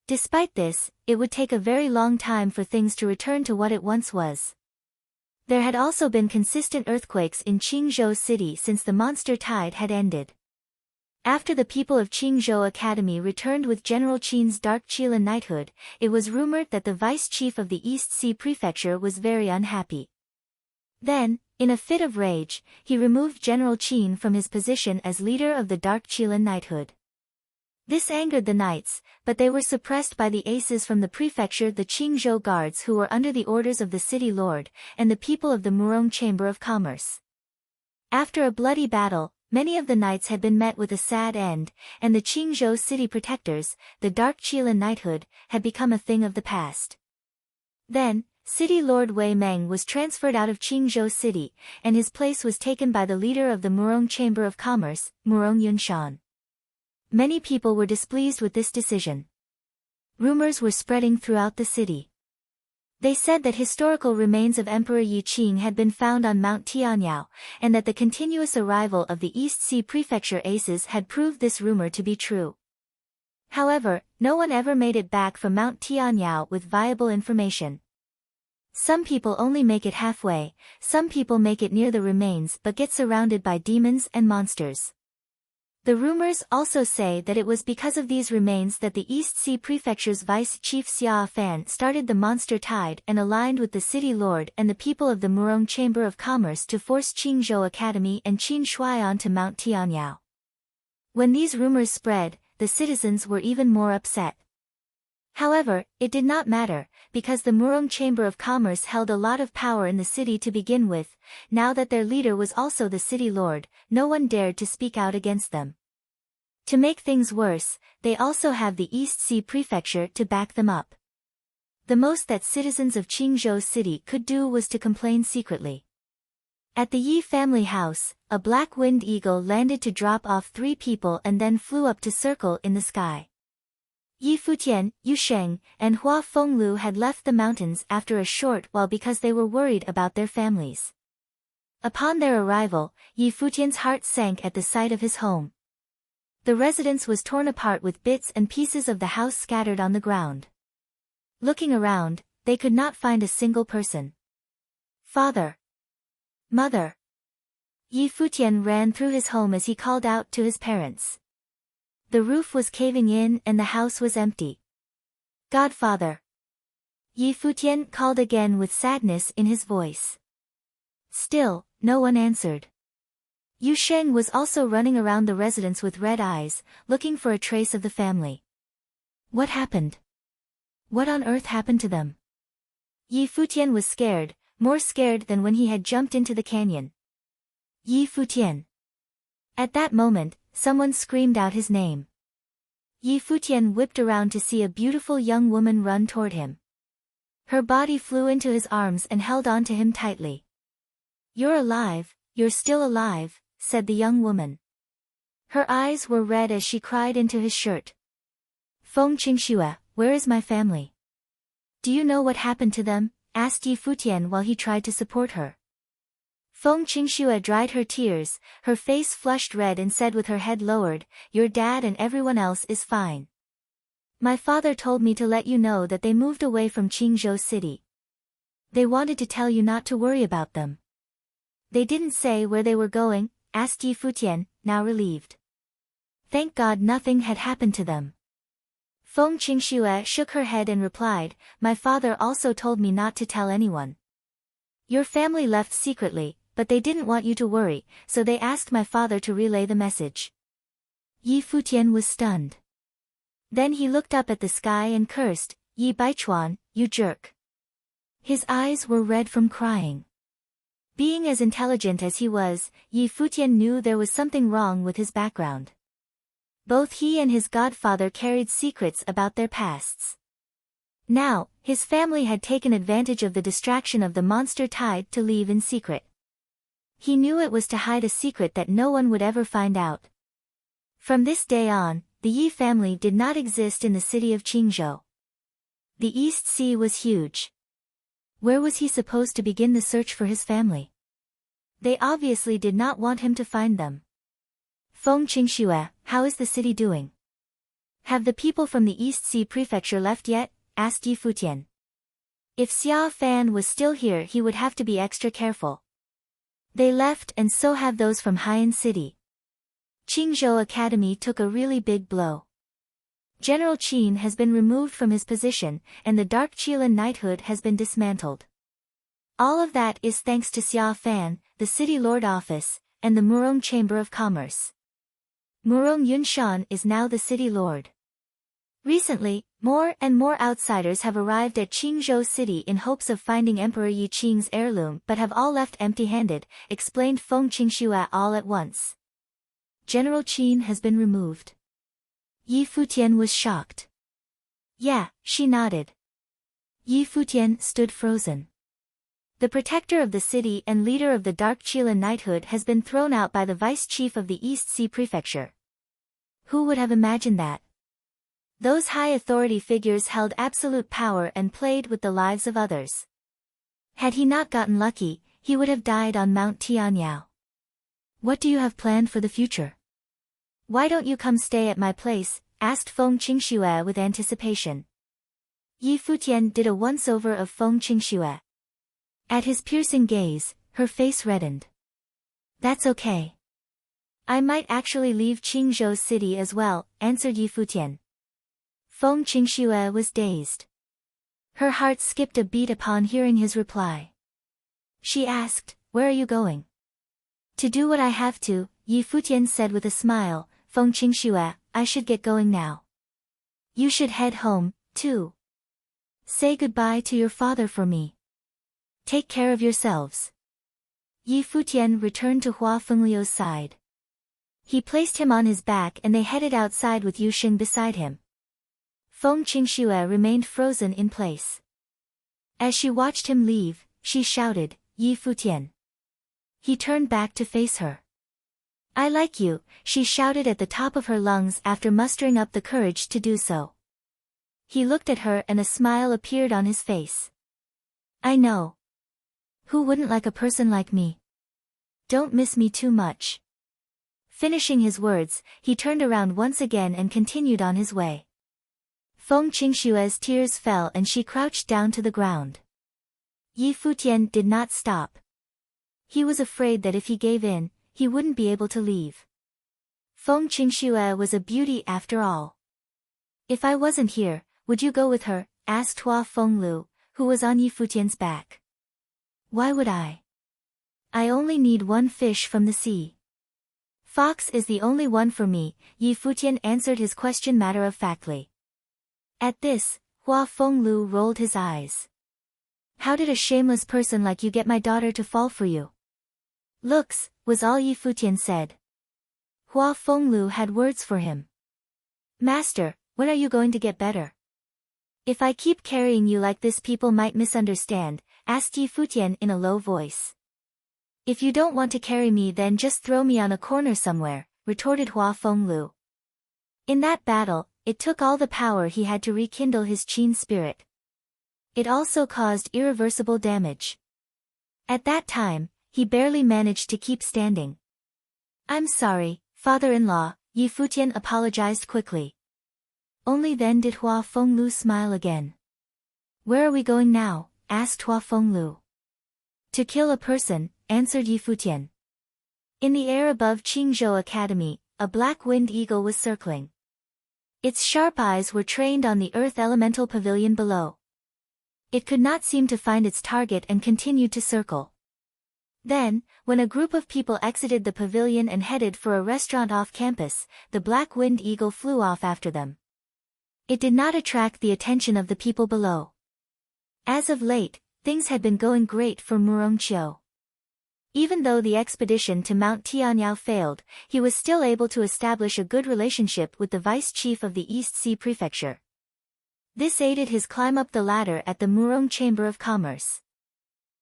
Despite this, it would take a very long time for things to return to what it once was. There had also been consistent earthquakes in Qingzhou City since the monster tide had ended. After the people of Qingzhou Academy returned with General Qin's Dark Qilin knighthood, it was rumored that the vice-chief of the East Sea Prefecture was very unhappy. Then, in a fit of rage, he removed General Qin from his position as leader of the Dark Qilin knighthood. This angered the knights, but they were suppressed by the aces from the prefecture, the Qingzhou guards who were under the orders of the city lord, and the people of the Murong Chamber of Commerce. After a bloody battle, many of the knights had been met with a sad end, and the Qingzhou city protectors, the Dark Qilin knighthood, had become a thing of the past. Then, City Lord Wei Meng was transferred out of Qingzhou City, and his place was taken by the leader of the Murong Chamber of Commerce, Murong Yunshan. Many people were displeased with this decision. Rumors were spreading throughout the city. They said that historical remains of Emperor Yi Qing had been found on Mount Tianyao, and that the continuous arrival of the East Sea Prefecture aces had proved this rumor to be true. However, no one ever made it back from Mount Tianyao with viable information. Some people only make it halfway, some people make it near the remains but get surrounded by demons and monsters. The rumors also say that it was because of these remains that the East Sea Prefecture's vice-chief Xia Fan started the monster tide and aligned with the city lord and the people of the Murong Chamber of Commerce to force Qingzhou Academy and Qin Shui onto Mount Tianyao. When these rumors spread, the citizens were even more upset. However, it did not matter, because the Murong Chamber of Commerce held a lot of power in the city to begin with. Now that their leader was also the city lord, no one dared to speak out against them. To make things worse, they also have the East Sea Prefecture to back them up. The most that citizens of Qingzhou City could do was to complain secretly. At the Yi family house, a black-winged eagle landed to drop off 3 people and then flew up to circle in the sky. Yi Futian, Yu Sheng, and Hua Fenglu had left the mountains after a short while because they were worried about their families. Upon their arrival, Yi Futian's heart sank at the sight of his home. The residence was torn apart with bits and pieces of the house scattered on the ground. Looking around, they could not find a single person. Father! Mother! Yi Futian ran through his home as he called out to his parents. The roof was caving in and the house was empty. Godfather! Yi Futian called again with sadness in his voice. Still, no one answered. Yu Sheng was also running around the residence with red eyes, looking for a trace of the family. What happened? What on earth happened to them? Yi Futian was scared, more scared than when he had jumped into the canyon. Yi Futian! At that moment, someone screamed out his name. Yi Futian whipped around to see a beautiful young woman run toward him. Her body flew into his arms and held on to him tightly. You're alive, you're still alive, said the young woman. Her eyes were red as she cried into his shirt. Feng Qingxue, where is my family? Do you know what happened to them? Asked Yi Futian while he tried to support her. Feng Qingxue dried her tears, her face flushed red and said with her head lowered, your dad and everyone else is fine. My father told me to let you know that they moved away from Qingzhou City. They wanted to tell you not to worry about them. They didn't say where they were going, asked Yi Futian, now relieved. Thank God nothing had happened to them. Feng Qingxue shook her head and replied, my father also told me not to tell anyone. Your family left secretly, but they didn't want you to worry, so they asked my father to relay the message. Yi Futian was stunned. Then he looked up at the sky and cursed, Yi Baichuan, you jerk. His eyes were red from crying. Being as intelligent as he was, Yi Futian knew there was something wrong with his background. Both he and his godfather carried secrets about their pasts. Now, his family had taken advantage of the distraction of the monster tide to leave in secret. He knew it was to hide a secret that no one would ever find out. From this day on, the Yi family did not exist in the city of Qingzhou. The East Sea was huge. Where was he supposed to begin the search for his family? They obviously did not want him to find them. Feng Qingxue, how is the city doing? Have the people from the East Sea Prefecture left yet? Asked Yi Futian. If Xia Fan was still here he would have to be extra careful. They left and so have those from Haiyan City. Qingzhou Academy took a really big blow. General Qin has been removed from his position, and the Dark Qilin knighthood has been dismantled. All of that is thanks to Xia Fan, the City Lord Office, and the Murong Chamber of Commerce. Murong Yunshan is now the City Lord. Recently, more and more outsiders have arrived at Qingzhou City in hopes of finding Emperor Yi Qing's heirloom but have all left empty-handed, explained Feng Qingxue all at once. General Qin has been removed. Yi Futian was shocked. Yeah, she nodded. Yi Futian stood frozen. The protector of the city and leader of the Dark Qilin knighthood has been thrown out by the vice chief of the East Sea Prefecture. Who would have imagined that? Those high authority figures held absolute power and played with the lives of others. Had he not gotten lucky, he would have died on Mount Tianyao. What do you have planned for the future? Why don't you come stay at my place? Asked Feng Qingxue with anticipation. Yi Futian did a once-over of Feng Qingxue. At his piercing gaze, her face reddened. That's okay. I might actually leave Qingzhou City as well, answered Yi Futian. Feng Qingxue was dazed. Her heart skipped a beat upon hearing his reply. She asked, where are you going? To do what I have to, Yi Futian said with a smile. Feng Qingxue, I should get going now. You should head home, too. Say goodbye to your father for me. Take care of yourselves. Yi Futian returned to Hua Fengliu's side. He placed him on his back and they headed outside with Yu Xing beside him. Feng Qingxue remained frozen in place. As she watched him leave, she shouted, Yi Futian. He turned back to face her. I like you, she shouted at the top of her lungs after mustering up the courage to do so. He looked at her and a smile appeared on his face. I know. Who wouldn't like a person like me? Don't miss me too much. Finishing his words, he turned around once again and continued on his way. Feng Qingxue's tears fell and she crouched down to the ground. Yi Futian did not stop. He was afraid that if he gave in, he wouldn't be able to leave. Feng Qingxue was a beauty after all. If I wasn't here, would you go with her? Asked Hua Fenglu, who was on Yi Futian's back. Why would I? I only need one fish from the sea. Fox is the only one for me, Yi Futian answered his question matter-of-factly. At this, Hua Fenglu rolled his eyes. How did a shameless person like you get my daughter to fall for you? Looks, was all Yi Futian said. Hua Fenglu had words for him. Master, when are you going to get better? If I keep carrying you like this people might misunderstand, asked Yi Futian in a low voice. If you don't want to carry me then just throw me on a corner somewhere, retorted Hua Fenglu. In that battle, it took all the power he had to rekindle his Qin spirit. It also caused irreversible damage. At that time, he barely managed to keep standing. I'm sorry, father-in-law, Yi Futian apologized quickly. Only then did Hua Fenglu smile again. Where are we going now? Asked Hua Fenglu. To kill a person, answered Yi Futian. In the air above Qingzhou Academy, a black winged eagle was circling. Its sharp eyes were trained on the Earth Elemental Pavilion below. It could not seem to find its target and continued to circle. Then, when a group of people exited the pavilion and headed for a restaurant off campus, the black winged eagle flew off after them. It did not attract the attention of the people below. As of late, things had been going great for Murong Qiu. Even though the expedition to Mount Tianyao failed, he was still able to establish a good relationship with the vice chief of the East Sea Prefecture. This aided his climb up the ladder at the Murong Chamber of Commerce.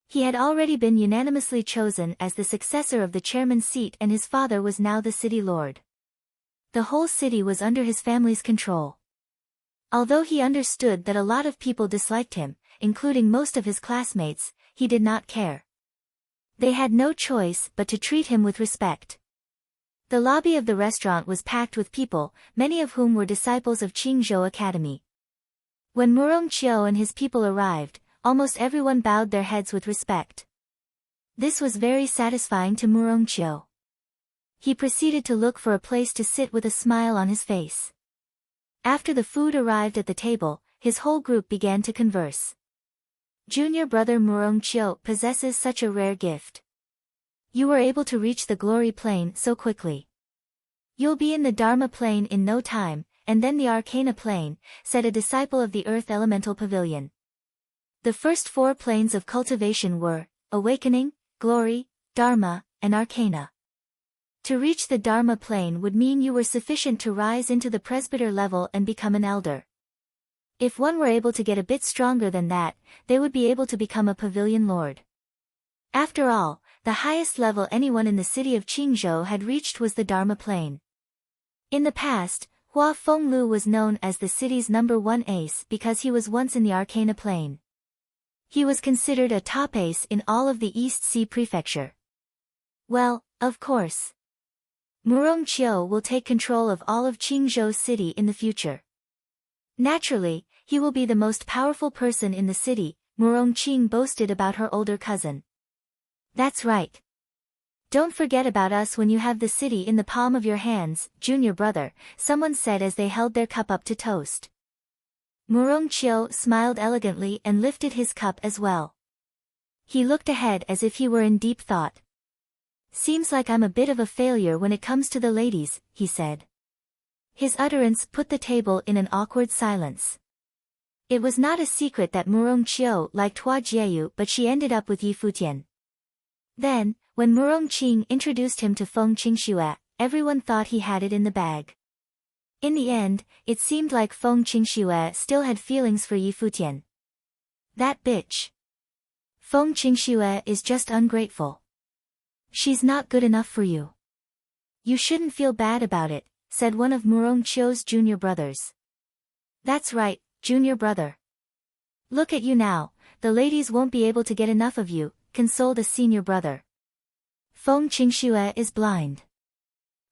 He had already been unanimously chosen as the successor of the chairman's seat and his father was now the city lord. The whole city was under his family's control. Although he understood that a lot of people disliked him, including most of his classmates, he did not care. They had no choice but to treat him with respect. The lobby of the restaurant was packed with people, many of whom were disciples of Qingzhou Academy. When Murong Qiu and his people arrived, almost everyone bowed their heads with respect. This was very satisfying to Murongqiu. He proceeded to look for a place to sit with a smile on his face. After the food arrived at the table, his whole group began to converse. Junior brother Murongqiu possesses such a rare gift. You were able to reach the glory plane so quickly. You'll be in the Dharma plane in no time, and then the Arcana plane, said a disciple of the Earth Elemental Pavilion. The first 4 planes of cultivation were Awakening, Glory, Dharma, and Arcana. To reach the Dharma plane would mean you were sufficient to rise into the presbyter level and become an elder. If one were able to get a bit stronger than that, they would be able to become a pavilion lord. After all, the highest level anyone in the city of Qingzhou had reached was the Dharma plane. In the past, Hua Fenglu was known as the city's #1 ace because he was once in the Arcana plane. He was considered a top ace in all of the East Sea Prefecture. Well, of course. Murongqiu will take control of all of Qingzhou city in the future. Naturally, he will be the most powerful person in the city, Murongqing boasted about her older cousin. That's right. Don't forget about us when you have the city in the palm of your hands, junior brother, someone said as they held their cup up to toast. Murongqiu smiled elegantly and lifted his cup as well. He looked ahead as if he were in deep thought. Seems like I'm a bit of a failure when it comes to the ladies, he said. His utterance put the table in an awkward silence. It was not a secret that Murongqiu liked Hua Jieyu, but she ended up with Yi Futian. Then, when Murongqing introduced him to Feng Qingxue, everyone thought he had it in the bag. In the end, it seemed like Feng Qingxue still had feelings for Yi Futian. That bitch. Feng Qingxue is just ungrateful. She's not good enough for you. You shouldn't feel bad about it, said one of Murongqiu's junior brothers. That's right, junior brother. Look at you now, the ladies won't be able to get enough of you, consoled a senior brother. Feng Qingxue is blind.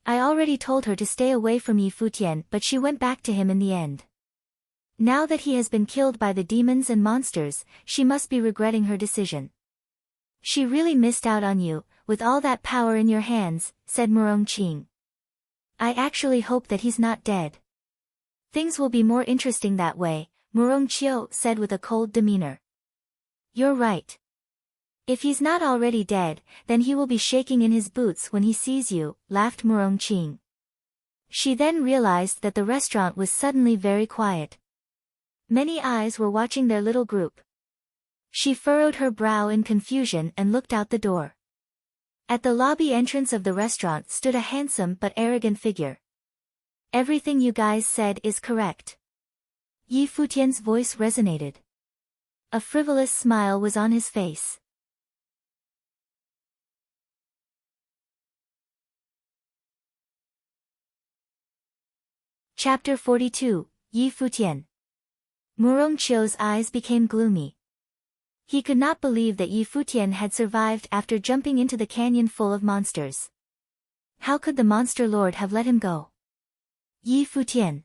I already told her to stay away from Yi Futian, but she went back to him in the end. Now that he has been killed by the demons and monsters, she must be regretting her decision. She really missed out on you, with all that power in your hands, said Murongqing. I actually hope that he's not dead. Things will be more interesting that way, Murongqiu said with a cold demeanor. You're right. If he's not already dead, then he will be shaking in his boots when he sees you, laughed Murongqing. She then realized that the restaurant was suddenly very quiet. Many eyes were watching their little group. She furrowed her brow in confusion and looked out the door. At the lobby entrance of the restaurant stood a handsome but arrogant figure. Everything you guys said is correct. Yi Futian's voice resonated. A frivolous smile was on his face. Chapter 42, Yi Futian. Murongqiu's eyes became gloomy. He could not believe that Yi Futian had survived after jumping into the canyon full of monsters. How could the monster lord have let him go? Yi Futian.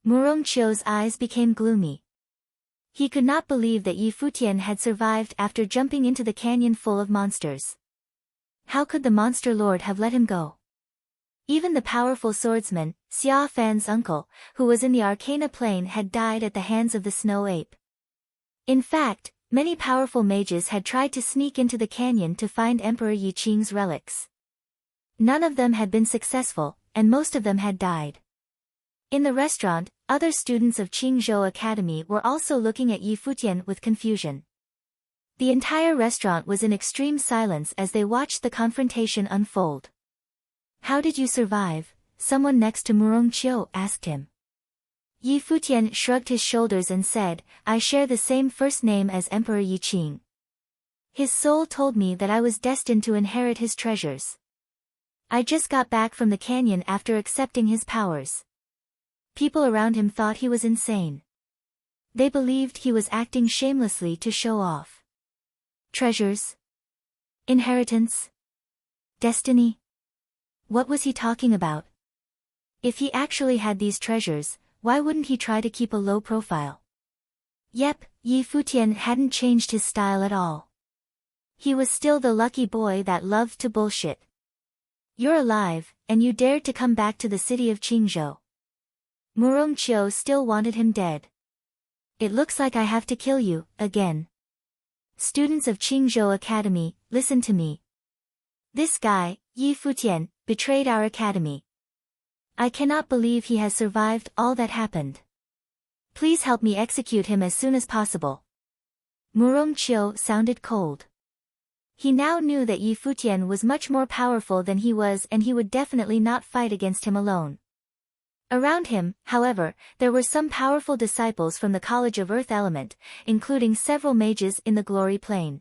Murongqiu's eyes became gloomy. He could not believe that Yi Futian had survived after jumping into the canyon full of monsters. How could the monster lord have let him go? Even the powerful swordsman, Xia Fan's uncle, who was in the Arcana plane, had died at the hands of the snow ape. In fact, many powerful mages had tried to sneak into the canyon to find Emperor Yi Qing's relics. None of them had been successful, and most of them had died. In the restaurant, other students of Qingzhou Academy were also looking at Yi Futian with confusion. The entire restaurant was in extreme silence as they watched the confrontation unfold. How did you survive? Someone next to Murongqiu asked him. Yi Futian shrugged his shoulders and said, I share the same first name as Emperor Yi Qing. His soul told me that I was destined to inherit his treasures. I just got back from the canyon after accepting his powers. People around him thought he was insane. They believed he was acting shamelessly to show off. Treasures? Inheritance? Destiny? What was he talking about? If he actually had these treasures, why wouldn't he try to keep a low profile? Yep, Yi Futian hadn't changed his style at all. He was still the lucky boy that loved to bullshit. You're alive, and you dared to come back to the city of Qingzhou. Murongqiu still wanted him dead. It looks like I have to kill you, again. Students of Qingzhou Academy, listen to me. This guy, Yi Futian, betrayed our academy. I cannot believe he has survived all that happened. Please help me execute him as soon as possible. Murongqiu sounded cold. He now knew that Yi Futian was much more powerful than he was, and he would definitely not fight against him alone. Around him, however, there were some powerful disciples from the College of Earth Element, including several mages in the Glory Plane.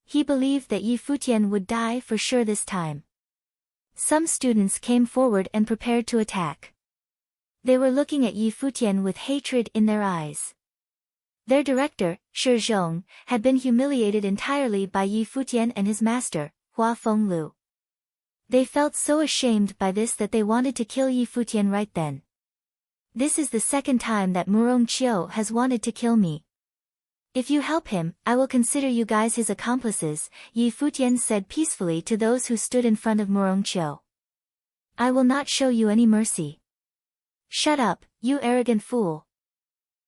He believed that Yi Futian would die for sure this time. Some students came forward and prepared to attack. They were looking at Yi Futian with hatred in their eyes. Their director, Shi Zhong, had been humiliated entirely by Yi Futian and his master, Hua Fenglu. They felt so ashamed by this that they wanted to kill Yi Futian right then. This is the second time that Murongqiu has wanted to kill me. If you help him, I will consider you guys his accomplices, Yi Futian said peacefully to those who stood in front of Murongqiu. I will not show you any mercy. Shut up, you arrogant fool.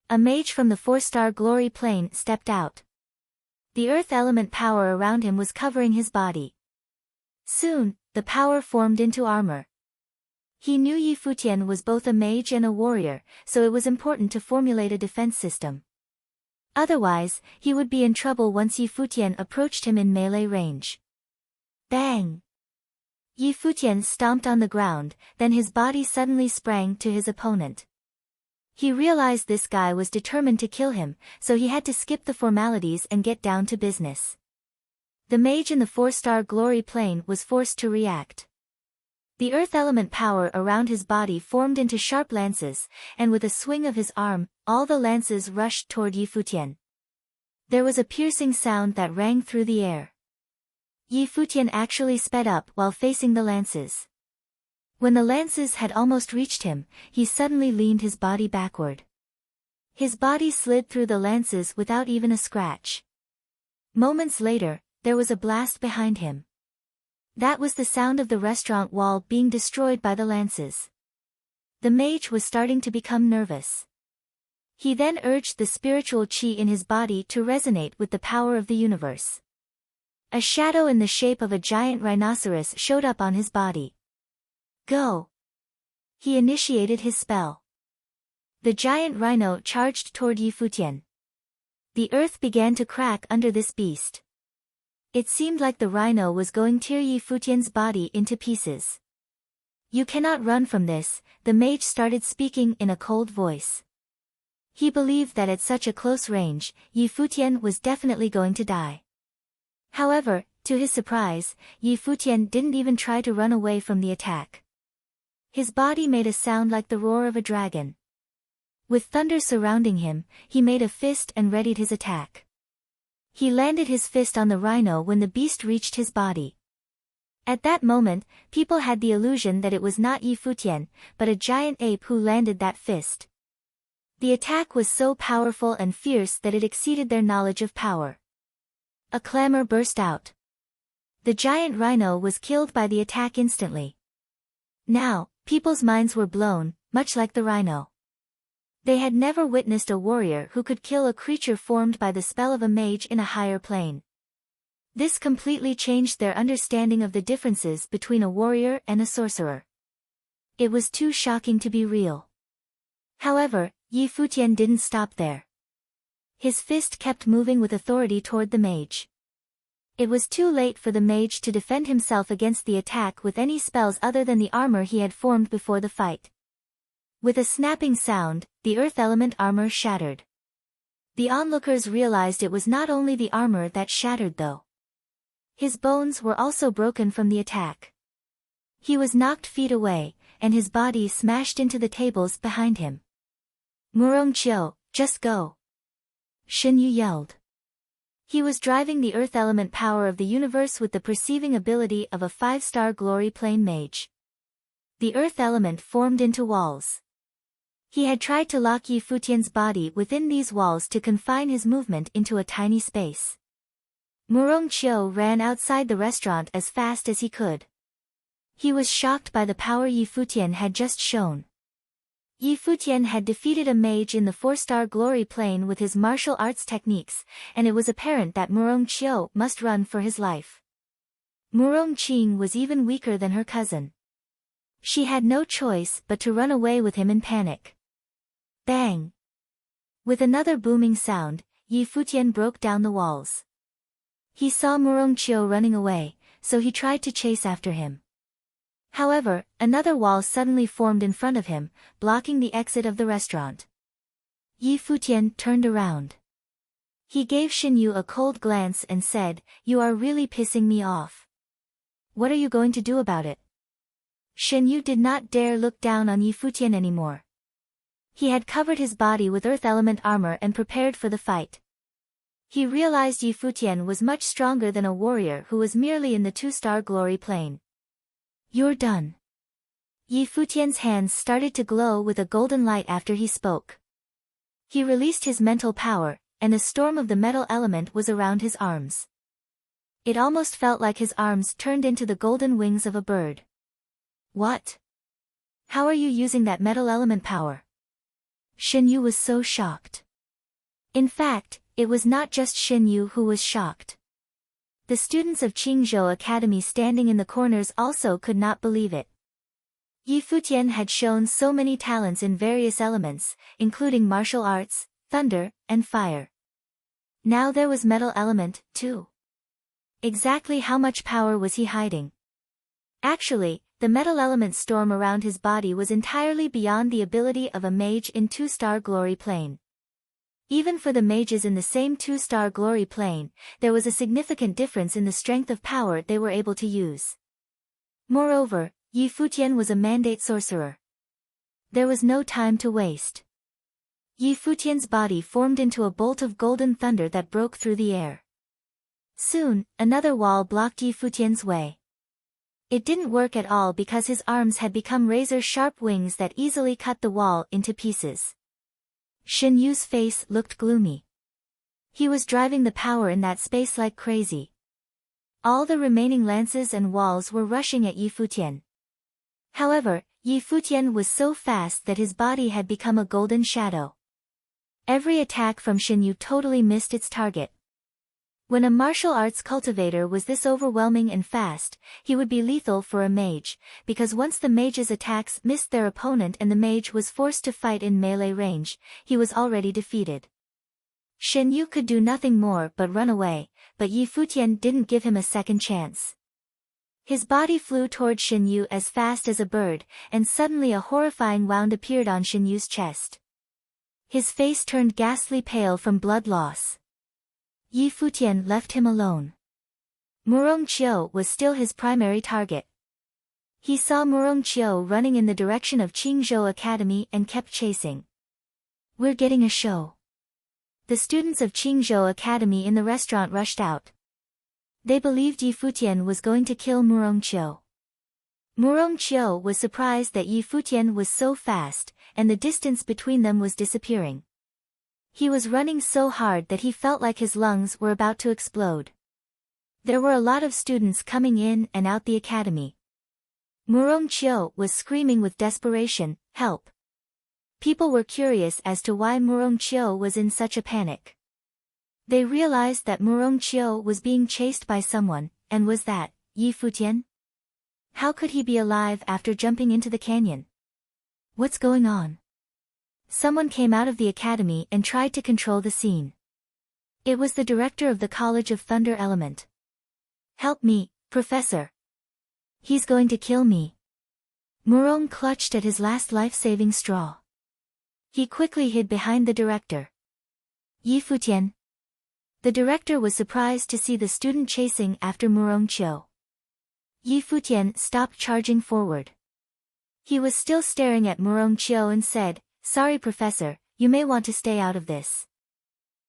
A mage from the 4-star Glory Plane stepped out. The earth element power around him was covering his body. Soon, the power formed into armor. He knew Yi Futian was both a mage and a warrior, so it was important to formulate a defense system. Otherwise, he would be in trouble once Yi Futian approached him in melee range. Bang! Yi Futian stomped on the ground, then his body suddenly sprang to his opponent. He realized this guy was determined to kill him, so he had to skip the formalities and get down to business. The mage in the 4-star Glory Plane was forced to react. The earth element power around his body formed into sharp lances, and with a swing of his arm, all the lances rushed toward Yi Futian. There was a piercing sound that rang through the air. Yi Futian actually sped up while facing the lances. When the lances had almost reached him, he suddenly leaned his body backward. His body slid through the lances without even a scratch. Moments later, there was a blast behind him. That was the sound of the restaurant wall being destroyed by the lances. The mage was starting to become nervous. He then urged the spiritual qi in his body to resonate with the power of the universe. A shadow in the shape of a giant rhinoceros showed up on his body. Go! He initiated his spell. The giant rhino charged toward Yi Futian. The earth began to crack under this beast. It seemed like the rhino was going to tear Yi Futian's body into pieces. You cannot run from this, the mage started speaking in a cold voice. He believed that at such a close range, Yi Futian was definitely going to die. However, to his surprise, Yi Futian didn't even try to run away from the attack. His body made a sound like the roar of a dragon. With thunder surrounding him, he made a fist and readied his attack. He landed his fist on the rhino when the beast reached his body. At that moment, people had the illusion that it was not Yi Futian, but a giant ape who landed that fist. The attack was so powerful and fierce that it exceeded their knowledge of power. A clamor burst out. The giant rhino was killed by the attack instantly. Now, people's minds were blown, much like the rhino. They had never witnessed a warrior who could kill a creature formed by the spell of a mage in a higher plane. This completely changed their understanding of the differences between a warrior and a sorcerer. It was too shocking to be real. However, Yi Futian didn't stop there. His fist kept moving with authority toward the mage. It was too late for the mage to defend himself against the attack with any spells other than the armor he had formed before the fight. With a snapping sound, the earth element armor shattered. The onlookers realized it was not only the armor that shattered though. His bones were also broken from the attack. He was knocked feet away, and his body smashed into the tables behind him. Murongqiu, just go! Shin Yu yelled. He was driving the earth element power of the universe with the perceiving ability of a 5-star Glory Plane mage. The earth element formed into walls. He had tried to lock Yi Futian's body within these walls to confine his movement into a tiny space. Murong Qiu ran outside the restaurant as fast as he could. He was shocked by the power Yi Futian had just shown. Yi Futian had defeated a mage in the 4-star glory plane with his martial arts techniques, and it was apparent that Murong Qiu must run for his life. Murong Qing was even weaker than her cousin. She had no choice but to run away with him in panic. Bang! With another booming sound, Yi Futian broke down the walls. He saw Murong Qiu running away, so he tried to chase after him. However, another wall suddenly formed in front of him, blocking the exit of the restaurant. Yi Futian turned around. He gave Xinyu a cold glance and said, "You are really pissing me off. What are you going to do about it?" Xinyu did not dare look down on Yi Futian anymore. He had covered his body with earth element armor and prepared for the fight. He realized Yi Futian was much stronger than a warrior who was merely in the 2-star glory plane. "You're done." Yi Futian's hands started to glow with a golden light after he spoke. He released his mental power, and a storm of the metal element was around his arms. It almost felt like his arms turned into the golden wings of a bird. "What? How are you using that metal element power?" Xinyu was so shocked. In fact, it was not just Xinyu who was shocked. The students of Qingzhou Academy standing in the corners also could not believe it. Yi Futian had shown so many talents in various elements, including martial arts, thunder, and fire. Now there was metal element, too. Exactly how much power was he hiding? Actually, the metal element storm around his body was entirely beyond the ability of a mage in 2-star glory plane. Even for the mages in the same 2-star glory plane, there was a significant difference in the strength of power they were able to use. Moreover, Yi Futian was a mandate sorcerer. There was no time to waste. Yi Futian's body formed into a bolt of golden thunder that broke through the air. Soon, another wall blocked Yi Futian's way. It didn't work at all because his arms had become razor-sharp wings that easily cut the wall into pieces. Xinyu's face looked gloomy. He was driving the power in that space like crazy. All the remaining lances and walls were rushing at Yi Futian. However, Yi Futian was so fast that his body had become a golden shadow. Every attack from Xinyu totally missed its target. When a martial arts cultivator was this overwhelming and fast, he would be lethal for a mage, because once the mage's attacks missed their opponent and the mage was forced to fight in melee range, he was already defeated. Xinyu could do nothing more but run away, but Yi Futian didn't give him a second chance. His body flew toward Xinyu as fast as a bird, and suddenly a horrifying wound appeared on Xinyu's chest. His face turned ghastly pale from blood loss. Yi Futian left him alone. Murong Qiu was still his primary target. He saw Murong Qiu running in the direction of Qingzhou Academy and kept chasing. "We're getting a show." The students of Qingzhou Academy in the restaurant rushed out. They believed Yi Futian was going to kill Murong Qiu. Murong Qiu was surprised that Yi Futian was so fast, and the distance between them was disappearing. He was running so hard that he felt like his lungs were about to explode. There were a lot of students coming in and out the academy. Murong Qiu was screaming with desperation, "Help!" People were curious as to why Murong Qiu was in such a panic. They realized that Murong Qiu was being chased by someone, and was that Yi Futian? How could he be alive after jumping into the canyon? What's going on? Someone came out of the academy and tried to control the scene. It was the director of the College of Thunder Element. "Help me, Professor. He's going to kill me." Murong clutched at his last life-saving straw. He quickly hid behind the director. "Yi Futian." The director was surprised to see the student chasing after Murong Qiu. Yi Futian stopped charging forward. He was still staring at Murong Qiu and said, "Sorry Professor, you may want to stay out of this.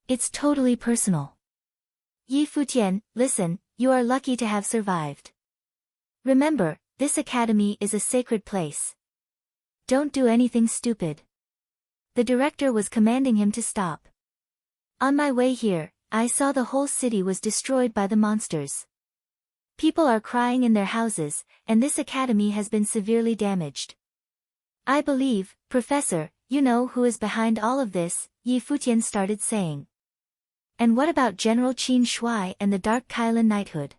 It's totally personal." "Yi Futian, listen, you are lucky to have survived. Remember, this academy is a sacred place. Don't do anything stupid. The director was commanding him to stop. On my way here, I saw the whole city was destroyed by the monsters. People are crying in their houses, and this academy has been severely damaged. I believe, Professor, you know who is behind all of this, Yi Futian started saying. And what about General Qin Shui and the Dark Kailan Knighthood?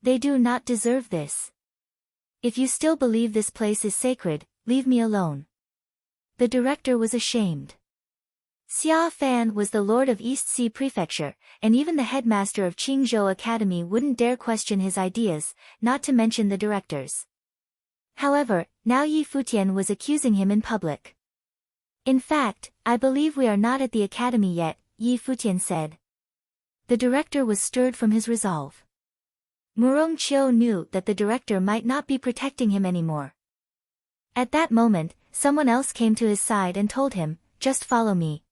They do not deserve this. If you still believe this place is sacred, leave me alone. The director was ashamed. Xia Fan was the lord of East Sea Prefecture, and even the headmaster of Qingzhou Academy wouldn't dare question his ideas, not to mention the directors. However, now Yi Futian was accusing him in public. In fact, I believe we are not at the academy yet, Yi Futian said. The director was stirred from his resolve. Murong Qiu knew that the director might not be protecting him anymore. At that moment, someone else came to his side and told him, "Just follow me."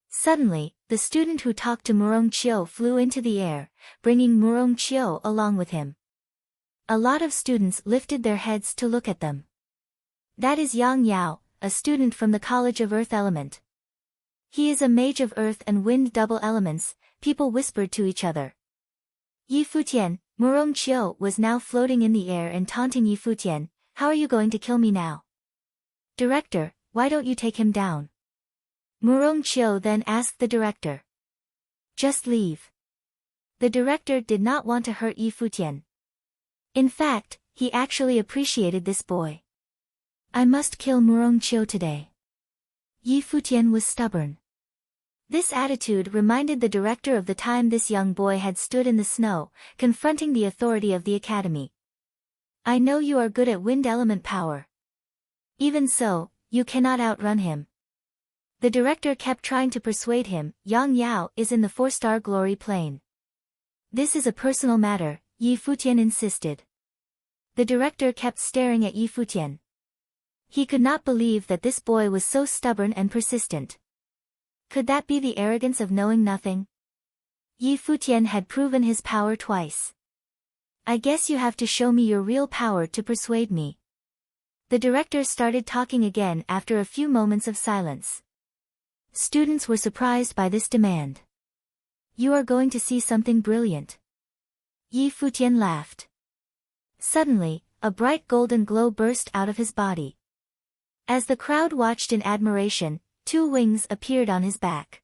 Suddenly, the student who talked to Murong Qiu flew into the air, bringing Murong Qiu along with him. A lot of students lifted their heads to look at them. That is Yang Yao, a student from the College of Earth Element. He is a mage of earth and wind double elements, people whispered to each other. Yi Futian, Murong Qiu was now floating in the air and taunting Yi Futian, "How are you going to kill me now? Director, why don't you take him down?" Murong Qiu then asked the director. "Just leave." The director did not want to hurt Yi Futian. In fact, he actually appreciated this boy. "I must kill Murong Qiu today." Yi Futian was stubborn. This attitude reminded the director of the time this young boy had stood in the snow, confronting the authority of the academy. "I know you are good at wind element power. Even so, you cannot outrun him." The director kept trying to persuade him, "Yang Yao is in the 4-star glory plane." "This is a personal matter," Yi Futian insisted. The director kept staring at Yi Futian. He could not believe that this boy was so stubborn and persistent. Could that be the arrogance of knowing nothing? Yi Futian had proven his power twice. "I guess you have to show me your real power to persuade me." The director started talking again after a few moments of silence. Students were surprised by this demand. "You are going to see something brilliant." Yi Futian laughed. Suddenly, a bright golden glow burst out of his body. As the crowd watched in admiration, 2 wings appeared on his back.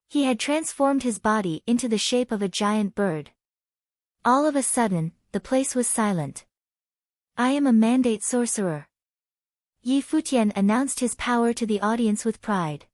He had transformed his body into the shape of a giant bird. All of a sudden, the place was silent. "I am a mandate sorcerer." Yi Futian announced his power to the audience with pride.